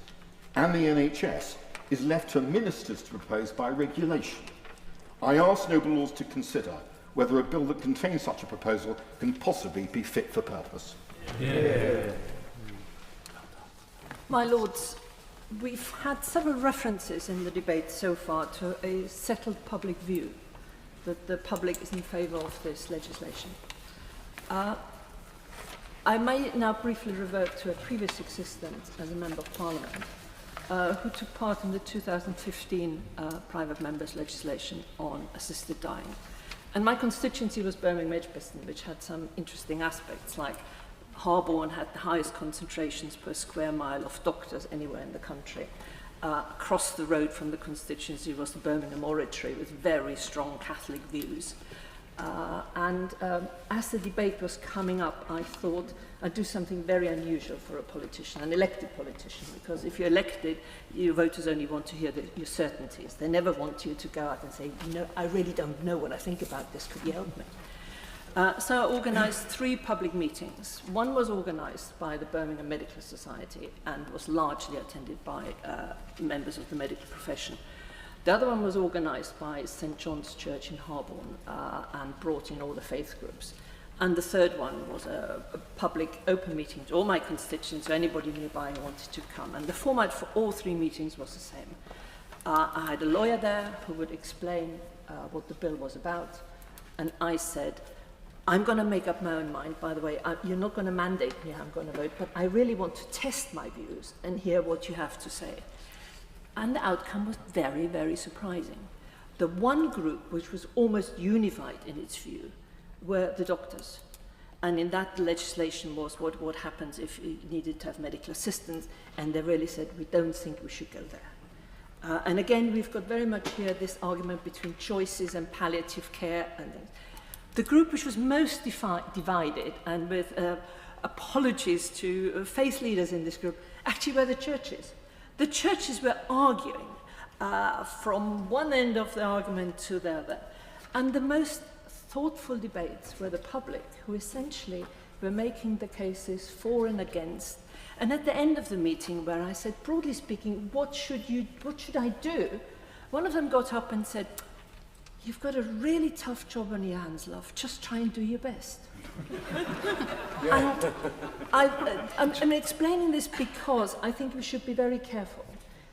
and the NHS is left to ministers to propose by regulation. I ask noble lords to consider whether a bill that contains such a proposal can possibly be fit for purpose. Yeah. My lords, we've had several references in the debate so far to a settled public view that the public is in favour of this legislation. I may now briefly revert to a previous existent as a Member of Parliament who took part in the 2015 private members' legislation on assisted dying. And my constituency was Birmingham Edgbaston, which had some interesting aspects, like Harborne had the highest concentrations per square mile of doctors anywhere in the country. Across the road from the constituency was the Birmingham Oratory with very strong Catholic views. As the debate was coming up, I thought I'd do something very unusual for a politician, an elected politician, because if you're elected, your voters only want to hear your certainties. They never want you to go out and say, no, I really don't know what I think about this, could you help me? So I organised 3 public meetings. One was organised by the Birmingham Medical Society and was largely attended by members of the medical profession. The other one was organised by St John's Church in Harborne and brought in all the faith groups. And the third one was a public open meeting to all my constituents, so anybody nearby who wanted to come. And the format for all 3 meetings was the same. I had a lawyer there who would explain what the bill was about, and I said, I'm going to make up my own mind. By the way, you're not going to mandate me how I'm going to vote, but I really want to test my views and hear what you have to say. And the outcome was very, very surprising. The one group which was almost unified in its view were the doctors. And in that, the legislation was what happens if you needed to have medical assistance, and they really said, we don't think we should go there. And again, we've got very much here this argument between choices and palliative care. And the group which was most divided, and with apologies to faith leaders in this group, actually were the churches. The churches were arguing from one end of the argument to the other. And the most thoughtful debates were the public, who essentially were making the cases for and against. And at the end of the meeting, where I said, broadly speaking, what should I do? One of them got up and said, "You've got a really tough job on your hands, love. Just try and do your best." And I'm explaining this because I think we should be very careful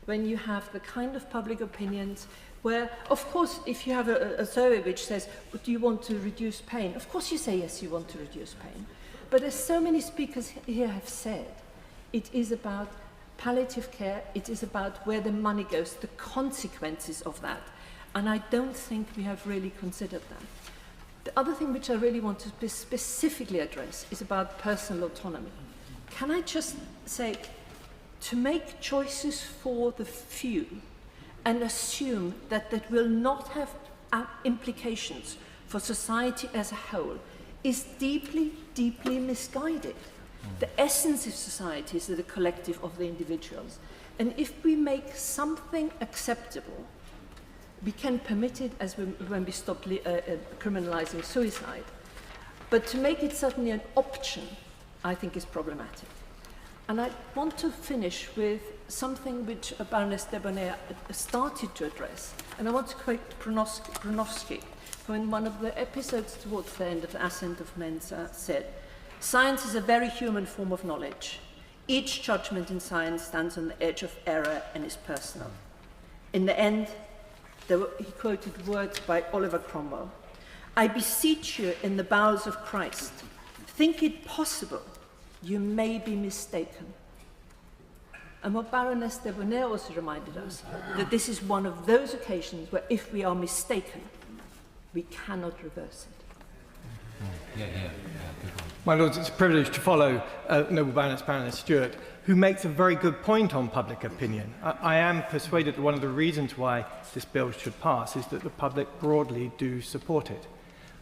when you have the kind of public opinions where, of course, if you have a survey which says, "Do you want to reduce pain?" Of course you say, yes, you want to reduce pain. But as so many speakers here have said, it is about palliative care, it is about where the money goes, the consequences of that. And I don't think we have really considered that. The other thing which I really want to specifically address is about personal autonomy. Can I just say, to make choices for the few and assume that that will not have implications for society as a whole is deeply, deeply misguided. The essence of society is the collective of the individuals. And if we make something acceptable, we can permit it as when we stop criminalizing suicide. But to make it suddenly an option, I think is problematic. And I want to finish with something which Baroness Debonair started to address. And I want to quote Pronowski, who in one of the episodes towards the end of The Ascent of Mensa said, "Science is a very human form of knowledge. Each judgment in science stands on the edge of error and is personal. In the end," he quoted words by Oliver Cromwell, "I beseech you in the bowels of Christ, think it possible you may be mistaken." And what Baroness Debonair also reminded us, that this is one of those occasions where if we are mistaken, we cannot reverse it. My Lords, it's a privilege to follow Noble Baroness Stewart, who makes a very good point on public opinion. I am persuaded that one of the reasons why this bill should pass is that the public broadly do support it.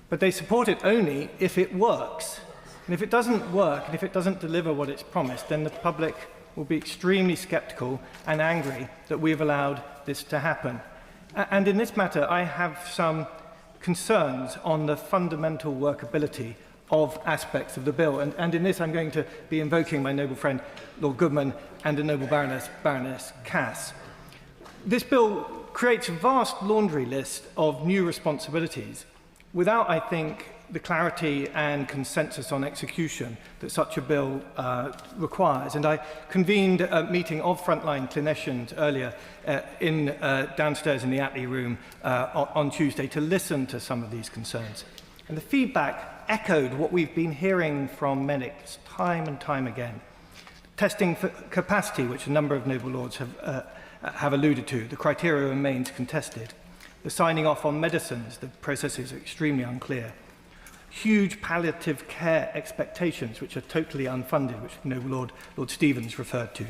But they support it only if it works. And if it doesn't work, and if it doesn't deliver what it's promised, then the public will be extremely sceptical and angry that we've allowed this to happen. And in this matter, I have some concerns on the fundamental workability of aspects of the bill. And in this, I'm going to be invoking my noble friend, Lord Goodman, and the noble Baroness Cass. This bill creates a vast laundry list of new responsibilities without, I think, the clarity and consensus on execution that such a bill requires. And I convened a meeting of frontline clinicians earlier downstairs in the Attlee room on Tuesday to listen to some of these concerns. And the feedback echoed what we've been hearing from medics time and time again. Testing for capacity, which a number of noble lords have alluded to, the criteria remains contested. The signing off on medicines, the processes are extremely unclear. Huge palliative care expectations, which are totally unfunded, which noble Lord Stevens referred to.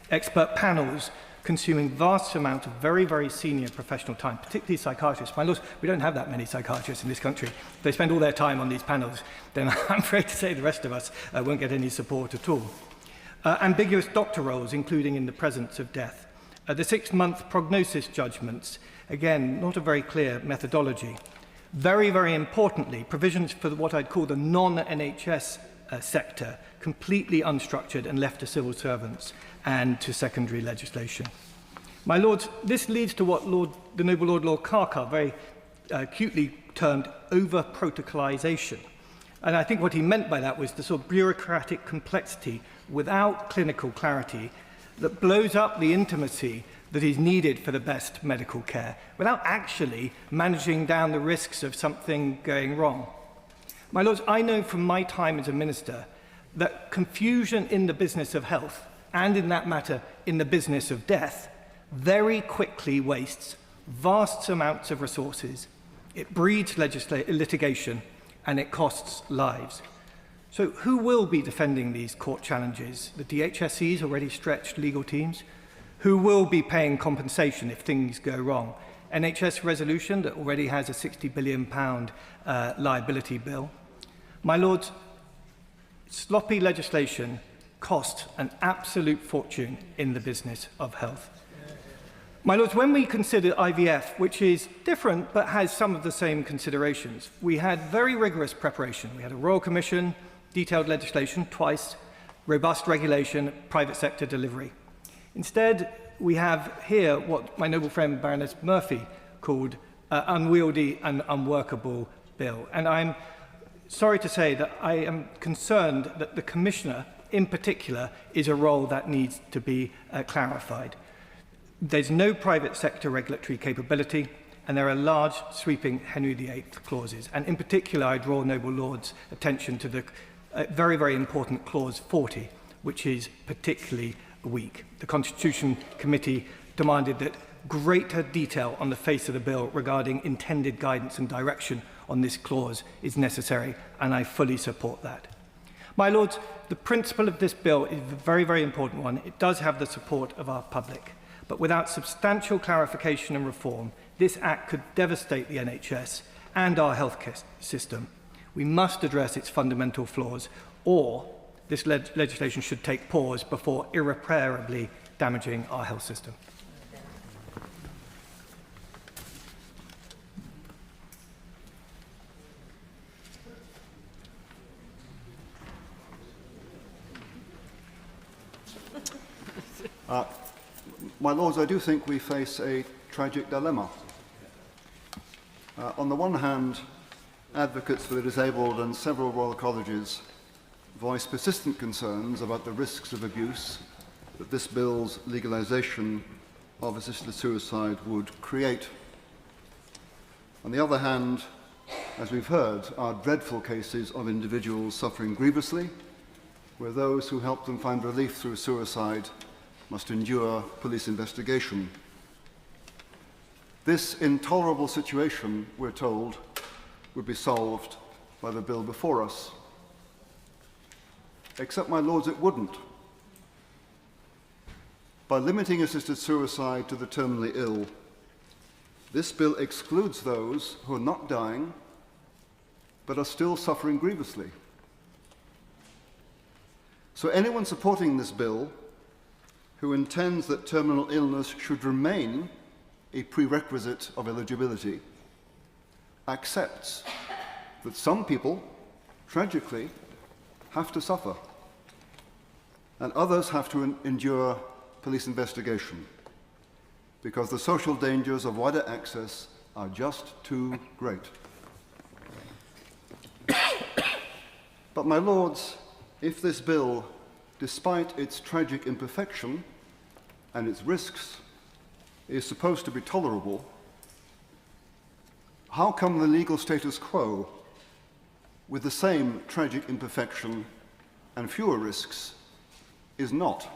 Expert panels consuming vast amounts of very, very senior professional time, particularly psychiatrists. My lords, we don't have that many psychiatrists in this country. If they spend all their time on these panels, then I'm afraid to say the rest of us won't get any support at all. Ambiguous doctor roles, including in the presence of death. The 6-month prognosis judgments, again, not a very clear methodology. Very, very importantly, provisions for what I'd call the non-NHS sector, completely unstructured and left to civil servants and to secondary legislation. My lords, this leads to what the noble Lord Carlile very acutely termed over-protocolization. And I think what he meant by that was the sort of bureaucratic complexity without clinical clarity that blows up the intimacy that is needed for the best medical care without actually managing down the risks of something going wrong. My lords, I know from my time as a minister that confusion in the business of health and in that matter in the business of death very quickly wastes vast amounts of resources, it breeds litigation, and it costs lives. So who will be defending these court challenges? The DHSC's already stretched legal teams? Who will be paying compensation if things go wrong? NHS resolution that already has a £60 billion liability bill. My lords, sloppy legislation costs an absolute fortune in the business of health. My Lords, when we consider IVF, which is different but has some of the same considerations, we had very rigorous preparation. We had a Royal Commission, detailed legislation twice, robust regulation, private sector delivery. Instead, we have here what my noble friend Baroness Murphy called unwieldy and unworkable bill. And I'm sorry to say that I am concerned that the Commissioner, in particular, is a role that needs to be clarified. There's no private sector regulatory capability, and there are large, sweeping Henry VIII clauses. And in particular, I draw noble Lords' attention to the very, very important clause 40, which is particularly weak. The Constitution Committee demanded that greater detail on the face of the bill regarding intended guidance and direction on this clause is necessary, and I fully support that. My Lords, the principle of this bill is a very, very important one. It does have the support of our public. But without substantial clarification and reform, this Act could devastate the NHS and our healthcare system. We must address its fundamental flaws, or this legislation should take pause before irreparably damaging our health system. My Lords, I do think we face a tragic dilemma. On the one hand, advocates for the disabled and several royal colleges voice persistent concerns about the risks of abuse that this bill's legalisation of assisted suicide would create. On the other hand, as we've heard, are dreadful cases of individuals suffering grievously, where those who help them find relief through suicide must endure police investigation. This intolerable situation, we're told, would be solved by the bill before us. Except, my Lords, it wouldn't. By limiting assisted suicide to the terminally ill, this bill excludes those who are not dying but are still suffering grievously. So anyone supporting this bill who intends that terminal illness should remain a prerequisite of eligibility accepts that some people, tragically, have to suffer, and others have to endure police investigation, because the social dangers of wider access are just too great. But, my Lords, if this bill, despite its tragic imperfection and its risks, is supposed to be tolerable, how come the legal status quo, with the same tragic imperfection and fewer risks, is not?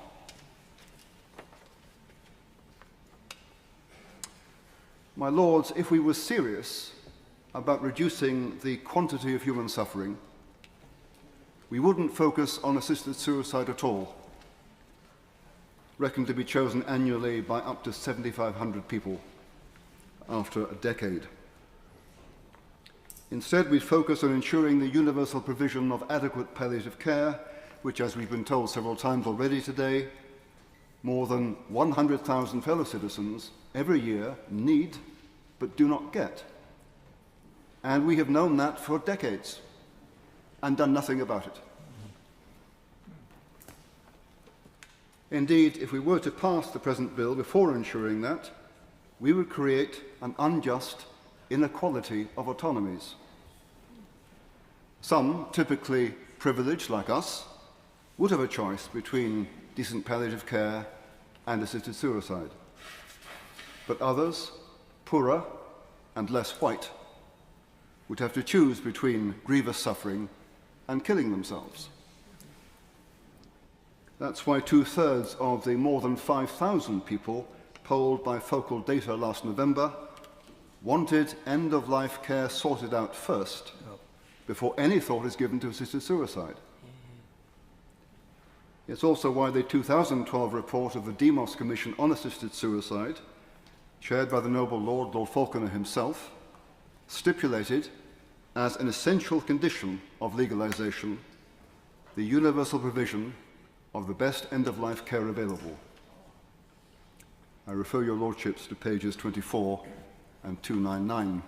My Lords, if we were serious about reducing the quantity of human suffering, we wouldn't focus on assisted suicide at all, reckoned to be chosen annually by up to 7,500 people after a decade. Instead, we'd focus on ensuring the universal provision of adequate palliative care, which, as we've been told several times already today, more than 100,000 fellow citizens every year need but do not get. And we have known that for decades and done nothing about it. Indeed, if we were to pass the present bill before ensuring that, we would create an unjust inequality of autonomies. Some, typically privileged like us, would have a choice between decent palliative care and assisted suicide. But others, poorer and less white, would have to choose between grievous suffering and killing themselves. That's why 2/3 of the more than 5,000 people polled by Focal Data last November wanted end-of-life care sorted out first before any thought is given to assisted suicide. It's also why the 2012 report of the Demos Commission on Assisted Suicide, chaired by the noble Lord Falconer himself, stipulated as an essential condition of legalisation the universal provision of the best end-of-life care available. I refer your lordships to pages 24 and 299.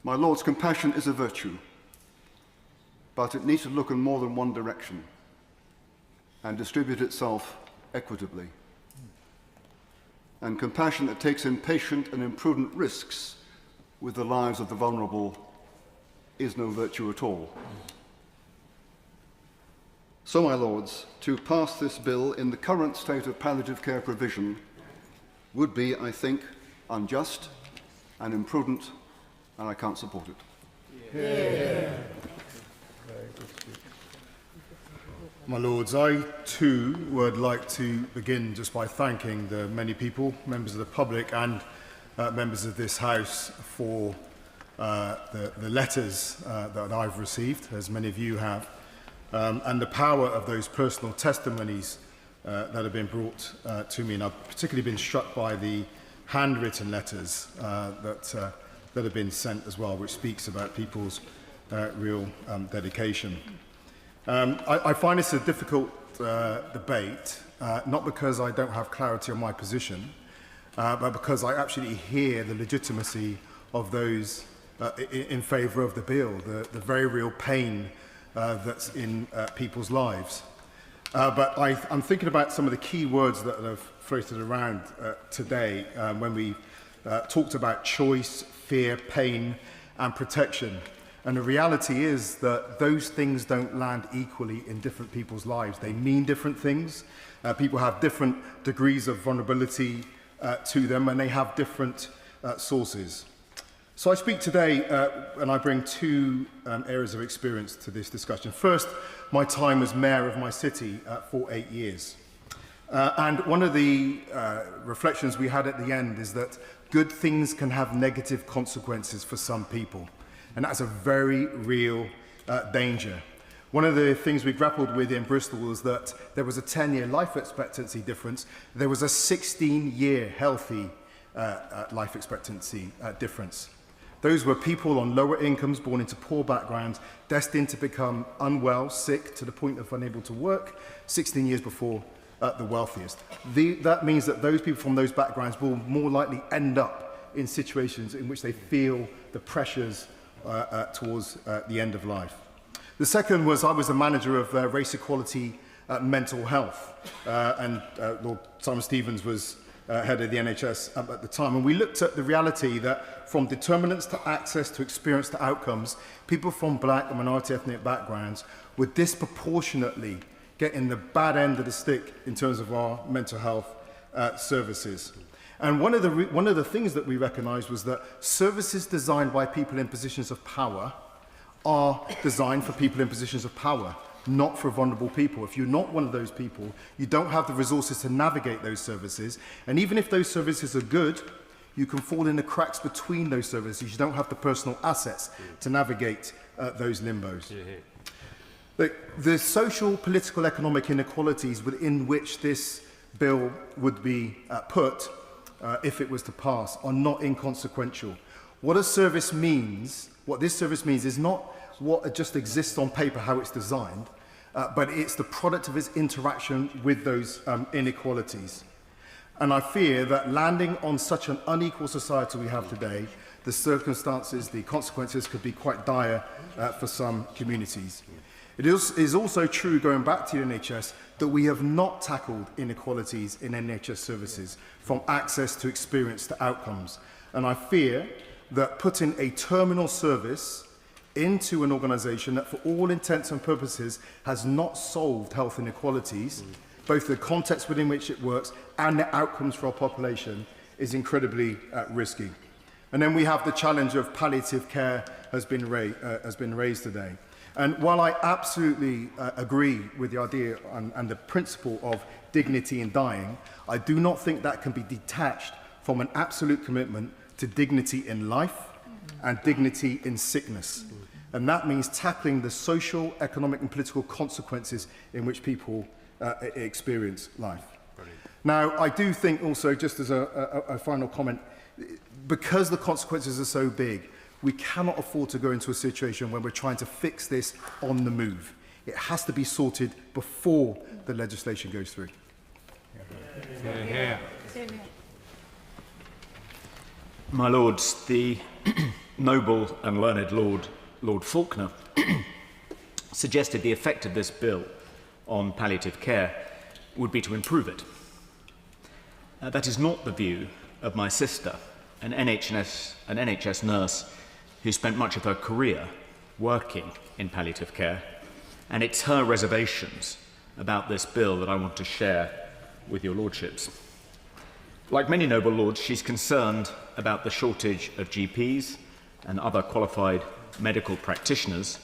My lords, compassion is a virtue, but it needs to look in more than one direction and distribute itself equitably. And compassion that takes in patient and imprudent risks with the lives of the vulnerable is no virtue at all. So, my lords, to pass this bill in the current state of palliative care provision would be, I think, unjust and imprudent, and I can't support it. Yeah. My lords, I too would like to begin just by thanking the many people, members of the public and members of this House for the letters that I've received, as many of you have, and the power of those personal testimonies that have been brought to me. And I've particularly been struck by the handwritten letters that have been sent as well, which speaks about people's real dedication. I find this a difficult debate, not because I don't have clarity on my position, but because I actually hear the legitimacy of those in favour of the bill, the very real pain that's in people's lives. But I'm thinking about some of the key words that have floated around today when we talked about choice, fear, pain and protection. And the reality is that those things don't land equally in different people's lives. They mean different things. People have different degrees of vulnerability to them, and they have different sources. So I speak today, and I bring two areas of experience to this discussion. First, my time as mayor of my city for 8 years. And one of the reflections we had at the end is that good things can have negative consequences for some people. And that's a very real danger. One of the things we grappled with in Bristol was that there was a 10-year life expectancy difference. There was a 16-year healthy life expectancy difference. Those were people on lower incomes, born into poor backgrounds, destined to become unwell, sick, to the point of unable to work, 16 years before the wealthiest. That means that those people from those backgrounds will more likely end up in situations in which they feel the pressures towards the end of life. The second was I was a manager of race equality mental health, and Lord Simon Stevens was head of the NHS at the time, and we looked at the reality that from determinants to access to experience to outcomes, people from black and minority ethnic backgrounds were disproportionately getting the bad end of the stick in terms of our mental health services. And one of the things that we recognised was that services designed by people in positions of power are designed for people in positions of power, not for vulnerable people. If you're not one of those people, you don't have the resources to navigate those services. And even if those services are good, you can fall in the cracks between those services. You don't have the personal assets to navigate those limbos. The social, political, economic inequalities within which this bill would be put if it was to pass, are not inconsequential. What this service means is not what just exists on paper, how it's designed, but it's the product of its interaction with those inequalities. And I fear that landing on such an unequal society we have today, the circumstances, the consequences could be quite dire for some communities. It is also true, going back to the NHS, that we have not tackled inequalities in NHS services, from access to experience to outcomes. And I fear that putting a terminal service into an organisation that for all intents and purposes has not solved health inequalities, both the context within which it works and the outcomes for our population, is incredibly risky. And then we have the challenge of palliative care has been raised today. And while I absolutely agree with the idea and the principle of dignity in dying, I do not think that can be detached from an absolute commitment to dignity in life and dignity in sickness. And that means tackling the social, economic and political consequences in which people experience life. Now, I do think also, just as a final comment, because the consequences are so big, we cannot afford to go into a situation where we're trying to fix this on the move. It has to be sorted before the legislation goes through. My Lords, the noble and learned Lord Faulkner suggested the effect of this bill on palliative care would be to improve it. That is not the view of my sister, an NHS nurse who spent much of her career working in palliative care, and it's her reservations about this bill that I want to share with your lordships. Like many noble lords, she's concerned about the shortage of GPs and other qualified medical practitioners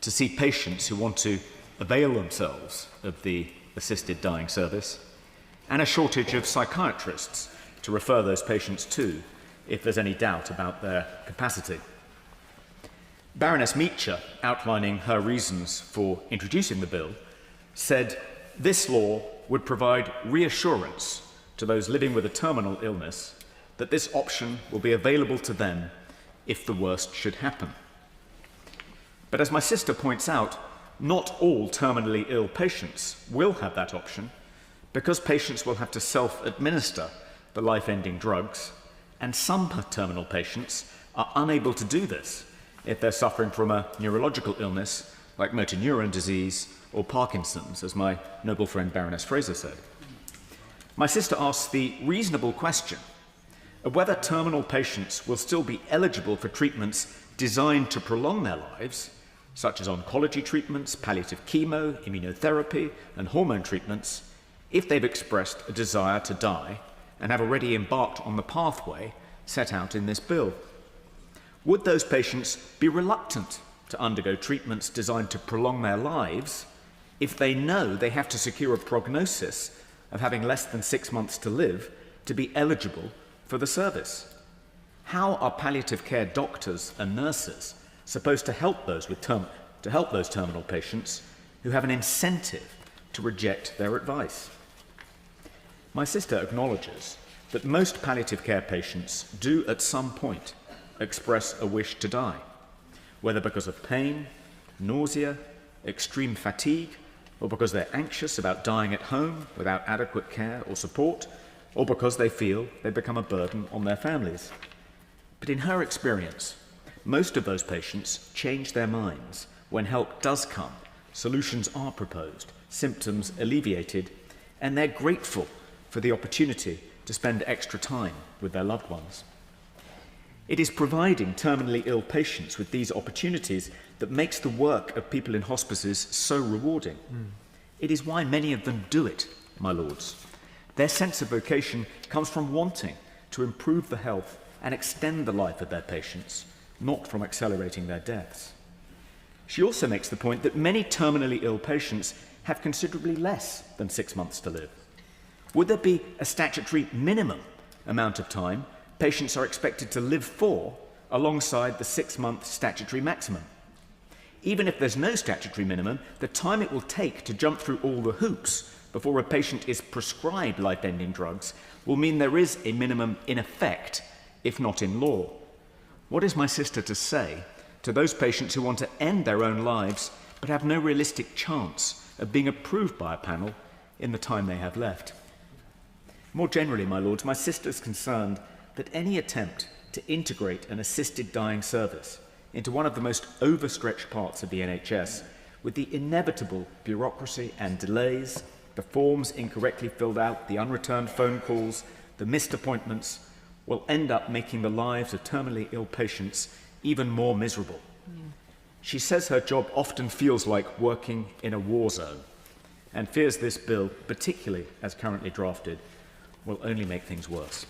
to see patients who want to avail themselves of the assisted dying service, and a shortage of psychiatrists to refer those patients to if there's any doubt about their capacity. Baroness Meacher, outlining her reasons for introducing the bill, said this law would provide reassurance to those living with a terminal illness that this option will be available to them if the worst should happen. But as my sister points out, not all terminally ill patients will have that option, because patients will have to self-administer the life-ending drugs, and some terminal patients are unable to do this if they're suffering from a neurological illness like motor neuron disease or Parkinson's, as my noble friend Baroness Fraser said. My sister asks the reasonable question of whether terminal patients will still be eligible for treatments designed to prolong their lives, such as oncology treatments, palliative chemo, immunotherapy, and hormone treatments, if they've expressed a desire to die and have already embarked on the pathway set out in this bill. Would those patients be reluctant to undergo treatments designed to prolong their lives if they know they have to secure a prognosis of having less than 6 months to live to be eligible for the service? How are palliative care doctors and nurses supposed to help those terminal patients who have an incentive to reject their advice? My sister acknowledges that most palliative care patients do at some point express a wish to die, whether because of pain, nausea, extreme fatigue, or because they're anxious about dying at home without adequate care or support, or because they feel they become a burden on their families. But in her experience, most of those patients change their minds when help does come, solutions are proposed, symptoms alleviated, and they're grateful for the opportunity to spend extra time with their loved ones. It is providing terminally ill patients with these opportunities that makes the work of people in hospices so rewarding. It is why many of them do it, my lords. Their sense of vocation comes from wanting to improve the health and extend the life of their patients, not from accelerating their deaths. She also makes the point that many terminally ill patients have considerably less than 6 months to live. Would there be a statutory minimum amount of time patients are expected to live for alongside the 6-month statutory maximum? Even if there's no statutory minimum, the time it will take to jump through all the hoops before a patient is prescribed life-ending drugs will mean there is a minimum in effect, if not in law. What is my sister to say to those patients who want to end their own lives but have no realistic chance of being approved by a panel in the time they have left? More generally, my lords, my sister is concerned that any attempt to integrate an assisted dying service into one of the most overstretched parts of the NHS, with the inevitable bureaucracy and delays, the forms incorrectly filled out, the unreturned phone calls, the missed appointments, will end up making the lives of terminally ill patients even more miserable. She says her job often feels like working in a war zone, and fears this bill, particularly as currently drafted, will only make things worse.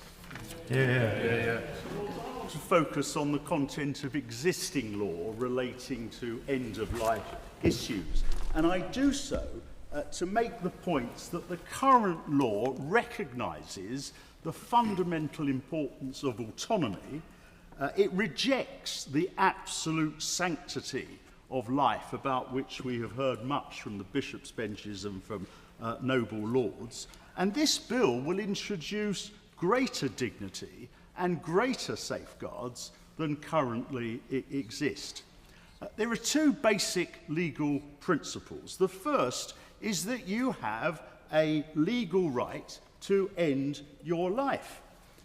To focus on the content of existing law relating to end-of-life issues. And I do so to make the points that the current law recognises the fundamental importance of autonomy. It rejects the absolute sanctity of life, about which we have heard much from the bishops' benches and from noble lords. And this bill will introduce greater dignity and greater safeguards than currently exist. There are two basic legal principles. The first is that you have a legal right to end your life.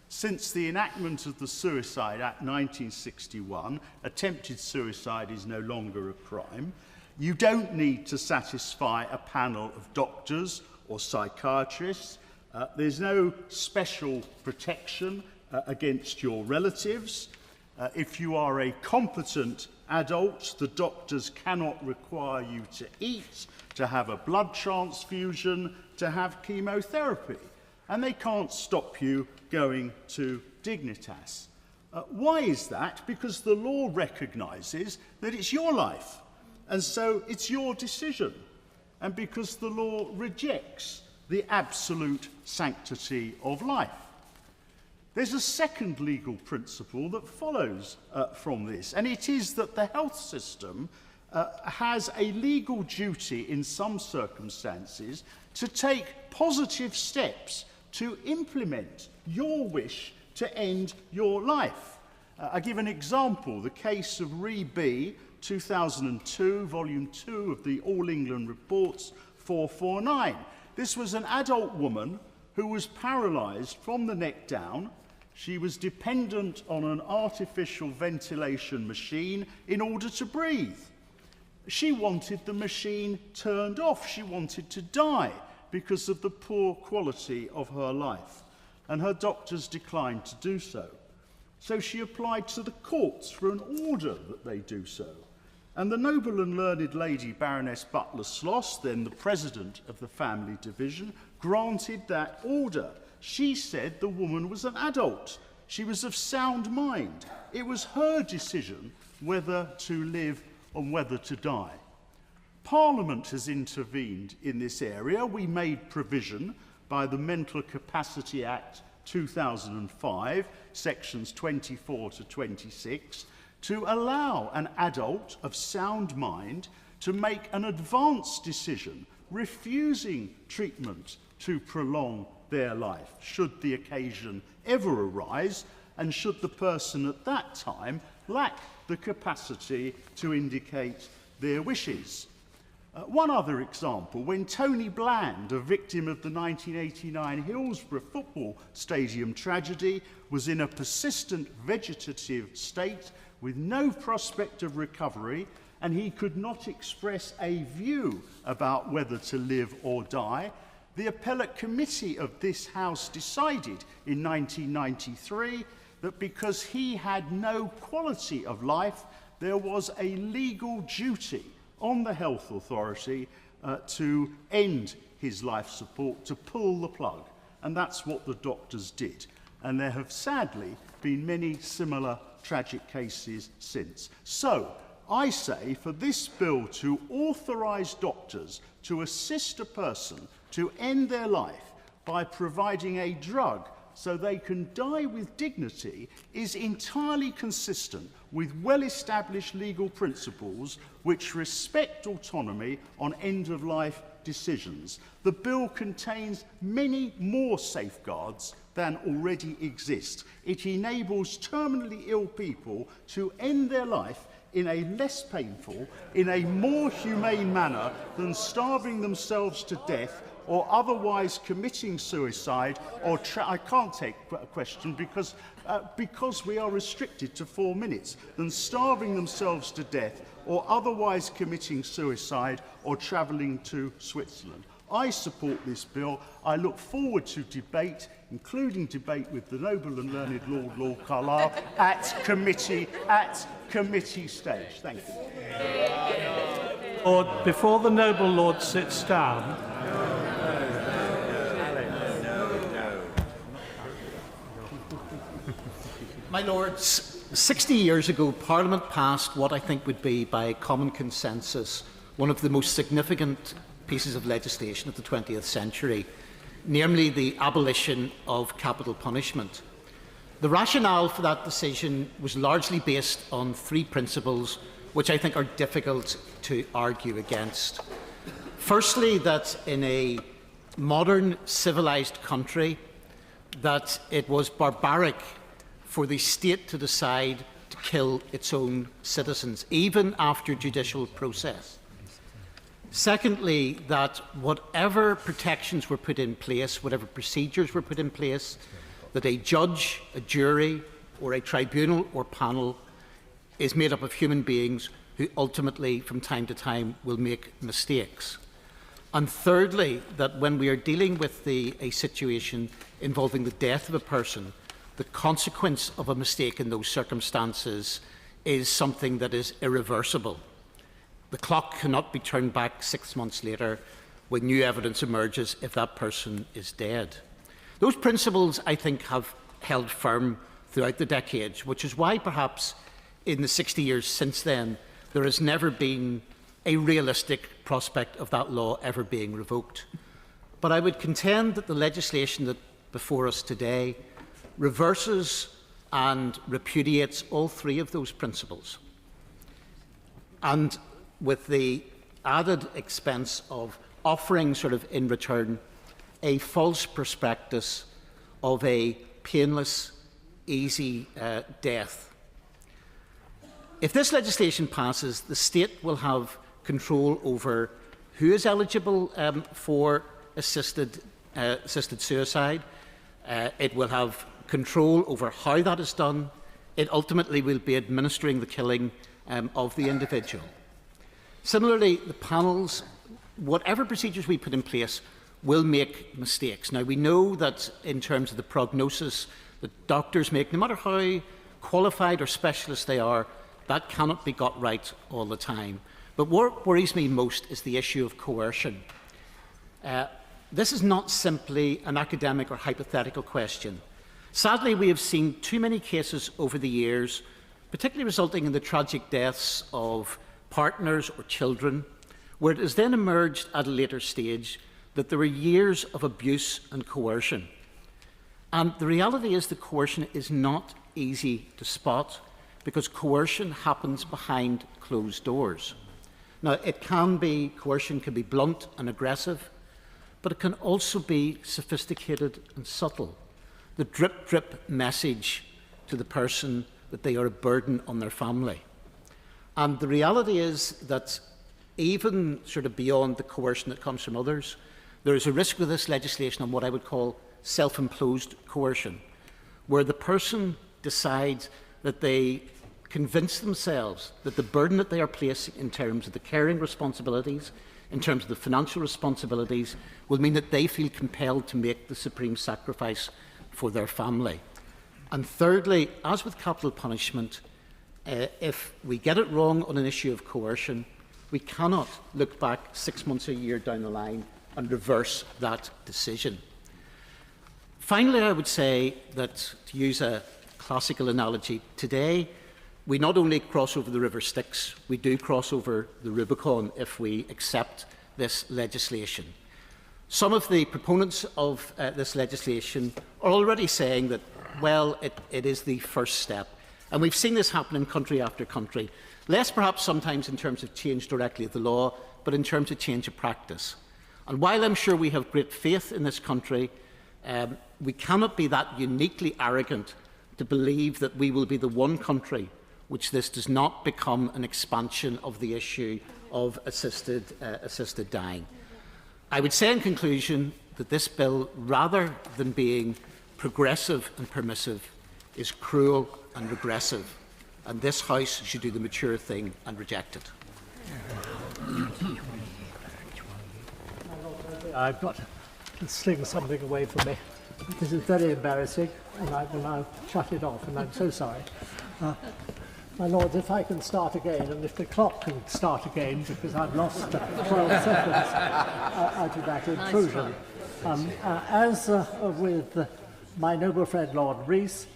Since the enactment of the Suicide Act 1961, attempted suicide is no longer a crime. You don't need to satisfy a panel of doctors or psychiatrists. There's no special protection against your relatives. If you are a competent adult, the doctors cannot require you to eat, to have a blood transfusion, to have chemotherapy. And they can't stop you going to Dignitas. Why is that? Because the law recognises that it's your life, and so it's your decision. And because the law rejects the absolute sanctity of life. There's a second legal principle that follows from this, and it is that the health system has a legal duty in some circumstances to take positive steps to implement your wish to end your life. I give an example, the case of Ree B, 2002, volume 2 of the All England Reports 449. This was an adult woman who was paralysed from the neck down. She was dependent on an artificial ventilation machine in order to breathe. She wanted the machine turned off. She wanted to die because of the poor quality of her life, and her doctors declined to do so. So she applied to the courts for an order that they do so. And the noble and learned lady Baroness Butler-Sloss, then the president of the family division, granted that order. She said the woman was an adult. She was of sound mind. It was her decision whether to live and whether to die. Parliament has intervened in this area. We made provision by the Mental Capacity Act 2005, sections 24 to 26, to allow an adult of sound mind to make an advanced decision, refusing treatment to prolong their life, should the occasion ever arise, and should the person at that time lack the capacity to indicate their wishes. One other example, when Tony Bland, a victim of the 1989 Hillsborough football stadium tragedy, was in a persistent vegetative state with no prospect of recovery, and he could not express a view about whether to live or die, the appellate committee of this House decided in 1993 that because he had no quality of life, there was a legal duty on the health authority to end his life support, to pull the plug. And that's what the doctors did. And there have sadly been many similar tragic cases since. So I say for this bill to authorise doctors to assist a person to end their life by providing a drug so they can die with dignity is entirely consistent with well-established legal principles which respect autonomy on end-of-life decisions. The bill contains many more safeguards than already exist. It enables terminally ill people to end their life in a less painful, in a more humane manner than starving themselves to death or otherwise committing suicide, or I can't take a question because we are restricted to 4 minutes, than starving themselves to death or otherwise committing suicide or travelling to Switzerland. I support this bill. I look forward to debate, including debate with the noble and learned Lord Carlile at committee stage. Thank you. Lord, before the noble Lord sits down, My Lords, 60 years ago, Parliament passed what I think would be, by common consensus, one of the most significant pieces of legislation of the 20th century, namely the abolition of capital punishment. The rationale for that decision was largely based on 3 principles which I think are difficult to argue against. Firstly, that in a modern civilised country, that it was barbaric for the state to decide to kill its own citizens, even after judicial process. Secondly, that whatever protections were put in place, whatever procedures were put in place, that a judge, a jury, or a tribunal or panel is made up of human beings who ultimately, from time to time, will make mistakes. And thirdly, that when we are dealing with a situation involving the death of a person, the consequence of a mistake in those circumstances is something that is irreversible. The clock cannot be turned back 6 months later when new evidence emerges if that person is dead. Those principles, I think, have held firm throughout the decades, which is why perhaps in the 60 years since then, there has never been a realistic prospect of that law ever being revoked. But I would contend that the legislation that before us today reverses and repudiates all three of those principles. And with the added expense of offering sort of in return a false prospectus of a painless, easy death. If this legislation passes, the state will have control over who is eligible for assisted suicide. It will have control over how that is done. It ultimately will be administering the killing of the individual. Similarly, the panels, whatever procedures we put in place, will make mistakes. Now, we know that in terms of the prognosis that doctors make, no matter how qualified or specialist they are, that cannot be got right all the time. But what worries me most is the issue of coercion. This is not simply an academic or hypothetical question. Sadly, we have seen too many cases over the years, particularly resulting in the tragic deaths of partners or children, where it has then emerged at a later stage that there were years of abuse and coercion. And the reality is that coercion is not easy to spot because coercion happens behind closed doors. Now, coercion can be blunt and aggressive, but it can also be sophisticated and subtle. The drip-drip message to the person that they are a burden on their family. And the reality is that even sort of beyond the coercion that comes from others, there is a risk with this legislation on what I would call self-imposed coercion, where the person decides that they convince themselves that the burden that they are placing in terms of the caring responsibilities, in terms of the financial responsibilities, will mean that they feel compelled to make the supreme sacrifice for their family. And thirdly, as with capital punishment, if we get it wrong on an issue of coercion, we cannot look back 6 months or a year down the line and reverse that decision. Finally, I would say that, to use a classical analogy, today we not only cross over the River Styx, we do cross over the Rubicon if we accept this legislation. Some of the proponents of this legislation are already saying that, well, it is the first step. And we've seen this happen in country after country, less perhaps sometimes in terms of change directly of the law, but in terms of change of practice. And while I'm sure we have great faith in this country, we cannot be that uniquely arrogant to believe that we will be the one country which this does not become an expansion of the issue of assisted dying. I would say in conclusion that this bill, rather than being progressive and permissive, is cruel and regressive, and this House should do the mature thing and reject it. I've got to sling something away from me. This is very embarrassing, and I will now shut it off, and I'm so sorry. My Lords, if I can start again, and if the clock can start again, because I've lost 12 seconds out of that intrusion. As with my noble friend Lord Rees,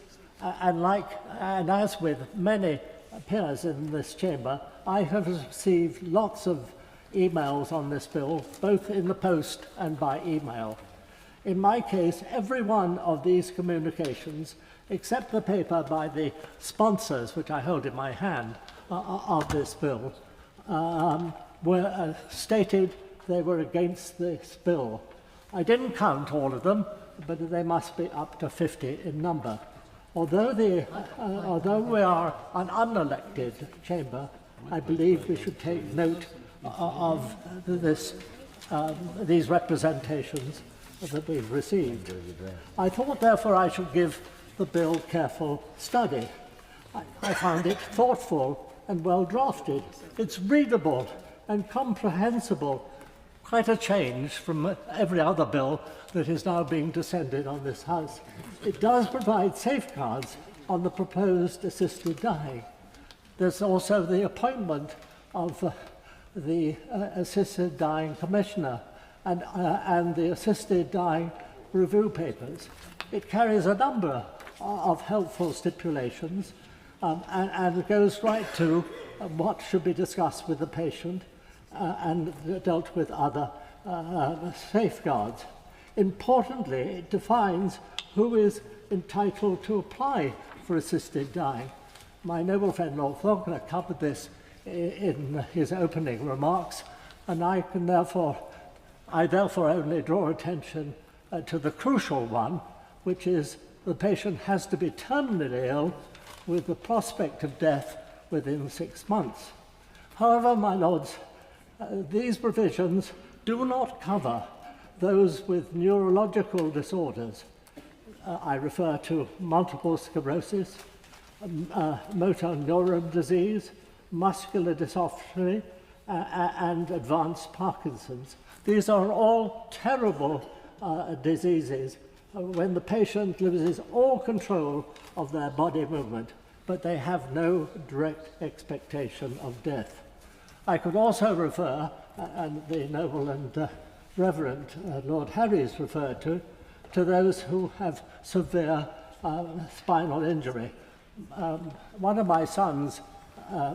and as with many peers in this chamber, I have received lots of emails on this bill, both in the post and by email. In my case, every one of these communications, except the paper by the sponsors, which I hold in my hand, of this bill, were stated they were against this bill. I didn't count all of them, but they must be up to 50 in number. Although we are an unelected chamber, I believe we should take note of these representations that we've received. I thought, therefore, I should give the bill careful study. I found it thoughtful and well drafted. It's readable and comprehensible, quite a change from every other bill that is now being descended on this House. It does provide safeguards on the proposed assisted dying. There's also the appointment of the Assisted Dying Commissioner and the Assisted Dying Review Papers. It carries a number of helpful stipulations and it goes right to what should be discussed with the patient and dealt with other safeguards. Importantly, it defines who is entitled to apply for assisted dying. My noble friend Lord Faulkner covered this in his opening remarks, and I therefore only draw attention to the crucial one, which is the patient has to be terminally ill with the prospect of death within 6 months. However, my lords, these provisions do not cover those with neurological disorders. I refer to multiple sclerosis, motor neuron disease, muscular dystrophy, and advanced Parkinson's. These are all terrible diseases when the patient loses all control of their body movement, but they have no direct expectation of death. I could also refer, and the noble and Reverend Lord Harry's referred to those who have severe spinal injury. One of my sons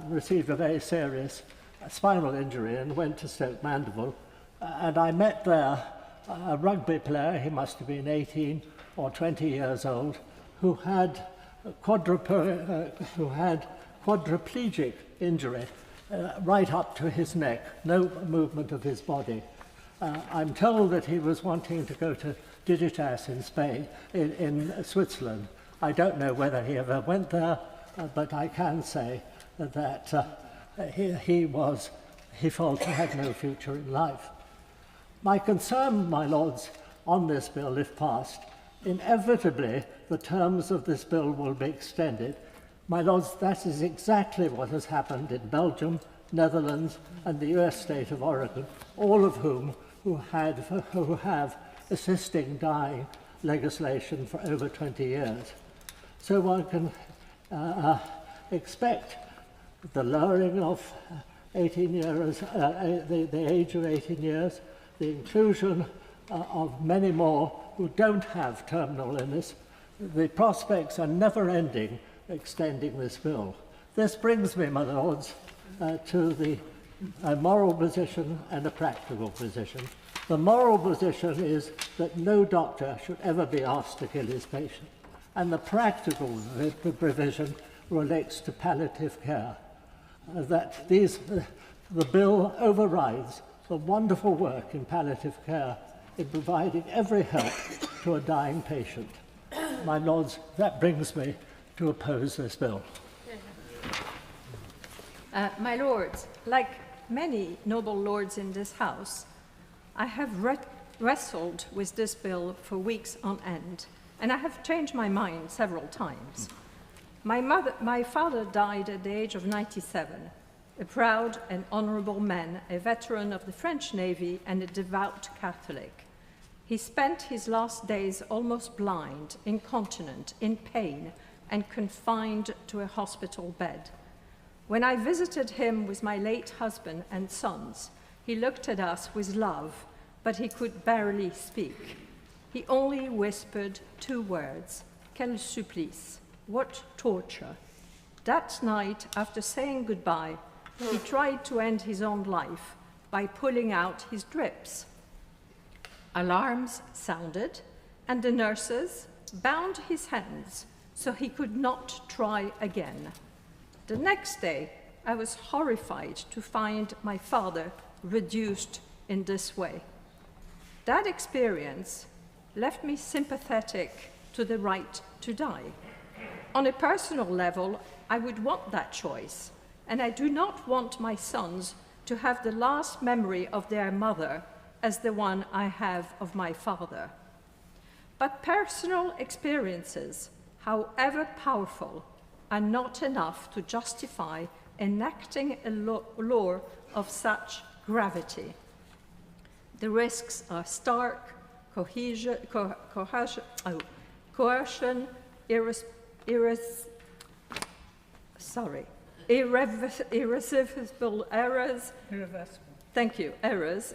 received a very serious spinal injury and went to Stoke Mandeville, and I met there a rugby player, he must have been 18 or 20 years old, who had quadriplegic injury right up to his neck, no movement of his body. I'm told that he was wanting to go to Judicial in Spain, in Switzerland. I don't know whether he ever went there, but I can say that he felt he had no future in life. My concern, my lords, on this bill, if passed, inevitably the terms of this bill will be extended. My lords, that is exactly what has happened in Belgium, Netherlands, and the US state of Oregon, all of whom who have assisting dying legislation for over 20 years. So one can expect the lowering of 18 years, the age of 18 years, the inclusion of many more who don't have terminal illness. The prospects are never ending extending this bill. This brings me, my lords, to the moral position and a practical position. The moral position is that no doctor should ever be asked to kill his patient. And the practical provision relates to palliative care. That the bill overrides the wonderful work in palliative care in providing every help to a dying patient. My lords, that brings me to oppose this bill. My lords, like many noble lords in this House, I have wrestled with this bill for weeks on end, and I have changed my mind several times. My father died at the age of 97, a proud and honourable man, a veteran of the French Navy and a devout Catholic. He spent his last days almost blind, incontinent, in pain, and confined to a hospital bed. When I visited him with my late husband and sons, he looked at us with love, but he could barely speak. He only whispered 2 words, "Quel supplice," what torture. That night, after saying goodbye, he tried to end his own life by pulling out his drips. Alarms sounded, and the nurses bound his hands so he could not try again. The next day, I was horrified to find my father reduced in this way. That experience left me sympathetic to the right to die. On a personal level, I would want that choice, and I do not want my sons to have the last memory of their mother as the one I have of my father. But personal experiences, however powerful, are not enough to justify enacting a law of such gravity. The risks are stark, coercion, irreversible errors. Thank you, errors.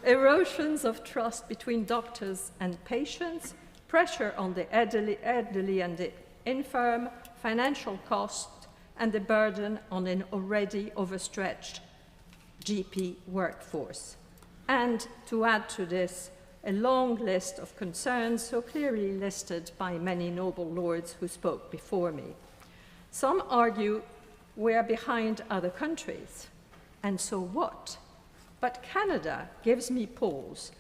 Erosions of trust between doctors and patients, pressure on the elderly and the infirm, financial cost, and the burden on an already overstretched GP workforce. And to add to this, a long list of concerns so clearly listed by many noble lords who spoke before me. Some argue we're behind other countries, and so what? But Canada gives me pause.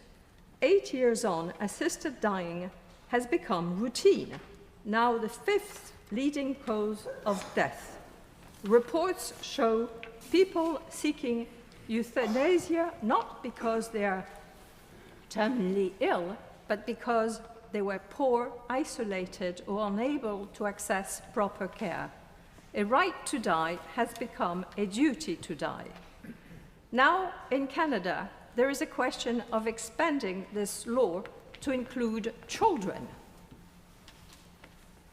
8 years on, assisted dying has become routine, now the 5th leading cause of death. Reports show people seeking euthanasia not because they are terminally ill, but because they were poor, isolated, or unable to access proper care. A right to die has become a duty to die. Now, in Canada, there is a question of expanding this law to include children.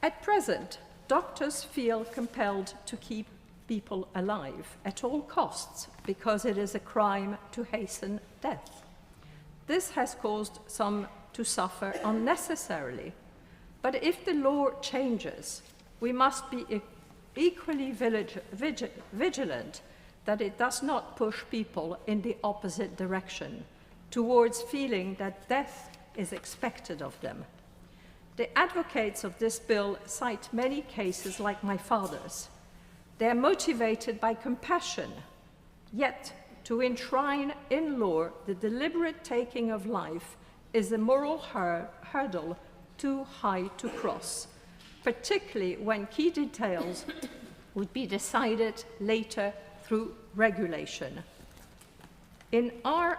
At present, doctors feel compelled to keep people alive at all costs because it is a crime to hasten death. This has caused some to suffer unnecessarily. But if the law changes, we must be equally vigilant that it does not push people in the opposite direction, towards feeling that death is expected of them. The advocates of this bill cite many cases like my father's. They are motivated by compassion, yet to enshrine in law the deliberate taking of life is a moral hurdle too high to cross, particularly when key details would be decided later through regulation. In our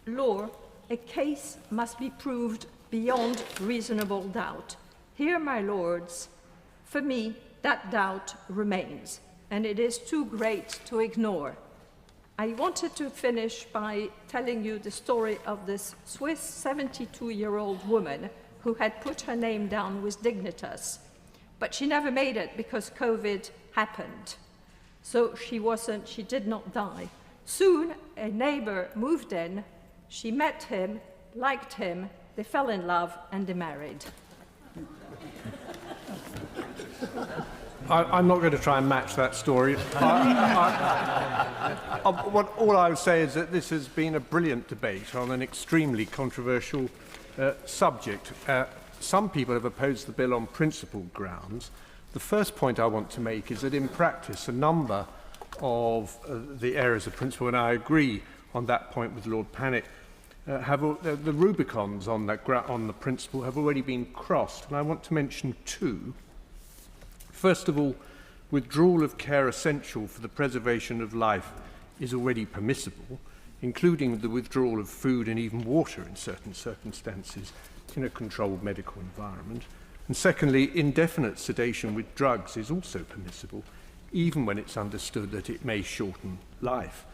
law, a case must be proved beyond reasonable doubt. Here, my lords, for me, that doubt remains, and it is too great to ignore. I wanted to finish by telling you the story of this Swiss 72-year-old woman who had put her name down with Dignitas, but she never made it because COVID happened. So she did not die. Soon, a neighbor moved in, she met him, liked him, they fell in love, and they married. I'm not going to try and match that story. All I would say is that this has been a brilliant debate on an extremely controversial subject. Some people have opposed the bill on principled grounds. The first point I want to make is that in practice, a number of the areas of principle, and I agree on that point with Lord Panic, the Rubicons on the principle have already been crossed, and I want to mention two. First of all, withdrawal of care essential for the preservation of life is already permissible, including the withdrawal of food and even water in certain circumstances in a controlled medical environment. And secondly, indefinite sedation with drugs is also permissible, even when it's understood that it may shorten life.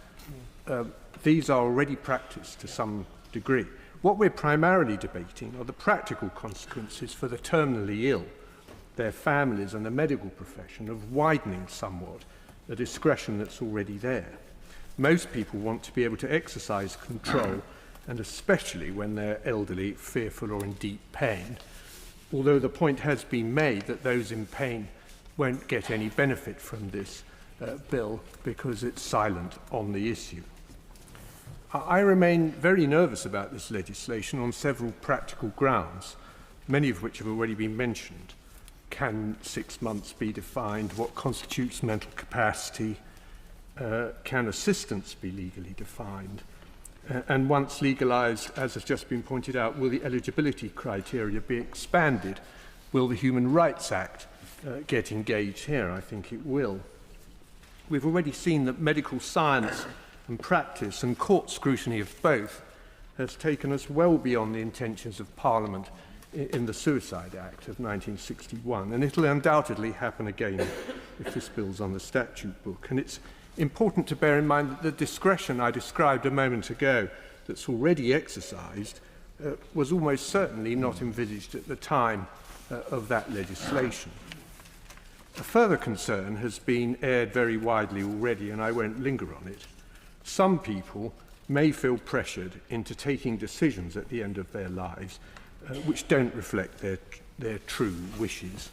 These are already practiced to some degree. What we're primarily debating are the practical consequences for the terminally ill, their families and the medical profession of widening somewhat the discretion that's already there. Most people want to be able to exercise control, and especially when they're elderly, fearful or in deep pain, although the point has been made that those in pain won't get any benefit from this bill because it's silent on the issue. I remain very nervous about this legislation on several practical grounds, many of which have already been mentioned. Can 6 months be defined? What constitutes mental capacity? Can assistance be legally defined? And once legalised, as has just been pointed out, will the eligibility criteria be expanded? Will the Human Rights Act get engaged here? I think it will. we've already seen that medical science and practice and court scrutiny of both has taken us well beyond the intentions of Parliament in the Suicide Act of 1961, and it'll undoubtedly happen again if this bill's on the statute book. And it's important to bear in mind that the discretion I described a moment ago that's already exercised was almost certainly not envisaged at the time of that legislation. A further concern has been aired very widely already, and I won't linger on it. Some people may feel pressured into taking decisions at the end of their lives which don't reflect their true wishes.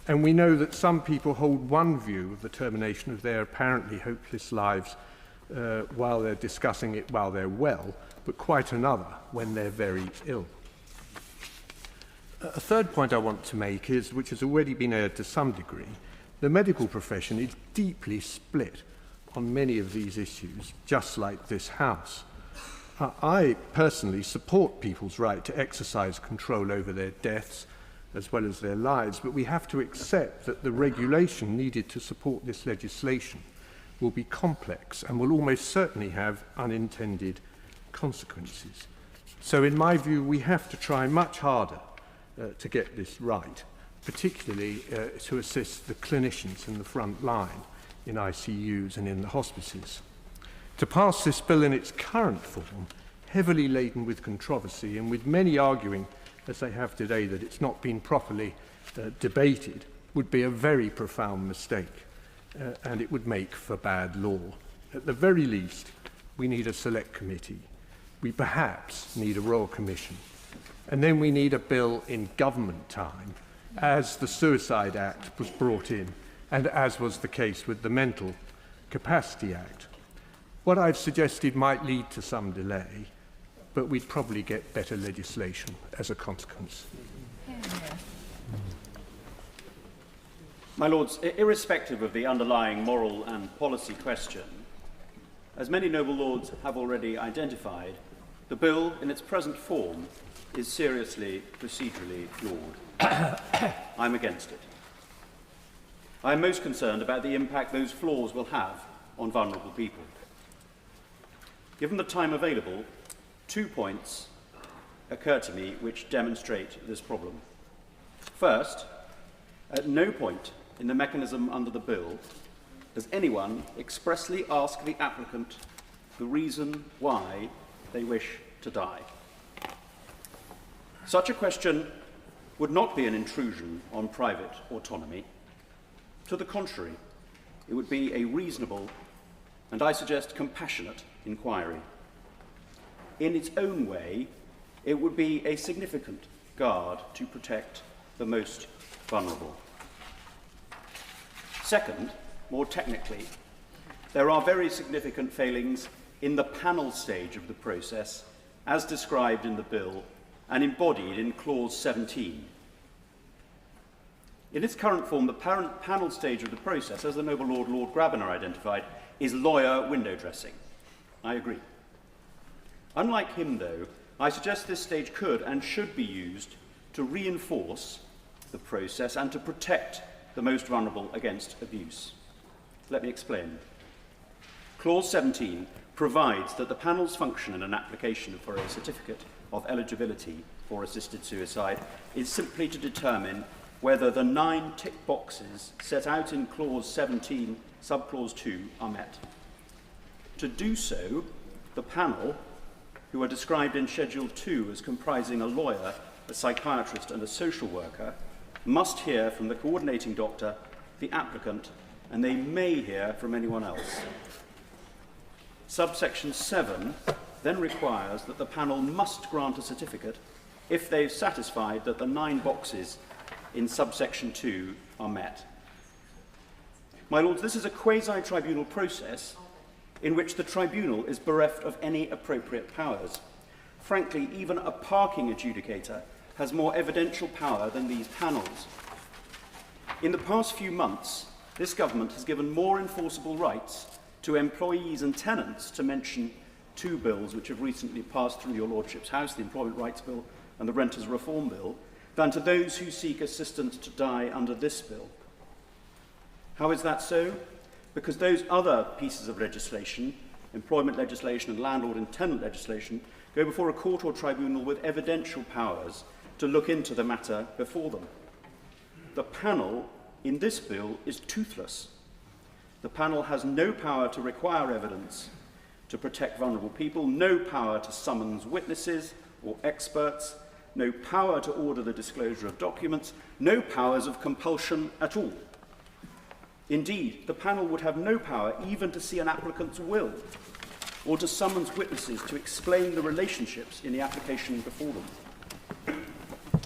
And we know that some people hold one view of the termination of their apparently hopeless lives while they're discussing it while they're well, but quite another when they're very ill. A third point I want to make is, which has already been aired to some degree, the medical profession is deeply split on many of these issues, just like this House. I personally support people's right to exercise control over their deaths as well as their lives, but we have to accept that the regulation needed to support this legislation will be complex and will almost certainly have unintended consequences. So in my view, we have to try much harder to get this right, particularly to assist the clinicians in the front line in ICUs and in the hospices. To pass this bill in its current form, heavily laden with controversy and with many arguing, as they have today, that it's not been properly debated, would be a very profound mistake, and it would make for bad law. At the very least, we need a select committee. We perhaps need a royal commission. And then we need a bill in government time, as the Suicide Act was brought in, and as was the case with the Mental Capacity Act. What I've suggested might lead to some delay, but we'd probably get better legislation as a consequence. My Lords, irrespective of the underlying moral and policy question, as many noble lords have already identified, the bill in its present form is seriously procedurally flawed. I'm against it. I'm most concerned about the impact those flaws will have on vulnerable people. Given the time available, 2 points occur to me which demonstrate this problem. First, at no point in the mechanism under the bill does anyone expressly ask the applicant the reason why they wish to die. Such a question would not be an intrusion on private autonomy. To the contrary, it would be a reasonable and, I suggest, compassionate inquiry. In its own way, it would be a significant guard to protect the most vulnerable. Second, more technically, there are very significant failings in the panel stage of the process, as described in the bill and embodied in Clause 17. In its current form, the panel stage of the process, as the noble Lord Grabiner identified, is lawyer window dressing. I agree. Unlike him, though, I suggest this stage could and should be used to reinforce the process and to protect the most vulnerable against abuse. Let me explain. Clause 17 provides that the panel's function in an application for a certificate of eligibility for assisted suicide is simply to determine whether the 9 tick boxes set out in Clause 17, subclause 2, are met. To do so, the panel, who are described in Schedule 2 as comprising a lawyer, a psychiatrist and a social worker, must hear from the coordinating doctor, the applicant, and they may hear from anyone else. Subsection 7 then requires that the panel must grant a certificate if they've satisfied that the 9 boxes in subsection 2 are met. My Lords, this is a quasi-tribunal process in which the tribunal is bereft of any appropriate powers. Frankly, even a parking adjudicator has more evidential power than these panels. In the past few months, this government has given more enforceable rights to employees and tenants, to mention 2 bills which have recently passed through your Lordship's House, the Employment Rights Bill and the Renters Reform Bill, than to those who seek assistance to die under this bill. How is that so? because those other pieces of legislation, employment legislation and landlord and tenant legislation, go before a court or tribunal with evidential powers to look into the matter before them. The panel in this bill is toothless. The panel has no power to require evidence to protect vulnerable people, no power to summons witnesses or experts, no power to order the disclosure of documents, no powers of compulsion at all. Indeed, the panel would have no power even to see an applicant's will or to summons witnesses to explain the relationships in the application before them.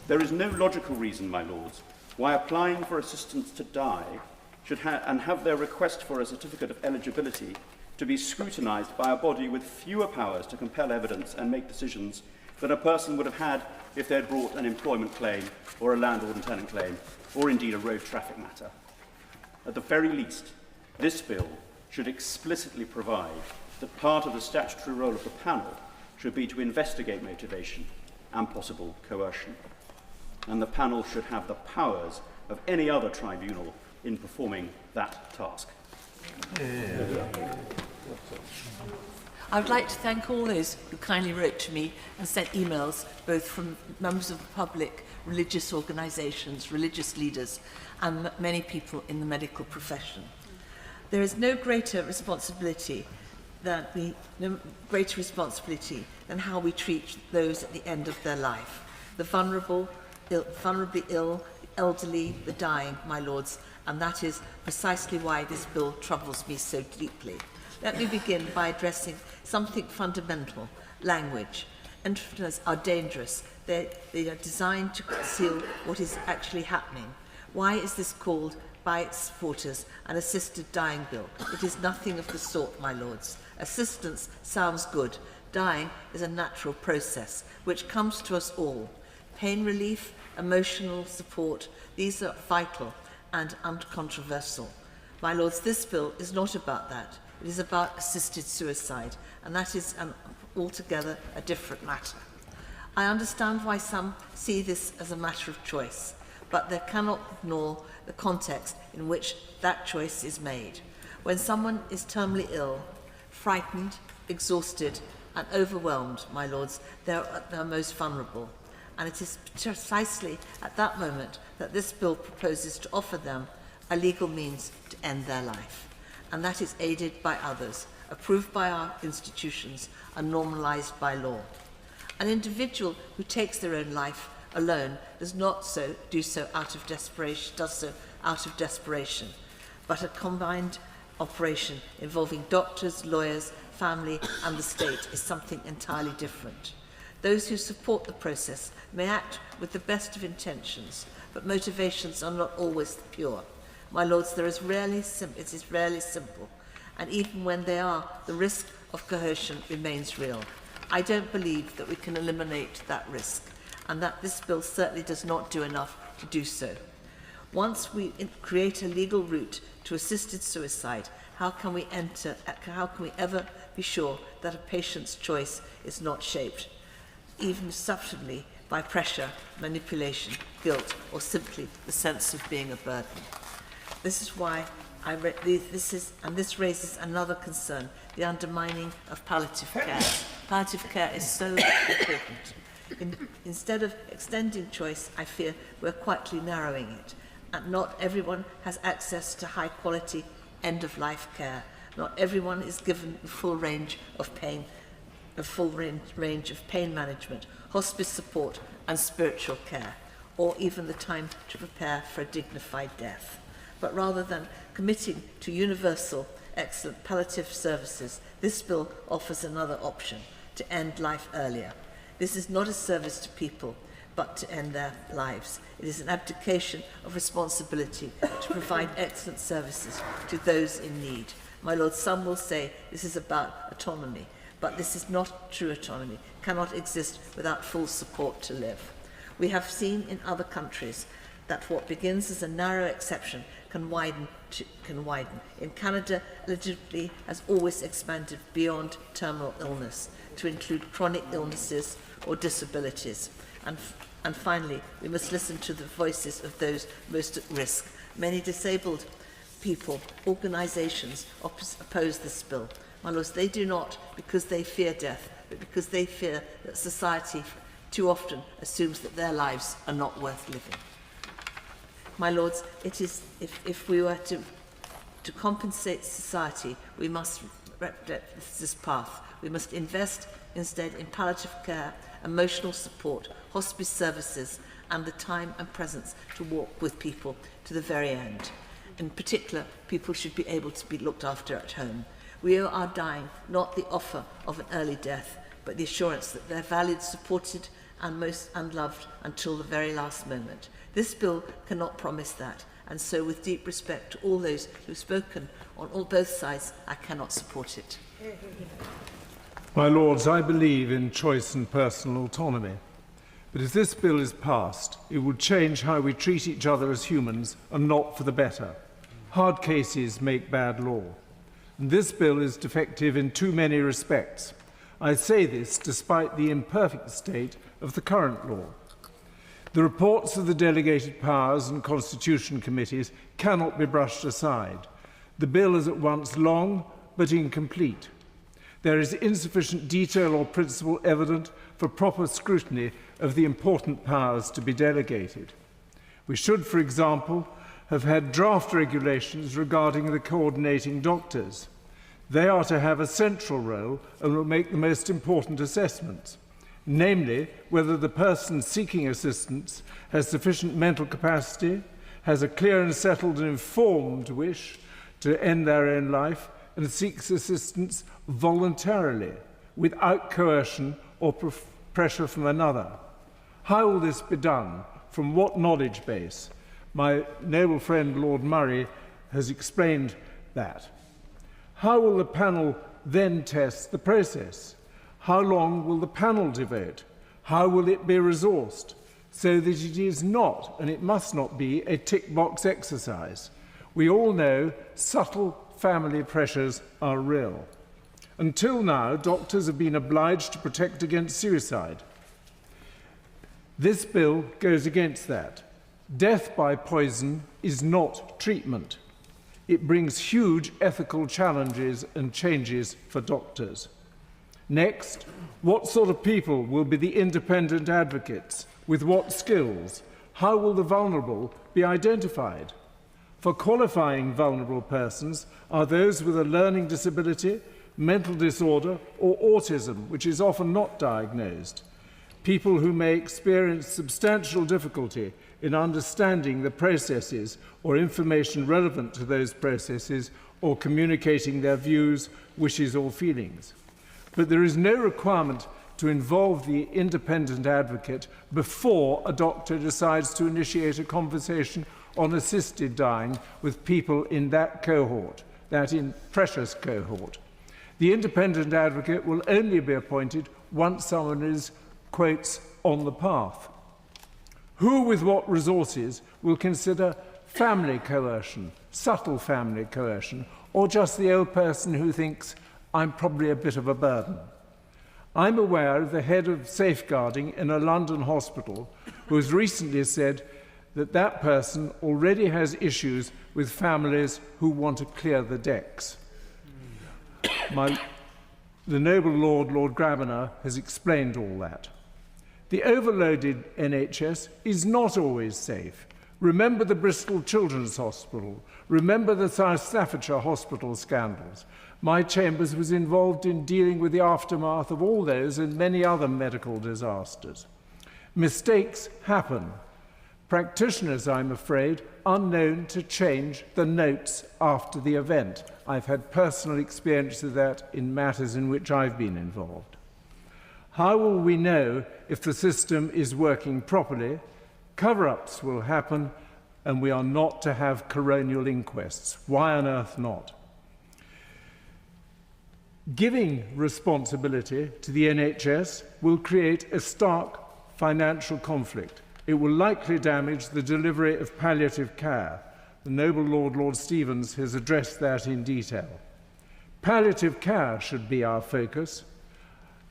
There is no logical reason, my lords, why applying for assistance to die should have their request for a certificate of eligibility to be scrutinised by a body with fewer powers to compel evidence and make decisions than a person would have had if they had brought an employment claim or a landlord and tenant claim, or indeed a road traffic matter. At the very least, this bill should explicitly provide that part of the statutory role of the panel should be to investigate motivation and possible coercion. And the panel should have the powers of any other tribunal in performing that task. I would like to thank all those who kindly wrote to me and sent emails, both from members of the public, religious organisations, religious leaders, and many people in the medical profession. There is no greater responsibility than how we treat those at the end of their life. The vulnerably ill, the elderly, the dying, my lords, and that is precisely why this bill troubles me so deeply. Let me begin by addressing something fundamental, language. Entrepreneurs are dangerous. They are designed to conceal what is actually happening. Why is this called, by its supporters, an assisted dying bill? It is nothing of the sort, my lords. Assistance sounds good. Dying is a natural process, which comes to us all. Pain relief, emotional support, these are vital and uncontroversial. My lords, this bill is not about that. It is about assisted suicide, and that is altogether a different matter. I understand why some see this as a matter of choice, but they cannot ignore the context in which that choice is made. When someone is terminally ill, frightened, exhausted, and overwhelmed, my lords, they're at their most vulnerable. And it is precisely at that moment that this bill proposes to offer them a legal means to end their life. And that is aided by others, approved by our institutions, and normalised by law. An individual who takes their own life alone does so out of desperation, but a combined operation involving doctors, lawyers, family, and the state is something entirely different. Those who support the process may act with the best of intentions, but motivations are not always pure. My lords, it is rarely simple, and even when they are, the risk of coercion remains real. I don't believe that we can eliminate that risk, and that this bill certainly does not do enough to do so. Once we create a legal route to assisted suicide, how can we ever be sure that a patient's choice is not shaped, even subtly, by pressure, manipulation, guilt, or simply the sense of being a burden? This is why this raises another concern, the undermining of palliative care. Palliative care is so important. Instead of extending choice, I fear we're quietly narrowing it. And not everyone has access to high-quality end-of-life care. Not everyone is given the full range of pain management, hospice support, and spiritual care, or even the time to prepare for a dignified death. But rather than committing to universal, excellent palliative services, this bill offers another option, to end life earlier. This is not a service to people, but to end their lives. It is an abdication of responsibility to provide excellent services to those in need. My lord, some will say this is about autonomy, but this is not true autonomy, cannot exist without full support to live. We have seen in other countries that what begins as a narrow exception can widen. In Canada, eligibility has always expanded beyond terminal illness to include chronic illnesses or disabilities. And finally, we must listen to the voices of those most at risk. Many disabled people, organisations, oppose this bill. My lords, they do not because they fear death, but because they fear that society too often assumes that their lives are not worth living. My lords, it is, if we were to compensate society, we must replicate this path. We must invest instead in palliative care, emotional support, hospice services, and the time and presence to walk with people to the very end. In particular, people should be able to be looked after at home. We owe our dying not the offer of an early death, but the assurance that they're valued, supported, and loved until the very last moment. This bill cannot promise that, and so with deep respect to all those who have spoken on both sides, I cannot support it. My Lords, I believe in choice and personal autonomy. But if this bill is passed, it will change how we treat each other as humans, and not for the better. Hard cases make bad law. And this bill is defective in too many respects. I say this despite the imperfect state of the current law. The reports of the delegated powers and constitution committees cannot be brushed aside. The bill is at once long but incomplete. There is insufficient detail or principle evident for proper scrutiny of the important powers to be delegated. We should, for example, have had draft regulations regarding the coordinating doctors. They are to have a central role and will make the most important assessments, namely whether the person seeking assistance has sufficient mental capacity, has a clear and settled and informed wish to end their own life, and seeks assistance voluntarily, without coercion or pressure from another. How will this be done? From what knowledge base? My noble friend Lord Murray has explained that. How will the panel then test the process? How long will the panel devote? How will it be resourced? So that it is not, and it must not be, a tick-box exercise. We all know subtle family pressures are real. Until now, doctors have been obliged to protect against suicide. This bill goes against that. Death by poison is not treatment. It brings huge ethical challenges and changes for doctors. Next, what sort of people will be the independent advocates? With what skills? How will the vulnerable be identified? For qualifying vulnerable persons are those with a learning disability, mental disorder, or autism, which is often not diagnosed. People who may experience substantial difficulty in understanding the processes or information relevant to those processes or communicating their views, wishes, or feelings. But there is no requirement to involve the independent advocate before a doctor decides to initiate a conversation on assisted dying with people in that cohort, that in precious cohort. The independent advocate will only be appointed once someone is, quotes, on the path. Who with what resources will consider family coercion, subtle family coercion, or just the old person who thinks, I'm probably a bit of a burden? I'm aware of the head of safeguarding in a London hospital who has recently said that that person already has issues with families who want to clear the decks. The noble Lord Grabiner, has explained all that. The overloaded NHS is not always safe. Remember the Bristol Children's Hospital. Remember the South Staffordshire hospital scandals. My chambers was involved in dealing with the aftermath of all those and many other medical disasters. Mistakes happen. Practitioners, I'm afraid, are known to change the notes after the event. I've had personal experience of that in matters in which I've been involved. How will we know if the system is working properly? Cover-ups will happen, and we are not to have coronial inquests. Why on earth not? Giving responsibility to the NHS will create a stark financial conflict. It will likely damage the delivery of palliative care. The noble Lord Stevens has addressed that in detail. Palliative care should be our focus.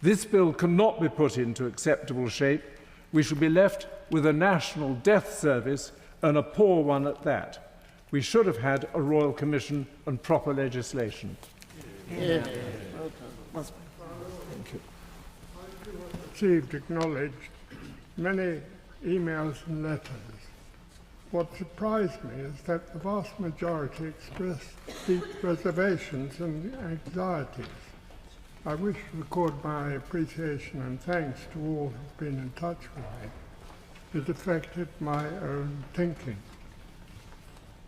This bill cannot be put into acceptable shape. We should be left with a national death service, and a poor one at that. We should have had a Royal Commission and proper legislation. Yeah. Well done. Thank you. Received, acknowledged many emails and letters. What surprised me is that the vast majority expressed deep reservations and anxieties. I wish to record my appreciation and thanks to all who've been in touch with me. It affected my own thinking.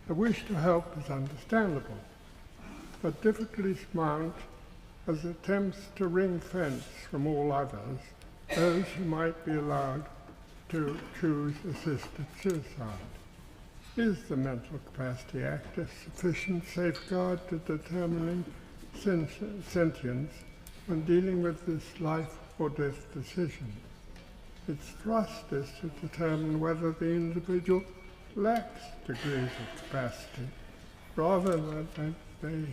The wish to help is understandable, but difficulties mount as attempts to ring-fence from all others those who might be allowed to choose assisted suicide. Is the Mental Capacity Act a sufficient safeguard to determining sentience when dealing with this life or death decision? Its thrust is to determine whether the individual lacks degrees of capacity, rather than they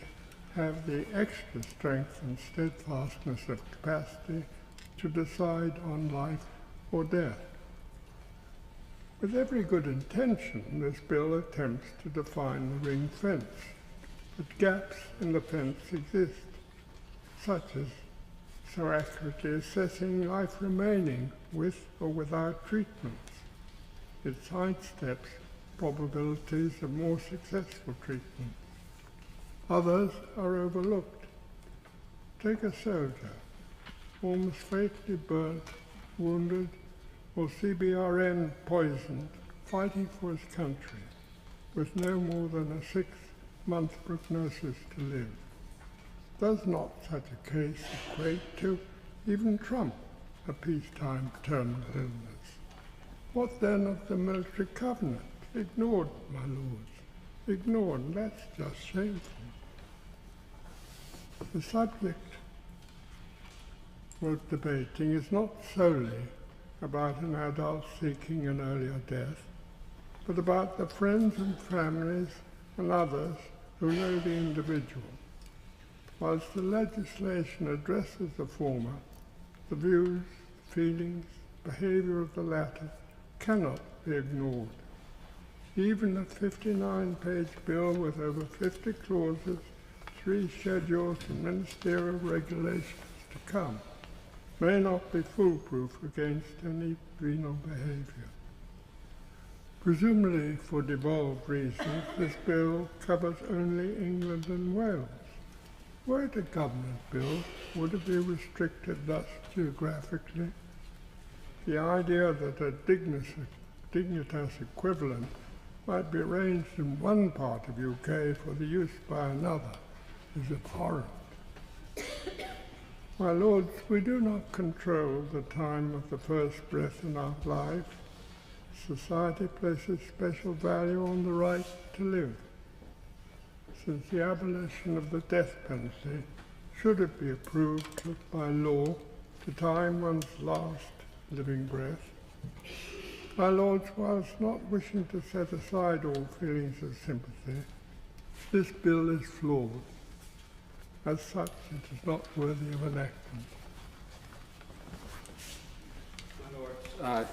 have the extra strength and steadfastness of capacity to decide on life or death. With every good intention, this bill attempts to define the ring fence, but gaps in the fence exist, such as so accurately assessing life remaining with or without treatments. It sidesteps probabilities of more successful treatment. Others are overlooked. Take a soldier, almost fatally burnt, wounded, or CBRN poisoned, fighting for his country, with no more than a 6-month prognosis to live. Does not such a case equate to, even Trump, a peacetime terminal illness? What then of the military covenant? Ignored, my lords. Ignored. That's just shameful. The subject worth debating is not solely about an adult seeking an earlier death, but about the friends and families and others who know the individual. Whilst the legislation addresses the former, the views, feelings, behaviour of the latter cannot be ignored. Even a 59-page bill with over 50 clauses, 3 schedules and ministerial regulations to come may not be foolproof against any venal behaviour. Presumably for devolved reasons, this bill covers only England and Wales. Were it a government bill, would it be restricted thus geographically? The idea that a dignitas equivalent might be arranged in one part of UK for the use by another is abhorrent. My lords, we do not control the time of the first breath in our life. Society places special value on the right to live. Since the abolition of the death penalty, should it be approved by law to time one's last living breath? My lords, whilst not wishing to set aside all feelings of sympathy, this bill is flawed. As such, it is not worthy of enactment.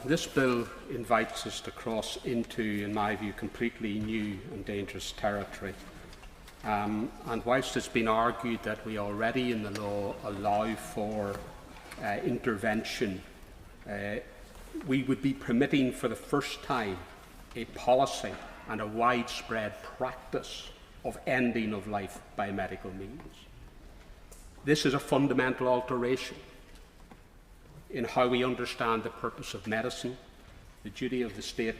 This bill invites us to cross into, in my view, completely new and dangerous territory. And whilst it's been argued that we already in the law allow for intervention, we would be permitting for the first time a policy and a widespread practice of ending of life by medical means. This is a fundamental alteration in how we understand the purpose of medicine, the duty of the state,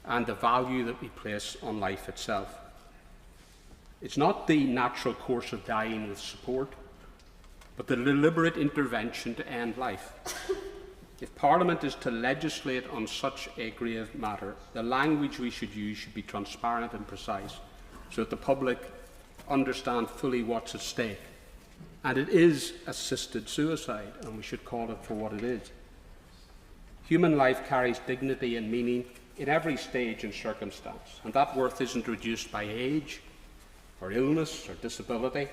and the value that we place on life itself. It's not the natural course of dying with support, but the deliberate intervention to end life. If Parliament is to legislate on such a grave matter, the language we should use should be transparent and precise, so that the public understand fully what's at stake. And it is assisted suicide, and we should call it for what it is. Human life carries dignity and meaning in every stage and circumstance, and that worth isn't reduced by age, or illness, or disability.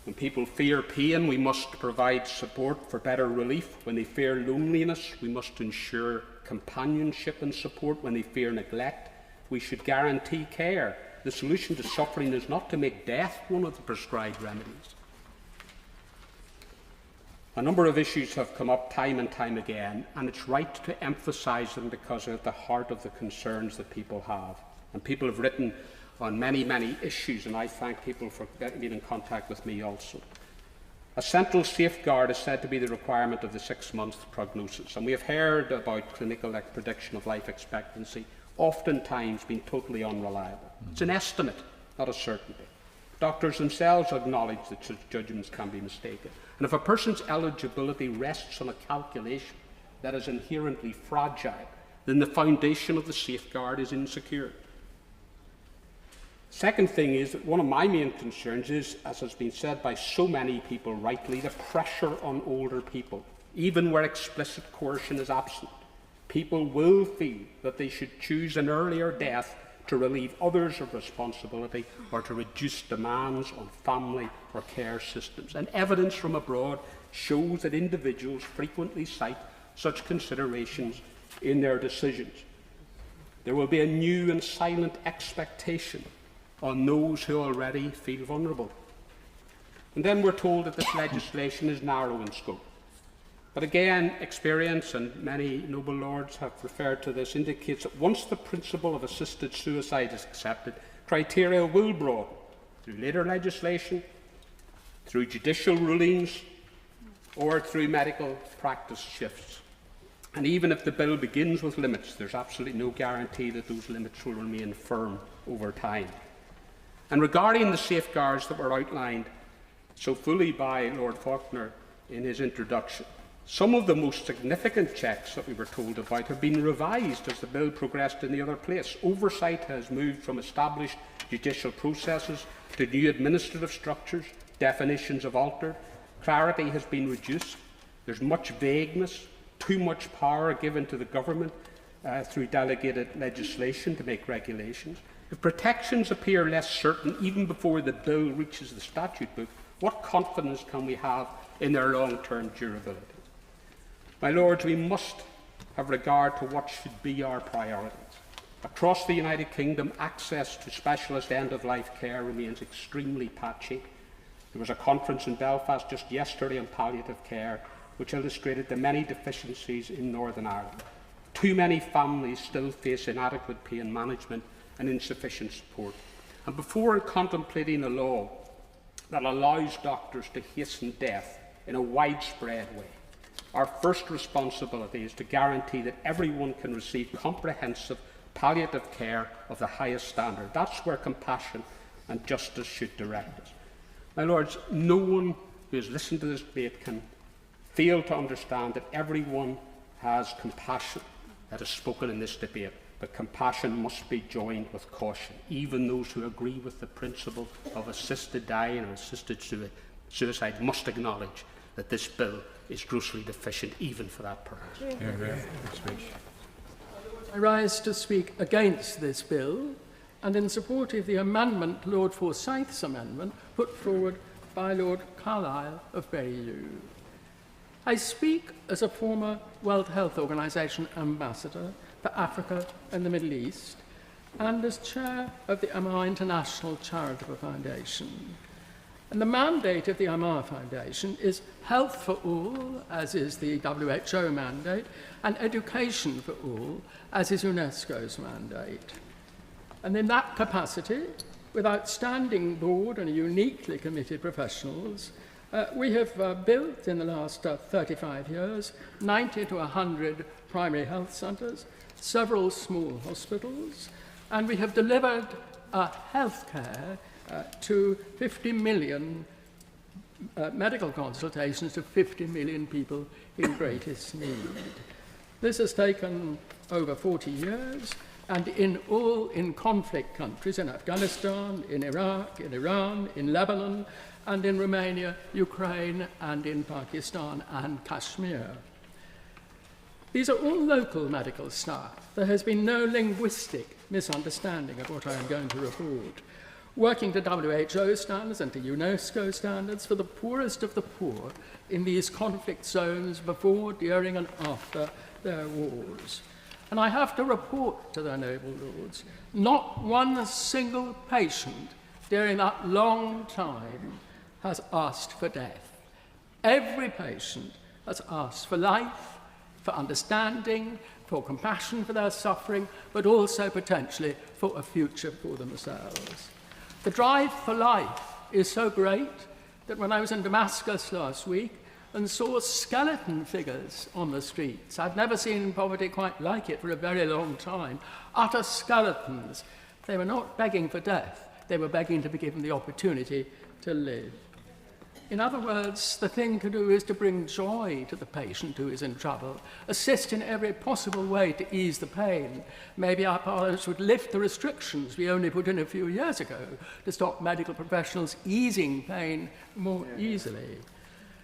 When people fear pain, we must provide support for better relief. When they fear loneliness, we must ensure companionship and support. When they fear neglect, we should guarantee care. The solution to suffering is not to make death one of the prescribed remedies. A number of issues have come up time and time again, and it's right to emphasise them because they're at the heart of the concerns that people have. And people have written on many, many issues, and I thank people for being in contact with me also. A central safeguard is said to be the requirement of the 6-month prognosis, and we have heard about clinical prediction of life expectancy, oftentimes being totally unreliable. It's an estimate, not a certainty. Doctors themselves acknowledge that such judgments can be mistaken. And if a person's eligibility rests on a calculation that is inherently fragile, then the foundation of the safeguard is insecure. Second thing is that one of my main concerns is, as has been said by so many people rightly, the pressure on older people. Even where explicit coercion is absent, people will feel that they should choose an earlier death to relieve others of responsibility or to reduce demands on family or care systems. And evidence from abroad shows that individuals frequently cite such considerations in their decisions. There will be a new and silent expectation on those who already feel vulnerable. And then we're told that this legislation is narrow in scope. But again, experience, and many noble lords have referred to this, indicates that once the principle of assisted suicide is accepted, criteria will broaden through later legislation, through judicial rulings, or through medical practice shifts. And even if the bill begins with limits, there's absolutely no guarantee that those limits will remain firm over time. And regarding the safeguards that were outlined so fully by Lord Faulkner in his introduction, some of the most significant checks that we were told about have been revised as the bill progressed in the other place. Oversight has moved from established judicial processes to new administrative structures. Definitions have altered. Clarity has been reduced. There's much vagueness, too much power given to the government through delegated legislation to make regulations. If protections appear less certain even before the bill reaches the statute book, what confidence can we have in their long-term durability? My Lords, we must have regard to what should be our priorities. Across the United Kingdom, access to specialist end-of-life care remains extremely patchy. There was a conference in Belfast just yesterday on palliative care, which illustrated the many deficiencies in Northern Ireland. Too many families still face inadequate pain management and insufficient support. And before contemplating a law that allows doctors to hasten death in a widespread way, our first responsibility is to guarantee that everyone can receive comprehensive palliative care of the highest standard. That's where compassion and justice should direct us. My Lords, no one who has listened to this debate can fail to understand that everyone has compassion that is spoken in this debate, but compassion must be joined with caution. Even those who agree with the principle of assisted dying or assisted suicide must acknowledge that this bill is grossly deficient even for that purpose. I rise to speak against this bill and in support of the amendment, Lord Forsyth's amendment, put forward by Lord Carlile of Bayeux. I speak as a former World Health Organization ambassador for Africa and the Middle East and as chair of the Amar International Charitable Foundation. And the mandate of the Amar Foundation is health for all, as is the WHO mandate, and education for all, as is UNESCO's mandate. And in that capacity, with outstanding board and uniquely committed professionals, we have built in the last 35 years 90 to 100 primary health centres, several small hospitals, and we have delivered healthcare to 50 million medical consultations to 50 million people in greatest need. This has taken over 40 years, and in conflict countries, in Afghanistan, in Iraq, in Iran, in Lebanon, and in Romania, Ukraine, and in Pakistan and Kashmir. These are all local medical staff. There has been no linguistic misunderstanding of what I am going to report. Working to WHO standards and to UNESCO standards for the poorest of the poor in these conflict zones before, during, and after their wars. And I have to report to the noble lords, not one single patient during that long time has asked for death. Every patient has asked for life, for understanding, for compassion for their suffering, but also potentially for a future for themselves. The drive for life is so great that when I was in Damascus last week and saw skeleton figures on the streets, I've never seen poverty quite like it for a very long time, utter skeletons. They were not begging for death, they were begging to be given the opportunity to live. In other words, the thing to do is to bring joy to the patient who is in trouble, assist in every possible way to ease the pain. Maybe our parliaments would lift the restrictions we only put in a few years ago to stop medical professionals easing pain more easily.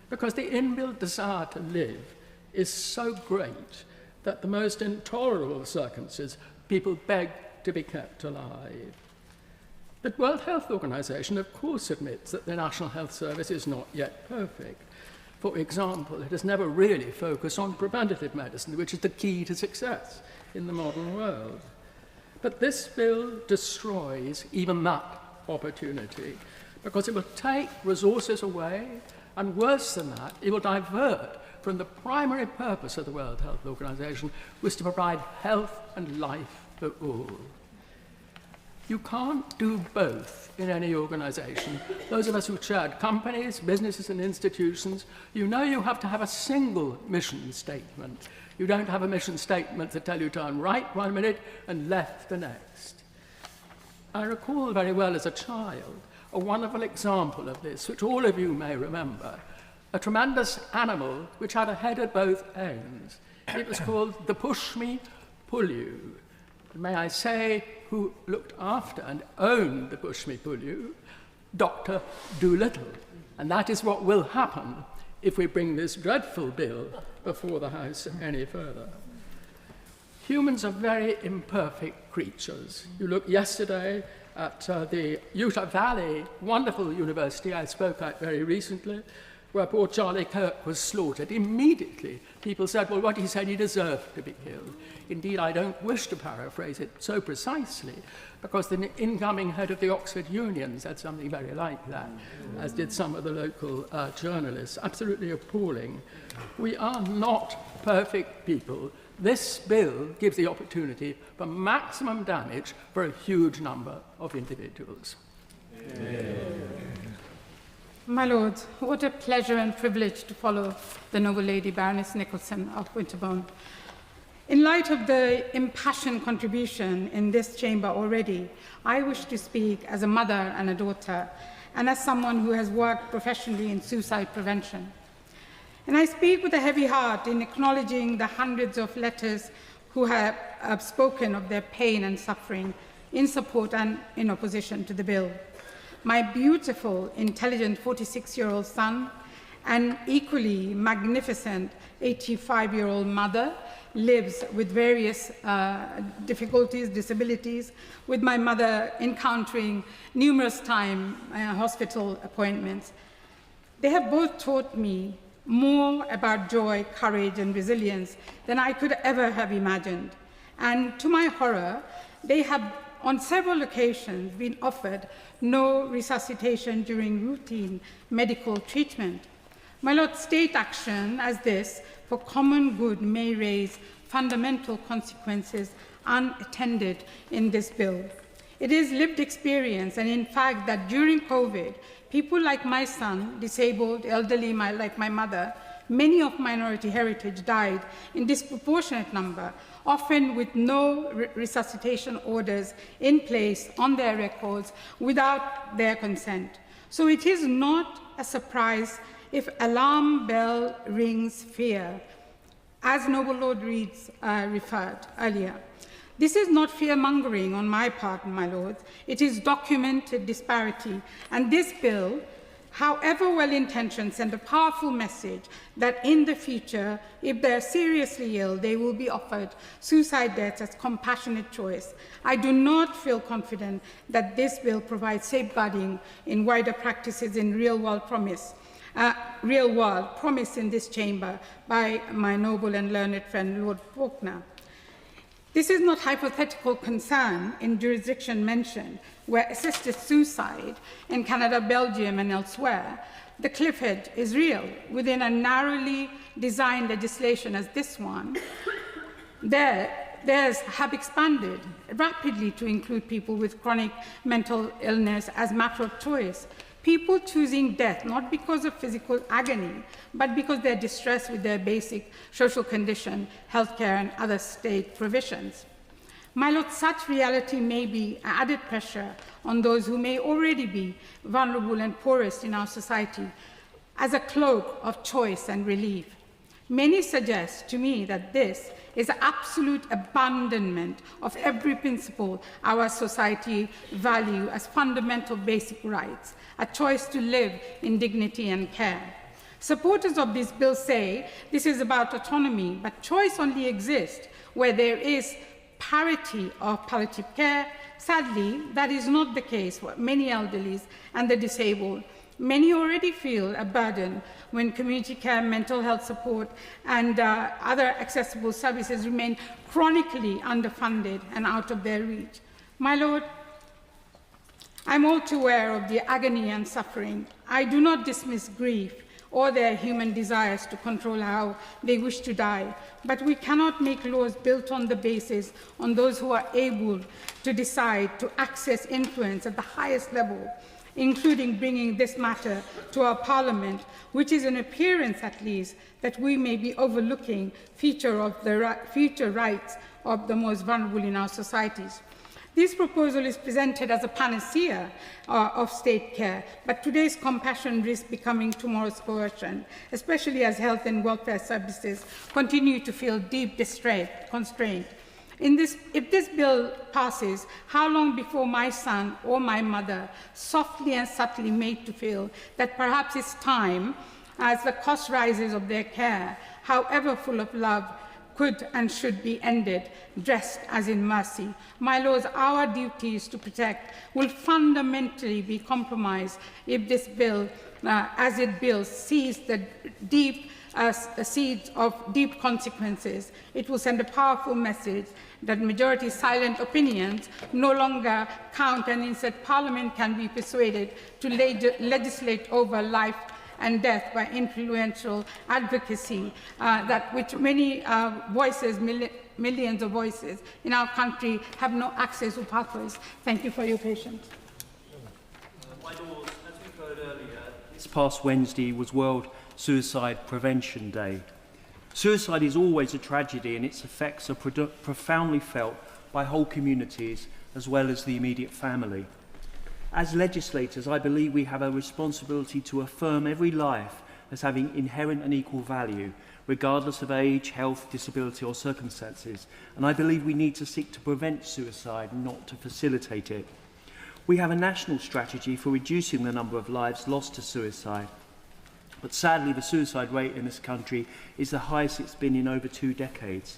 Because the inbuilt desire to live is so great that the most intolerable circumstances, people beg to be kept alive. The World Health Organization, of course, admits that the National Health Service is not yet perfect. For example, it has never really focused on preventative medicine, which is the key to success in the modern world. But this bill destroys even that opportunity, because it will take resources away, and worse than that, it will divert from the primary purpose of the World Health Organization, which is to provide health and life for all. You can't do both in any organization. Those of us who've chaired companies, businesses, and institutions, you know you have to have a single mission statement. You don't have a mission statement that tell you to turn right one minute and left the next. I recall very well as a child a wonderful example of this, which all of you may remember. A tremendous animal which had a head at both ends. It was called the Push Me, Pull You. And may I say, who looked after and owned the Push Me, Pull You? Dr. Dolittle. And that is what will happen if we bring this dreadful bill before the House any further. Humans are very imperfect creatures. You look yesterday at the Utah Valley, wonderful university I spoke at very recently, where poor Charlie Kirk was slaughtered. Immediately, people said, well, what he said, he deserved to be killed. Indeed, I don't wish to paraphrase it so precisely, because the incoming head of the Oxford Union said something very like that, as did some of the local journalists. Absolutely appalling. We are not perfect people. This bill gives the opportunity for maximum damage for a huge number of individuals. My Lord, what a pleasure and privilege to follow the noble lady Baroness Nicholson of Winterbourne. In light of the impassioned contribution in this chamber already, I wish to speak as a mother and a daughter, and as someone who has worked professionally in suicide prevention. And I speak with a heavy heart in acknowledging the hundreds of letters who have spoken of their pain and suffering in support and in opposition to the bill. My beautiful, intelligent 46-year-old son and equally magnificent 85-year-old mother lives with various difficulties, disabilities, with my mother encountering numerous hospital appointments. They have both taught me more about joy, courage, and resilience than I could ever have imagined. And to my horror, they have on several occasions been offered no resuscitation during routine medical treatment. My Lord, state action as this for common good may raise fundamental consequences unattended in this bill. It is lived experience, and in fact, that during COVID, people like my son, disabled, elderly, like my mother, many of minority heritage died in disproportionate number, often with no resuscitation orders in place on their records without their consent. So it is not a surprise if alarm bell rings fear, as Noble Lord Reeds referred earlier. This is not fear-mongering on my part, my lords. It is documented disparity, and this bill, however well-intentioned, sends a powerful message that in the future, if they're seriously ill, they will be offered suicide deaths as compassionate choice. I do not feel confident that this bill provides safeguarding in wider practices in real-world promise in this chamber by my noble and learned friend, Lord Faulkner. This is not hypothetical concern in jurisdiction mentioned, where assisted suicide in Canada, Belgium, and elsewhere, the cliff edge is real. Within a narrowly designed legislation as this one, theirs have expanded rapidly to include people with chronic mental illness as a matter of choice. People choosing death not because of physical agony, but because they're distressed with their basic social condition, healthcare, and other state provisions. My Lord, such reality may be added pressure on those who may already be vulnerable and poorest in our society as a cloak of choice and relief. Many suggest to me that this is an absolute abandonment of every principle our society value as fundamental basic rights, a choice to live in dignity and care. Supporters of this bill say this is about autonomy, but choice only exists where there is parity of palliative care. Sadly, that is not the case for many elderlies and the disabled. Many already feel a burden when community care, mental health support, and other accessible services remain chronically underfunded and out of their reach. My Lord, I'm all too aware of the agony and suffering. I do not dismiss grief or their human desires to control how they wish to die, but we cannot make laws built on the basis on those who are able to decide to access influence at the highest level, including bringing this matter to our Parliament, which is an appearance, at least, that we may be overlooking future rights of the most vulnerable in our societies. This proposal is presented as a panacea of state care, but today's compassion risks becoming tomorrow's coercion, especially as health and welfare services continue to feel deep constraint. If this bill passes, how long before my son or my mother, softly and subtly made to feel that perhaps it's time, as the cost rises of their care, however full of love, could and should be ended, dressed as in mercy. My Lords, our duties to protect will fundamentally be compromised if this bill, as it builds, sees the deep seeds of deep consequences. It will send a powerful message that majority silent opinions no longer count, and instead Parliament can be persuaded to legislate over life and death by influential advocacy, that which many voices, millions of voices in our country have no access to pathways. Thank you for your patience. My Lords, as we've heard earlier, this past Wednesday was World Suicide Prevention Day. Suicide is always a tragedy, and its effects are profoundly felt by whole communities as well as the immediate family. As legislators, I believe we have a responsibility to affirm every life as having inherent and equal value, regardless of age, health, disability or circumstances, and I believe we need to seek to prevent suicide, not to facilitate it. We have a national strategy for reducing the number of lives lost to suicide, but sadly the suicide rate in this country is the highest it's been in over 2 decades.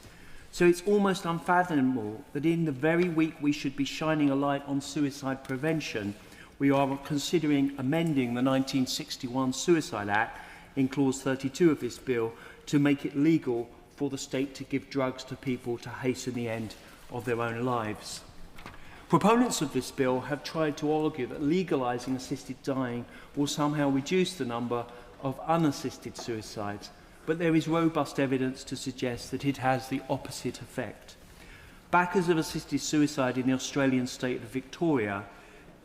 So it's almost unfathomable that in the very week we should be shining a light on suicide prevention, we are considering amending the 1961 Suicide Act in Clause 32 of this bill to make it legal for the state to give drugs to people to hasten the end of their own lives. Proponents of this bill have tried to argue that legalising assisted dying will somehow reduce the number of unassisted suicides, but there is robust evidence to suggest that it has the opposite effect. Backers of assisted suicide in the Australian state of Victoria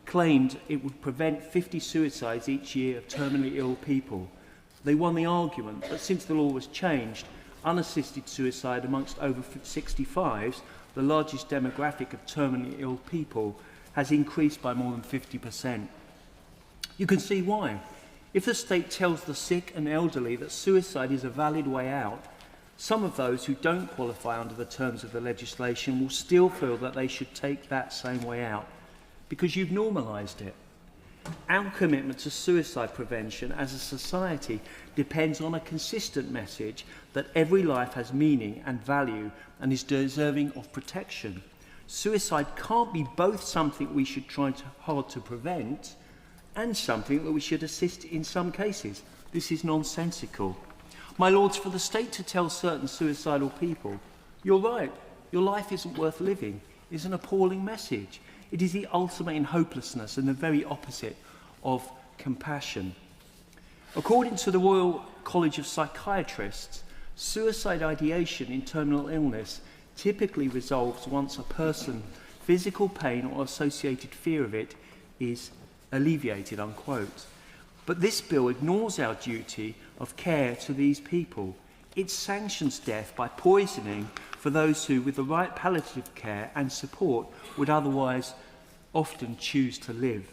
claimed it would prevent 50 suicides each year of terminally ill people. They won the argument, but since the law was changed, unassisted suicide amongst over 65s, the largest demographic of terminally ill people, has increased by more than 50%. You can see why. If the state tells the sick and elderly that suicide is a valid way out, some of those who don't qualify under the terms of the legislation will still feel that they should take that same way out, because you've normalised it. Our commitment to suicide prevention as a society depends on a consistent message that every life has meaning and value and is deserving of protection. Suicide can't be both something we should try hard to prevent and something that we should assist in some cases. This is nonsensical. My Lords, for the state to tell certain suicidal people, you're right, your life isn't worth living, is an appalling message. It is the ultimate in hopelessness and the very opposite of compassion. According to the Royal College of Psychiatrists, suicide ideation in terminal illness typically resolves once a person's physical pain or associated fear of it is alleviated, unquote. But this bill ignores our duty of care to these people. It sanctions death by poisoning for those who, with the right palliative care and support, would otherwise often choose to live.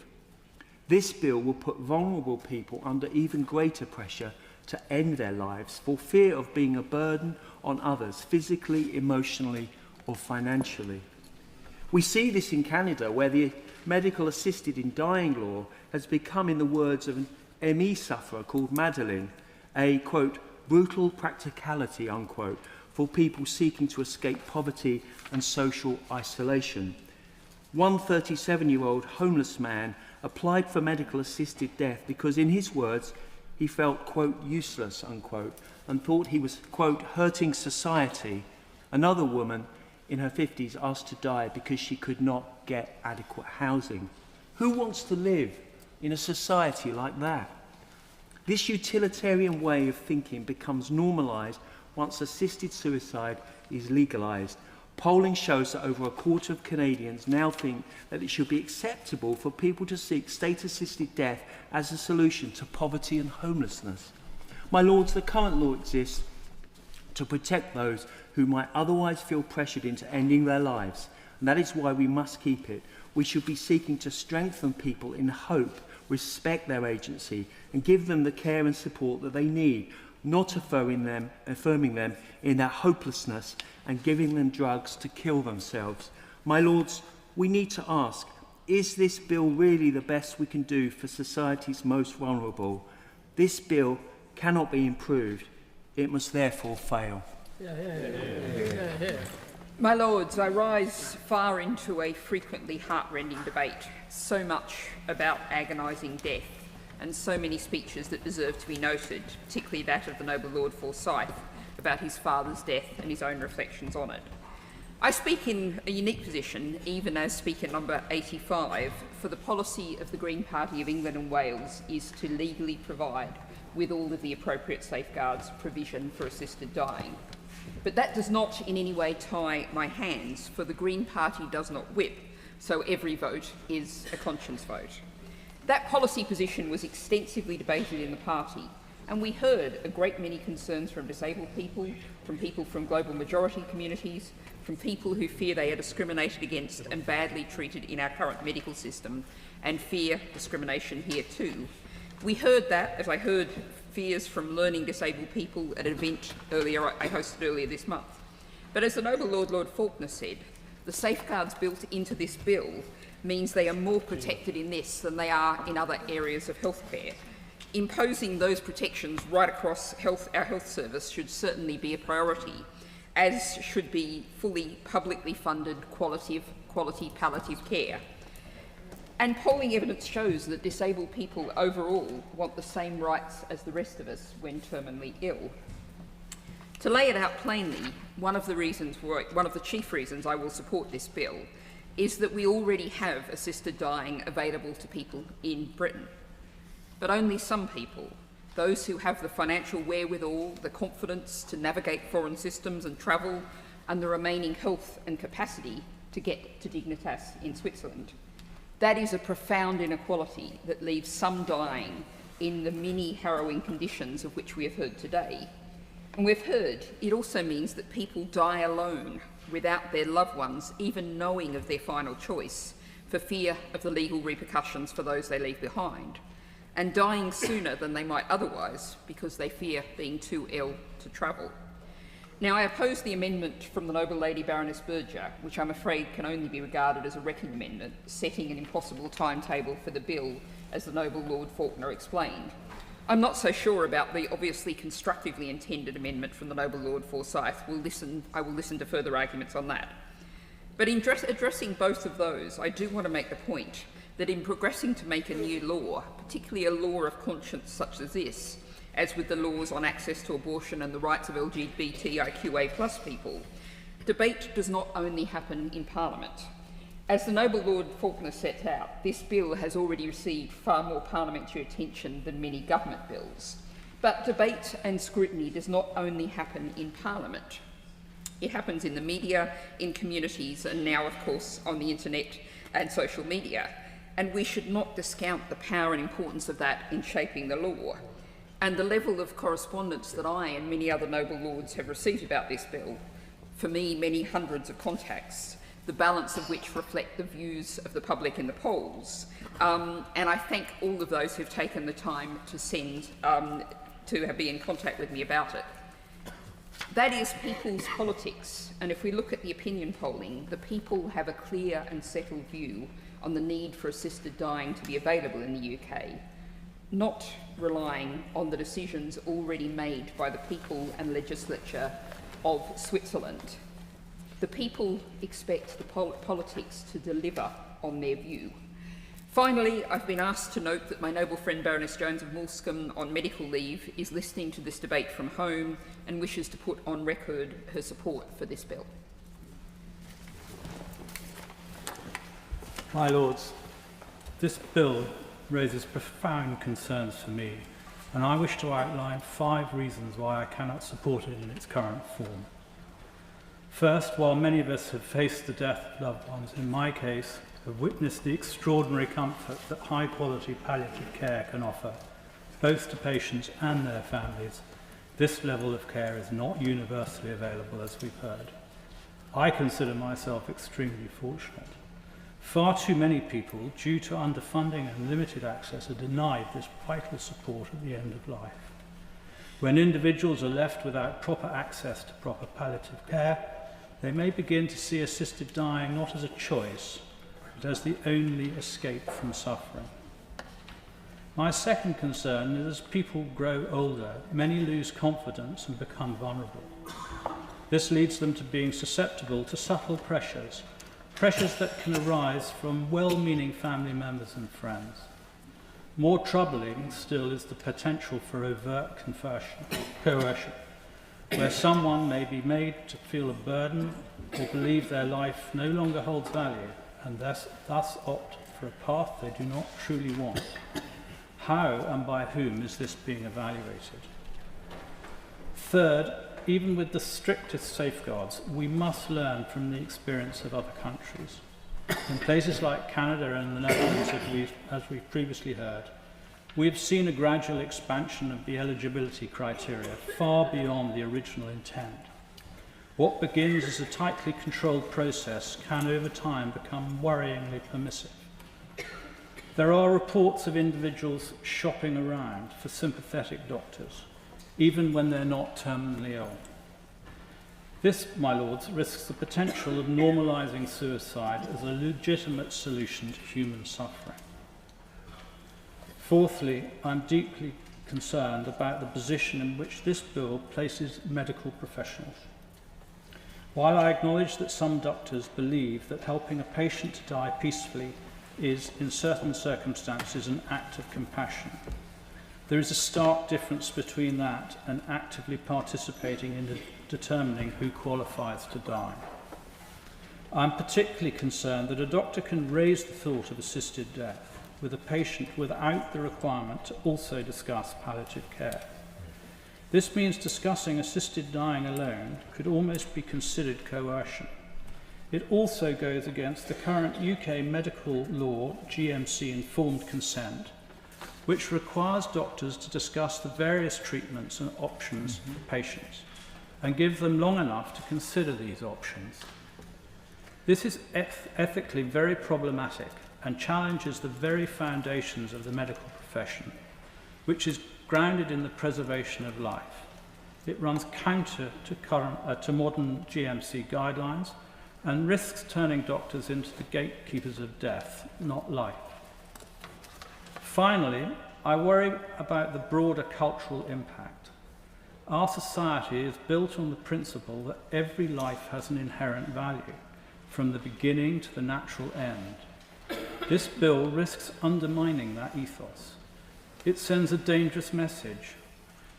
This bill will put vulnerable people under even greater pressure to end their lives for fear of being a burden on others, physically, emotionally, or financially. We see this in Canada, where the medical assisted in dying law has become, in the words of an ME sufferer called Madeline, a, quote, brutal practicality, unquote, for people seeking to escape poverty and social isolation. One 37-year-old homeless man applied for medical assisted death because, in his words, he felt, quote, useless, unquote, and thought he was, quote, hurting society. Another woman in her 50s asked to die because she could not get adequate housing. Who wants to live in a society like that? This utilitarian way of thinking becomes normalised once assisted suicide is legalised. Polling shows that over a quarter of Canadians now think that it should be acceptable for people to seek state-assisted death as a solution to poverty and homelessness. My lords, the current law exists to protect those who might otherwise feel pressured into ending their lives, and that is why we must keep it. We should be seeking to strengthen people in hope, respect their agency, and give them the care and support that they need, not affirming them in their hopelessness and giving them drugs to kill themselves. My lords, we need to ask, is this bill really the best we can do for society's most vulnerable? This bill cannot be improved. It must therefore fail. My lords, I rise far into a frequently heartrending debate, so much about agonising death, and so many speeches that deserve to be noted, particularly that of the noble Lord Forsyth about his father's death and his own reflections on it. I speak in a unique position, even as Speaker number 85, for the policy of the Green Party of England and Wales is to legally provide, with all of the appropriate safeguards, provision for assisted dying. But that does not in any way tie my hands, for the Green Party does not whip, so every vote is a conscience vote. That policy position was extensively debated in the party, and we heard a great many concerns from disabled people from global majority communities, from people who fear they are discriminated against and badly treated in our current medical system, and fear discrimination here too. We heard that, as I heard fears from learning disabled people at an event I hosted earlier this month. But as the noble Lord Faulkner said, the safeguards built into this bill means they are more protected in this than they are in other areas of healthcare. Imposing those protections right across our health service should certainly be a priority, as should be fully publicly funded quality palliative care. And polling evidence shows that disabled people overall want the same rights as the rest of us when terminally ill. To lay it out plainly, one of the chief reasons I will support this bill is that we already have assisted dying available to people in Britain. But only some people, those who have the financial wherewithal, the confidence to navigate foreign systems and travel, and the remaining health and capacity to get to Dignitas in Switzerland. That is a profound inequality that leaves some dying in the many harrowing conditions of which we have heard today. And we've heard it also means that people die alone without their loved ones even knowing of their final choice for fear of the legal repercussions for those they leave behind, and dying sooner than they might otherwise because they fear being too ill to travel. Now, I oppose the amendment from the noble Lady Baroness Berger, which I'm afraid can only be regarded as a wrecking amendment, setting an impossible timetable for the bill, as the noble Lord Faulkner explained. I'm not so sure about the obviously constructively intended amendment from the noble Lord Forsyth. I will listen to further arguments on that. But in addressing both of those, I do want to make the point that in progressing to make a new law, particularly a law of conscience such as this, as with the laws on access to abortion and the rights of LGBTIQA+ people, Debate does not only happen in Parliament. As the noble Lord Faulkner sets out, this bill has already received far more parliamentary attention than many government bills. But debate and scrutiny does not only happen in Parliament. It happens in the media, in communities, and now, of course, on the internet and social media. And we should not discount the power and importance of that in shaping the law. And the level of correspondence that I and many other noble lords have received about this bill, for me, many hundreds of contacts, the balance of which reflect the views of the public in the polls. And I thank all of those who've taken the time to send, to be in contact with me about it. That is people's politics, and if we look at the opinion polling, the people have a clear and settled view on the need for assisted dying to be available in the UK, not relying on the decisions already made by the people and legislature of Switzerland. The people expect the politics to deliver on their view. Finally, I've been asked to note that my noble friend Baroness Jones of Moulscombe, on medical leave, is listening to this debate from home and wishes to put on record her support for this bill. My Lords, this bill raises profound concerns for me, and I wish to outline 5 reasons why I cannot support it in its current form. First, while many of us have faced the death of loved ones, in my case, have witnessed the extraordinary comfort that high-quality palliative care can offer, both to patients and their families, this level of care is not universally available, as we've heard. I consider myself extremely fortunate. Far too many people, due to underfunding and limited access, are denied this vital support at the end of life. When individuals are left without proper access to proper palliative care, they may begin to see assisted dying not as a choice, but as the only escape from suffering. My second concern is as people grow older, many lose confidence and become vulnerable. This leads them to being susceptible to subtle pressures that can arise from well-meaning family members and friends. More troubling still is the potential for overt coercion, where someone may be made to feel a burden or believe their life no longer holds value and thus opt for a path they do not truly want. How and by whom is this being evaluated? Third, even with the strictest safeguards, we must learn from the experience of other countries. In places like Canada and the Netherlands, as we've previously heard, we've seen a gradual expansion of the eligibility criteria far beyond the original intent. What begins as a tightly controlled process can over time become worryingly permissive. There are reports of individuals shopping around for sympathetic doctors, even when they're not terminally ill. This, my Lords, risks the potential of normalising suicide as a legitimate solution to human suffering. Fourthly, I'm deeply concerned about the position in which this bill places medical professionals. While I acknowledge that some doctors believe that helping a patient to die peacefully is, in certain circumstances, an act of compassion, there is a stark difference between that and actively participating in determining who qualifies to die. I'm particularly concerned that a doctor can raise the thought of assisted death with a patient without the requirement to also discuss palliative care. This means discussing assisted dying alone could almost be considered coercion. It also goes against the current UK medical law, GMC informed consent, which requires doctors to discuss the various treatments and options for patients and give them long enough to consider these options. This is ethically very problematic and challenges the very foundations of the medical profession, which is grounded in the preservation of life. It runs counter to modern GMC guidelines and risks turning doctors into the gatekeepers of death, not life. Finally, I worry about the broader cultural impact. Our society is built on the principle that every life has an inherent value, from the beginning to the natural end. This bill risks undermining that ethos. It sends a dangerous message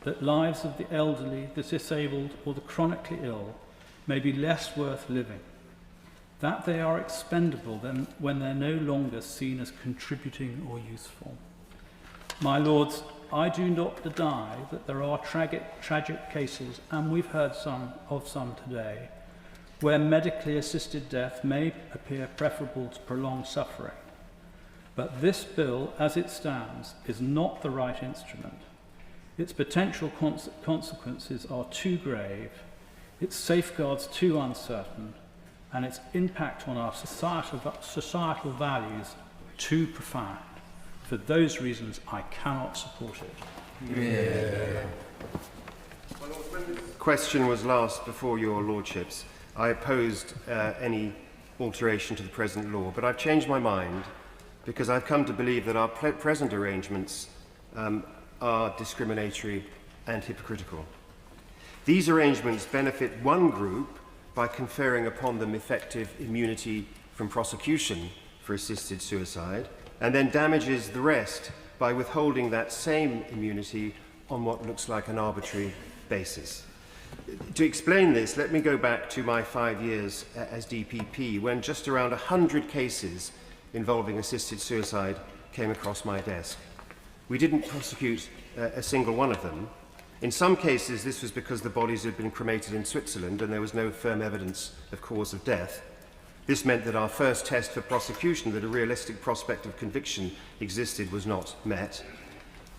that lives of the elderly, the disabled, or the chronically ill may be less worth living, that they are expendable then when they're no longer seen as contributing or useful. My lords, I do not deny that there are tragic cases, and we've heard of some today, where medically assisted death may appear preferable to prolonged suffering. But this bill, as it stands, is not the right instrument. Its potential consequences are too grave, its safeguards too uncertain, and its impact on our societal values too profound. For those reasons, I cannot support it. Yeah. When the question was last before your lordships, I opposed any alteration to the present law, but I've changed my mind because I've come to believe that our present arrangements are discriminatory and hypocritical. These arrangements benefit one group by conferring upon them effective immunity from prosecution for assisted suicide, and then damages the rest by withholding that same immunity on what looks like an arbitrary basis. To explain this, let me go back to my 5 years as DPP, when just around 100 cases involving assisted suicide came across my desk. We didn't prosecute a single one of them. In some cases, this was because the bodies had been cremated in Switzerland and there was no firm evidence of cause of death. This meant that our first test for prosecution, that a realistic prospect of conviction existed, was not met.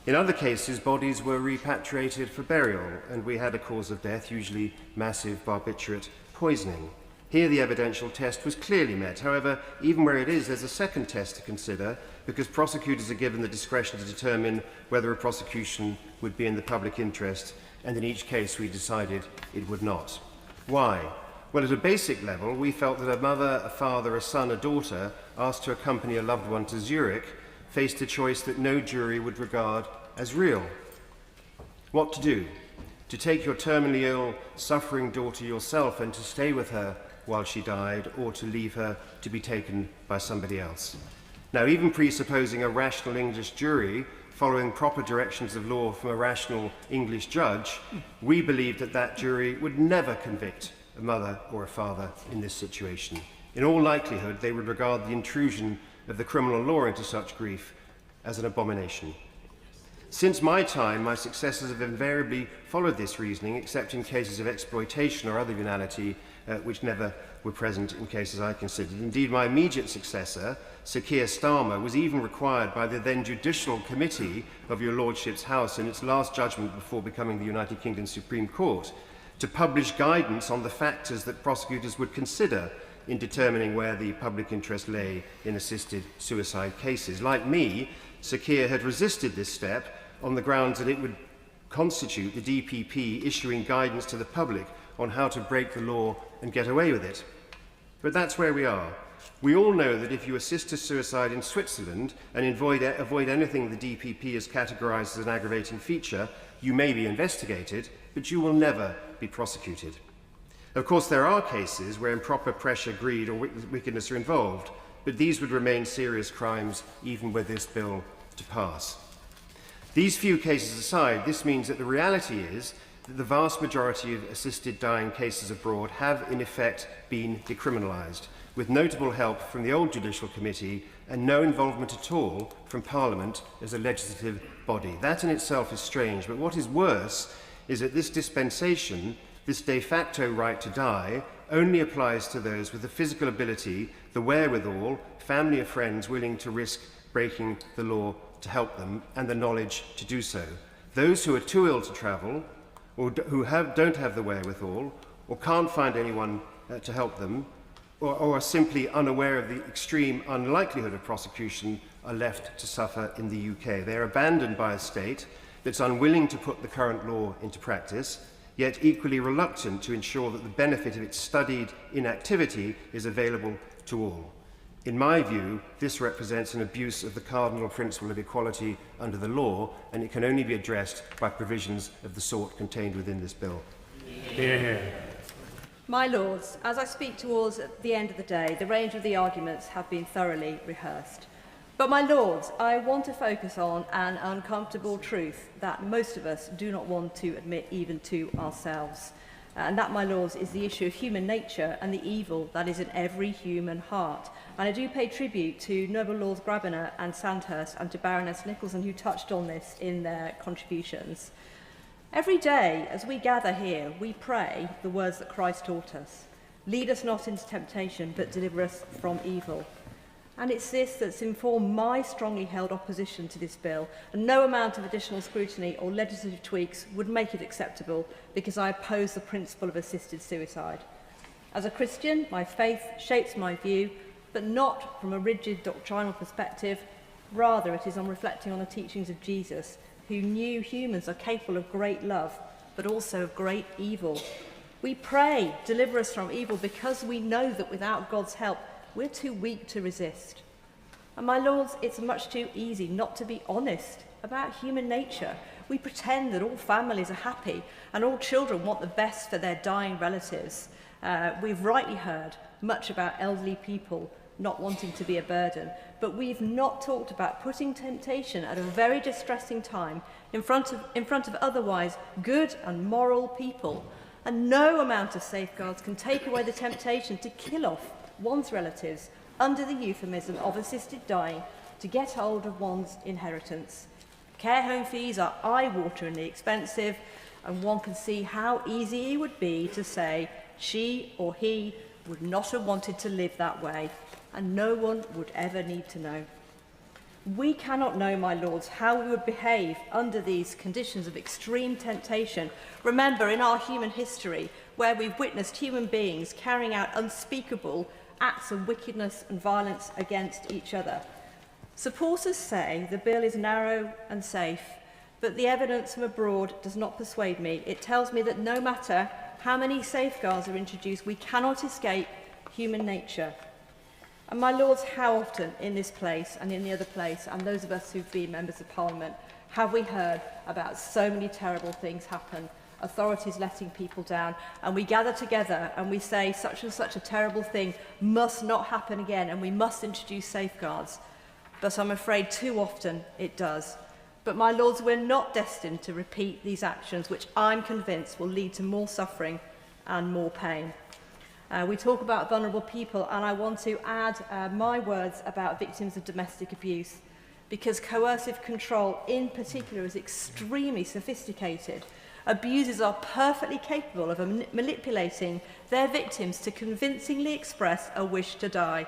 In other cases, bodies were repatriated for burial, and we had a cause of death, usually massive barbiturate poisoning. Here, the evidential test was clearly met. However, even where it is, there's a second test to consider, because prosecutors are given the discretion to determine whether a prosecution would be in the public interest, and in each case we decided it would not. Why? Well, at a basic level, we felt that a mother, a father, a son, a daughter asked to accompany a loved one to Zurich faced a choice that no jury would regard as real. What to do? To take your terminally ill, suffering daughter yourself and to stay with her while she died, or to leave her to be taken by somebody else? Now, even presupposing a rational English jury, following proper directions of law from a rational English judge, we believed that that jury would never convict a mother or a father in this situation. In all likelihood, they would regard the intrusion of the criminal law into such grief as an abomination. Since my time, my successors have invariably followed this reasoning, except in cases of exploitation or other venality, which never were present in cases I considered. Indeed, my immediate successor, Sir Keir Starmer, was even required by the then Judicial Committee of your Lordship's House in its last judgment before becoming the United Kingdom Supreme Court to publish guidance on the factors that prosecutors would consider in determining where the public interest lay in assisted suicide cases. Like me, Sir Keir had resisted this step on the grounds that it would constitute the DPP issuing guidance to the public on how to break the law and get away with it. But that's where we are. We all know that if you assist to suicide in Switzerland and avoid anything the DPP has categorised as an aggravating feature, you may be investigated, but you will never be prosecuted. Of course, there are cases where improper pressure, greed or wickedness are involved, but these would remain serious crimes even were this bill to pass. These few cases aside, this means that the reality is that the vast majority of assisted dying cases abroad have in effect been decriminalised, with notable help from the old Judicial Committee and no involvement at all from Parliament as a legislative body. That in itself is strange, but what is worse is that this dispensation, this de facto right to die, only applies to those with the physical ability, the wherewithal, family or friends willing to risk breaking the law to help them, and the knowledge to do so. Those who are too ill to travel, or who don't have the wherewithal, or can't find anyone to help them, or are simply unaware of the extreme unlikelihood of prosecution, are left to suffer in the UK. They are abandoned by a state that's unwilling to put the current law into practice, yet equally reluctant to ensure that the benefit of its studied inactivity is available to all. In my view, this represents an abuse of the cardinal principle of equality under the law, and it can only be addressed by provisions of the sort contained within this bill. Yeah. My Lords, as I speak towards the end of the day, the range of the arguments have been thoroughly rehearsed. But, my Lords, I want to focus on an uncomfortable truth that most of us do not want to admit even to ourselves. And that, my lords, is the issue of human nature and the evil that is in every human heart. And I do pay tribute to Noble Lords Grabiner and Sandhurst and to Baroness Nicholson, who touched on this in their contributions. Every day, as we gather here, we pray the words that Christ taught us. Lead us not into temptation, but deliver us from evil. And it's this that's informed my strongly held opposition to this bill, and no amount of additional scrutiny or legislative tweaks would make it acceptable, because I oppose the principle of assisted suicide. As a Christian, my faith shapes my view, but not from a rigid doctrinal perspective. Rather, it is on reflecting on the teachings of Jesus, who knew humans are capable of great love, but also of great evil. We pray, deliver us from evil, because we know that without God's help, we're too weak to resist. And my lords, it's much too easy not to be honest about human nature. We pretend that all families are happy and all children want the best for their dying relatives. We've rightly heard much about elderly people not wanting to be a burden, but we've not talked about putting temptation at a very distressing time in front of otherwise good and moral people. And no amount of safeguards can take away the temptation to kill off one's relatives under the euphemism of assisted dying to get hold of one's inheritance. Care home fees are eye-wateringly expensive, and one can see how easy it would be to say she or he would not have wanted to live that way, and no one would ever need to know. We cannot know, my lords, how we would behave under these conditions of extreme temptation. Remember, in our human history, where we've witnessed human beings carrying out unspeakable acts of wickedness and violence against each other. Supporters say the bill is narrow and safe, but the evidence from abroad does not persuade me. It tells me that no matter how many safeguards are introduced, we cannot escape human nature. And my lords, how often in this place and in the other place, and those of us who've been members of Parliament, have we heard about so many terrible things happen, authorities letting people down, and we gather together and we say such and such a terrible thing must not happen again and we must introduce safeguards. But I'm afraid too often it does. But my lords, we're not destined to repeat these actions, which I'm convinced will lead to more suffering and more pain. We talk about vulnerable people, and I want to add my words about victims of domestic abuse, because coercive control in particular is extremely sophisticated. Abusers are perfectly capable of manipulating their victims to convincingly express a wish to die.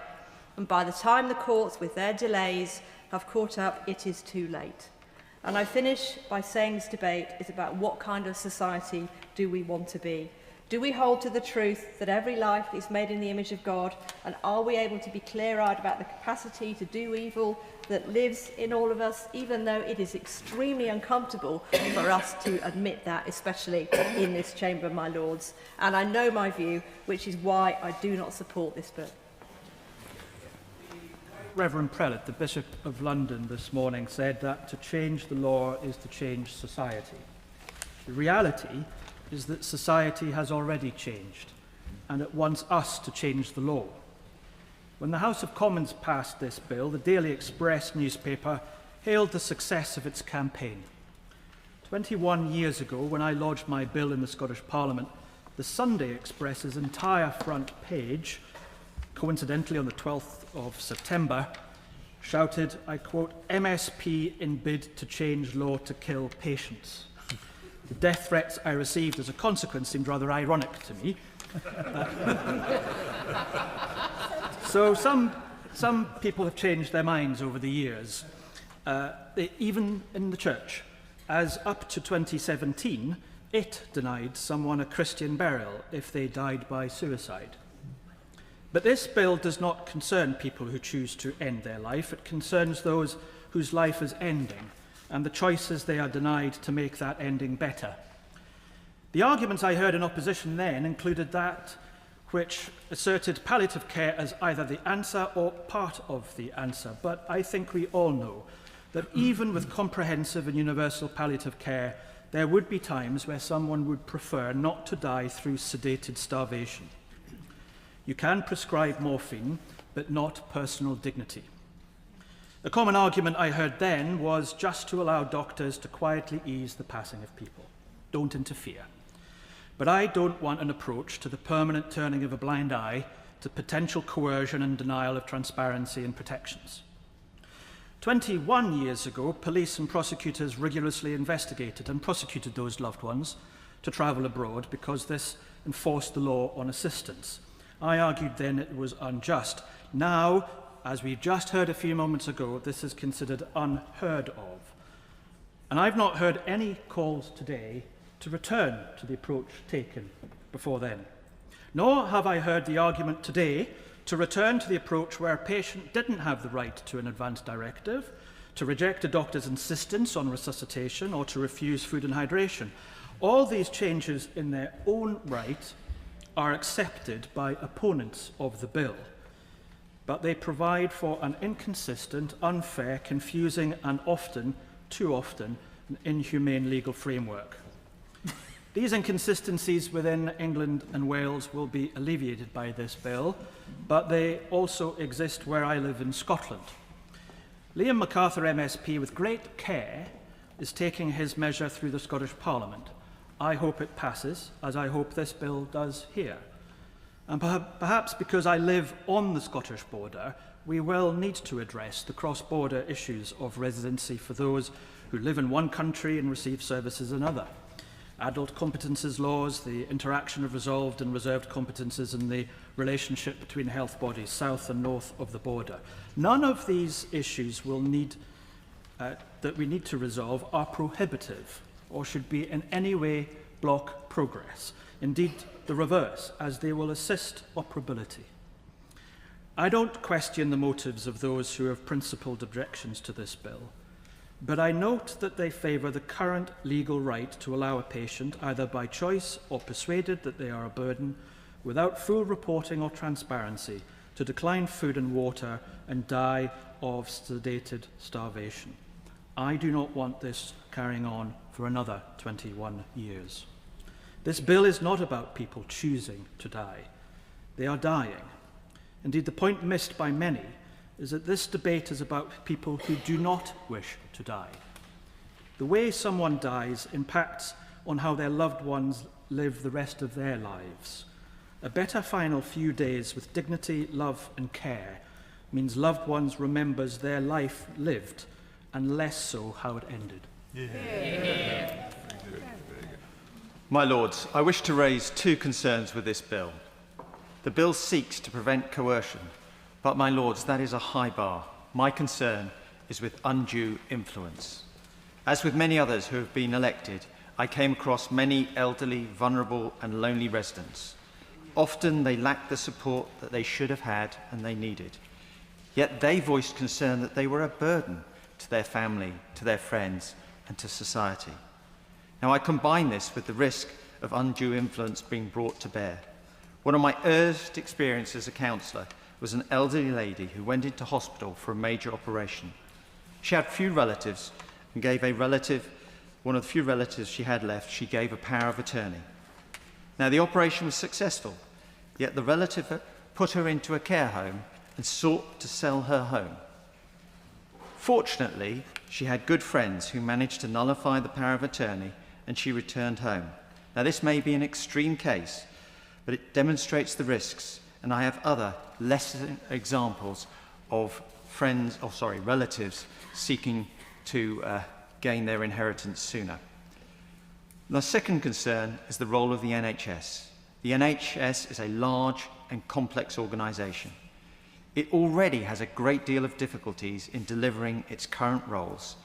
And by the time the courts, with their delays, have caught up, it is too late. And I finish by saying this debate is about what kind of society do we want to be? Do we hold to the truth that every life is made in the image of God? And are we able to be clear-eyed about the capacity to do evil that lives in all of us, even though it is extremely uncomfortable for us to admit that, especially in this chamber, my lords? And I know my view, which is why I do not support this bill. Reverend Prelate, the Bishop of London, this morning said that to change the law is to change society. The reality is that society has already changed, and it wants us to change the law. When the House of Commons passed this bill, the Daily Express newspaper hailed the success of its campaign. 21 years ago, when I lodged my bill in the Scottish Parliament, the Sunday Express's entire front page, coincidentally on the 12th of September, shouted, I quote, "MSP in bid to change law to kill patients." The death threats I received as a consequence seemed rather ironic to me. So some people have changed their minds over the years, even in the church, as up to 2017, it denied someone a Christian burial if they died by suicide. But this bill does not concern people who choose to end their life. It concerns those whose life is ending and the choices they are denied to make that ending better. The arguments I heard in opposition then included that which asserted palliative care as either the answer or part of the answer. But I think we all know that even with comprehensive and universal palliative care, there would be times where someone would prefer not to die through sedated starvation. You can prescribe morphine, but not personal dignity. A common argument I heard then was just to allow doctors to quietly ease the passing of people. Don't interfere. But I don't want an approach to the permanent turning of a blind eye to potential coercion and denial of transparency and protections. 21 years ago, police and prosecutors rigorously investigated and prosecuted those loved ones to travel abroad because this enforced the law on assistance. I argued then it was unjust. Now, as we've just heard a few moments ago, this is considered unheard of. And I've not heard any calls today to return to the approach taken before then. Nor have I heard the argument today to return to the approach where a patient didn't have the right to an advance directive, to reject a doctor's insistence on resuscitation, or to refuse food and hydration. All these changes in their own right are accepted by opponents of the bill, but they provide for an inconsistent, unfair, confusing, and often, too often, an inhumane legal framework. These inconsistencies within England and Wales will be alleviated by this bill, but they also exist where I live in Scotland. Liam MacArthur MSP, with great care, is taking his measure through the Scottish Parliament. I hope it passes, as I hope this bill does here. And perhaps because I live on the Scottish border, we will need to address the cross-border issues of residency for those who live in one country and receive services in another. Adult competences laws, the interaction of resolved and reserved competences, and the relationship between health bodies south and north of the border. None of these issues that we need to resolve are prohibitive or should be in any way block progress. Indeed, the reverse, as they will assist operability. I don't question the motives of those who have principled objections to this bill, but I note that they favour the current legal right to allow a patient, either by choice or persuaded that they are a burden, without full reporting or transparency, to decline food and water and die of sedated starvation. I do not want this carrying on for another 21 years. This bill is not about people choosing to die. They are dying. Indeed, the point missed by many is that this debate is about people who do not wish to die. The way someone dies impacts on how their loved ones live the rest of their lives. A better final few days with dignity, love and care means loved ones remembers their life lived and less so how it ended. Yeah. My Lords, I wish to raise two concerns with this bill. The bill seeks to prevent coercion, but, my Lords, that is a high bar. My concern is with undue influence. As with many others who have been elected, I came across many elderly, vulnerable and lonely residents. Often they lacked the support that they should have had and they needed. Yet they voiced concern that they were a burden to their family, to their friends and to society. Now, I combine this with the risk of undue influence being brought to bear. One of my earliest experiences as a counsellor was an elderly lady who went into hospital for a major operation. She had few relatives and gave one of the few relatives she had left, she gave a power of attorney. Now, the operation was successful, yet the relative put her into a care home and sought to sell her home. Fortunately, she had good friends who managed to nullify the power of attorney and she returned home. Now, this may be an extreme case, but it demonstrates the risks, and I have other lesser examples of relatives seeking to gain their inheritance sooner. The second concern is the role of the NHS. The NHS is a large and complex organisation. It already has a great deal of difficulties in delivering its current roles.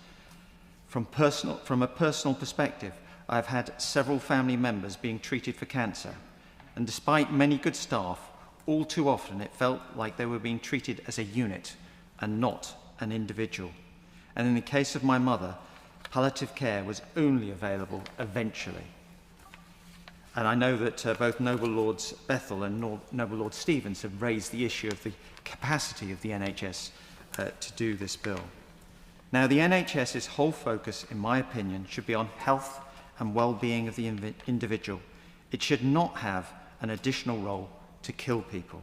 From a personal perspective, I have had several family members being treated for cancer, and despite many good staff, all too often it felt like they were being treated as a unit and not an individual. And in the case of my mother, palliative care was only available eventually. And I know that both Noble Lords Bethel and Noble Lord Stevens have raised the issue of the capacity of the NHS to do this bill. Now, the NHS's whole focus, in my opinion, should be on health and well-being of the individual. It should not have an additional role to kill people.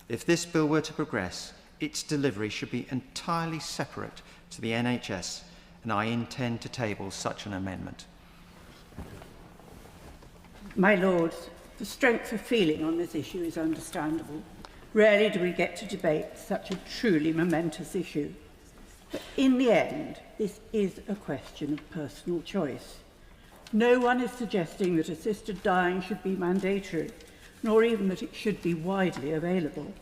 If this bill were to progress, its delivery should be entirely separate to the NHS, and I intend to table such an amendment. My Lords, the strength of feeling on this issue is understandable. Rarely do we get to debate such a truly momentous issue. But in the end, this is a question of personal choice. No one is suggesting that assisted dying should be mandatory, nor even that it should be widely available.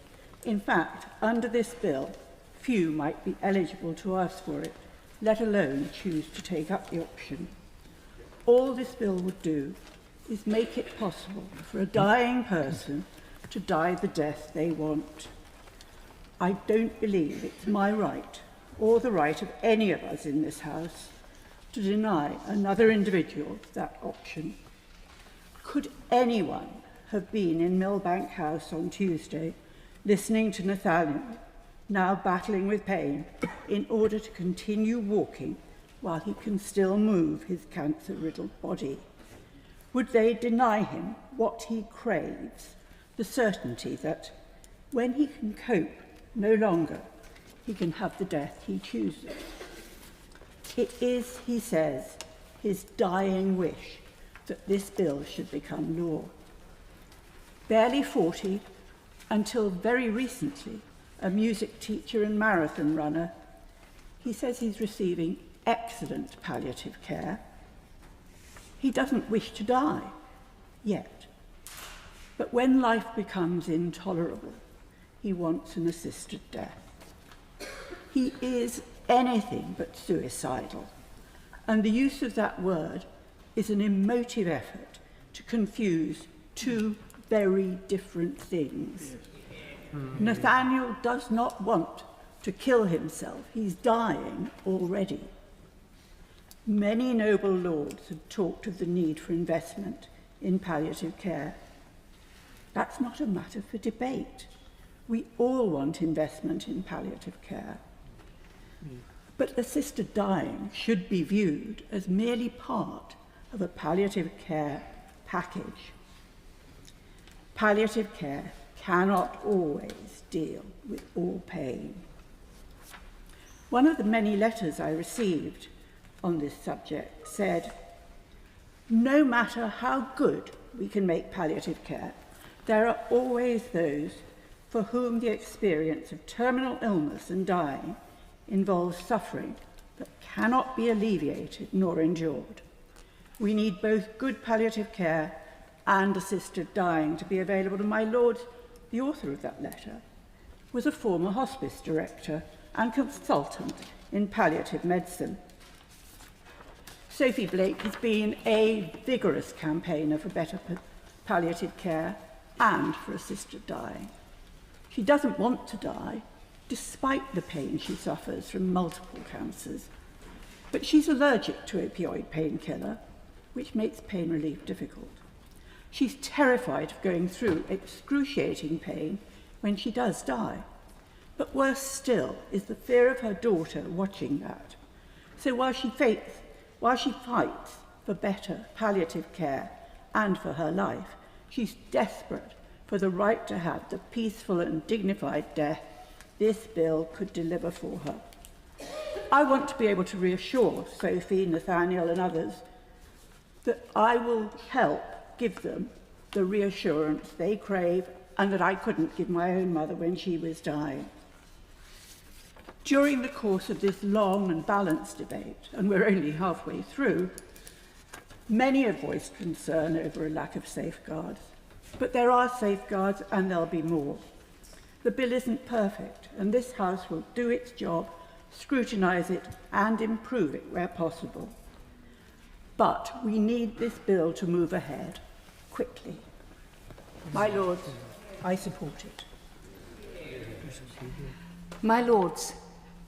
In fact, under this bill, few might be eligible to ask for it, let alone choose to take up the option. All this bill would do is make it possible for a dying person to die the death they want. I don't believe it's my right, or the right of any of us in this House, to deny another individual that option. Could anyone have been in Millbank House on Tuesday, listening to Nathaniel, now battling with pain, in order to continue walking while he can still move his cancer-riddled body? Would they deny him what he craves, the certainty that, when he can cope no longer, he can have the death he chooses? It is, he says, his dying wish that this bill should become law. Barely 40, until very recently, a music teacher and marathon runner, he says he's receiving excellent palliative care. He doesn't wish to die, yet. But when life becomes intolerable, he wants an assisted death. He is anything but suicidal, and the use of that word is an emotive effort to confuse two very different things. Nathaniel does not want to kill himself. He's dying already. Many noble lords have talked of the need for investment in palliative care. That's not a matter for debate. We all want investment in palliative care. But assisted dying should be viewed as merely part of a palliative care package. Palliative care cannot always deal with all pain. One of the many letters I received on this subject said, "No matter how good we can make palliative care, there are always those for whom the experience of terminal illness and dying involves suffering that cannot be alleviated nor endured. We need both good palliative care and assisted dying to be available." To my Lord, the author of that letter was a former hospice director and consultant in palliative medicine. Sophie Blake has been a vigorous campaigner for better palliative care and for assisted dying. She doesn't want to die, despite the pain she suffers from multiple cancers. But she's allergic to opioid painkiller, which makes pain relief difficult. She's terrified of going through excruciating pain when she does die. But worse still is the fear of her daughter watching that. So while she fights for better palliative care and for her life, she's desperate for the right to have the peaceful and dignified death this bill could deliver for her. I want to be able to reassure Sophie, Nathaniel and others that I will help give them the reassurance they crave and that I couldn't give my own mother when she was dying. During the course of this long and balanced debate, and we're only halfway through, many have voiced concern over a lack of safeguards. But there are safeguards and there'll be more. The bill isn't perfect, and this House will do its job, scrutinise it and improve it where possible. But we need this bill to move ahead quickly. My Lords, I support it. My Lords,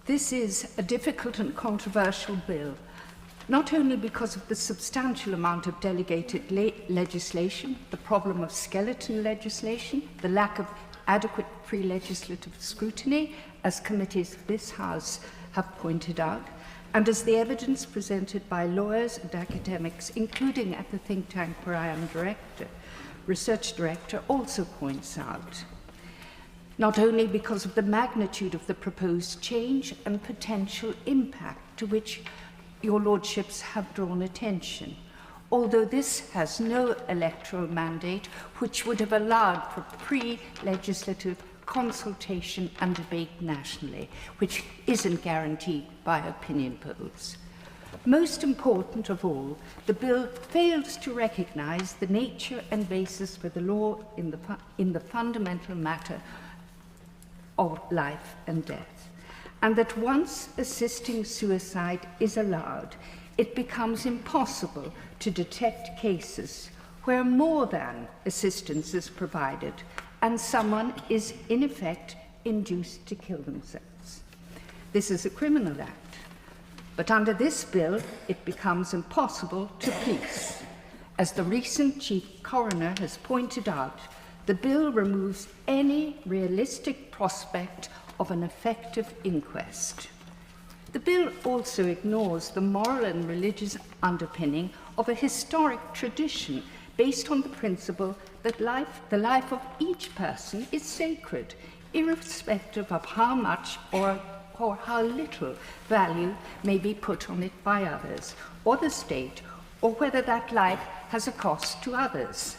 this is a difficult and controversial bill, not only because of the substantial amount of delegated legislation, the problem of skeleton legislation, the lack of adequate pre-legislative scrutiny, as committees of this House have pointed out, and as the evidence presented by lawyers and academics, including at the think tank where I am research director, also points out. Not only because of the magnitude of the proposed change and potential impact to which your lordships have drawn attention, although this has no electoral mandate, which would have allowed for pre-legislative consultation and debate nationally, which isn't guaranteed by opinion polls. Most important of all, the bill fails to recognise the nature and basis for the law in the fundamental matter of life and death, and that once assisting suicide is allowed, it becomes impossible to detect cases where more than assistance is provided and someone is in effect induced to kill themselves. This is a criminal act. But under this bill, it becomes impossible to police. As the recent chief coroner has pointed out, the bill removes any realistic prospect of an effective inquest. The bill also ignores the moral and religious underpinning of a historic tradition based on the principle that the life of each person is sacred, irrespective of how much or how little value may be put on it by others, or the state, or whether that life has a cost to others.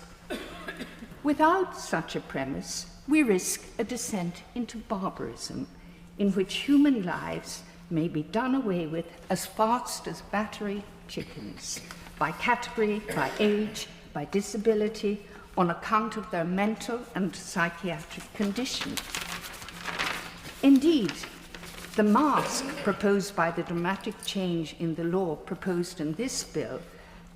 Without such a premise, we risk a descent into barbarism, in which human lives may be done away with as fast as battery chickens, by category, by age, by disability, on account of their mental and psychiatric condition. Indeed, the mask proposed by the dramatic change in the law proposed in this bill,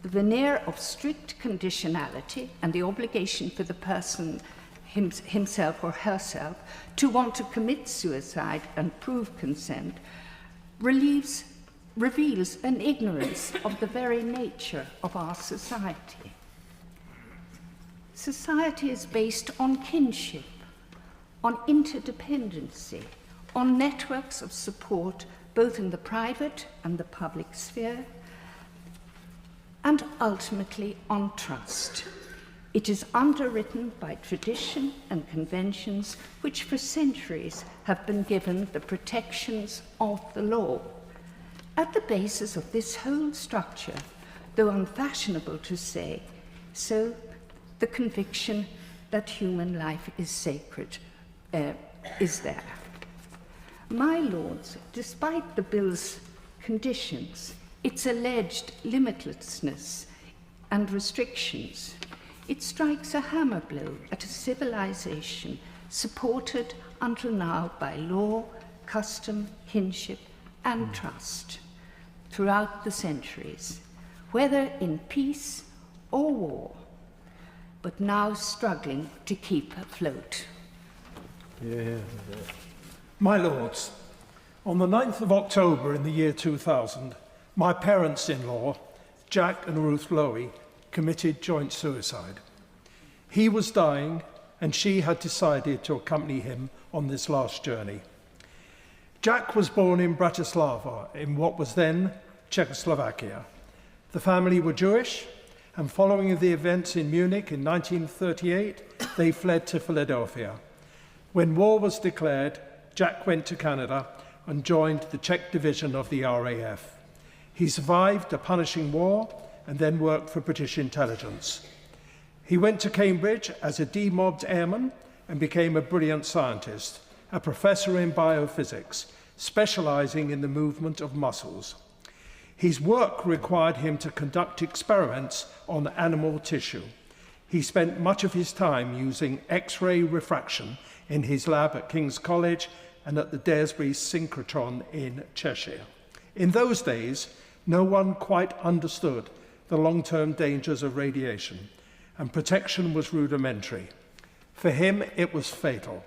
the veneer of strict conditionality and the obligation for the person himself or herself to want to commit suicide and prove consent, reveals an ignorance of the very nature of our society. Society is based on kinship, on interdependency, on networks of support both in the private and the public sphere, and ultimately on trust. It is underwritten by tradition and conventions which for centuries have been given the protections of the law. At the basis of this whole structure, though unfashionable to say so, the conviction that human life is sacred is there. My lords, despite the bill's conditions, its alleged limitlessness and restrictions, it strikes a hammer blow at a civilization supported until now by law, custom, kinship, and trust throughout the centuries, whether in peace or war, but now struggling to keep afloat. My lords, on the 9th of October in the year 2000, my parents-in-law, Jack and Ruth Lowy, committed joint suicide. He was dying, and she had decided to accompany him on this last journey. Jack was born in Bratislava, in what was then Czechoslovakia. The family were Jewish, and following the events in Munich in 1938, they fled to Philadelphia. When war was declared, Jack went to Canada and joined the Czech division of the RAF. He survived a punishing war and then worked for British intelligence. He went to Cambridge as a demobbed airman and became a brilliant scientist, a professor in biophysics, specializing in the movement of muscles. His work required him to conduct experiments on animal tissue. He spent much of his time using X-ray refraction in his lab at King's College and at the Daresbury synchrotron in Cheshire. In those days, no one quite understood the long-term dangers of radiation, and protection was rudimentary. For him, it was fatal.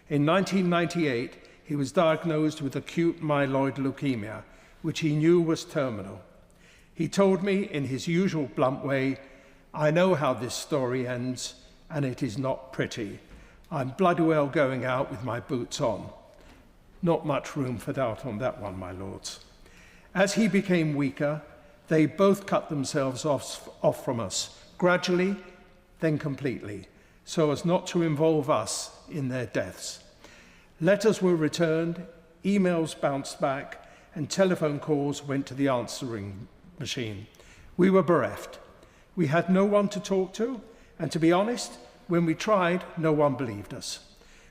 In 1998, he was diagnosed with acute myeloid leukemia, which he knew was terminal. He told me in his usual blunt way, "I know how this story ends, and it is not pretty. I'm bloody well going out with my boots on." Not much room for doubt on that one, my lords. As he became weaker, they both cut themselves off from us, gradually, then completely, so as not to involve us in their deaths. Letters were returned, emails bounced back, and telephone calls went to the answering machine. We were bereft. We had no one to talk to, and to be honest, when we tried, no one believed us.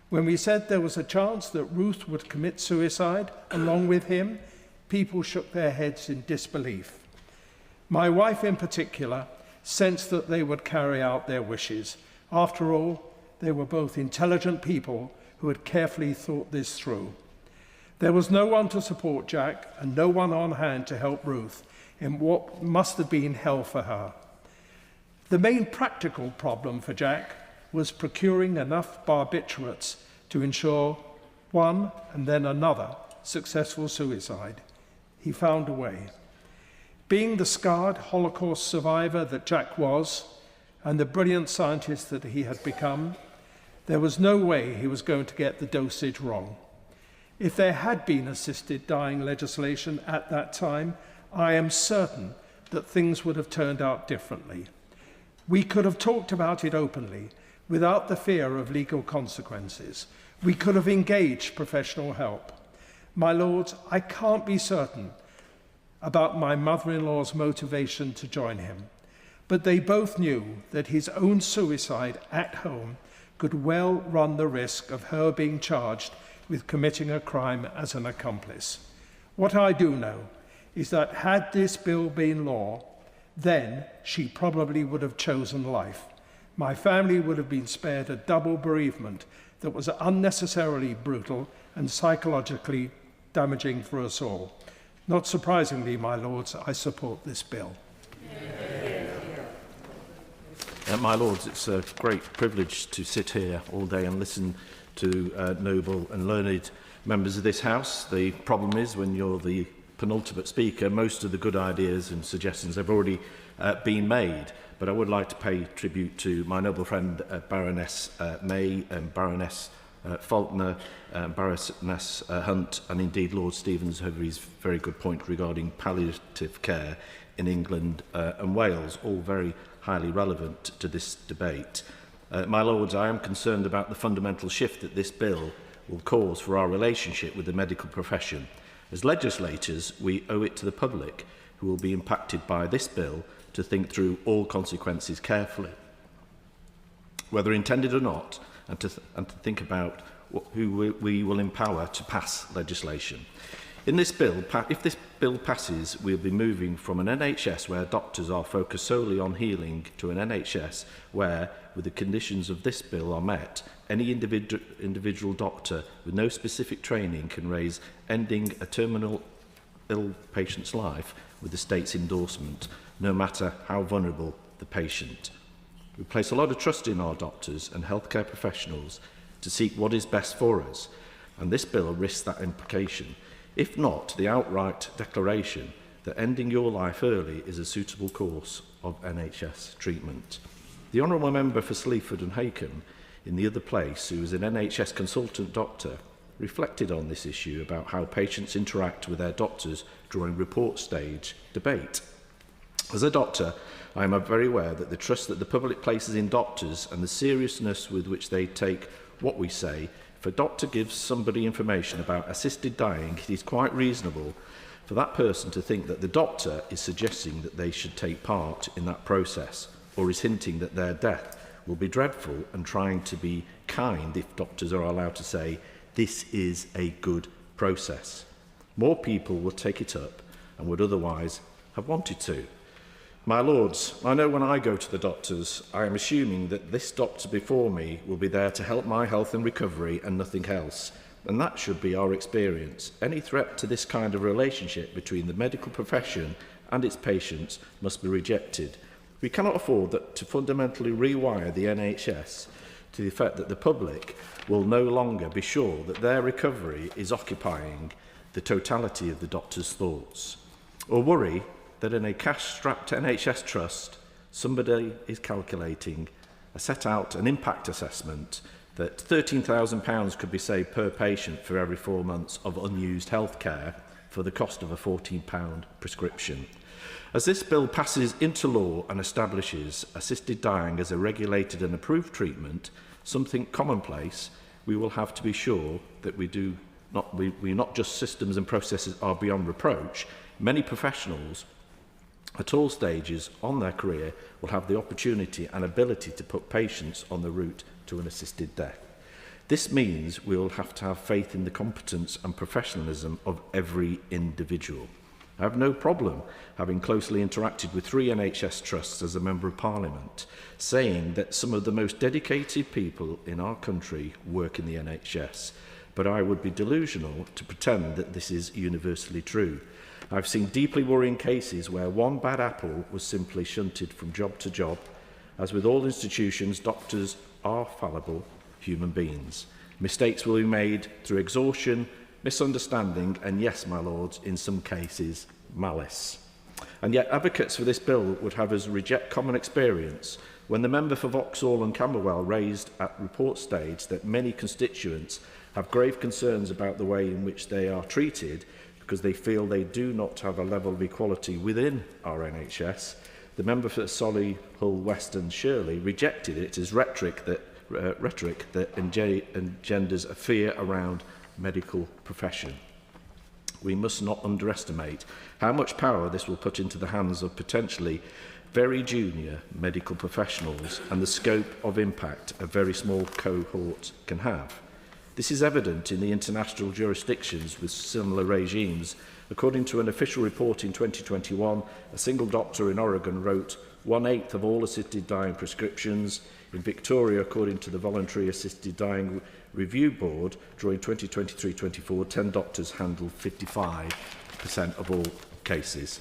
When we said there was a chance that Ruth would commit suicide along with him, people shook their heads in disbelief. My wife in particular sensed that they would carry out their wishes. After all, they were both intelligent people who had carefully thought this through. There was no one to support Jack and no one on hand to help Ruth in what must have been hell for her. The main practical problem for Jack was procuring enough barbiturates to ensure one and then another successful suicide. He found a way. Being the scarred Holocaust survivor that Jack was, and the brilliant scientist that he had become, there was no way he was going to get the dosage wrong. If there had been assisted dying legislation at that time, I am certain that things would have turned out differently. We could have talked about it openly, without the fear of legal consequences. We could have engaged professional help. My lords, I can't be certain about my mother-in-law's motivation to join him, but they both knew that his own suicide at home could well run the risk of her being charged with committing a crime as an accomplice. What I do know is that had this bill been law, then she probably would have chosen life. My family would have been spared a double bereavement that was unnecessarily brutal and psychologically damaging for us all. Not surprisingly, my lords, I support this bill. My lords, it's a great privilege to sit here all day and listen to noble and learned members of this House. The problem is, when you're the penultimate speaker, most of the good ideas and suggestions have already been made. But I would like to pay tribute to my noble friend Baroness May and Baroness Faulkner, Baroness Hunt, and indeed Lord Stevens over his very good point regarding palliative care in England and Wales, all very highly relevant to this debate. My lords, I am concerned about the fundamental shift that this bill will cause for our relationship with the medical profession. As legislators, we owe it to the public, who will be impacted by this bill, to think through all consequences carefully, whether intended or not, and to think about who we will empower to pass legislation. In this bill, if this bill passes, we'll be moving from an NHS where doctors are focused solely on healing to an NHS where, with the conditions of this bill are met, any individual doctor with no specific training can raise ending a terminal ill patient's life with the state's endorsement, no matter how vulnerable the patient. We place a lot of trust in our doctors and healthcare professionals to seek what is best for us, and this bill risks that implication, if not the outright declaration that ending your life early is a suitable course of NHS treatment. The Honourable Member for Sleaford and Hacombe, in the other place, who is an NHS consultant doctor, reflected on this issue about how patients interact with their doctors during report stage debate. As a doctor, I am very aware that the trust that the public places in doctors and the seriousness with which they take what we say, if a doctor gives somebody information about assisted dying, it is quite reasonable for that person to think that the doctor is suggesting that they should take part in that process, or is hinting that their death will be dreadful and trying to be kind if doctors are allowed to say, this is a good process. More people will take it up and would otherwise have wanted to. My lords, I know when I go to the doctors, I am assuming that this doctor before me will be there to help my health and recovery and nothing else. And that should be our experience. Any threat to this kind of relationship between the medical profession and its patients must be rejected. We cannot afford to fundamentally rewire the NHS to the effect that the public will no longer be sure that their recovery is occupying the totality of the doctor's thoughts, or worry that in a cash-strapped NHS trust, somebody is calculating set out an impact assessment that £13,000 could be saved per patient for every 4 months of unused health care for the cost of a £14 prescription. As this bill passes into law and establishes assisted dying as a regulated and approved treatment, something commonplace, we will have to be sure that we not just systems and processes are beyond reproach. Many professionals at all stages on their career will have the opportunity and ability to put patients on the route to an assisted death. This means we will have to have faith in the competence and professionalism of every individual. I have no problem having closely interacted with 3 NHS trusts as a Member of Parliament, saying that some of the most dedicated people in our country work in the NHS, but I would be delusional to pretend that this is universally true. I've seen deeply worrying cases where one bad apple was simply shunted from job to job. As with all institutions, doctors are fallible human beings. Mistakes will be made through exhaustion, misunderstanding, and yes, my lords, in some cases, malice. And yet advocates for this bill would have us reject common experience when the member for Vauxhall and Camberwell raised at report stage that many constituents have grave concerns about the way in which they are treated because they feel they do not have a level of equality within our NHS. The member for Solihull West and Shirley rejected it as rhetoric that engenders a fear around medical profession. We must not underestimate how much power this will put into the hands of potentially very junior medical professionals and the scope of impact a very small cohort can have. This is evident in the international jurisdictions with similar regimes. According to an official report in 2021, a single doctor in Oregon wrote 1/8 of all assisted dying prescriptions. In Victoria, according to the Voluntary Assisted Dying Review Board, during 2023-24, 10 doctors handled 55% of all cases.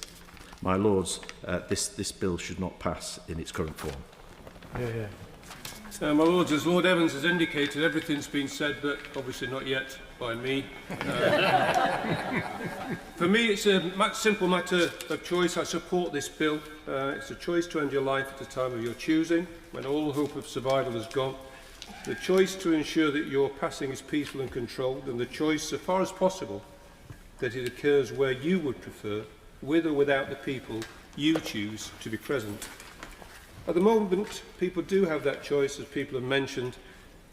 My lords, this bill should not pass in its current form. My lords, as Lord Evans has indicated, everything's been said, but obviously not yet by me. For me, it's a simple matter of choice. I support this bill. It's a choice to end your life at the time of your choosing, when all hope of survival is gone. The choice to ensure that your passing is peaceful and controlled, and the choice, so far as possible, that it occurs where you would prefer, with or without the people you choose to be present. At the moment, people do have that choice, as people have mentioned,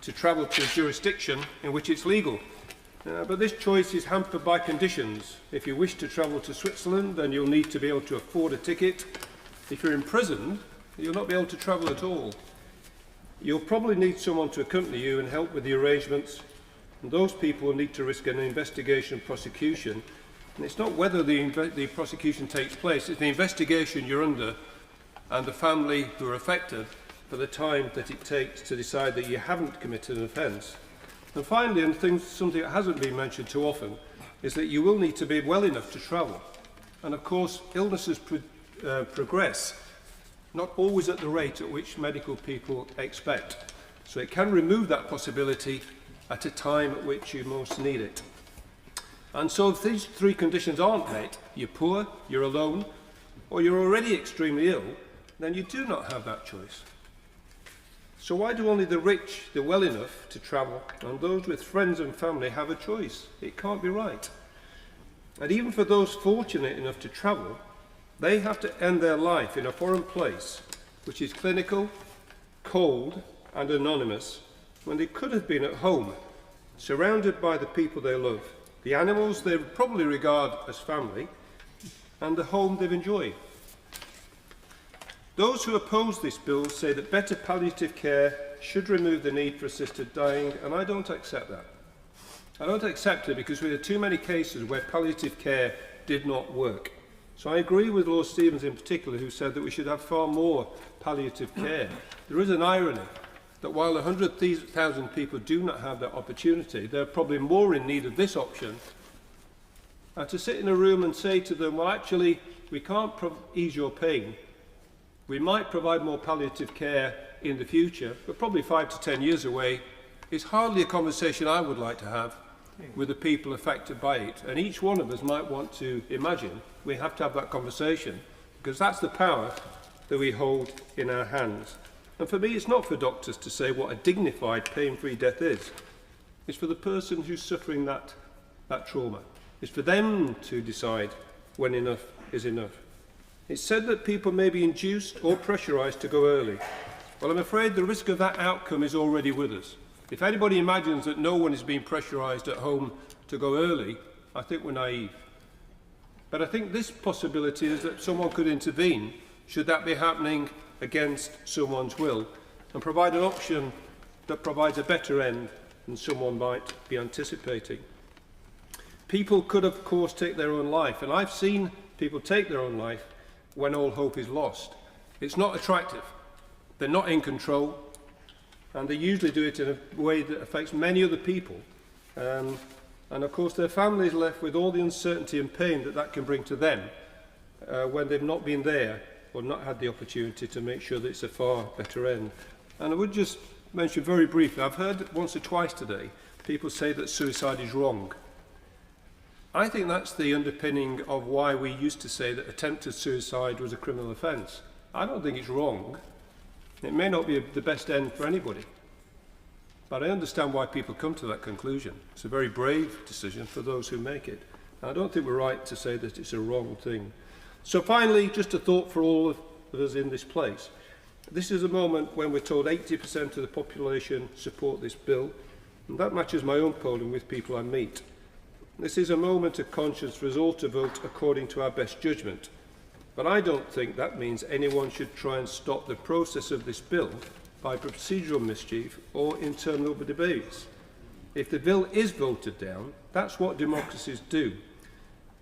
to travel to a jurisdiction in which it's legal. But this choice is hampered by conditions. If you wish to travel to Switzerland, then you'll need to be able to afford a ticket. If you're imprisoned, you'll not be able to travel at all. You'll probably need someone to accompany you and help with the arrangements, and those people will need to risk an investigation and prosecution. And it's not whether the prosecution takes place, it's the investigation you're under and the family who are affected for the time that it takes to decide that you haven't committed an offence. And finally, and something that hasn't been mentioned too often, is that you will need to be well enough to travel. And of course, illnesses progress, not always at the rate at which medical people expect. So it can remove that possibility at a time at which you most need it. And so if these 3 conditions aren't met, you're poor, you're alone, or you're already extremely ill, then you do not have that choice. So why do only the rich, the well enough to travel, and those with friends and family have a choice? It can't be right. And even for those fortunate enough to travel, they have to end their life in a foreign place, which is clinical, cold, and anonymous, when they could have been at home, surrounded by the people they love, the animals they probably regard as family, and the home they've enjoyed. Those who oppose this bill say that better palliative care should remove the need for assisted dying, and I don't accept that. I don't accept it because we had too many cases where palliative care did not work. So I agree with Lord Stevens in particular, who said that we should have far more palliative care. There is an irony that while 100,000 people do not have that opportunity, they're probably more in need of this option. And to sit in a room and say to them, well, actually, we can't ease your pain. We might provide more palliative care in the future, but probably 5 to 10 years away, is hardly a conversation I would like to have with the people affected by it. And each one of us might want to imagine we have to have that conversation, because that's the power that we hold in our hands. And for me, it's not for doctors to say what a dignified, pain-free death is. It's for the person who's suffering that trauma. It's for them to decide when enough is enough. It's said that people may be induced or pressurised to go early. Well, I'm afraid the risk of that outcome is already with us. If anybody imagines that no one is being pressurised at home to go early, I think we're naive. But I think this possibility is that someone could intervene, should that be happening against someone's will, and provide an option that provides a better end than someone might be anticipating. People could, of course, take their own life, and I've seen people take their own life when all hope is lost. It's not attractive. They're not in control, and they usually do it in a way that affects many other people. And of course, their family is left with all the uncertainty and pain that that can bring to them when they've not been there or not had the opportunity to make sure that it's a far better end. And I would just mention very briefly, I've heard once or twice today people say that suicide is wrong. I think that's the underpinning of why we used to say that attempted suicide was a criminal offence. I don't think it's wrong. It may not be the best end for anybody, but I understand why people come to that conclusion. It's a very brave decision for those who make it. And I don't think we're right to say that it's a wrong thing. So finally, just a thought for all of us in this place. This is a moment when we're told 80% of the population support this bill, and that matches my own polling with people I meet. This is a moment of conscience for us all to vote according to our best judgment. But I don't think that means anyone should try and stop the process of this bill by procedural mischief or interminable debates. If the bill is voted down, that's what democracies do.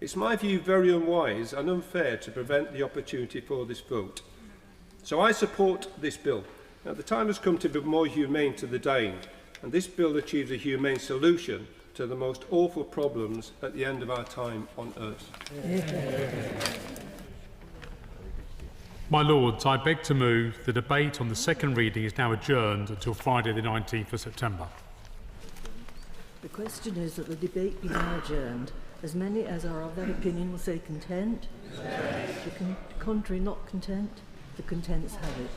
It's my view very unwise and unfair to prevent the opportunity for this vote. So I support this bill. Now, the time has come to be more humane to the dying, and this bill achieves a humane solution to the most awful problems at the end of our time on earth. My Lords, I beg to move the debate on the second reading is now adjourned until Friday the 19th of September. The question is that the debate be now adjourned. As many as are of that opinion will say content. The contrary not content. The contents have it.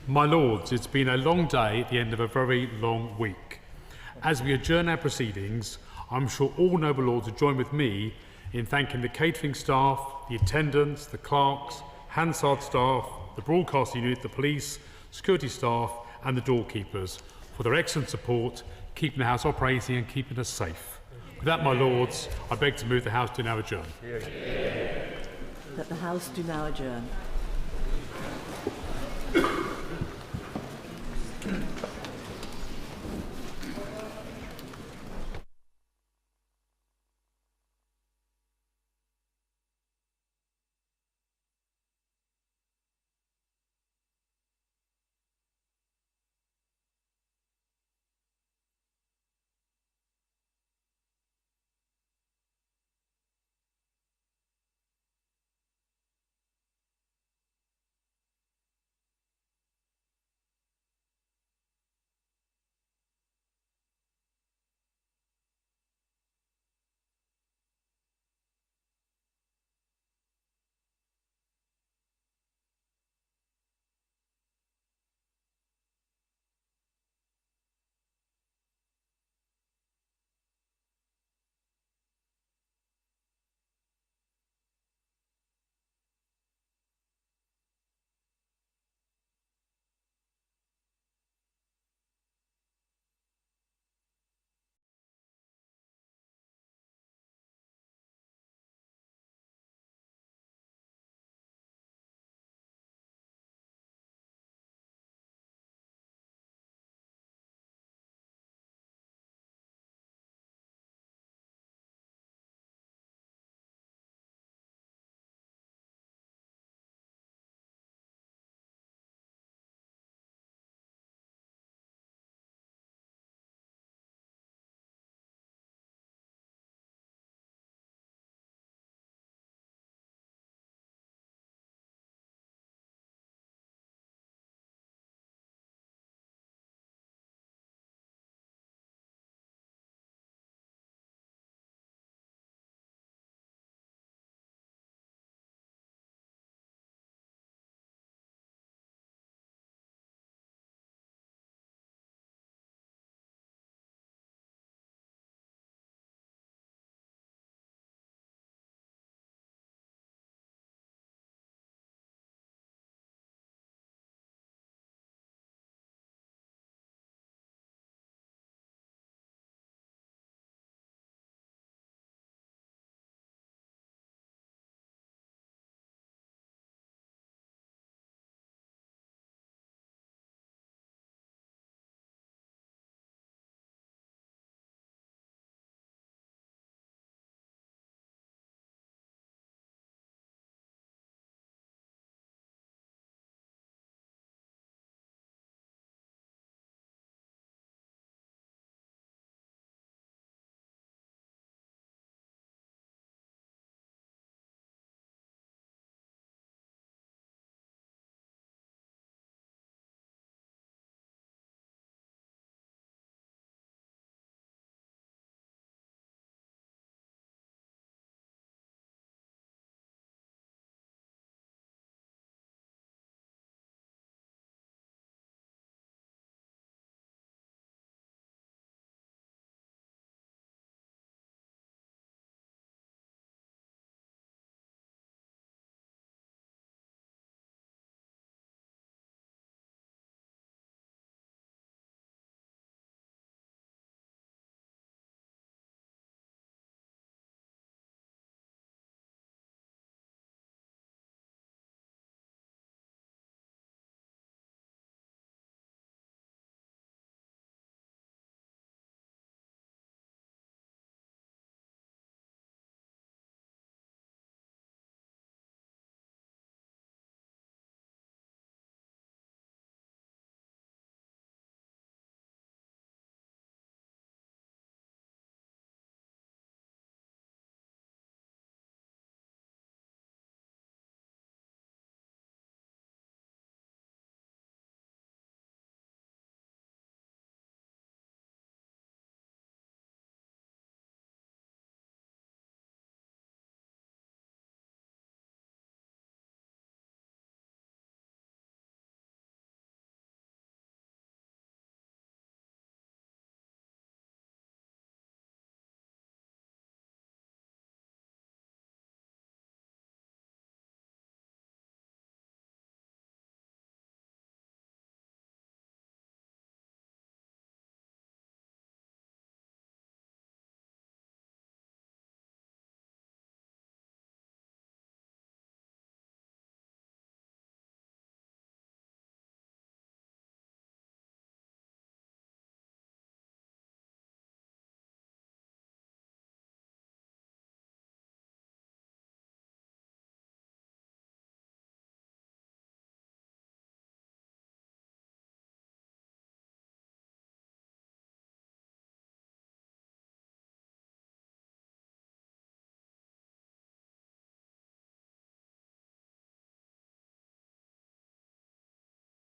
My Lords, it's been a long day at the end of a very long week. As we adjourn our proceedings, I'm sure all noble Lords will join with me in thanking the catering staff, the attendants, the clerks, Hansard staff, the broadcasting unit, the police, security staff and the doorkeepers for their excellent support, keeping the House operating and keeping us safe. With that, my Lords, I beg to move the House to now adjourn. That the House do now adjourn.